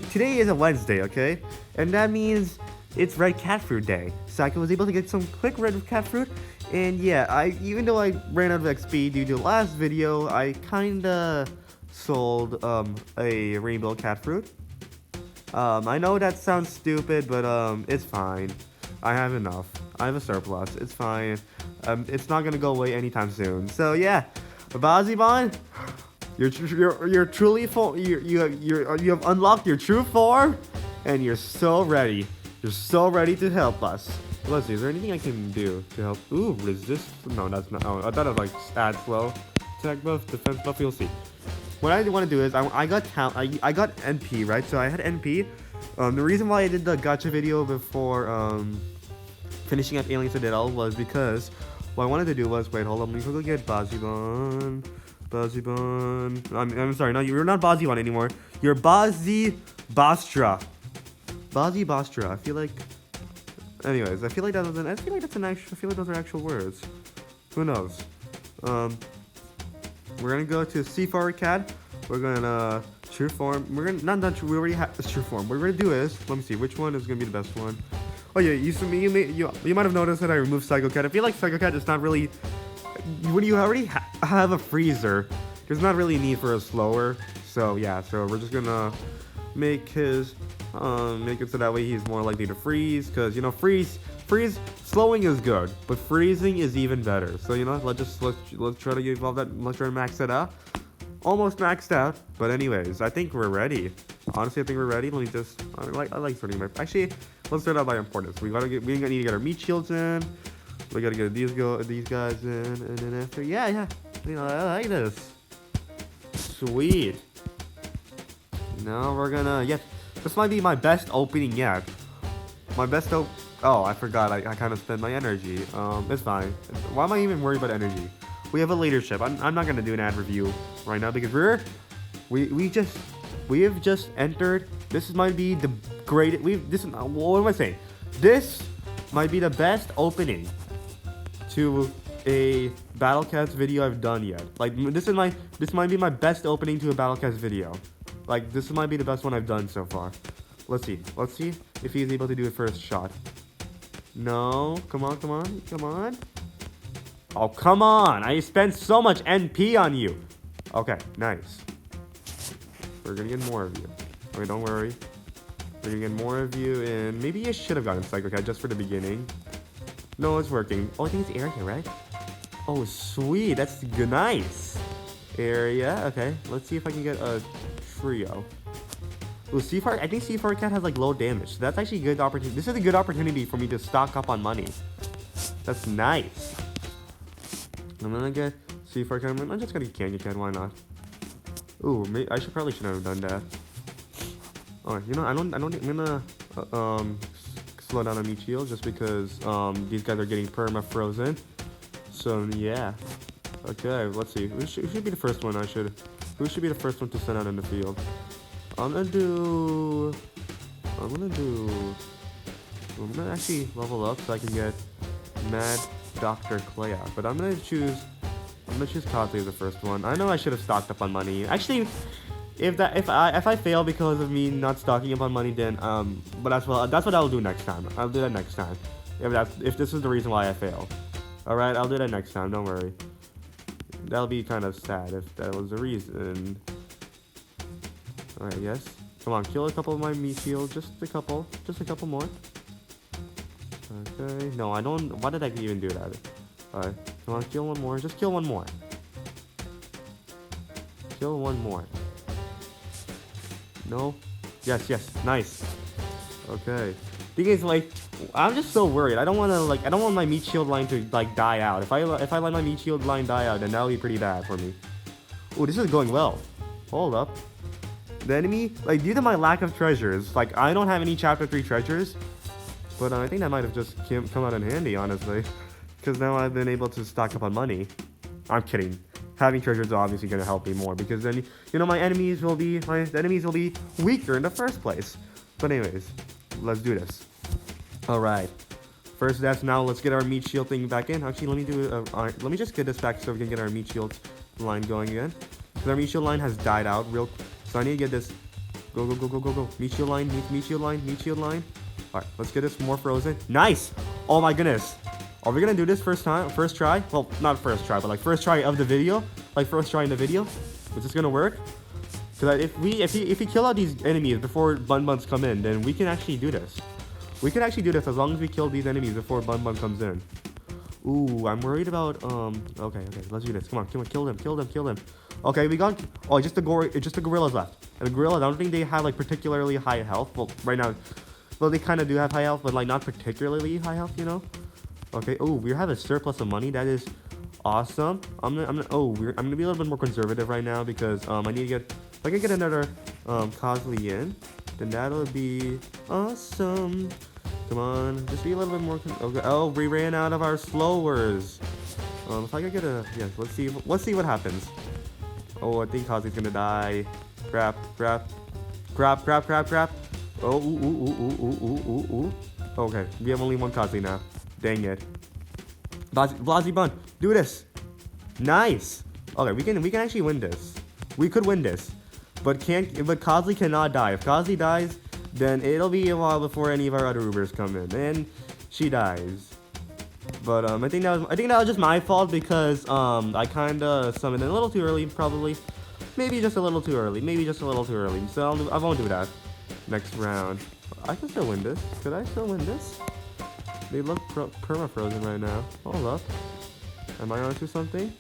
today is a Wednesday, okay, and that means it's Red Cat Fruit Day. So I was able to get some quick Red Cat Fruit. And yeah, even though I ran out of XP due to the last video, I kinda sold a rainbow cat fruit. I know that sounds stupid, but it's fine. I have enough. I have a surplus. It's fine. It's not gonna go away anytime soon. So yeah, Bozibon, you're truly you have unlocked your true form, and you're so ready. You're so ready to help us. Let's see, is there anything I can do to help? Ooh, resist? No, that's not. Oh, I thought it was like stat slow. Attack buff, defense buff, you'll see. What I want to do is, I got NP, right? So I had NP. The reason why I did the gacha video before finishing up Alien Citadel was because what I wanted to do was, wait, hold on, let me go get Bozibon. I'm sorry, no, you're not Bozibon anymore. You're Bozibostra. Bozibostra. I feel like. Anyways, I feel like those are actual words. Who knows? We're gonna go to Seafarer Cat. We're gonna true form. We already have this true form. What we're gonna do is, let me see, which one is gonna be the best one? Oh yeah, you might have noticed that I removed Psycho Cat. I feel like Psycho Cat is not really, when you already have a freezer, there's not really a need for a slower. So yeah, so we're just gonna make his make it so that way he's more likely to freeze, because you know freeze slowing is good, but freezing is even better. So you know, let's try to evolve that. Let's try to max it out. Almost maxed out, but anyways, I think we're ready. Honestly, I think we're ready. Let me just I like starting my, actually let's start out by importance. We need to get our meat shields in. We gotta get these guys in, and then after, yeah, you know, I like this. Sweet. Now we're gonna, yes, this might be my best opening yet. My best oh, I forgot, I kind of spent my energy. It's fine. Why am I even worried about energy? We have a leadership. I'm not gonna do an ad review right now because we have just entered. This might be the greatest. What am I saying? This might be the best opening to a Battlecast video I've done yet. Like this might be my best opening to a Battlecast video. Like this might be the best one I've done so far. Let's see if he's able to do it first shot. No, come on. Oh, come on! I spent so much NP on you! Okay, nice. We're gonna get more of you. Okay, don't worry. We're gonna get more of you, and maybe I should have gotten Psycho Cat just for the beginning. No, it's working. Oh, I think it's area, right? Oh, sweet. That's good. Nice. Area. Okay, let's see if I can get a trio. Ooh, I think Seafarer Cat has like low damage. So that's actually a good opportunity. This is a good opportunity for me to stock up on money. That's nice. I'm gonna get Seafarer Cat. I'm just gonna get Candy Cat. Why not? Ooh, I probably shouldn't have done that. Alright, you know, I'm gonna slow down on meat shield just because these guys are getting perma frozen. So yeah. Okay, let's see. Who should be the first one? Who should be the first one to send out in the field? I'm gonna actually level up so I can get Mad Dr. Clay out. But I'm gonna choose Kaze as the first one. I know I should have stocked up on money. Actually, if I fail because of me not stocking up on money, then but that's what I'll do next time. I'll do that next time. if this is the reason why I failed. Alright, I'll do that next time, don't worry. That'll be kind of sad if that was the reason. Alright, yes. Come on, kill a couple of my meat shields. Just a couple more. Okay, no, I don't. Why did I even do that? Alright, come on, kill one more. Just kill one more. Kill one more. No? Yes, nice. Okay. Thing is, like, I'm just so worried. I don't want my meat shield line to, like, die out. If I let my meat shield line die out, then that'll be pretty bad for me. Oh, this is going well. Hold up. The enemy, like, due to my lack of treasures, like, I don't have any chapter 3 treasures, but I think that might have just come out in handy, honestly, because now I've been able to stock up on money. I'm kidding. Having treasures is obviously going to help me more, because then, you know, my enemies will be weaker in the first place. But anyways, let's do this. Alright. First death now, let's get our meat shield thing back in. Actually, let me just get this back so we can get our meat shield line going again. Because our meat shield line has died out real. So I need to get this. Go. Meat shield line, meat shield line. Alright, let's get this more frozen. Nice! Oh my goodness. Are we gonna do this first try? Well, not first try, but like first try of the video. Like first try in the video. Is this gonna work? Because if we kill out these enemies before Bun Buns come in, then we can actually do this. We can actually do this as long as we kill these enemies before Bun Bun comes in. Ooh, I'm worried about okay, let's do this. Come on, kill them. Okay, we got just the gorillas left. And the gorillas, I don't think they have like particularly high health. Well, right now, well, they kind of do have high health, but like not particularly high health, you know. Okay. Oh, we have a surplus of money. That is awesome. I'm gonna be a little bit more conservative right now because I need to get, if I can get another Cosley in, then that'll be awesome. Come on, just be a little bit more. Okay. Oh, we ran out of our slowers. If I could get let's see what happens. Oh, I think Cosley's gonna die. Crap. Oh, ooh. Okay, we have only one Cosley now. Dang it. Blasi Bun, do this. Nice. Okay, we can actually win this. We could win this. But Cosley cannot die. If Cosley dies, then it'll be a while before any of our other Ubers come in. And she dies. But I think that was just my fault because I kinda summoned it a little too early, probably. Maybe just a little too early. So I won't do that next round. I can still win this. Could I still win this? They look perma-frozen right now. Hold up. Am I onto something?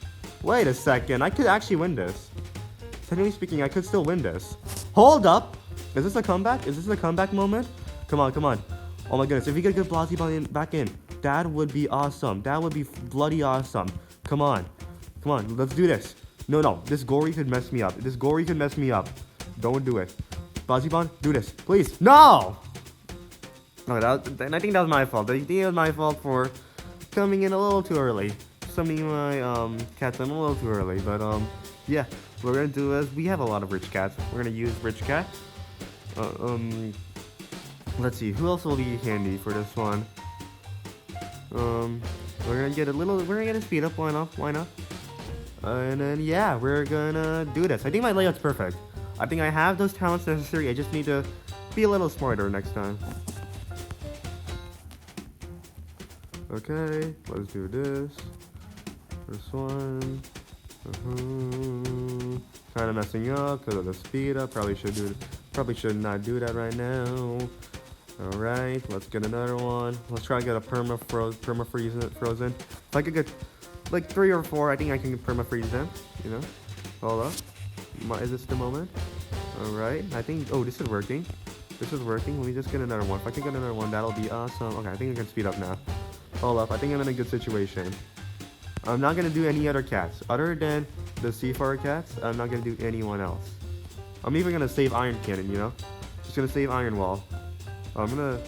Wait a second. I could actually win this. Technically speaking, I could still win this. Hold up. Is this a comeback? Is this a comeback moment? Come on. Oh my goodness. If we could get Blasi back in, that would be awesome. That would be bloody awesome. Come on. Let's do this. No. This Gory could mess me up. Don't do it. Blasi, do this. Please. No! Okay, I think that was my fault. I think it was my fault for coming in a little too early. Summoning my cats in a little too early. But yeah, what we're gonna do is we have a lot of rich cats. We're gonna use rich cat. Let's see, who else will be handy for this one? We're gonna get a speed up. Why not? And then yeah, we're gonna do this. I think my layout's perfect. I think I have those talents necessary. I just need to be a little smarter next time. Okay, let's do this. First one. Kind of messing up because of the speed up. Probably should not do that right now. All right, let's get another one. Let's try to get a perma frozen. If I could get like 3 or 4, I think I can perma freeze them. You know. Hold up. Is this the moment? All right. I think. Oh, this is working. Let me just get another one. If I can get another one, that'll be awesome. Okay, I think I can speed up now. Hold up, I think I'm in a good situation. I'm not gonna do any other cats. Other than the Seafarer cats, I'm not gonna do anyone else. I'm even gonna save Iron Cannon, you know? Just gonna save Iron Wall. Hold on,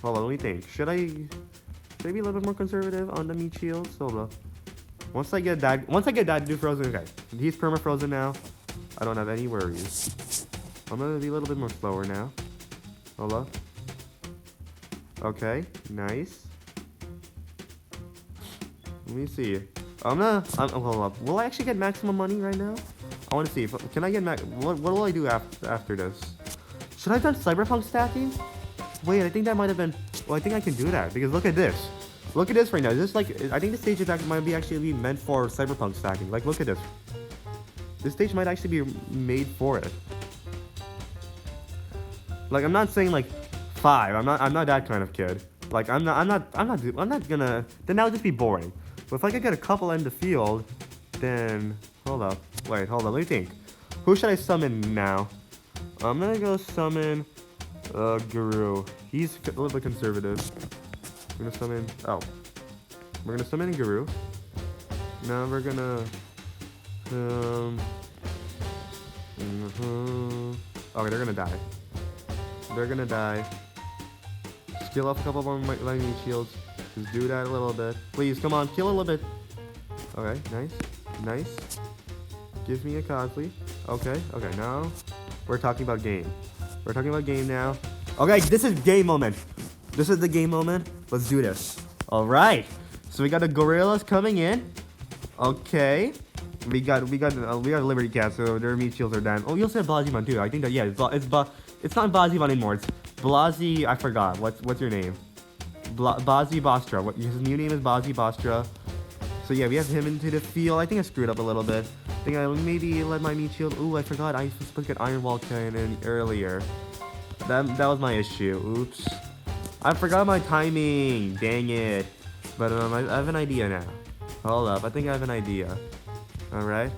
let me think. Should I be a little bit more conservative on the meat shields? Hold up. Once I get that dude frozen, okay. He's perma-frozen now. I don't have any worries. I'm gonna be a little bit more slower now. Hold up. Okay, nice. Let me see. Hold up. Will I actually get maximum money right now? I want to see. Can I get what will I do after this? Should I have done cyberpunk stacking? Wait, I think that might have been. Well, I think I can do that because look at this. Look at this right now. This like I think this stage is might be actually meant for cyberpunk stacking. Like look at this. This stage might actually be made for it. Like I'm not saying like 5. I'm not that kind of kid. Like I'm not gonna. Then that would just be boring. But if I could get a couple in the field, then hold up. Wait, hold on. Let me think. Who should I summon now? I'm gonna go summon Guru. He's a little bit conservative. We're gonna summon. Oh, we're gonna summon Guru. Now we're gonna. Okay, they're gonna die. They're gonna die. Skill up a couple more lightning shields. Just do that a little bit. Please, come on, kill a little bit. Okay, nice. Nice. Give me a Cosley. Okay, now we're talking about game. We're talking about game now. Okay, this is game moment. This is the game moment. Let's do this. Alright. So we got the gorillas coming in. Okay. We got Liberty Cat, so their meat shields are down. Oh, you also have Blazimon too. I think that it's not Blazimon anymore. It's Blazi. I forgot. What's your name? Bazi Bostra. His new name is Bazi Bostra. So yeah, we have him into the field. I think I screwed up a little bit. I think I maybe let my meat shield. Ooh, I forgot. I was supposed to get Iron Wall Cannon earlier. That was my issue. Oops. I forgot my timing. Dang it. But I have an idea now. Hold up. I think I have an idea. Alright.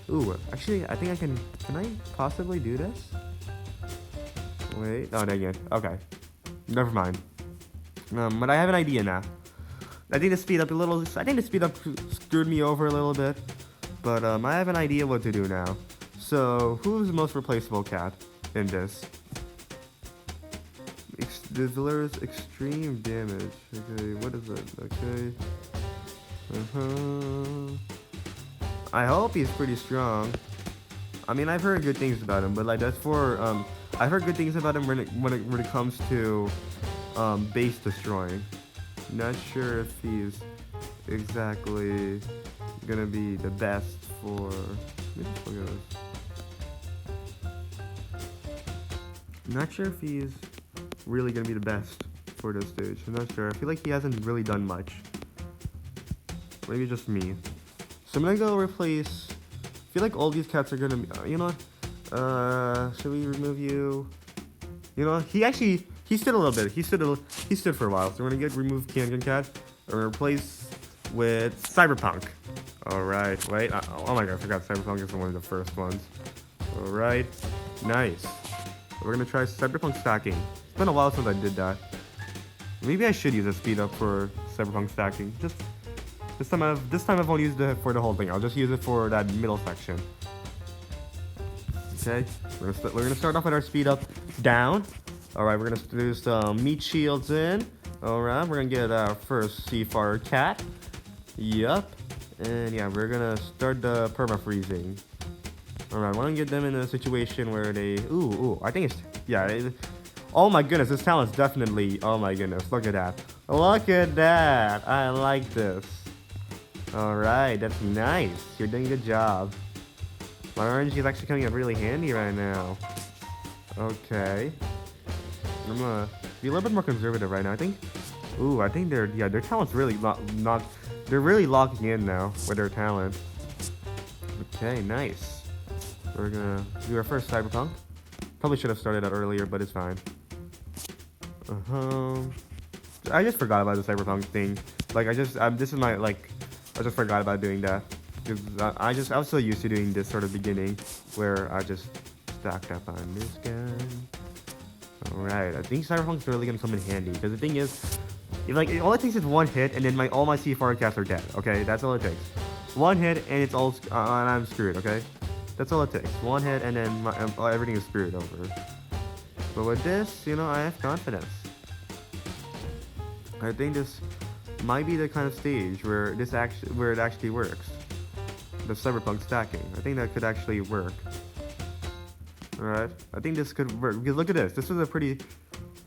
Ooh, actually, I think I can. Can I possibly do this? Wait. Oh, dang it. Okay. Never mind. But I have an idea now. I think the speed up a little. I think the speed up screwed me over a little bit. But I have an idea what to do now. So, who's the most replaceable cat in this? Delivers extreme damage. Okay, what is it? Okay. I hope he's pretty strong. I mean, I've heard good things about him, but like that's for I've heard good things about him when it comes to base destroying. Not sure if he's exactly gonna be the best for. Let me just look at this. Not sure if he's really gonna be the best for this stage. I'm not sure. I feel like he hasn't really done much. Maybe just me. So I'm gonna go replace. I feel like all these cats are gonna be. You know what? Should we remove you? You know, he stood a little bit. He stood for a while. So we're gonna remove Kangan Cat and replace with Cyberpunk. All right. Wait. Oh my god, I forgot Cyberpunk is one of the first ones. All right. Nice. We're gonna try Cyberpunk stacking. It's been a while since I did that. Maybe I should use a speed up for Cyberpunk stacking. Just this time I won't use it for the whole thing. I'll just use it for that middle section. Okay. We're gonna start off with our speed up down. All right. We're gonna do some meat shields in. All right. We're gonna get our first Seafarer cat. Yup. And yeah, we're gonna start the perma freezing. Alright, I want to get them in a situation where they... Ooh, I think it's... Yeah, oh my goodness, this talent's definitely... Oh my goodness, look at that. Look at that! I like this. Alright, that's nice. You're doing a good job. My orange is actually coming up really handy right now. Okay. I'm gonna be a little bit more conservative right now, I think. Ooh, I think their talent's really not... They're really locking in now with their talent. Okay, nice. We're gonna do our first Cyberpunk. Probably should have started that earlier, but it's fine. I just forgot about the Cyberpunk thing. Like I just forgot about doing that. Cause I was so used to doing this sort of beginning where I just stacked up on this guy. Alright, I think Cyberpunk's really gonna come in handy because the thing is, like all it takes is one hit and then all my Seafarer cats are dead. Okay, that's all it takes. One hit and it's all and I'm screwed. Okay. That's all it takes. One hit and then everything is screwed over. But with this, you know, I have confidence. I think this might be the kind of stage where it actually works. The Cyberpunk stacking. I think that could actually work. Alright. I think this could work. Because look at this. This is a pretty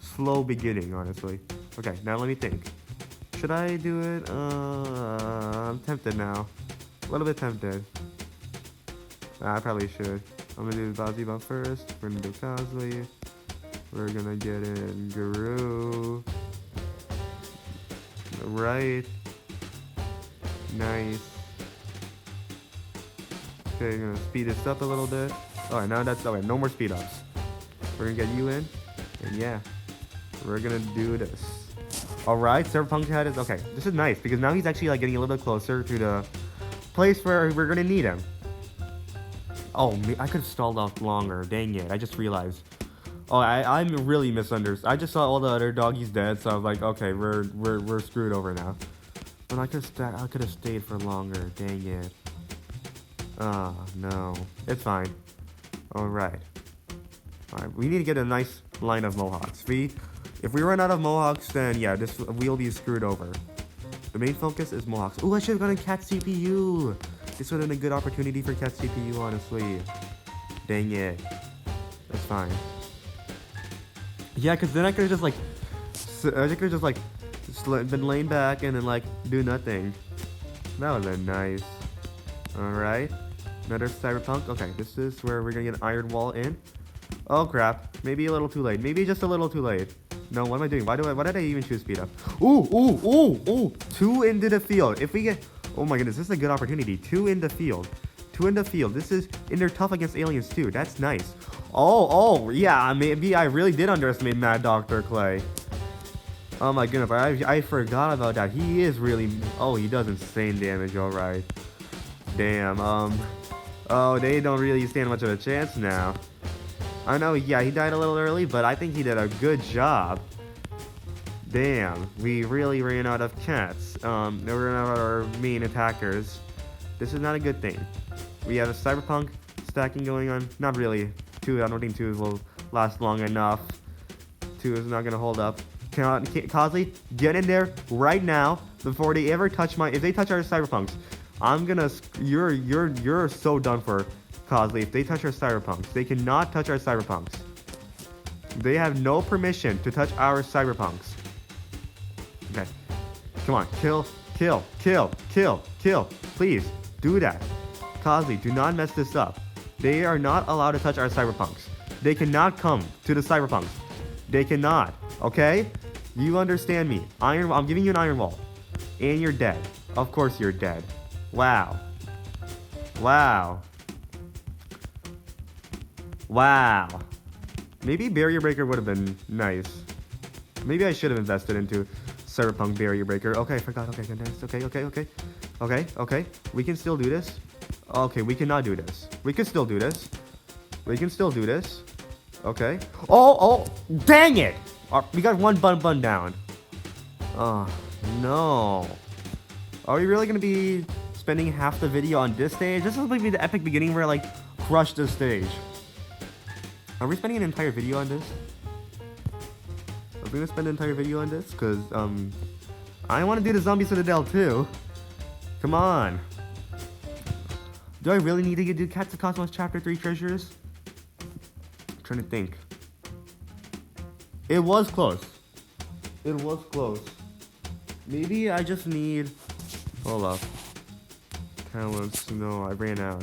slow beginning, honestly. Okay, now let me think. Should I do it? I'm tempted now. A little bit tempted. I probably should. I'm gonna do Bazi first. We're gonna do Cosley. We're gonna get in Guru. Right. Nice. Okay, gonna speed this up a little bit. Alright, now that's okay. No more speed ups. We're gonna get you in. And yeah. We're gonna do this. Alright, Cyberpunk had it. Okay, this is nice because now he's actually like getting a little bit closer to the place where we're gonna need him. Oh, I could have stalled off longer. Dang it, I just realized. Oh, I'm really misunderstood. I just saw all the other doggies dead, so I was like, okay, we're screwed over now. But I could have stayed for longer. Dang it. Oh no, it's fine. All right. We need to get a nice line of Mohawks. If we run out of Mohawks, then yeah, we'll be screwed over. The main focus is Mohawks. Oh, I should have gone to Cat CPU. This would have been a good opportunity for Cat CPU, honestly. Dang it. That's fine. Yeah, because then I could have just been laying back and then like do nothing. That would have been nice. Alright. Another Cyberpunk. Okay, this is where we're gonna get an iron wall in. Oh crap. Maybe a little too late. Maybe just a little too late. No, what am I doing? Why did I even choose speed up? Ooh. 2 into the field. If we get... Oh my goodness, this is a good opportunity. 2 in the field. 2 in the field. This is... And they're tough against aliens too. That's nice. Oh, yeah, maybe I really did underestimate Mad Dr. Clay. Oh my goodness, I forgot about that. He is really... Oh, he does insane damage, alright. Damn, Oh, they don't really stand much of a chance now. I know, yeah, he died a little early, but I think he did a good job. Damn, we really ran out of cats. We ran out of our main attackers. This is not a good thing. We have a Cyberpunk stacking going on. Not really. 2, I don't think 2 will last long enough. 2 is not gonna hold up. Cosley, get in there right now before they ever touch if they touch our Cyberpunks. I'm gonna, you're so done for, Cosley. If they touch our Cyberpunks, they cannot touch our Cyberpunks. They have no permission to touch our Cyberpunks. Okay, come on, kill. Please, do that. Cosley, do not mess this up. They are not allowed to touch our Cyberpunks. They cannot come to the Cyberpunks. They cannot, okay? You understand me. I'm giving you an iron wall. And you're dead. Of course you're dead. Wow. Maybe Barrier Breaker would have been nice. Maybe I should have invested into Cyberpunk Barrier Breaker. Okay, I forgot. Okay, nice. Okay. We can still do this. Okay, we cannot do this. We can still do this. Okay. Oh, dang it! We got one bun down. Oh, no. Are we really gonna be spending half the video on this stage? This is going to be the epic beginning where I, like, crush this stage. Are we spending an entire video on this? Are we gonna spend an entire video on this? Because, I want to do the Zombie Citadel too. Come on. Do I really need to do Cats of Cosmos Chapter 3 treasures? I'm trying to think. It was close. Maybe I just need... Hold up. Talents. No, I ran out.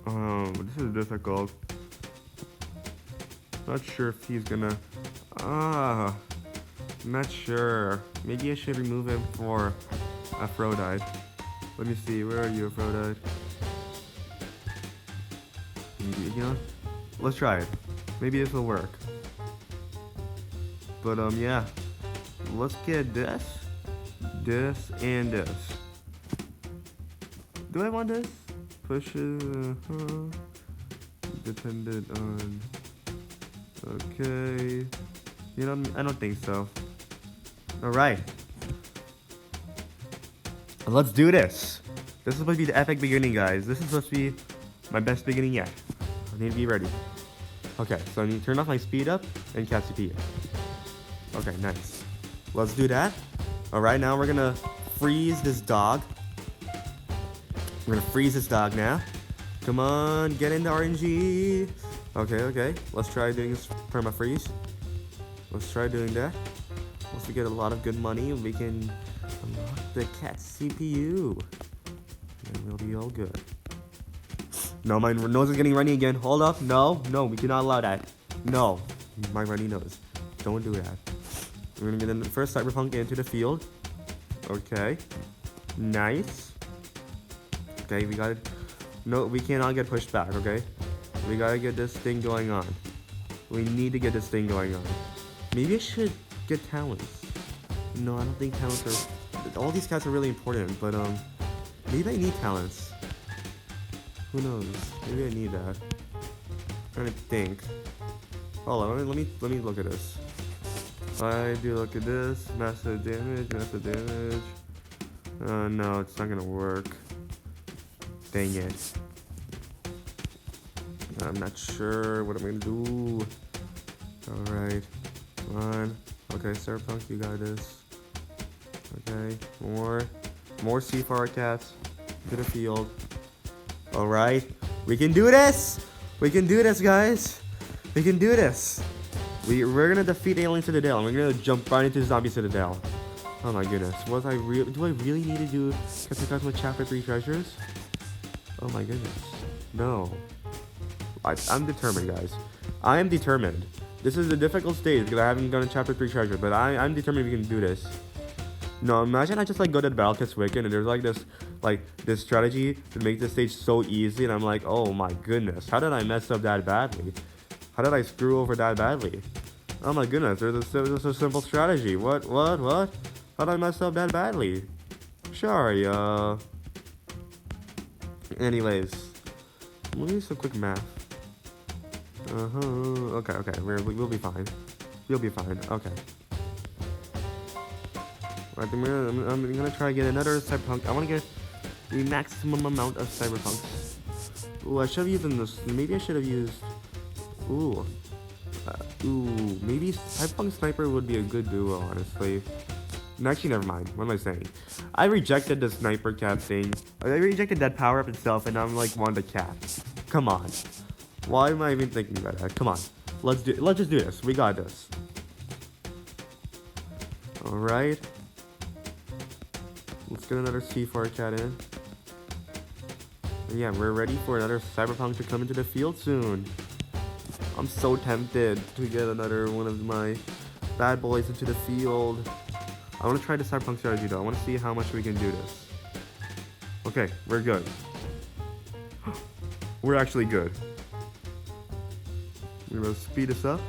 This is difficult. Not sure if he's gonna... not sure. Maybe I should remove him for Aphrodite. Let me see, where are you, Aphrodite? You know, let's try it. Maybe this will work. But, yeah. Let's get this, and this. Do I want this? Pushes, dependent on... Okay. You know, I don't think so. Alright. Let's do this. This is supposed to be the epic beginning, guys. This is supposed to be my best beginning yet. I need to be ready. Okay, so I need to turn off my speed up and cat CPU. Okay, nice. Let's do that. Alright, now we're gonna freeze this dog. We're gonna freeze this dog now. Come on, get into RNG. Okay. Let's try doing this perma-freeze. Let's try doing that. Once we get a lot of good money, we can unlock the cat CPU. And we'll be all good. No, my nose is getting runny again. Hold up. No, we cannot allow that. No, my runny nose. Don't do that. We're gonna get the first Cyberpunk into the field. Okay. Nice. Okay, we got it. No, we cannot get pushed back, okay? We gotta get this thing going on. We need to get this thing going on. Maybe I should get talents. No, I don't think talents are... All these cats are really important, but, maybe I need talents. Who knows? Maybe I need that. I'm trying to think. Hold on, let me look at this. I do look at this. Massive damage, massive damage. No, it's not gonna work. Dang it. I'm not sure what I'm gonna do. Alright. Come on. Okay, Cyberpunk, you got this. Okay. More seafarer cats. To the field. Alright. We can do this! We can do this, guys! We can do this! We're gonna defeat Alien Citadel, and we're gonna jump right into Zombie Citadel. Oh my goodness. Do I really need to do Cataclysm Chapter 3 treasures? Oh my goodness. No. I'm determined, guys. I am determined. This is a difficult stage because I haven't done a Chapter 3 treasure, but I'm determined we can do this. No, imagine I just like go to the Battle Kiss Wicked and there's like this strategy to make this stage so easy, and I'm like, oh my goodness, how did I mess up that badly? How did I screw over that badly? Oh my goodness, there's a simple strategy. What? How did I mess up that badly? Shaurya. Anyways, let me do some quick math. Okay. We'll be fine. We'll be fine. Okay. I think I'm gonna try to get another Cyberpunk. I want to get the maximum amount of Cyberpunks. Ooh, I should have used this. Maybe I should have used. Ooh. Maybe Cyberpunk Sniper would be a good duo, honestly. No, actually, never mind. What am I saying? I rejected the sniper cat thing. I rejected that power up itself, and I'm like one of the cats. Come on. Why am I even thinking about that? Come on. Let's just do this. We got this. Alright. Let's get another C4 cat in. And yeah, we're ready for another Cyberpunk to come into the field soon. I'm so tempted to get another one of my bad boys into the field. I want to try the Cyberpunk strategy though. I want to see how much we can do this. Okay, we're good. We're actually good. We're gonna speed this up.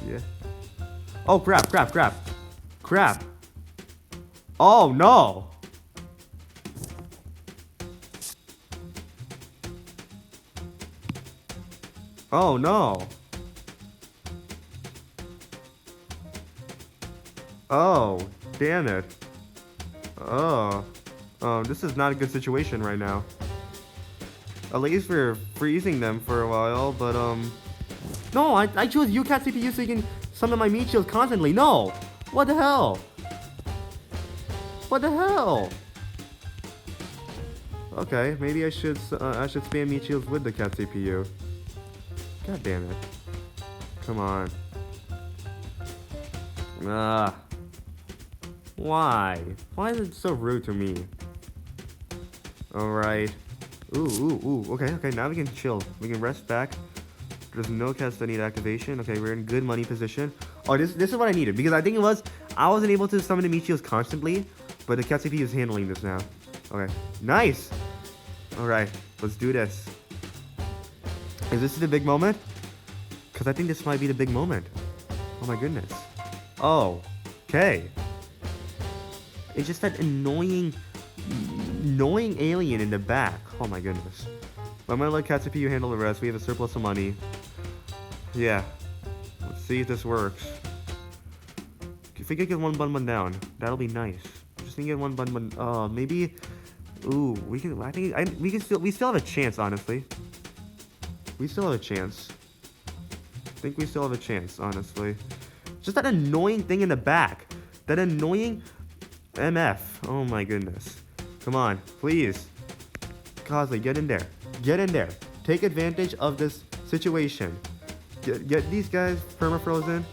Yeah. Oh, crap. Oh, no. Oh, no. Oh, damn it. Oh, this is not a good situation right now. At least we're freezing them for a while, but, no, I chose UCAT CPU so you can summon my meat shields constantly. No! What the hell? What the hell? Okay, maybe I should spam meat shields with the cat CPU. God damn it. Come on. Why? Why is it so rude to me? Alright. Ooh. Okay, now we can chill. We can rest back. There's no cats that need activation. Okay, we're in good money position. Oh, this is what I needed. Because I think I wasn't able to summon the meat shields constantly. But the cat CPU is handling this now. Okay, nice! Alright, let's do this. Is this the big moment? Because I think this might be the big moment. Oh my goodness. Oh, okay. It's just that annoying alien in the back. Oh my goodness. But I'm gonna let cat CPU handle the rest. We have a surplus of money. Yeah. Let's see if this works. If we could get one bun down, that'll be nice. Just need to get one bun. Maybe. Ooh, we can. We still have a chance. Honestly, we still have a chance. I think we still have a chance. Honestly, just that annoying thing in the back. That annoying MF. Oh my goodness. Come on, please. Cosley, get in there. Get in there. Take advantage of this situation. Get these guys perma-frozen.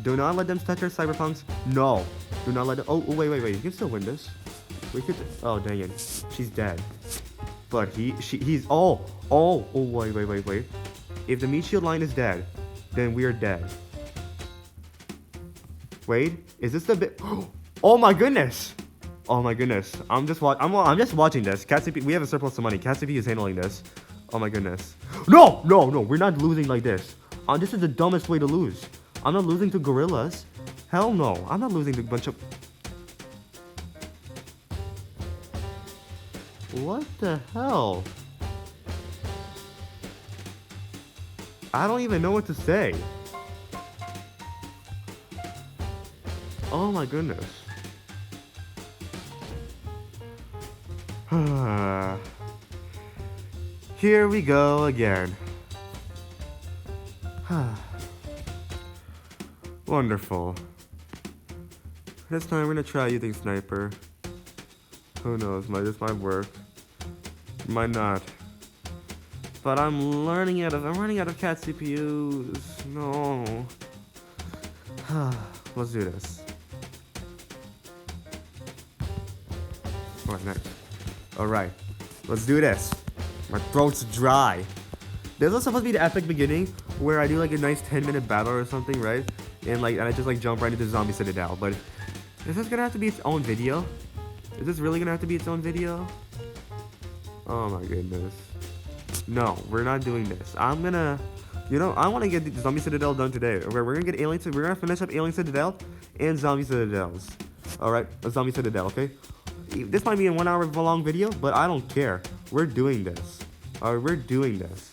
Do not let them touch our cyberpunks. No. Do not let them. Oh, wait. You can still win this. We could. Oh, dang it. She's dead. But he's. Oh, wait. If the meat shield line is dead, then we are dead. Wait, is this the bit? Oh my goodness! Oh my goodness! I'm just watching this. Cat CPU, we have a surplus of money. Cat CPU is handling this. Oh my goodness! No! We're not losing like this. This is the dumbest way to lose. I'm not losing to gorillas. Hell no! I'm not losing to a bunch of. What the hell? I don't even know what to say. Oh my goodness. Here we go again. Wonderful. This time we're gonna try using sniper. Who knows, this might work. Might not. But I'm running out of cat CPUs. No. Let's do this. Alright, nice. Alright. Let's do this. My throat's dry. This was supposed to be the epic beginning where I do like a nice 10-minute battle or something, right? And I just like jump right into Zombie Citadel. But is this gonna have to be its own video? Is this really gonna have to be its own video? Oh my goodness. No, we're not doing this. I want to get the Zombie Citadel done today. We're gonna get Alien. We're gonna finish up Alien Citadel and Zombie Citadels. All right, a Zombie Citadel. Okay. This might be a 1 hour long video, but I don't care. We're doing this. All right, we're doing this.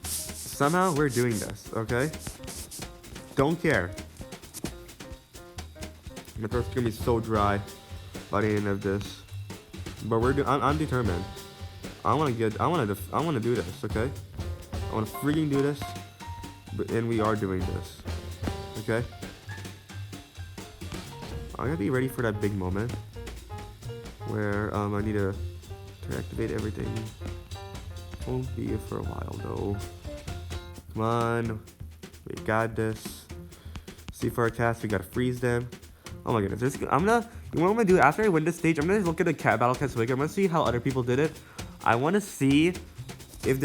Somehow we're doing this. Okay. Don't care. My throat's gonna be so dry by the end of this. But I'm determined. I want to do this, okay? I want to freaking do this, and we are doing this, okay? I gotta be ready for that big moment where I need to activate everything. Won't be for a while though. Come on, we got this. See for our cast, we gotta freeze them. Oh my goodness, you know what I'm gonna do after I win this stage? I'm gonna look at the battle cast wiki. I'm gonna see how other people did it. I want to see if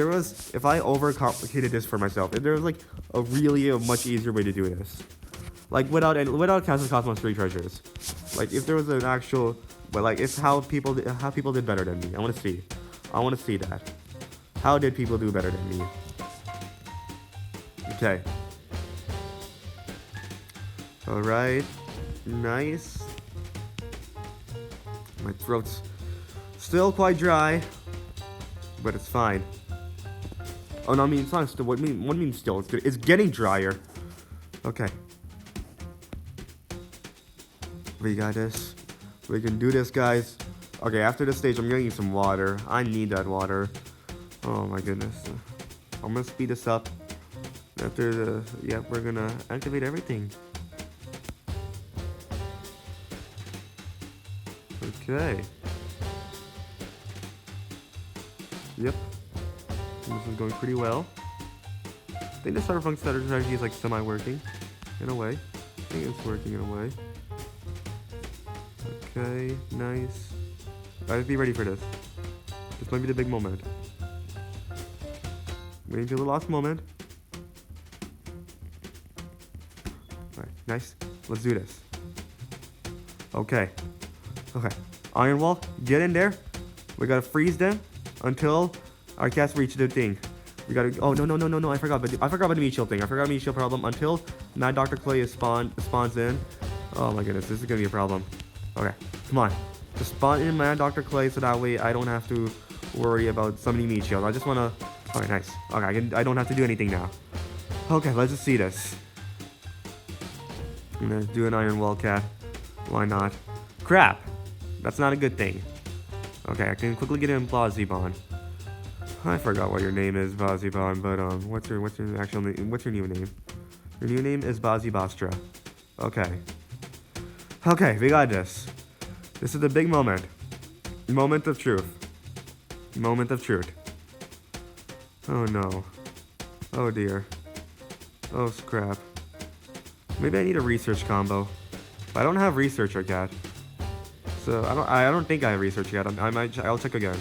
I overcomplicated this for myself. If there was like a much easier way to do this, like without Castle Cosmos 3 treasures. Like if there was an actual, but like it's how people did better than me. I want to see that. How did people do better than me? Okay. All right. Nice. My throat's still quite dry. But it's fine. Oh no, I mean it's not still. What means still? It's good. It's getting drier. Okay. We got this. We can do this, guys. Okay, after this stage, I'm gonna need some water. I need that water. Oh my goodness. I'm gonna speed this up. After we're gonna activate everything. Okay. Yep. This is going pretty well. I think the cyberpunk strategy is like semi-working. In a way. I think it's working in a way. Okay, nice. Guys, be ready for this. This might be the big moment. Waiting till the last moment. Alright, nice. Let's do this. Okay. Okay. Iron Wall, get in there. We gotta freeze them until our cats reach the thing. We gotta. Oh no! I forgot about the meat shield thing. I forgot the meat shield problem until Mad Dr. Clay spawns in. Oh my goodness, this is gonna be a problem. Okay, come on. Just spawn in Mad Dr. Clay so that way I don't have to worry about summoning meat shield. I just wanna. Okay, nice. Okay, I don't have to do anything now. Okay, let's just see this. I'm gonna do an Iron Wall cat. Why not? Crap. That's not a good thing. Okay, I can quickly get in Blazibon. I forgot what your name is, Blazibon, but what's your actual name? What's your new name? Your new name is Bazibastra. Okay. Okay, we got this. This is the big moment. Moment of truth. Moment of truth. Oh no. Oh dear. Oh crap. Maybe I need a research combo. But I don't have researcher yet. So I don't think I have research yet. I'll check again.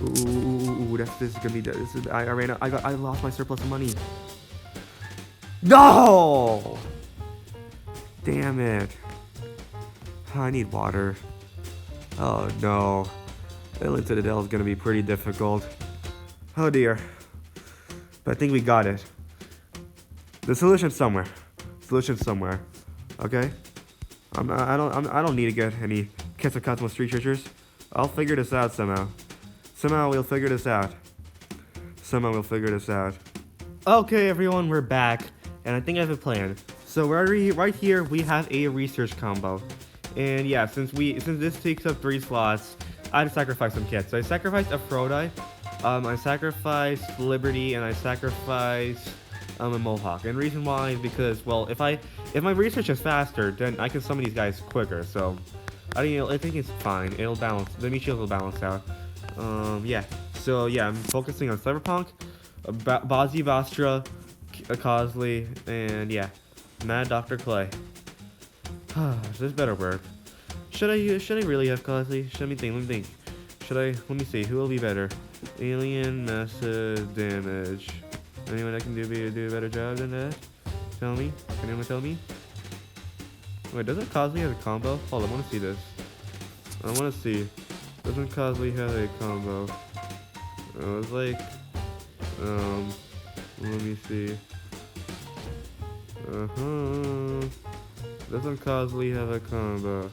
Ooh, this is gonna be. I lost my surplus of money. No! Damn it. I need water. Oh no. Island Citadel is gonna be pretty difficult. Oh dear. But I think we got it. The solution's somewhere. Solution's somewhere. Okay? I don't need to get any Quetzalcoatl street treasures. I'll figure this out somehow. Somehow we'll figure this out. Okay, everyone, we're back, and I think I have a plan. So right here we have a research combo, and yeah, since this takes up 3 slots, I had to sacrifice some kits. So I sacrificed Aphrodite, I sacrificed Liberty, and I sacrificed a Mohawk. And the reason why is because, well, if my research is faster, then I can summon these guys quicker. So I think it's fine. It'll balance. The meat shields will balance out. Yeah. So yeah, I'm focusing on Cyberpunk, Bazi Vastra, Cosley, and yeah, Mad Dr. Clay. This better work. Should I really have Cosley? Let me think. Let me see. Who will be better? Alien massive damage. Anyone that can do a better job than that? Tell me. Can anyone tell me? Wait, doesn't Cosley have a combo? Hold on, I want to see this. I want to see. Doesn't Cosley have a combo? It was like, let me see. Doesn't Cosley have a combo?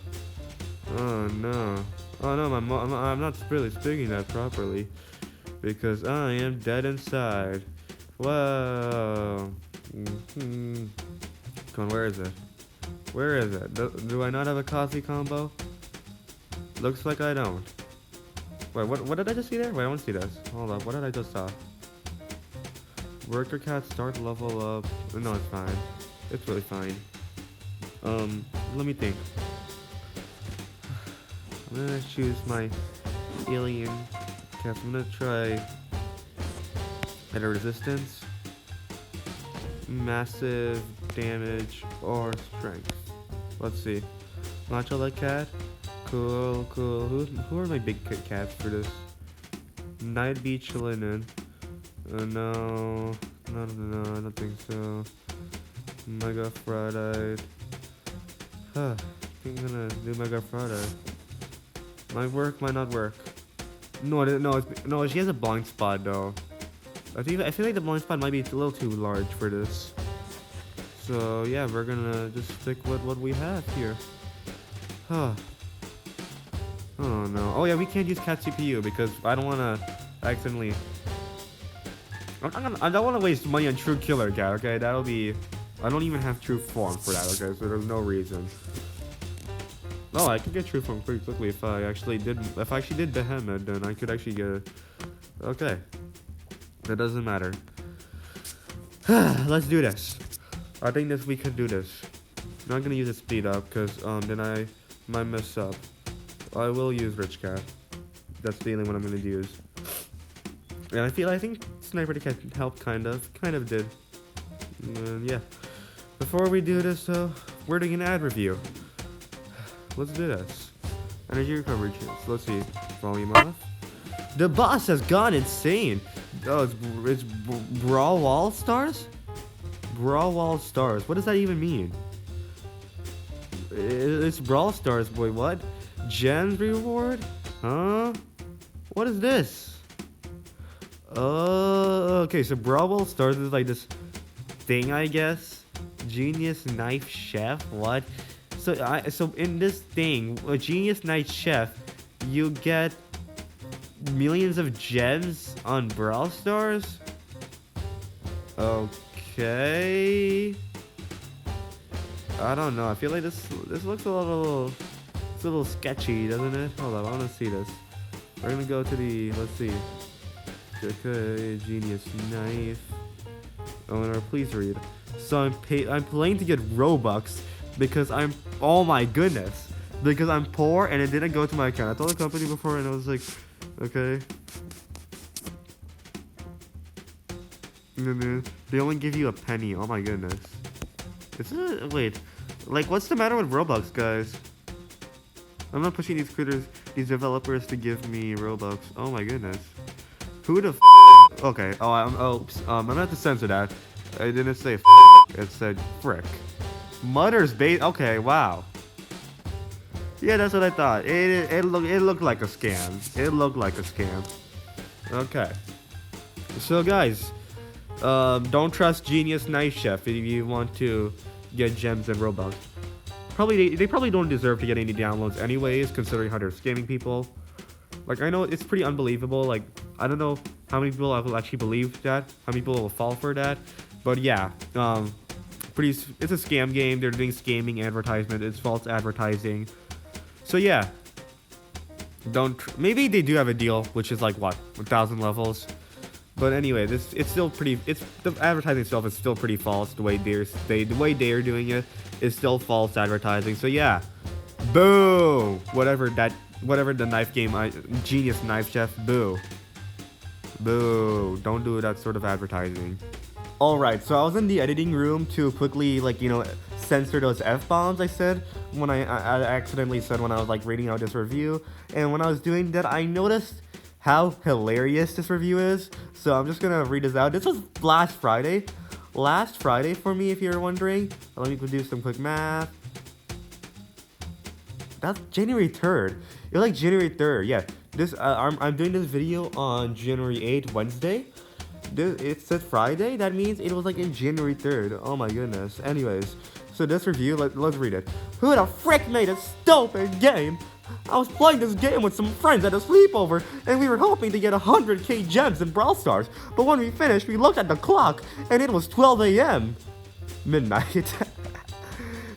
Oh no. I'm not really speaking that properly. Because I am dead inside. Whoa. Come on, where is it? Do I not have a Cosley combo? Looks like I don't. Wait, what did I just see there? Wait, I want to see this. Hold up, what did I just saw? Worker cat start level up. No, it's fine. It's really fine. Let me think. I'm gonna choose my alien cats. I'm gonna try better resistance, massive damage, or strength. Let's see. Macho like cat. Cool. Who are my big cats for this? Night Beach Linen. No, I don't think so. Mega Aphrodite. I think I'm gonna do Mega Aphrodite. Might work, might not work. No, she has a blind spot though. I feel like the blind spot might be a little too large for this. So yeah, we're gonna just stick with what we have here. Oh no. Oh yeah, we can't use cat CPU because I don't wanna accidentally. I don't wanna waste money on true killer cat. Okay, that'll be. I don't even have true form for that. Okay, so there's no reason. Oh, I could get true form pretty quickly if I actually did Behemoth, then I could actually get it. Okay. That doesn't matter. Let's do this. I think we could do this. I'm not gonna use a speed up because then I might mess up. I will use Rich Cat. That's the only one I'm gonna use. And I think Sniper Cat helped kind of did. And yeah. Before we do this though, we're doing an ad review. Let's do this. Energy recovery chance. Let's see. Volume off. The boss has gone insane. Oh, it's Brawl Wall Stars? Brawl Wall Stars. What does that even mean? It's Brawl Stars, boy. What? Gems reward? Huh? What is this? Okay. So Brawl Wall Stars is like this thing, I guess. Genius Knife Chef. What? So in this thing, a Genius Knife Chef, you get millions of gems on Brawl Stars? Okay. I don't know. I feel like this looks a little sketchy, doesn't it? Hold on, I want to see this. We're gonna go to the, let's see. Okay, Genius Knife. Oh, and please read. So I'm playing to get Robux because oh my goodness. Because I'm poor and it didn't go to my account. I told the company before and I was like, okay. And then they only give you a penny. Oh my goodness. Wait. Like, what's the matter with Robux, guys? I'm not pushing these developers to give me Robux. Oh my goodness. Who the Okay. Oh, oops. I'm gonna have to censor that. I didn't say it said frick. Mother's base. Okay, wow. Yeah, that's what I thought. It looked like a scam. It looked like a scam. Okay. So guys, don't trust Genius Knife Chef if you want to get gems and Robux. They probably don't deserve to get any downloads anyways, considering how they're scamming people. Like, I know it's pretty unbelievable. Like, I don't know how many people will actually believe that, how many people will fall for that. But yeah, it's a scam game. They're doing scamming advertisement. It's false advertising. So yeah, maybe they do have a deal, which is like what, 1,000 levels. But anyway, the advertising itself is still pretty false. The way they're doing it is still false advertising. So yeah, boo. Whatever the knife game, Genius Knife Chef, boo. Boo. Don't do that sort of advertising. Alright, so I was in the editing room to quickly, like, censor those F-bombs I said when I accidentally said when I was, like, reading out this review. And when I was doing that, I noticed how hilarious this review is. So I'm just gonna read this out. This was last Friday. Last Friday for me, if you're wondering. Let me do some quick math. That's January 3rd. It was like January 3rd. Yeah. I'm doing this video on January 8th, Wednesday. It said Friday. That means it was like in January 3rd. Oh my goodness. Anyways, so this review, let's read it. Who the frick made a stupid game? I was playing this game with some friends at a sleepover, and we were hoping to get 100k gems in Brawl Stars. But when we finished, we looked at the clock, and it was 12 a.m. Midnight.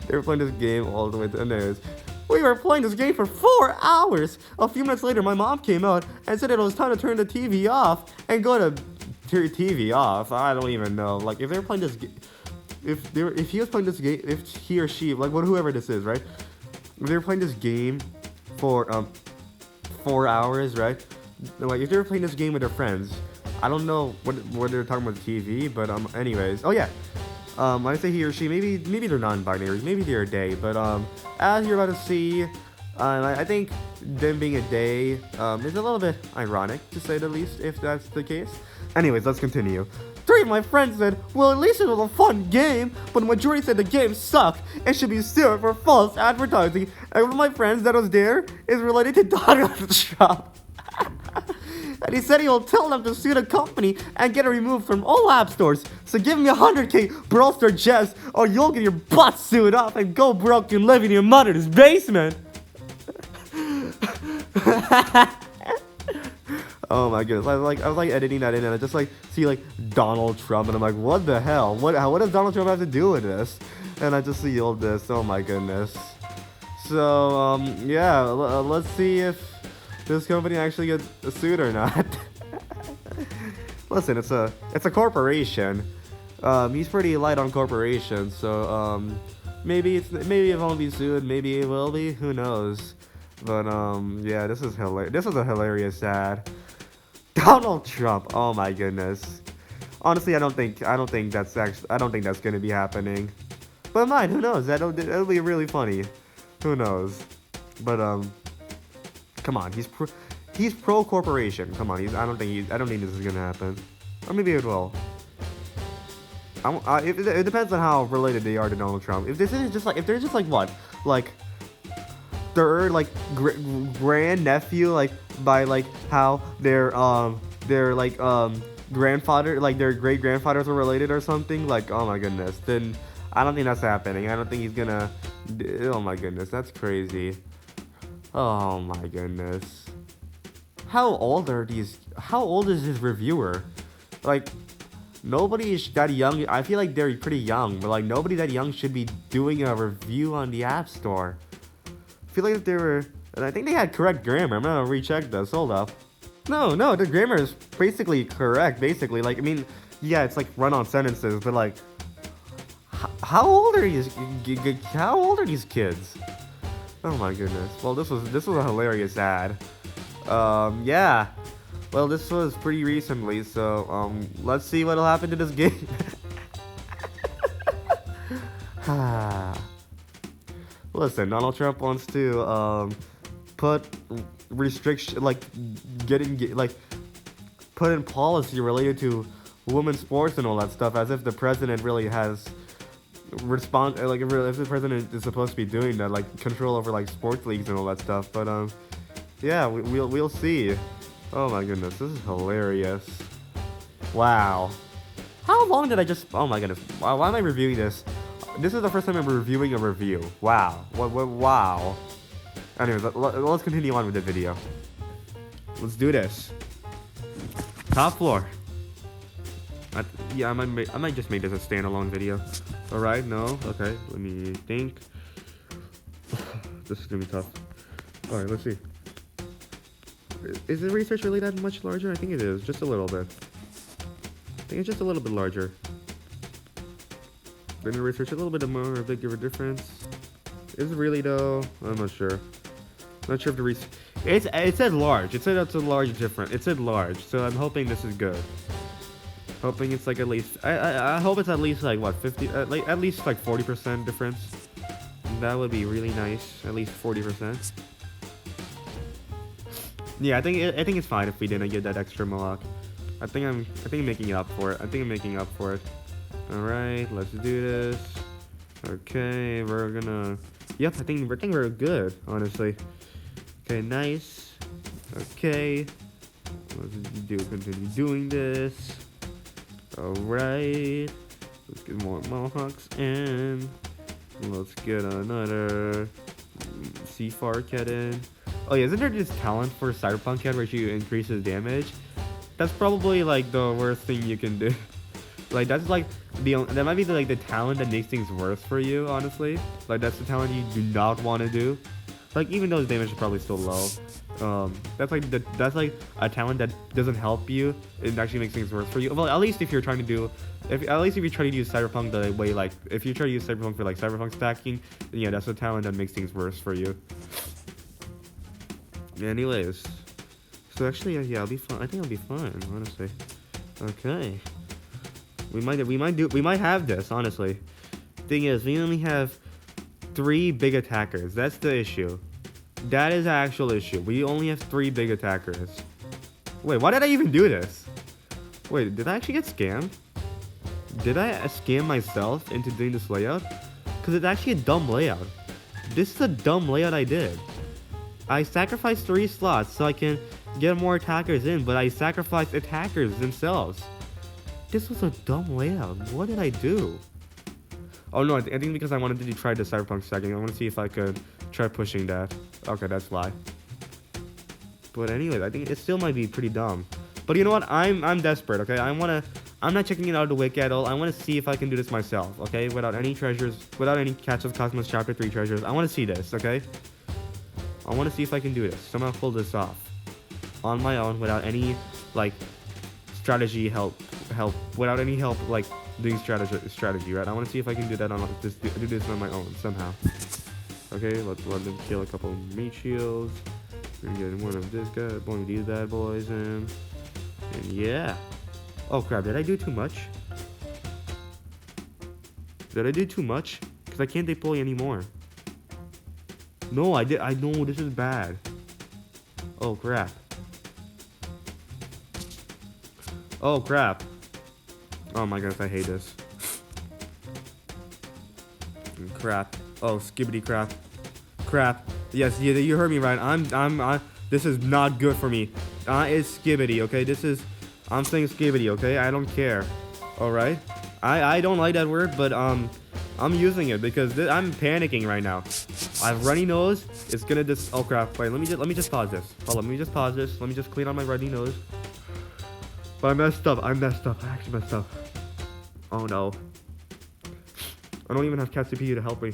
They were playing this game all the way to anyways. We were playing this game for 4 hours. A few minutes later, my mom came out and said it was time to turn the TV off and go to TV off. I don't even know. Like, if they were playing this game, if he was playing this game, if he or she, like, whoever this is, right? If they were playing this game for 4 hours, right? Like, if they were playing this game with their friends, I don't know what they're talking about the TV, but anyways, oh yeah. When I say he or she, maybe they're non-binaries, maybe they're a they, but as you're about to see, I think them being a they is a little bit ironic, to say the least, if that's the case. Anyways, let's continue. 3 of my friends said, well, at least it was a fun game, but the majority said the game sucked and should be sued for false advertising. And one of my friends that was there is related to Donald Trump. And he said he will tell them to sue the company and get it removed from all app stores. So give me 100k Brawl Star gems, or you'll get your butt sued up and go broke and live in your mother's basement. Oh my goodness! I was like editing that in, and I just like see like Donald Trump, and I'm like, what the hell? What does Donald Trump have to do with this? And I just see all this. Oh my goodness! So yeah, let's see if this company actually gets sued or not. Listen, it's a corporation. He's pretty light on corporations, so maybe it won't be sued, maybe it will be. Who knows? But yeah, this is hilarious. This is a hilarious ad. Donald Trump. Oh my goodness. Honestly, I don't think that's gonna be happening. But mine, who knows? That'll be really funny. Who knows? But come on, he's pro corporation. Come on, I don't think this is gonna happen. Or maybe it will. It depends on how related they are to Donald Trump. If this is just like, if they're just like what, like third, like grand nephew, like by like how their like grandfather, like their great grandfathers were related or something, like, oh my goodness, then I don't think that's happening. I don't think he's gonna. Oh my goodness, that's crazy. Oh my goodness. How old is his reviewer? Like, nobody is that young. I feel like they're pretty young, but like nobody that young should be doing a review on the App Store. I feel like if they were, and I think they had correct grammar. I'm gonna recheck this. Hold up. No, the grammar is basically correct. Basically, like, I mean, yeah, it's like run-on sentences, but like, how old are these? How old are these kids? Oh my goodness. Well, this was a hilarious ad. Yeah. Well, this was pretty recently, so let's see what'll happen to this game. Listen, Donald Trump wants to put restriction, like put in policy related to women's sports and all that stuff, as if the president really has like if the president is supposed to be doing that, like control over like sports leagues and all that stuff. But yeah, we'll see. Oh my goodness, this is hilarious. Wow. How long did I just? Oh my goodness. Why am I reviewing this? This is the first time I'm reviewing a review. Wow. Wow. Anyways, let's continue on with the video. Let's do this. Top floor. Yeah, I might just make this a standalone video. Alright, no? Okay, let me think. This is gonna be tough. Alright, let's see. Is the research really that much larger? I think it is, just a little bit. I think it's just a little bit larger. Then the research a little bit more, a bigger difference. Is it really though? I'm not sure. Not sure if the research. It said large. It said it's a large difference. It said large, so I'm hoping this is good. Hoping it's like at least. I hope it's at least like what 50. At least like 40% difference. That would be really nice. At least 40%. Yeah, I think it's fine if we didn't get that extra Mohawk. I think I'm making up for it. All right, let's do this. Okay, we're gonna. Yep, I think we're good, honestly. Okay, nice. Okay, let's continue doing this. All right, let's get more Mohawks in. Let's get another C4 cat in. Oh yeah, isn't there this talent for Cyberpunk cat where she increases damage? That's probably like the worst thing you can do. Like that's like that might be the talent that makes things worse for you, honestly. Like that's the talent you do not want to do. Like even though the damage is probably still low. That's like a talent that doesn't help you. It actually makes things worse for you. Well, at least if you're trying to do, if you try to use Cyberpunk the way like if you try to use Cyberpunk for like Cyberpunk stacking, then yeah, that's a talent that makes things worse for you. Anyways, so actually yeah, I'll be fine. I think I'll be fine, honestly. Okay, we might have this, honestly. Thing is, we only have 3 big attackers. That's the issue. That is the actual issue. We only have 3 big attackers. Wait, why did I even do this? Wait, did I actually get scammed? Did I scam myself into doing this layout? Because it's actually a dumb layout. This is a dumb layout I did. I sacrificed 3 slots so I can get more attackers in, but I sacrificed attackers themselves. This was a dumb layout. What did I do? Oh no, I think because I wanted to try the Cyberpunk stacking. I want to see if I could try pushing that. Okay, that's why. But anyways, I think it still might be pretty dumb. But you know what? I'm desperate, okay? I'm not checking it out of the wiki at all. I want to see if I can do this myself, okay? Without any treasures, without any Cats of Cosmos Chapter 3 treasures. I want to see this, okay? I want to see if I can do this. Somehow pull this off. On my own, without any, like, strategy help. Without any help, like, doing strategy, right? I want to see if I can do that on do this on my own somehow. Okay, let's let them kill a couple of meat shields. We're gonna get one of this guy, one of these bad boys in. And yeah. Oh crap, did I do too much? Did I do too much? Because I can't deploy anymore. No, I know this is bad. Oh crap. Oh crap. Oh my goodness, I hate this. Crap. Oh, skibbity crap. Crap. Yes, you heard me right. This is not good for me. It's skibbity, okay? I'm saying skibbity, okay? I don't care. Alright? I don't like that word, but, I'm using it because I'm panicking right now. I have runny nose. It's gonna oh crap. Wait, let me just pause this. Hold on, let me just pause this. Let me just clean out my runny nose. But I messed up. I actually messed up. Oh no. I don't even have cat CPU to help me.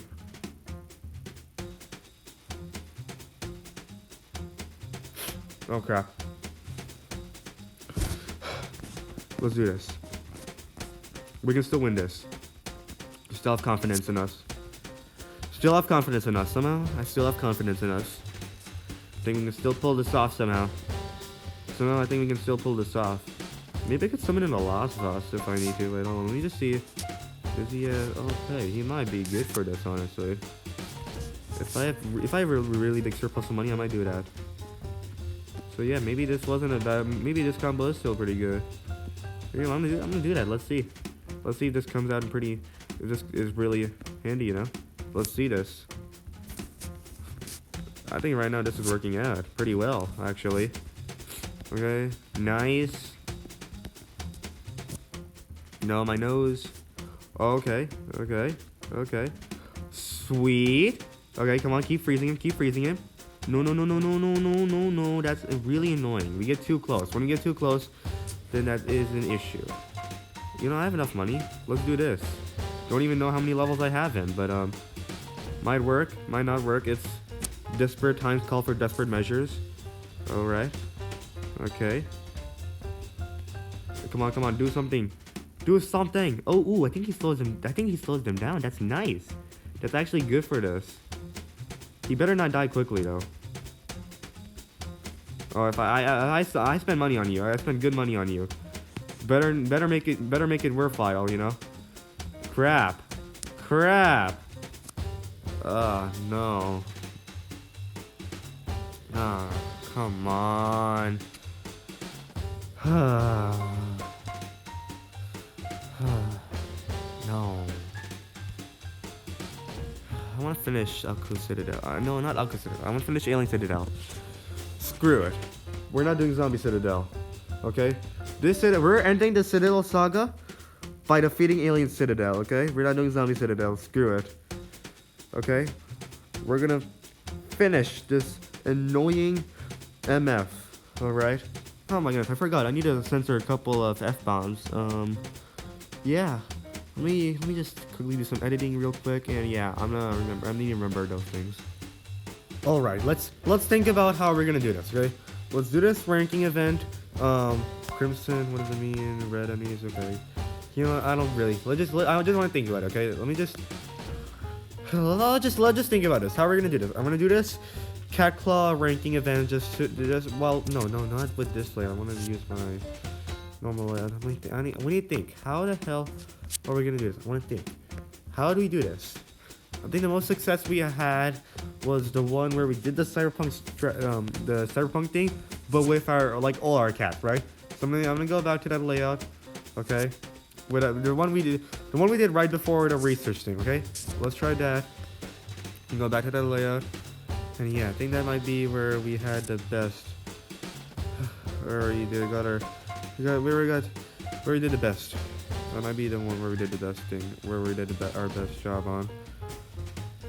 Oh crap. Let's do this. We can still win this. Still have confidence in us. Somehow. I still have confidence in us. I think we can still pull this off somehow. I think we can still pull this off. Maybe I could summon in a Lost Boss if I need to. Wait, hold on. Let me just see. Is he, okay, he might be good for this, honestly. If I have a really big surplus of money, I might do that. So yeah, maybe this wasn't a bad, maybe this combo is still pretty good. Yeah, I'm gonna do that. Let's see if this comes out in pretty this is really handy, you know? Let's see this. I think right now this is working out pretty well, actually. Okay, nice. No, my nose. Okay. Sweet. Okay, come on, keep freezing him. No. That's really annoying. We get too close. When we get too close, then that is an issue. You know, I have enough money. Let's do this. Don't even know how many levels I have in, but might work, might not work. It's desperate times call for desperate measures. Alright. Okay. Come on, do something. Oh, ooh, I think he slows them down. That's nice. That's actually good for this. He better not die quickly though. Oh, if I spend money on you. I spend good money on you. Better make it worthwhile, you know. Crap. No. Ah, come on. No. I want to finish Citadel. No, not Citadel. I want to finish Alien Citadel. Screw it. We're not doing Zombie Citadel. Okay? We're ending the Citadel saga by defeating Alien Citadel, okay? We're not doing Zombie Citadel. Screw it. Okay? We're gonna finish this annoying MF. Alright? Oh my goodness, I forgot. I need to censor a couple of F-bombs. Yeah. Let me just quickly do some editing real quick, and yeah, I need to remember those things. Alright, let's think about how we're gonna do this, okay? Let's do this ranking event. Crimson, what does it mean? Red enemies, okay. You know what, I just want to think about it, okay? Let's just think about this. How are we gonna do this? I'm gonna do this Cat Claw ranking event well, no, not with this layer. I want to use my normal layer. We need to think. How the hell are we gonna do this? I want to think. How do we do this? I think the most success we had was the one where we did the cyberpunk thing, but with our all our cats, right? So I'm gonna go back to that layout, okay? With the one we did right before the research thing, okay? Let's try that. And go back to that layout, and yeah, I think that might be where we had the best. Where we did the best. That might be the one where we did the best thing, where we did our best job on.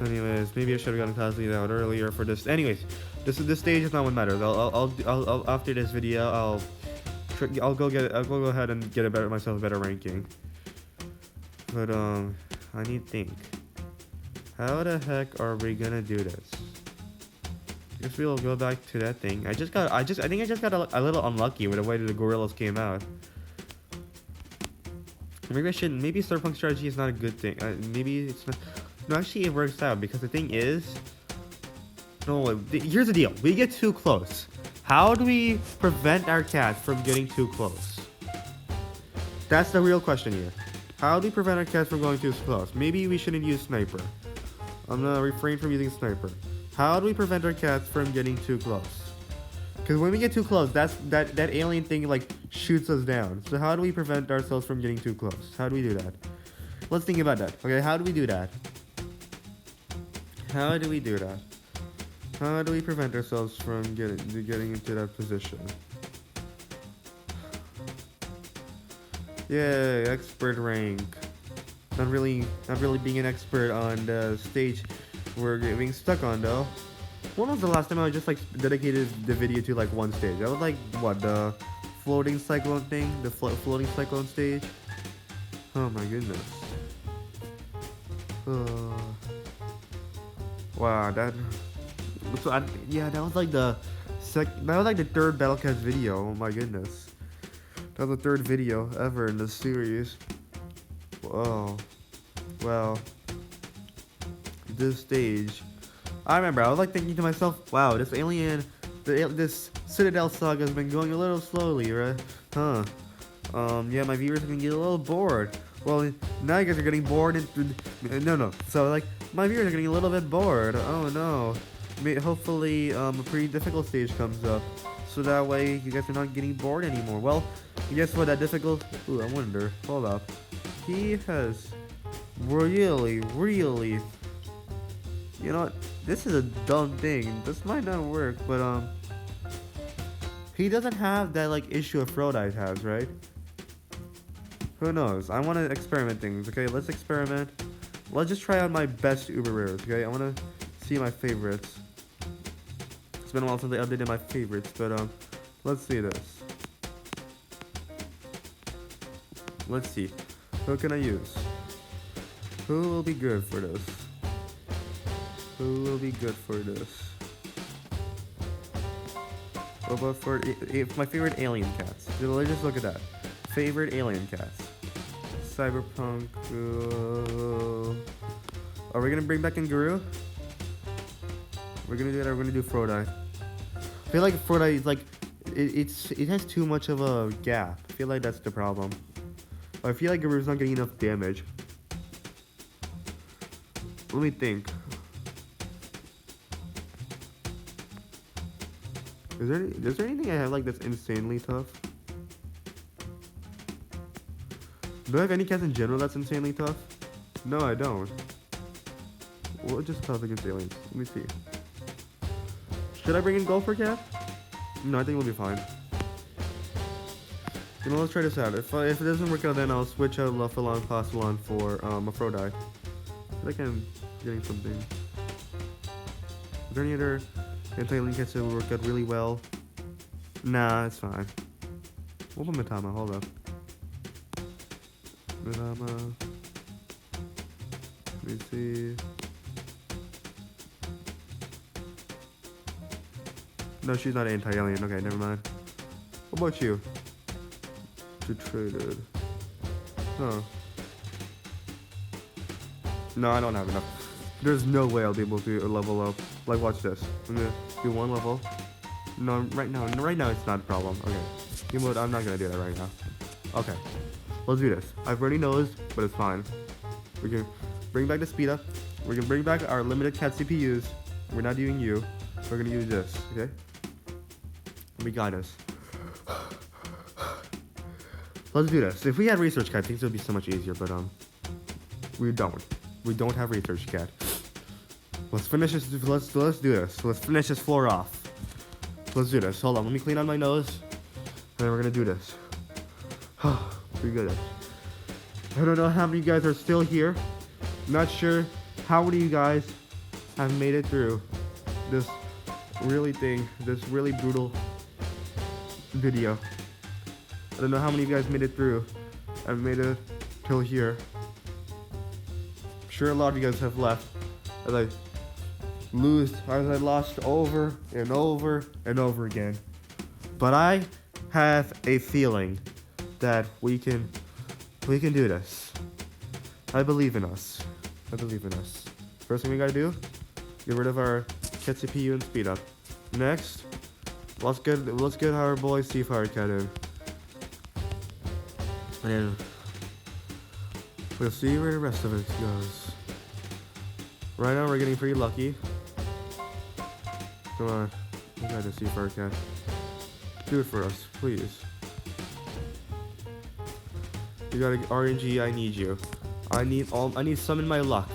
Anyways, maybe I should have gotten Cosby out earlier for this. Anyways, this stage is not what matters. I'll after this video, I'll go ahead and get myself a better ranking. But I need to think. How the heck are we gonna do this? I guess we'll go back to that thing. I think I just got a little unlucky with the way that the gorillas came out. Maybe cyberpunk strategy is not a good thing. Maybe it's not. No, actually it works out because the thing is. No, here's the deal. We get too close. How do we prevent our cats from getting too close? That's the real question here. How do we prevent our cats from going too close? Maybe we shouldn't use sniper. I'm gonna refrain from using sniper. How do we prevent our cats from getting too close? Because when we get too close, that alien thing shoots us down. So how do we prevent ourselves from getting too close? How do we do that? Let's think about that. Okay, how do we do that? How do we prevent ourselves from getting into that position? Yay, expert rank. Not really being an expert on the stage we're getting stuck on though. When was the last time I just dedicated the video to one stage? That was what, the floating cyclone thing? The floating cyclone stage? Oh my goodness. Wow, that was the third Battlecast video. Oh my goodness. That was the third video ever in this series. Whoa. Well, this stage. I remember, I was thinking to myself, wow, this Citadel saga has been going a little slowly, right? Huh. Yeah, my viewers are gonna get a little bored. Well, now you guys are getting bored no. So, my viewers are getting a little bit bored. Oh no. Hopefully, a pretty difficult stage comes up. So that way, you guys are not getting bored anymore. Well, guess what, that difficult... Ooh, I wonder. Hold up. He has Really, really. You know what? This is a dumb thing. This might not work, but he doesn't have that like issue Aphrodite has, right? Who knows? I want to experiment things. Okay, let's experiment. Let's just try out my best Uber rares. Okay, I want to see my favorites. It's been a while since I updated my favorites, but let's see this. Let's see. Who can I use? Who will be good for this? Who will be good for this? What about for my favorite alien cats? Let's just look at that. Favorite alien cats. Cyberpunk. Are we gonna bring back Nguru? We're gonna do that. Or we're gonna do Aphrodite. I feel like Aphrodite is like it has too much of a gap. I feel like that's the problem. I feel like Nguru's not getting enough damage. Let me think. Is there anything I have like that's insanely tough? Do I have any cats in general that's insanely tough? No, I don't. Well, just tough against aliens. Let me see. Should I bring in Gopher Cat? No, I think we'll be fine. You know, let's try this out. If it doesn't work out, then I'll switch out Luffalon, Passalon for Aphrodite. I feel like I'm getting something. Is there any other anti-alien cats that will work out really well? Nah, it's fine. What about Matama? Hold up. Matama. Let me see. No, she's not anti-alien. Okay, never mind. What about you? Traded. Huh. No, I don't have enough. There's no way I'll be able to level up. Like, watch this. I'm gonna do one level. No, right now it's not a problem. Okay. You know what? I'm not gonna do that right now. Okay. Let's do this. I've already noticed, but it's fine. We can bring back the speed up. We can bring back our limited cat CPUs. We're not doing you. We're gonna use this. Okay. Let me guide us. Let's do this. If we had Research Cat, things would be so much easier, but we don't. We don't have Research Cat. Let's finish this. Let's do this. Let's finish this floor off. Let's do this. Hold on. Let me clean out my nose, and then we're gonna do this. We good. I don't know how many of you guys are still here. Not sure how many of you guys have made it through this really brutal video. I don't know how many of you guys made it through. I've made it till here. I'm sure a lot of you guys have left as I lost over and over and over again. But I have a feeling that we can do this. I believe in us. I believe in us. First thing we gotta do, get rid of our cat CPU and speed up. Next, let's get our boy Seafire Cat in. And we'll see where the rest of it goes. Right now we're getting pretty lucky. Come on. We gotta see Seafire Cat. Do it for us, please. You gotta RNG, I need you. I need some in my luck.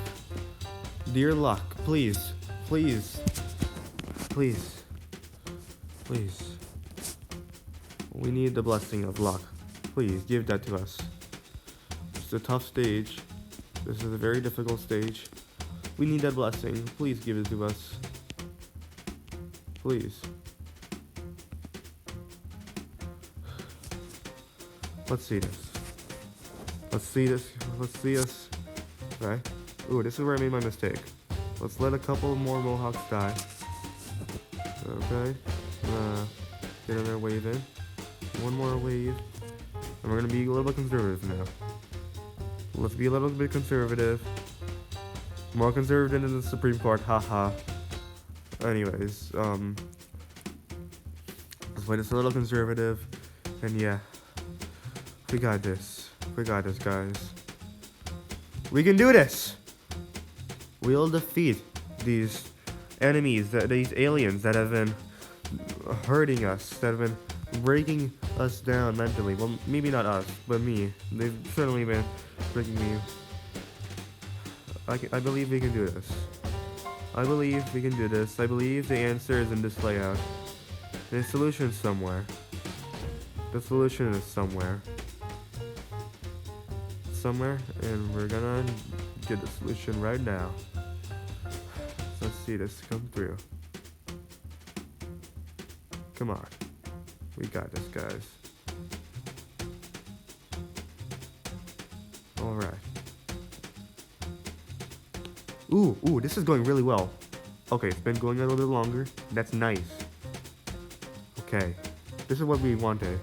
Dear luck, please. Please. Please. Please. We need the blessing of luck. Please, give that to us. It's a tough stage. This is a very difficult stage. We need that blessing. Please give it to us. Please. Let's see this. Let's see this. Let's see us. Okay. Ooh, this is where I made my mistake. Let's let a couple more Mohawks die. Okay. Get another wave in. One more wave. And we're gonna be a little bit conservative now. Let's be a little bit conservative. More conservative than the Supreme Court, haha. Anyways, let's play this a little conservative. And yeah. We got this. We got this, guys. We can do this! We'll defeat these enemies, these aliens that have been hurting us, that have been breaking us down mentally. Well, maybe not us, but me. They've certainly been breaking me I believe we can do this. I believe we can do this. I believe the answer is in this layout. The solution is somewhere. The solution is somewhere. Somewhere, and we're gonna get the solution right now. Let's see this come through. Come on. We got this, guys. Alright. Ooh, this is going really well. Okay, it's been going a little bit longer. That's nice. Okay. This is what we wanted.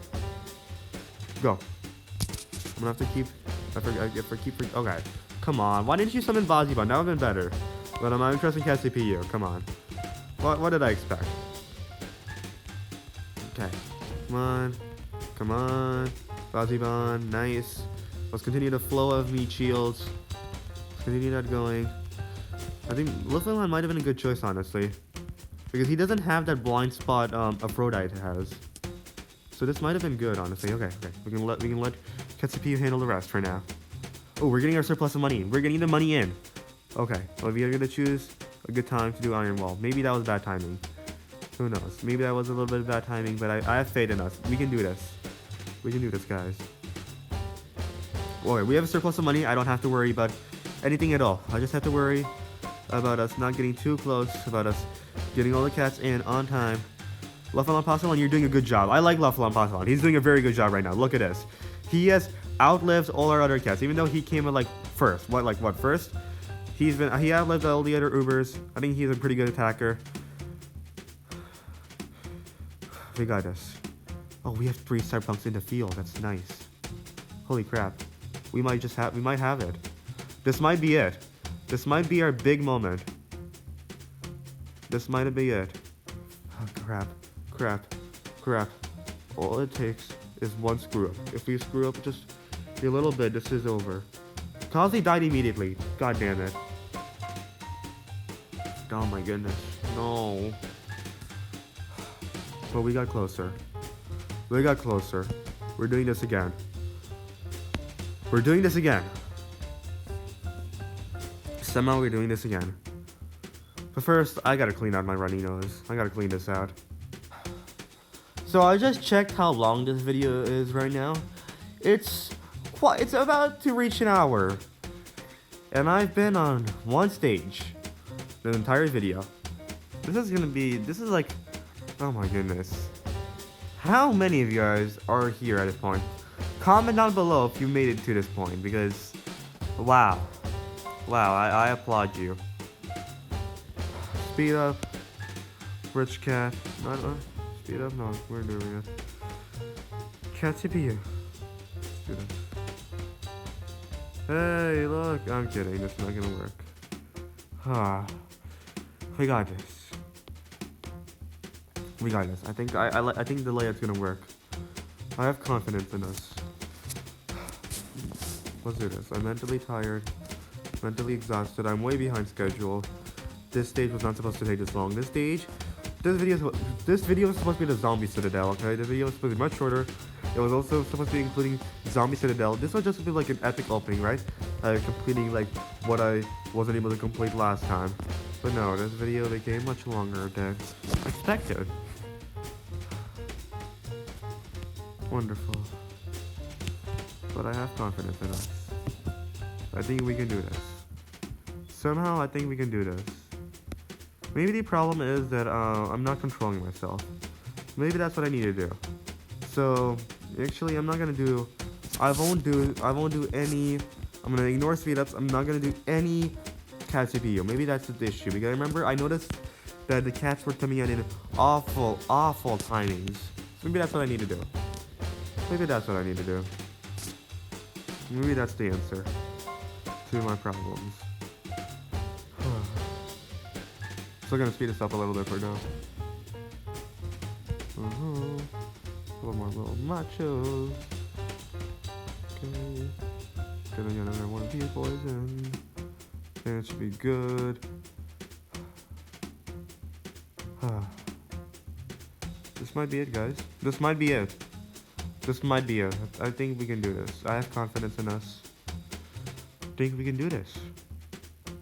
Go. I'm gonna have to keep... Okay. Come on. Why didn't you summon Vazibon? That would've been better. But I'm not interested in cat CPU. Come on. What did I expect? Okay. Come on. Come on. Vazibon. Nice. Let's continue the flow of meat shields. Let's continue that going. I think Luffelon might have been a good choice, honestly. Because he doesn't have that blind spot Aphrodite has. So this might have been good, honestly. Okay. We can let cat CPU handle the rest for now. Oh, we're getting our surplus of money. We're getting the money in. Okay. Well, we are gonna choose a good time to do Iron Wall. Maybe that was bad timing. Who knows? Maybe that was a little bit of bad timing, but I have faith in us. We can do this. We can do this, guys. Okay, we have a surplus of money. I don't have to worry about anything at all. I just have to worry about us not getting too close, about us getting all the cats in on time. Luffelon Passalon, you're doing a good job. I like Luffelon Passalon. He's doing a very good job right now. Look at this. He has outlived all our other cats, even though he came in first. What first? He outlived all the other Ubers. I think he's a pretty good attacker. We got this. Oh, we have 3 Cyberpunks in the field. That's nice. Holy crap. We might have it. This might be it. This might be our big moment. This might be it. Oh, crap. All it takes is one screw up. If we screw up just a little bit, this is over. Kazi died immediately. God damn it. Oh my goodness. No. But we got closer. We're doing this again. Somehow we're doing this again. But first, I gotta clean out my runny nose. I gotta clean this out. So I just checked how long this video is right now. It's about to reach an hour. And I've been on one stage the entire video. This is like, oh my goodness. How many of you guys are here at this point? Comment down below if you made it to this point, because wow, I applaud you. Speed up, rich cat. Speed up, no, we're doing it. Cat CPU. Let's do this. Hey, look, I'm kidding. That's not gonna work. We got this. I think the layout's gonna work. I have confidence in us. Let's do this. I'm mentally tired, mentally exhausted. I'm way behind schedule. This stage was not supposed to take this long. This video was supposed to be the Zombie Citadel, okay? This video was supposed to be much shorter. It was also supposed to be including Zombie Citadel. This was just to be like an epic opening, right? Completing like what I wasn't able to complete last time. But no, this video became much longer than expected. Wonderful. But I have confidence in us. I think we can do this. Somehow I think we can do this. Maybe the problem is that I'm not controlling myself. Maybe that's what I need to do. So actually I'm gonna ignore speed ups. I'm not gonna do any cat CPU. Maybe that's the issue, because remember I noticed that the cats were coming out in awful timings. So maybe that's what I need to do. Maybe that's the answer to my problems. Still gonna speed this up a little bit for now. A little more little machos. Okay. Gonna get another one of these boys in. And it should be good. This might be it, guys. This might be it. I think we can do this. I have confidence in us. I think we can do this.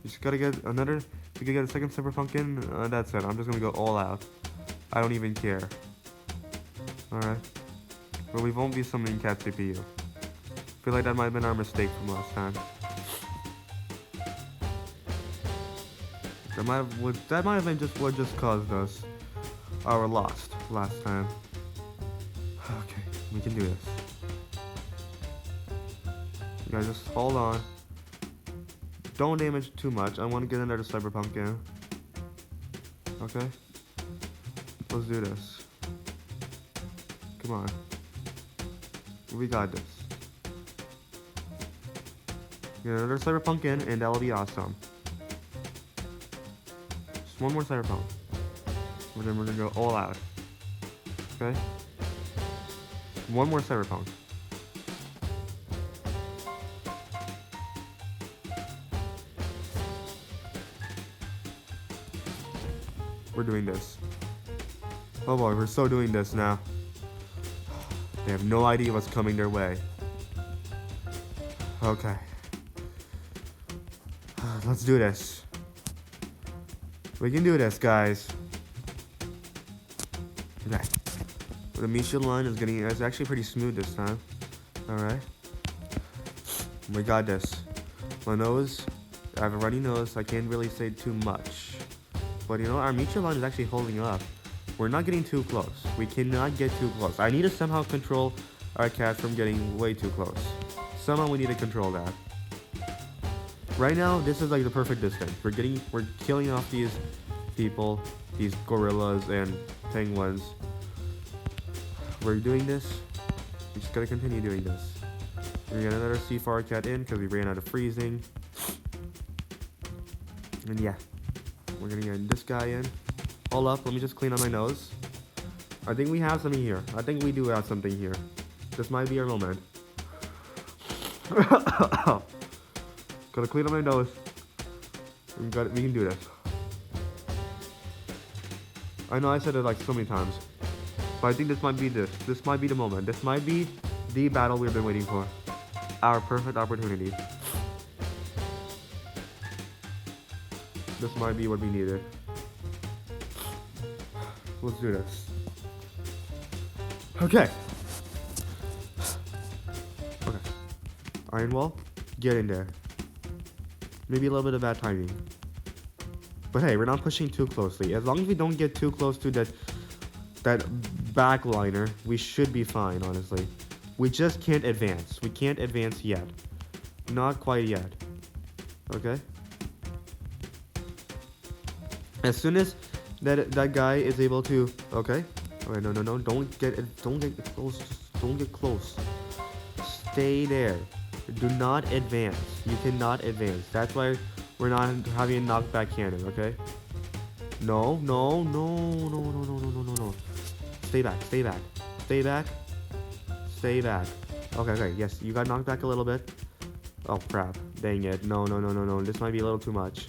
Just gotta get another. We can get a second Cyber Pumpkin. That's it. I'm just gonna go all out. I don't even care. Alright. But we won't be summoning Cat CPU. Feel like that might have been our mistake from last time. That might have been just what just caused us our loss last time. Okay, we can do this. You guys just hold on. Don't damage too much. I want to get another Cyber Pumpkin. Okay? Let's do this. Come on. We got this. Get another Cyber Pumpkin and that'll be awesome. Just one more Cyber Pump. And then we're gonna go all out. Okay? One more Cyber Pump. We're doing this. Oh boy, we're so doing this now. They have no idea what's coming their way. Okay. Let's do this. We can do this, guys. Okay. The Misha line is actually pretty smooth this time. Alright. We got this. My nose, I have a runny nose, I can't really say too much. But you know, our Misha line is actually holding up. We're not getting too close. We cannot get too close. I need to somehow control our cat from getting way too close. Somehow we need to control that. Right now, this is like the perfect distance. We're killing off these people, these gorillas and penguins. We're doing this. We just gotta continue doing this. We're gonna get another Seafire cat in because we ran out of freezing. And yeah, we're gonna get this guy in. Hold up, let me just clean up my nose. I think we have something here. I think we do have something here. This might be our moment. Gotta clean up my nose. We can do this. I know I said it like so many times. But I think this might be this. This might be the moment. This might be the battle we've been waiting for. Our perfect opportunity. This might be what we needed. Let's do this. Okay. Okay. Iron Wall, get in there. Maybe a little bit of bad timing. But hey, we're not pushing too closely. As long as we don't get too close to that backliner, we should be fine, honestly. We just can't advance. We can't advance yet. Not quite yet. Okay? As soon as that guy is able to, okay? Alright, no, don't get close. Just don't get close. Stay there. Do not advance. You cannot advance. That's why we're not having a knockback cannon, okay? No. Stay back. Okay, yes, you got knocked back a little bit. Oh crap. Dang it. No. This might be a little too much.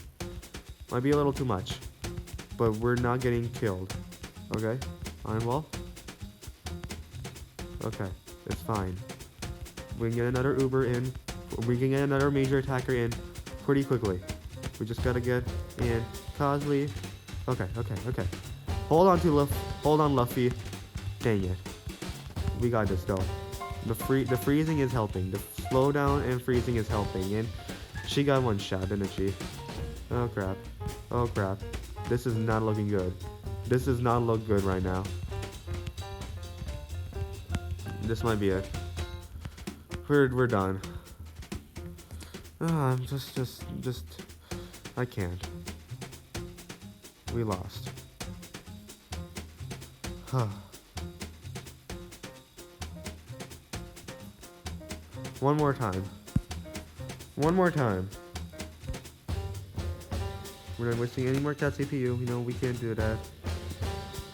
But we're not getting killed. Okay? Iron Wall? Okay, it's fine. We can get another Uber in. We can get another major attacker in pretty quickly. We just gotta get in. Cosley. Okay. Hold on, Luffy. Dang it. We got this though. The freezing is helping. The slowdown and freezing is helping. And she got one shot, didn't she? Oh crap. This is not looking good. This does not look good right now. This might be it. We're done. I'm just I can't. We lost. One more time. We're not wasting any more cat CPU. You know, we can't do that.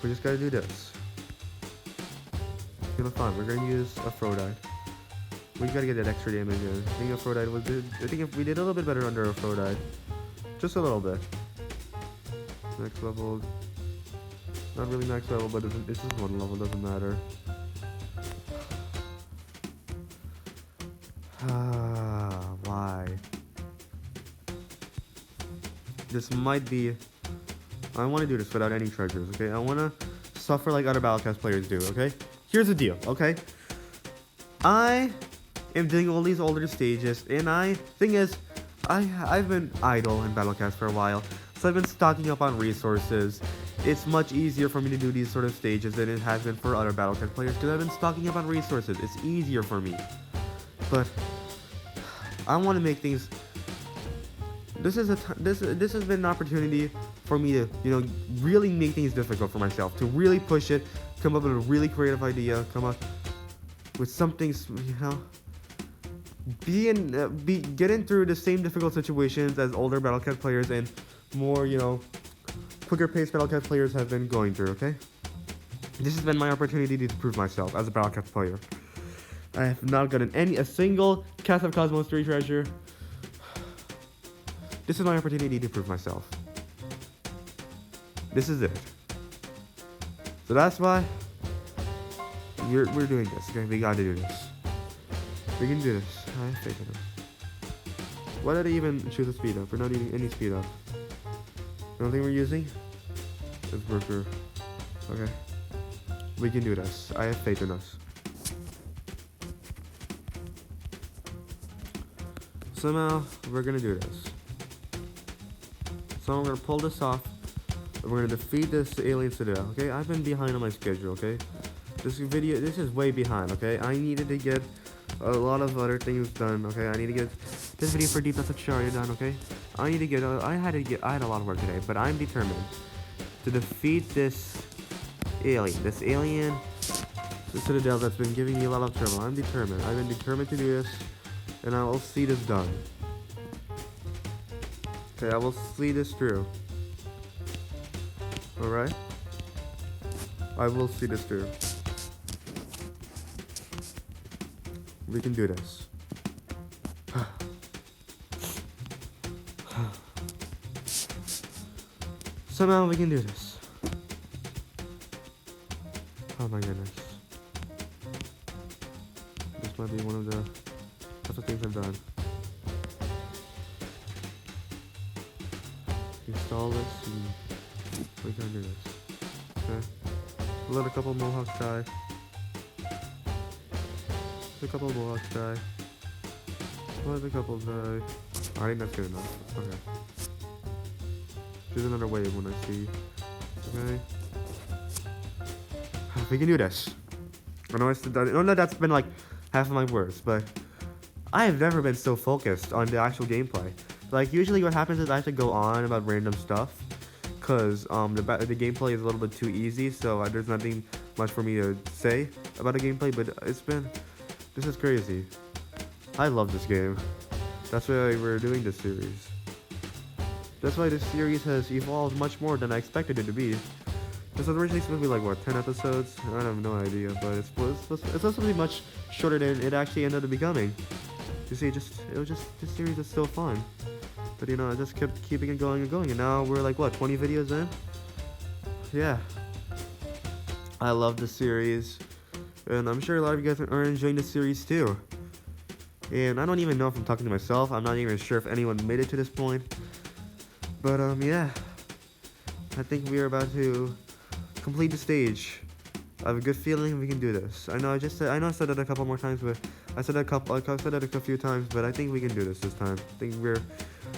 We just gotta do this. It's gonna be fun. We're gonna use Aphrodite. We gotta get that extra damage in. I think Aphrodite was good. I think if we did a little bit better under Aphrodite. Just a little bit. Next level. Not really max level, but it's just one level, doesn't matter. Why? this might be... I want to do this without any treasures, okay? I want to suffer like other Battlecast players do, okay? Here's the deal, okay? I am doing all these older stages, and thing is, I've been idle in Battlecast for a while, so I've been stocking up on resources. It's much easier for me to do these sort of stages than it has been for other Battlecast players, because I've been stocking up on resources. It's easier for me. But I want to make things... This has been an opportunity for me to, you know, really make things difficult for myself, to really push it, come up with a really creative idea, come up with something, you know, getting through the same difficult situations as older Battlecast players and more, you know, quicker paced Battlecast players have been going through, okay? This has been my opportunity to prove myself as a Battlecast player. I have not gotten a single Cast of Cosmos 3 treasure. This is my opportunity to prove myself. This is it. So that's why we're doing this, okay? We gotta do this. We can do this. I have faith in it. Why did I even choose a speed up? We're not using any speed up. The only thing we're using is worker. Okay. We can do this. I have faith in us. Somehow, we're gonna do this. So I'm gonna pull this off, and we're gonna defeat this alien citadel, okay? I've been behind on my schedule, okay? This is way behind, okay? I needed to get a lot of other things done, okay? I need to get this video for DTwS Shaurya done, okay? I had a lot of work today, but I'm determined to defeat this alien, the citadel that's been giving me a lot of trouble. I'm determined. I've been determined to do this, and I will see this done. Okay, I will see this through. Alright? I will see this through. We can do this. Somehow we can do this. Oh my goodness. This might be one of the toughest things I've done. Install this and we can do this. Okay. Let a couple mohawks die. Let a couple mohawks die. Let a couple die. I think that's good enough. Okay. There's another wave when I see. Okay. We can do this. I know that's been like half of my words, but I have never been so focused on the actual gameplay. Like, usually what happens is I have to go on about random stuff, because the gameplay is a little bit too easy, so there's nothing much for me to say about the gameplay, but this is crazy. I love this game. That's why we're doing this series. That's why this series has evolved much more than I expected it to be. This was originally supposed to be like, what, 10 episodes? I have no idea, but it's supposed to be much shorter than it actually ended up becoming. You see, this series is still fun. But you know, I just kept keeping it going and going, and now we're like, what, 20 videos in? Yeah. I love this series, and I'm sure a lot of you guys are enjoying this series too. And I don't even know if I'm talking to myself. I'm not even sure if anyone made it to this point. But yeah. I think we are about to complete the stage. I have a good feeling we can do this. I know I said that a couple more times, but I said that a few times, but I think we can do this time. I think we're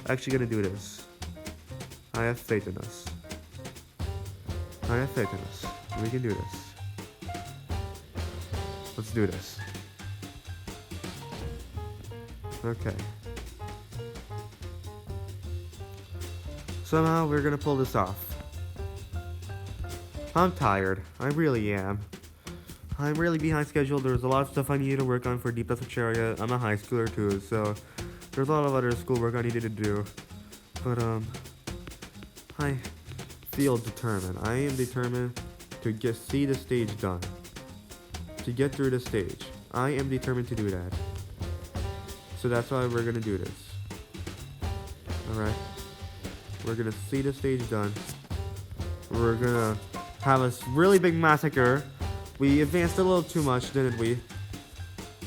actually gonna do this. I have faith in us. I have faith in us. We can do this. Let's do this. Okay. Somehow we're gonna pull this off. I'm tired. I really am. I'm really behind schedule. There's a lot of stuff I needed to work on for DTwS Shaurya. I'm a high schooler too, so there's a lot of other schoolwork I needed to do. But I feel determined. I am determined to see the stage done. To get through the stage. I am determined to do that. So that's why we're gonna do this. Alright. We're gonna see the stage done. We're gonna have a really big massacre. We advanced a little too much, didn't we?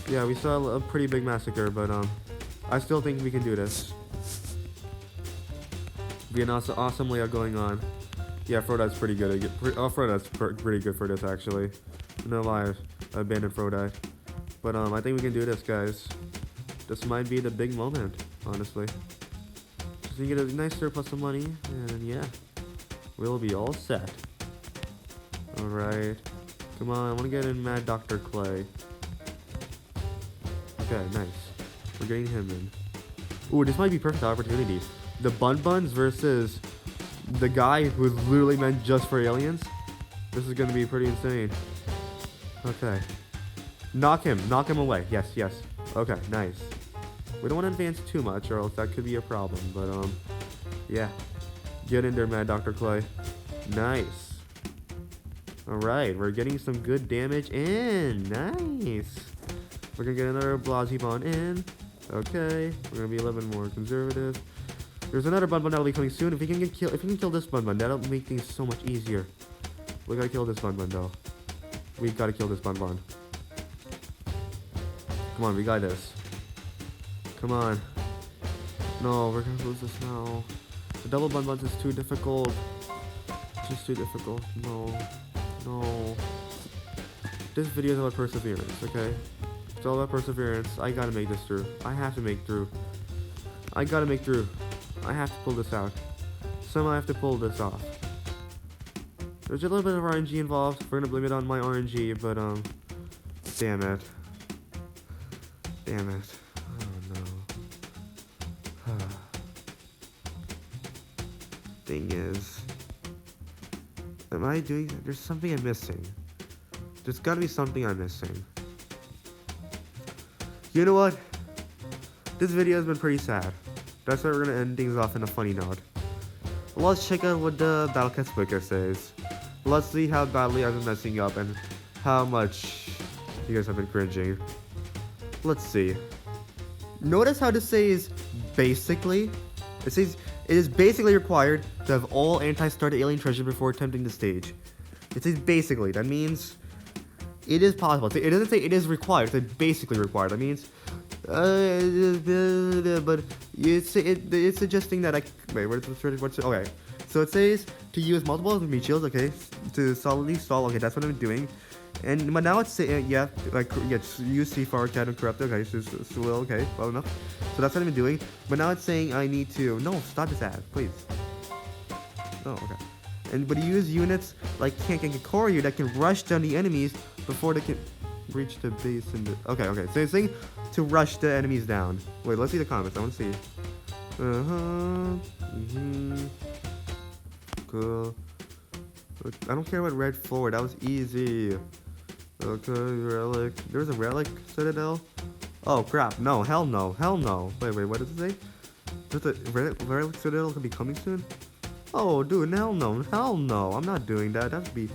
Yeah, we saw a pretty big massacre, but I still think we can do this. Be an awesome layout going on. Yeah, Frodite's pretty good. Frodite's pretty good for this actually. No lie, I abandoned Frodite. But I think we can do this, guys. This might be the big moment, honestly. Just need to get a nice surplus of money, and yeah, we'll be all set. All right, come on, I want to get in Mad Dr. Clay. Okay, nice. We're getting him in. Ooh, this might be perfect opportunity. The Bun Buns versus the guy who's literally meant just for aliens. This is gonna be pretty insane. Okay. Knock him away. Yes. Okay, nice. We don't want to advance too much or else that could be a problem, but yeah. Get in there, Mad Dr. Clay. Nice. Alright, we're getting some good damage in. Nice. We're gonna get another Blasibon in. Okay, we're gonna be a little bit more conservative. There's another Bun Bun that'll be coming soon. If we can kill this Bun Bun, that'll make things so much easier. We gotta kill this Bun Bun though. We gotta kill this Bun Bun. Come on, we got this. Come on. No, we're gonna lose this now. The double Bun Buns is too difficult. It's just too difficult. No. This video is about perseverance, okay? It's all about perseverance. I gotta make this through. I have to make through. I gotta make through. I have to pull this out. Somehow I have to pull this off. There's a little bit of RNG involved. We're gonna blame it on my RNG, but damn it. Damn it. Oh no. Thing is, am I doing? There's something I'm missing. There's gotta be something I'm missing. You know what? This video has been pretty sad. That's why we're gonna end things off in a funny note. Let's check out what the Battle Cat Speaker says. Let's see how badly I've been messing up and how much you guys have been cringing. Let's see. Notice how this says basically. It says it is basically required to have all anti-starter alien treasure before attempting the stage. It says basically. That means it is possible. It doesn't say it is required. It says basically required. That means but it's suggesting that wait, what's okay. So it says to use multiple meat shields, okay, to solidly stall, okay, that's what I'm doing. And but now it's saying use C4 Cat and Corrupt, okay, so okay, well enough. So that's what I'm doing. But now it's saying I need to stop this ad, please. Oh, okay. But use units like Kank and Koryu that can rush down the enemies before they can reach the base and okay. So it's saying to rush the enemies down. Wait, let's see the comments. I want to see. Cool. I don't care about red forward. That was easy. Okay, relic. There's a relic Citadel. Oh crap! No, hell no, hell no. Wait, what does it say? There's a relic Citadel could be coming soon. Oh, dude, hell no. I'm not doing that. That'd be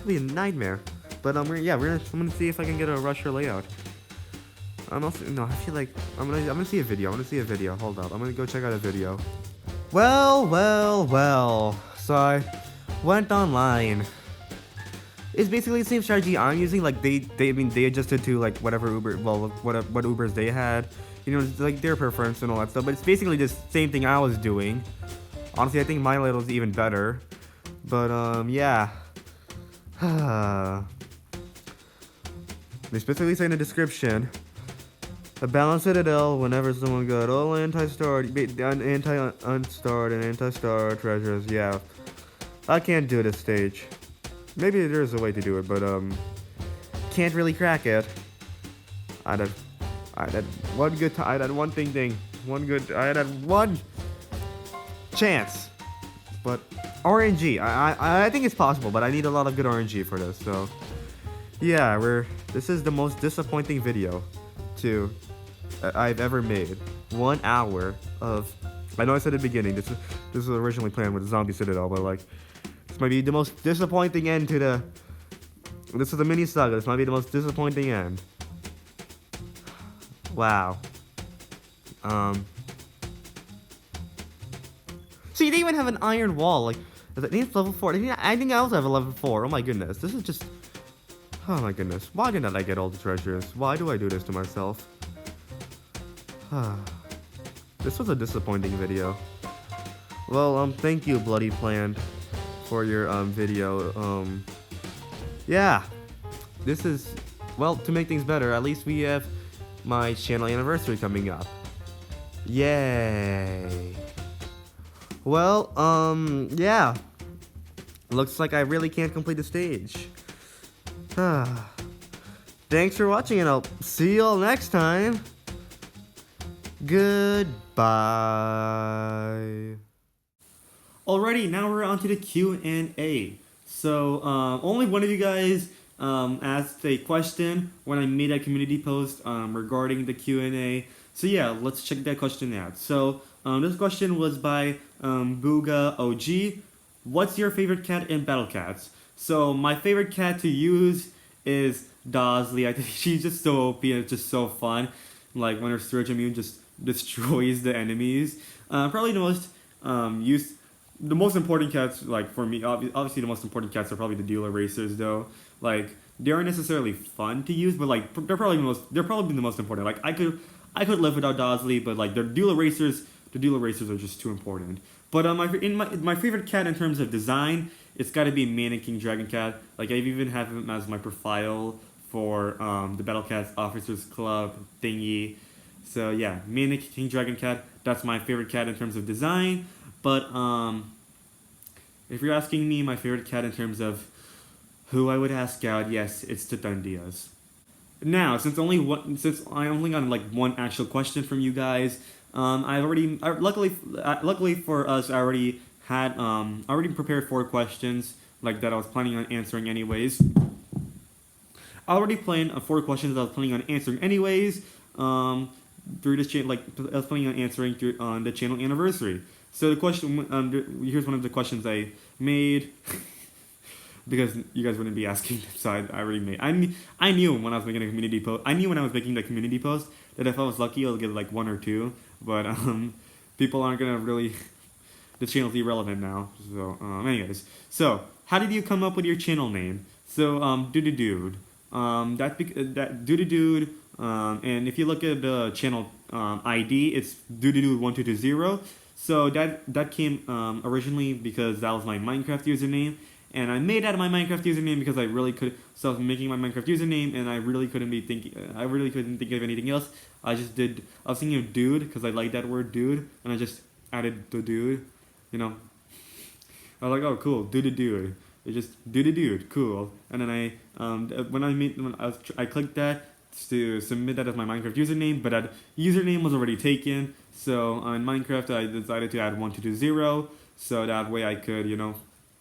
a nightmare. But I'm gonna see if I can get a rusher layout. I feel like I'm gonna see a video. Hold up, I'm gonna go check out a video. Well. So I went online. It's basically the same strategy I'm using. Like they adjusted to like whatever Uber, what Ubers they had. You know, like their preference and all that stuff. But it's basically the same thing I was doing. Honestly, I think my layout was even better. But yeah. They specifically say in the description, a balanced Citadel whenever someone got all anti-star, anti-unstarred, and anti-star treasures. Yeah, I can't do this stage. Maybe there's a way to do it, but can't really crack it. I had one good time. I had one chance, but RNG. I think it's possible, but I need a lot of good RNG for this. So yeah, this is the most disappointing video I've ever made. 1 hour of. I know I said at the beginning this was originally planned with Zombie Citadel, but like this might be the most disappointing end to the. This is a mini saga. This might be the most disappointing end. Wow. See, they even have an iron wall. Like, I think it's level 4. I think I also have a level 4. Oh my goodness. This is just. Oh my goodness. Why didn't I get all the treasures? Why do I do this to myself? This was a disappointing video. Well, thank you, Bloody Plan, for your video. Yeah, this is, well, to make things better, at least we have my channel anniversary coming up. Yay. Well, yeah. Looks like I really can't complete the stage. Thanks for watching, and I'll see you all next time. Goodbye. Alrighty, now we're on to the Q&A. So, only one of you guys asked a question when I made a community post regarding the Q&A. So yeah, let's check that question out. So, this question was by Booga OG. What's your favorite cat in Battle Cats? So, my favorite cat to use is Dozly. I think she's just so OP and it's just so fun. Like, when her Surge Immune just destroys the enemies. Probably the most the most important cats, like for me, obviously the most important cats are probably the Duel Erasers though. Like, they aren't necessarily fun to use, but like they're probably the most important. Like I could live without Dozly, but like the Duel Erasers are just too important. But my favorite cat in terms of design, it's got to be Mana King Dragon Cat. Like I've even have him as my profile for the Battle Cats Officers Club thingy. So yeah, Mana King Dragon Cat, that's my favorite cat in terms of design. But if you're asking me my favorite cat in terms of who I would ask out, yes, it's DudetheDude. Now, since I only got like one actual question from you guys, luckily for us, I already prepared 4 questions like that I was planning on answering anyways. I already planned 4 questions that I was planning on answering anyways. Through this channel, like I was planning on answering through on the channel anniversary. So the question, here's one of the questions I made because you guys wouldn't be asking. So I already made. I knew when I was making a community post. I knew when I was making the community post that if I was lucky, I'll get like 1 or 2. But people aren't gonna really. The channel's irrelevant now. So anyways, so how did you come up with your channel name? So DudetheDude. That DudetheDude. And if you look at the channel ID, it's DudetheDude1220. So that came originally because that was my Minecraft username, and I made that my Minecraft username because I really could. So I was making my Minecraft username, and I really couldn't think of anything else. I was thinking of dude because I like that word dude, and I just added the dude. You know, I was like, oh cool, DudetheDude. It's just DudetheDude, cool. And then I clicked that to submit that as my Minecraft username, but that username was already taken. So on Minecraft, I decided to add 1220, so that way I could,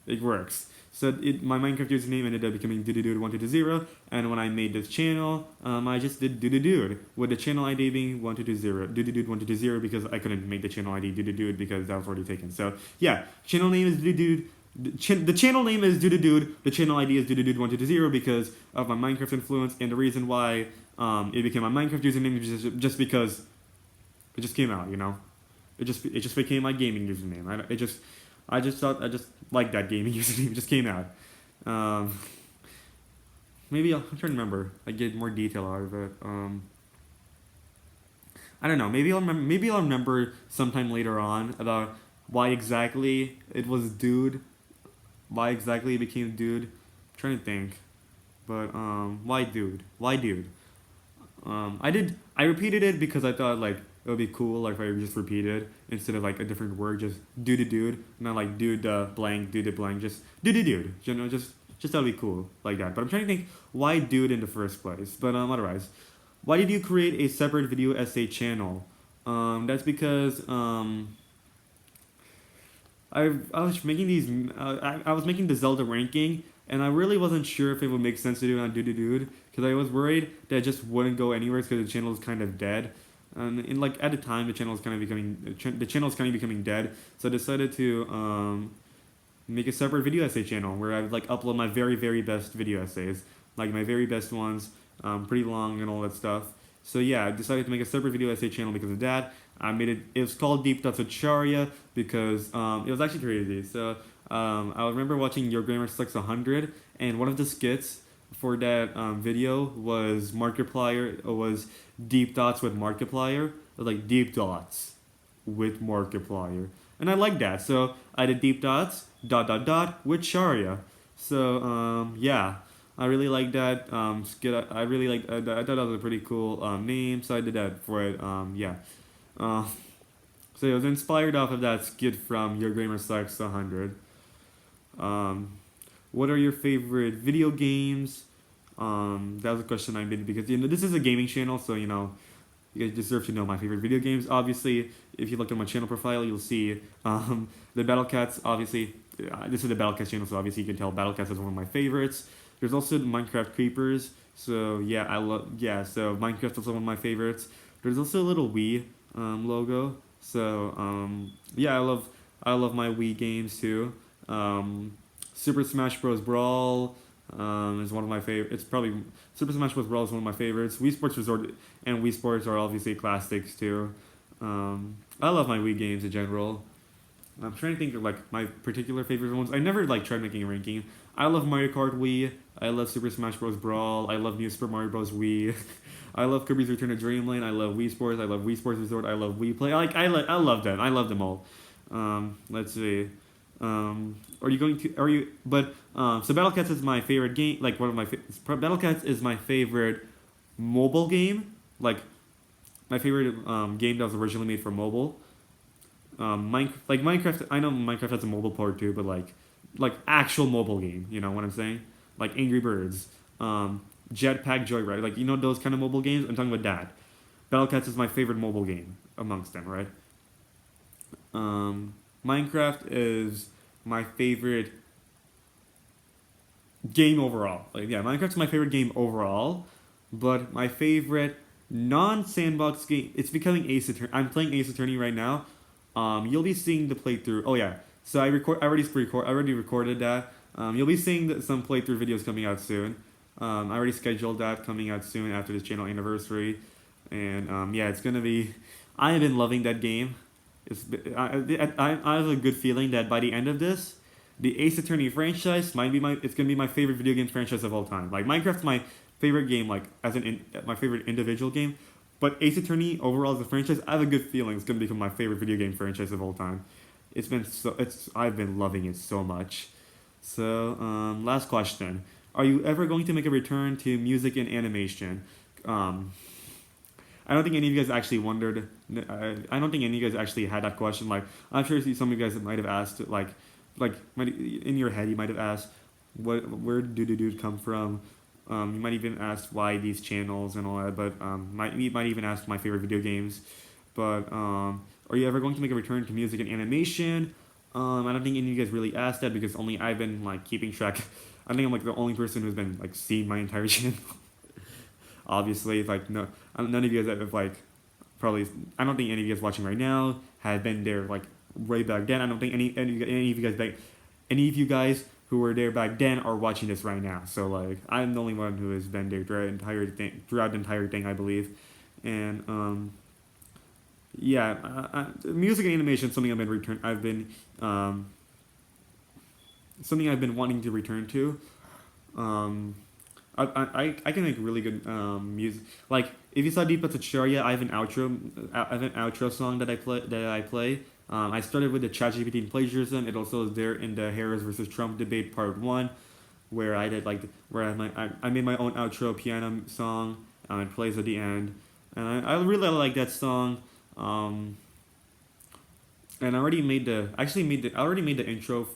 it works. So my Minecraft username ended up becoming DudetheDude1220, and when I made this channel, I just did DudetheDude, with the channel ID being 1220, DudetheDude1220, because I couldn't make the channel ID DudetheDude because that was already taken. So yeah, channel name is DudetheDude. The channel name is DudetheDude. The channel ID is DudetheDude1220 because of my Minecraft influence, and the reason why it became my Minecraft username is just because it just came out, It just became my gaming username. I just liked that gaming username. It just came out. Maybe I'm trying to remember. I get more detail out of it. I don't know. Maybe I'll remember sometime later on about why exactly it was Dude. Why exactly it became Dude. I'm trying to think. But why Dude? Why Dude? I repeated it because I thought like it would be cool like if I just repeated instead of like a different word, just DudetheDude, not like dude blank, dude blank, just DudetheDude. Just that would be cool like that. But I'm trying to think why Dude in the first place. But otherwise, why did you create a separate video essay channel? That's because I was making I was making the Zelda ranking, and I really wasn't sure if it would make sense to do it on DudetheDude because I was worried that it just wouldn't go anywhere because the channel is kind of dead. And like at the time, the channel is kind of becoming dead. So I decided to make a separate video essay channel where I would like upload my very, very best video essays, like my very best ones, pretty long and all that stuff. So yeah, I decided to make a separate video essay channel because of that. I made it. It was called DTwS with Shaurya because it was actually crazy. So I remember watching Your Grammar Sucks 100, and one of the skits for that video was Markiplier. Was Deep Dots with Markiplier. It was like Deep Dots with Markiplier. and I like that. So I did deep dots with Shaurya. So yeah, I really like that. I really like. I thought that was a pretty cool name, so I did that for it. Yeah. Uh, so it was inspired off of that skit from Your Gamer Sucks 100. Um, what are your favorite video games? That was a question I made because this is a gaming channel, so you guys deserve to know my favorite video games. Obviously, if you look at my channel profile, you'll see the Battle Cats. Obviously, this is the Battle Cats channel, so obviously you can tell Battle Cats is one of my favorites. There's also the Minecraft Creepers. So yeah, So Minecraft is also one of my favorites. There's also a little Wii logo. So yeah, I love my Wii games too. Super Smash Bros. Brawl is one of my favorite. It's probably Super Smash Bros. Brawl is one of my favorites. Wii Sports Resort and Wii Sports are obviously classics too. I love my Wii games in general. I'm trying to think of like my particular favorite ones. I never like tried making a ranking. I love Mario Kart Wii. I love Super Smash Bros. Brawl. I love New Super Mario Bros. Wii. I love Kirby's Return to Dreamland. I love Wii Sports. I love Wii Sports Resort. I love Wii Play. I love them. I love them all. Let's see. Are you going to? Are you? But so Battle Cats is my favorite game. Like one of my Battle Cats is my favorite mobile game. Like my favorite game that was originally made for mobile. Minecraft. I know Minecraft has a mobile port too, but like actual mobile game. You know what I'm saying? Like Angry Birds, Jetpack Joyride. Like those kind of mobile games. I'm talking about that. Battle Cats is my favorite mobile game amongst them, right? Minecraft is my favorite game overall. Like yeah, Minecraft's my favorite game overall, but my favorite non-sandbox game. It's becoming Ace Attorney. I'm playing Ace Attorney right now. You'll be seeing the playthrough. Oh yeah, so I already recorded that. You'll be seeing some playthrough videos coming out soon. I already scheduled that coming out soon after this channel anniversary, and yeah, it's gonna be. I have been loving that game. I have a good feeling that by the end of this, the Ace Attorney franchise it's gonna be my favorite video game franchise of all time. Like Minecraft's my favorite game, like my favorite individual game, but Ace Attorney overall as a franchise, I have a good feeling it's gonna become my favorite video game franchise of all time. I've been loving it so much. So last question: are you ever going to make a return to music and animation? I don't think any of you guys actually wondered. I don't think any of you guys actually had that question. Like, I'm sure some of you guys might have asked, in your head, you might have asked, where did DudetheDude come from? You might even ask why these channels and all that. But you might even ask my favorite video games. But are you ever going to make a return to music and animation? I don't think any of you guys really asked that because only I've been like keeping track. I think I'm like the only person who's been like seeing my entire channel. Obviously, like none of you guys have like probably. I don't think any of you guys watching right now have been there like way back then. I don't think any of you guys who were there back then are watching this right now. So like I'm the only one who has been there throughout the entire thing, I believe, and yeah, music and animation is something something I've been wanting to return to. I can make really good music. Like if you saw DTwS Shaurya, I have an outro song that I play. I started with the ChatGPT and plagiarism. It also is there in the Harris versus Trump debate part 1, where I did I made my own outro piano song. It plays at the end, and I really like that song. And I already made the intro.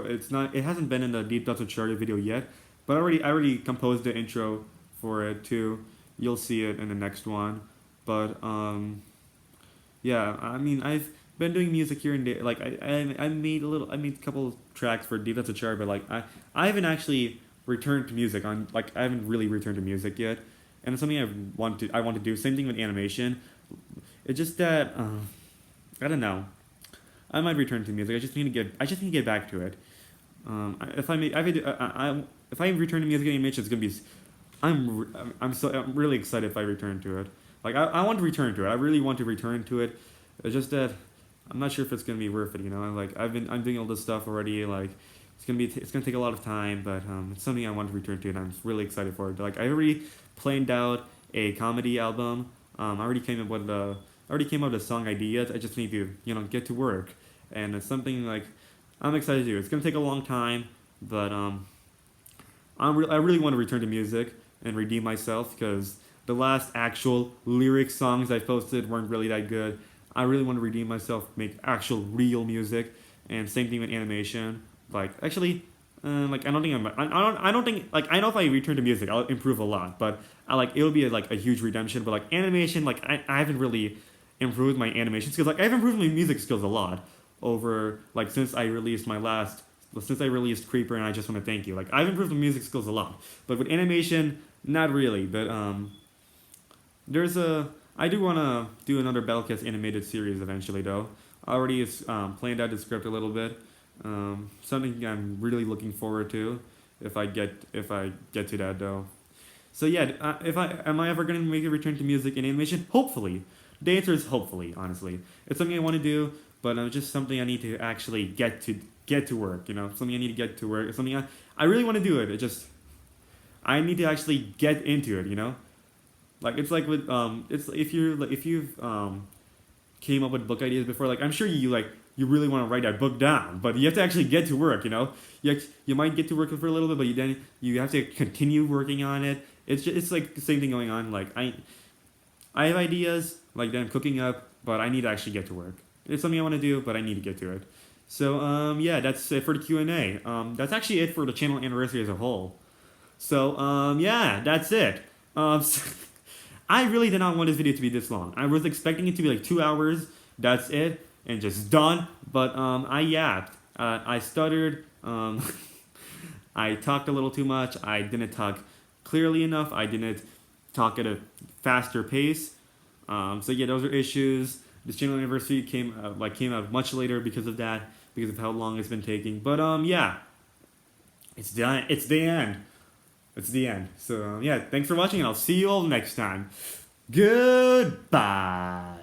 It hasn't been in the DTwS Shaurya video yet. But I already composed the intro for it too. You'll see it in the next one. But yeah, I mean I've been doing music here and there. Like I made a couple tracks for DTwS Shaurya, but like I haven't actually returned to music I haven't really returned to music yet. And it's something I want to do. Same thing with animation. It's just that I don't know. I might return to music. I just need to get back to it. If I return to music and animation, it's gonna be. I'm really excited if I return to it. Like I want to return to it. I really want to return to it. It's just that I'm not sure if it's gonna be worth it. Like I'm doing all this stuff already. Like it's gonna take a lot of time, but it's something I want to return to, and I'm really excited for it. Like I already planned out a comedy album. I already came up with the song ideas. I just need to get to work. and it's something like I'm excited to do. It's gonna take a long time, but I really want to return to music and redeem myself because the last actual lyric songs I posted weren't really that good. I really want to redeem myself, make actual real music, and same thing with animation. Like actually, like I don't think I don't think like I know if I return to music I'll improve a lot, but it'll be like a huge redemption. But like animation, like I haven't really improved my animation skills. Like I've improved my music skills a lot over like since I released Creeper and I Just Want to Thank You. Like I've improved my music skills a lot, but with animation, not really. But I do want to do another Battlecast animated series eventually though. I already planned out the script a little bit. Something I'm really looking forward to if I get to that though. So yeah, am I ever gonna make a return to music and animation? Hopefully. The answer is hopefully. Honestly, it's something I want to do, but it's just something I need to actually get to work. You know, something I need to get to work. It's something I really want to do it. It just I need to actually get into it. You know, like it's like with it's if you've came up with book ideas before, like I'm sure you really want to write that book down, but you have to actually get to work, you know? You might get to work for a little bit, but then you have to continue working on it. It's like the same thing going on. Like I have ideas like that I'm cooking up, but I need to actually get to work. It's something I want to do, but I need to get to it. So yeah, that's it for the Q&A. That's actually it for the channel anniversary as a whole. So yeah, that's it. I really did not want this video to be this long. I was expecting it to be like 2 hours. That's it. And just done, but I yapped, I stuttered, I talked a little too much, I didn't talk clearly enough, I didn't talk at a faster pace, so yeah, those are issues. This channel anniversary came out much later because of that, because of how long it's been taking, but yeah, it's the end, so yeah, thanks for watching, and I'll see you all next time. Goodbye.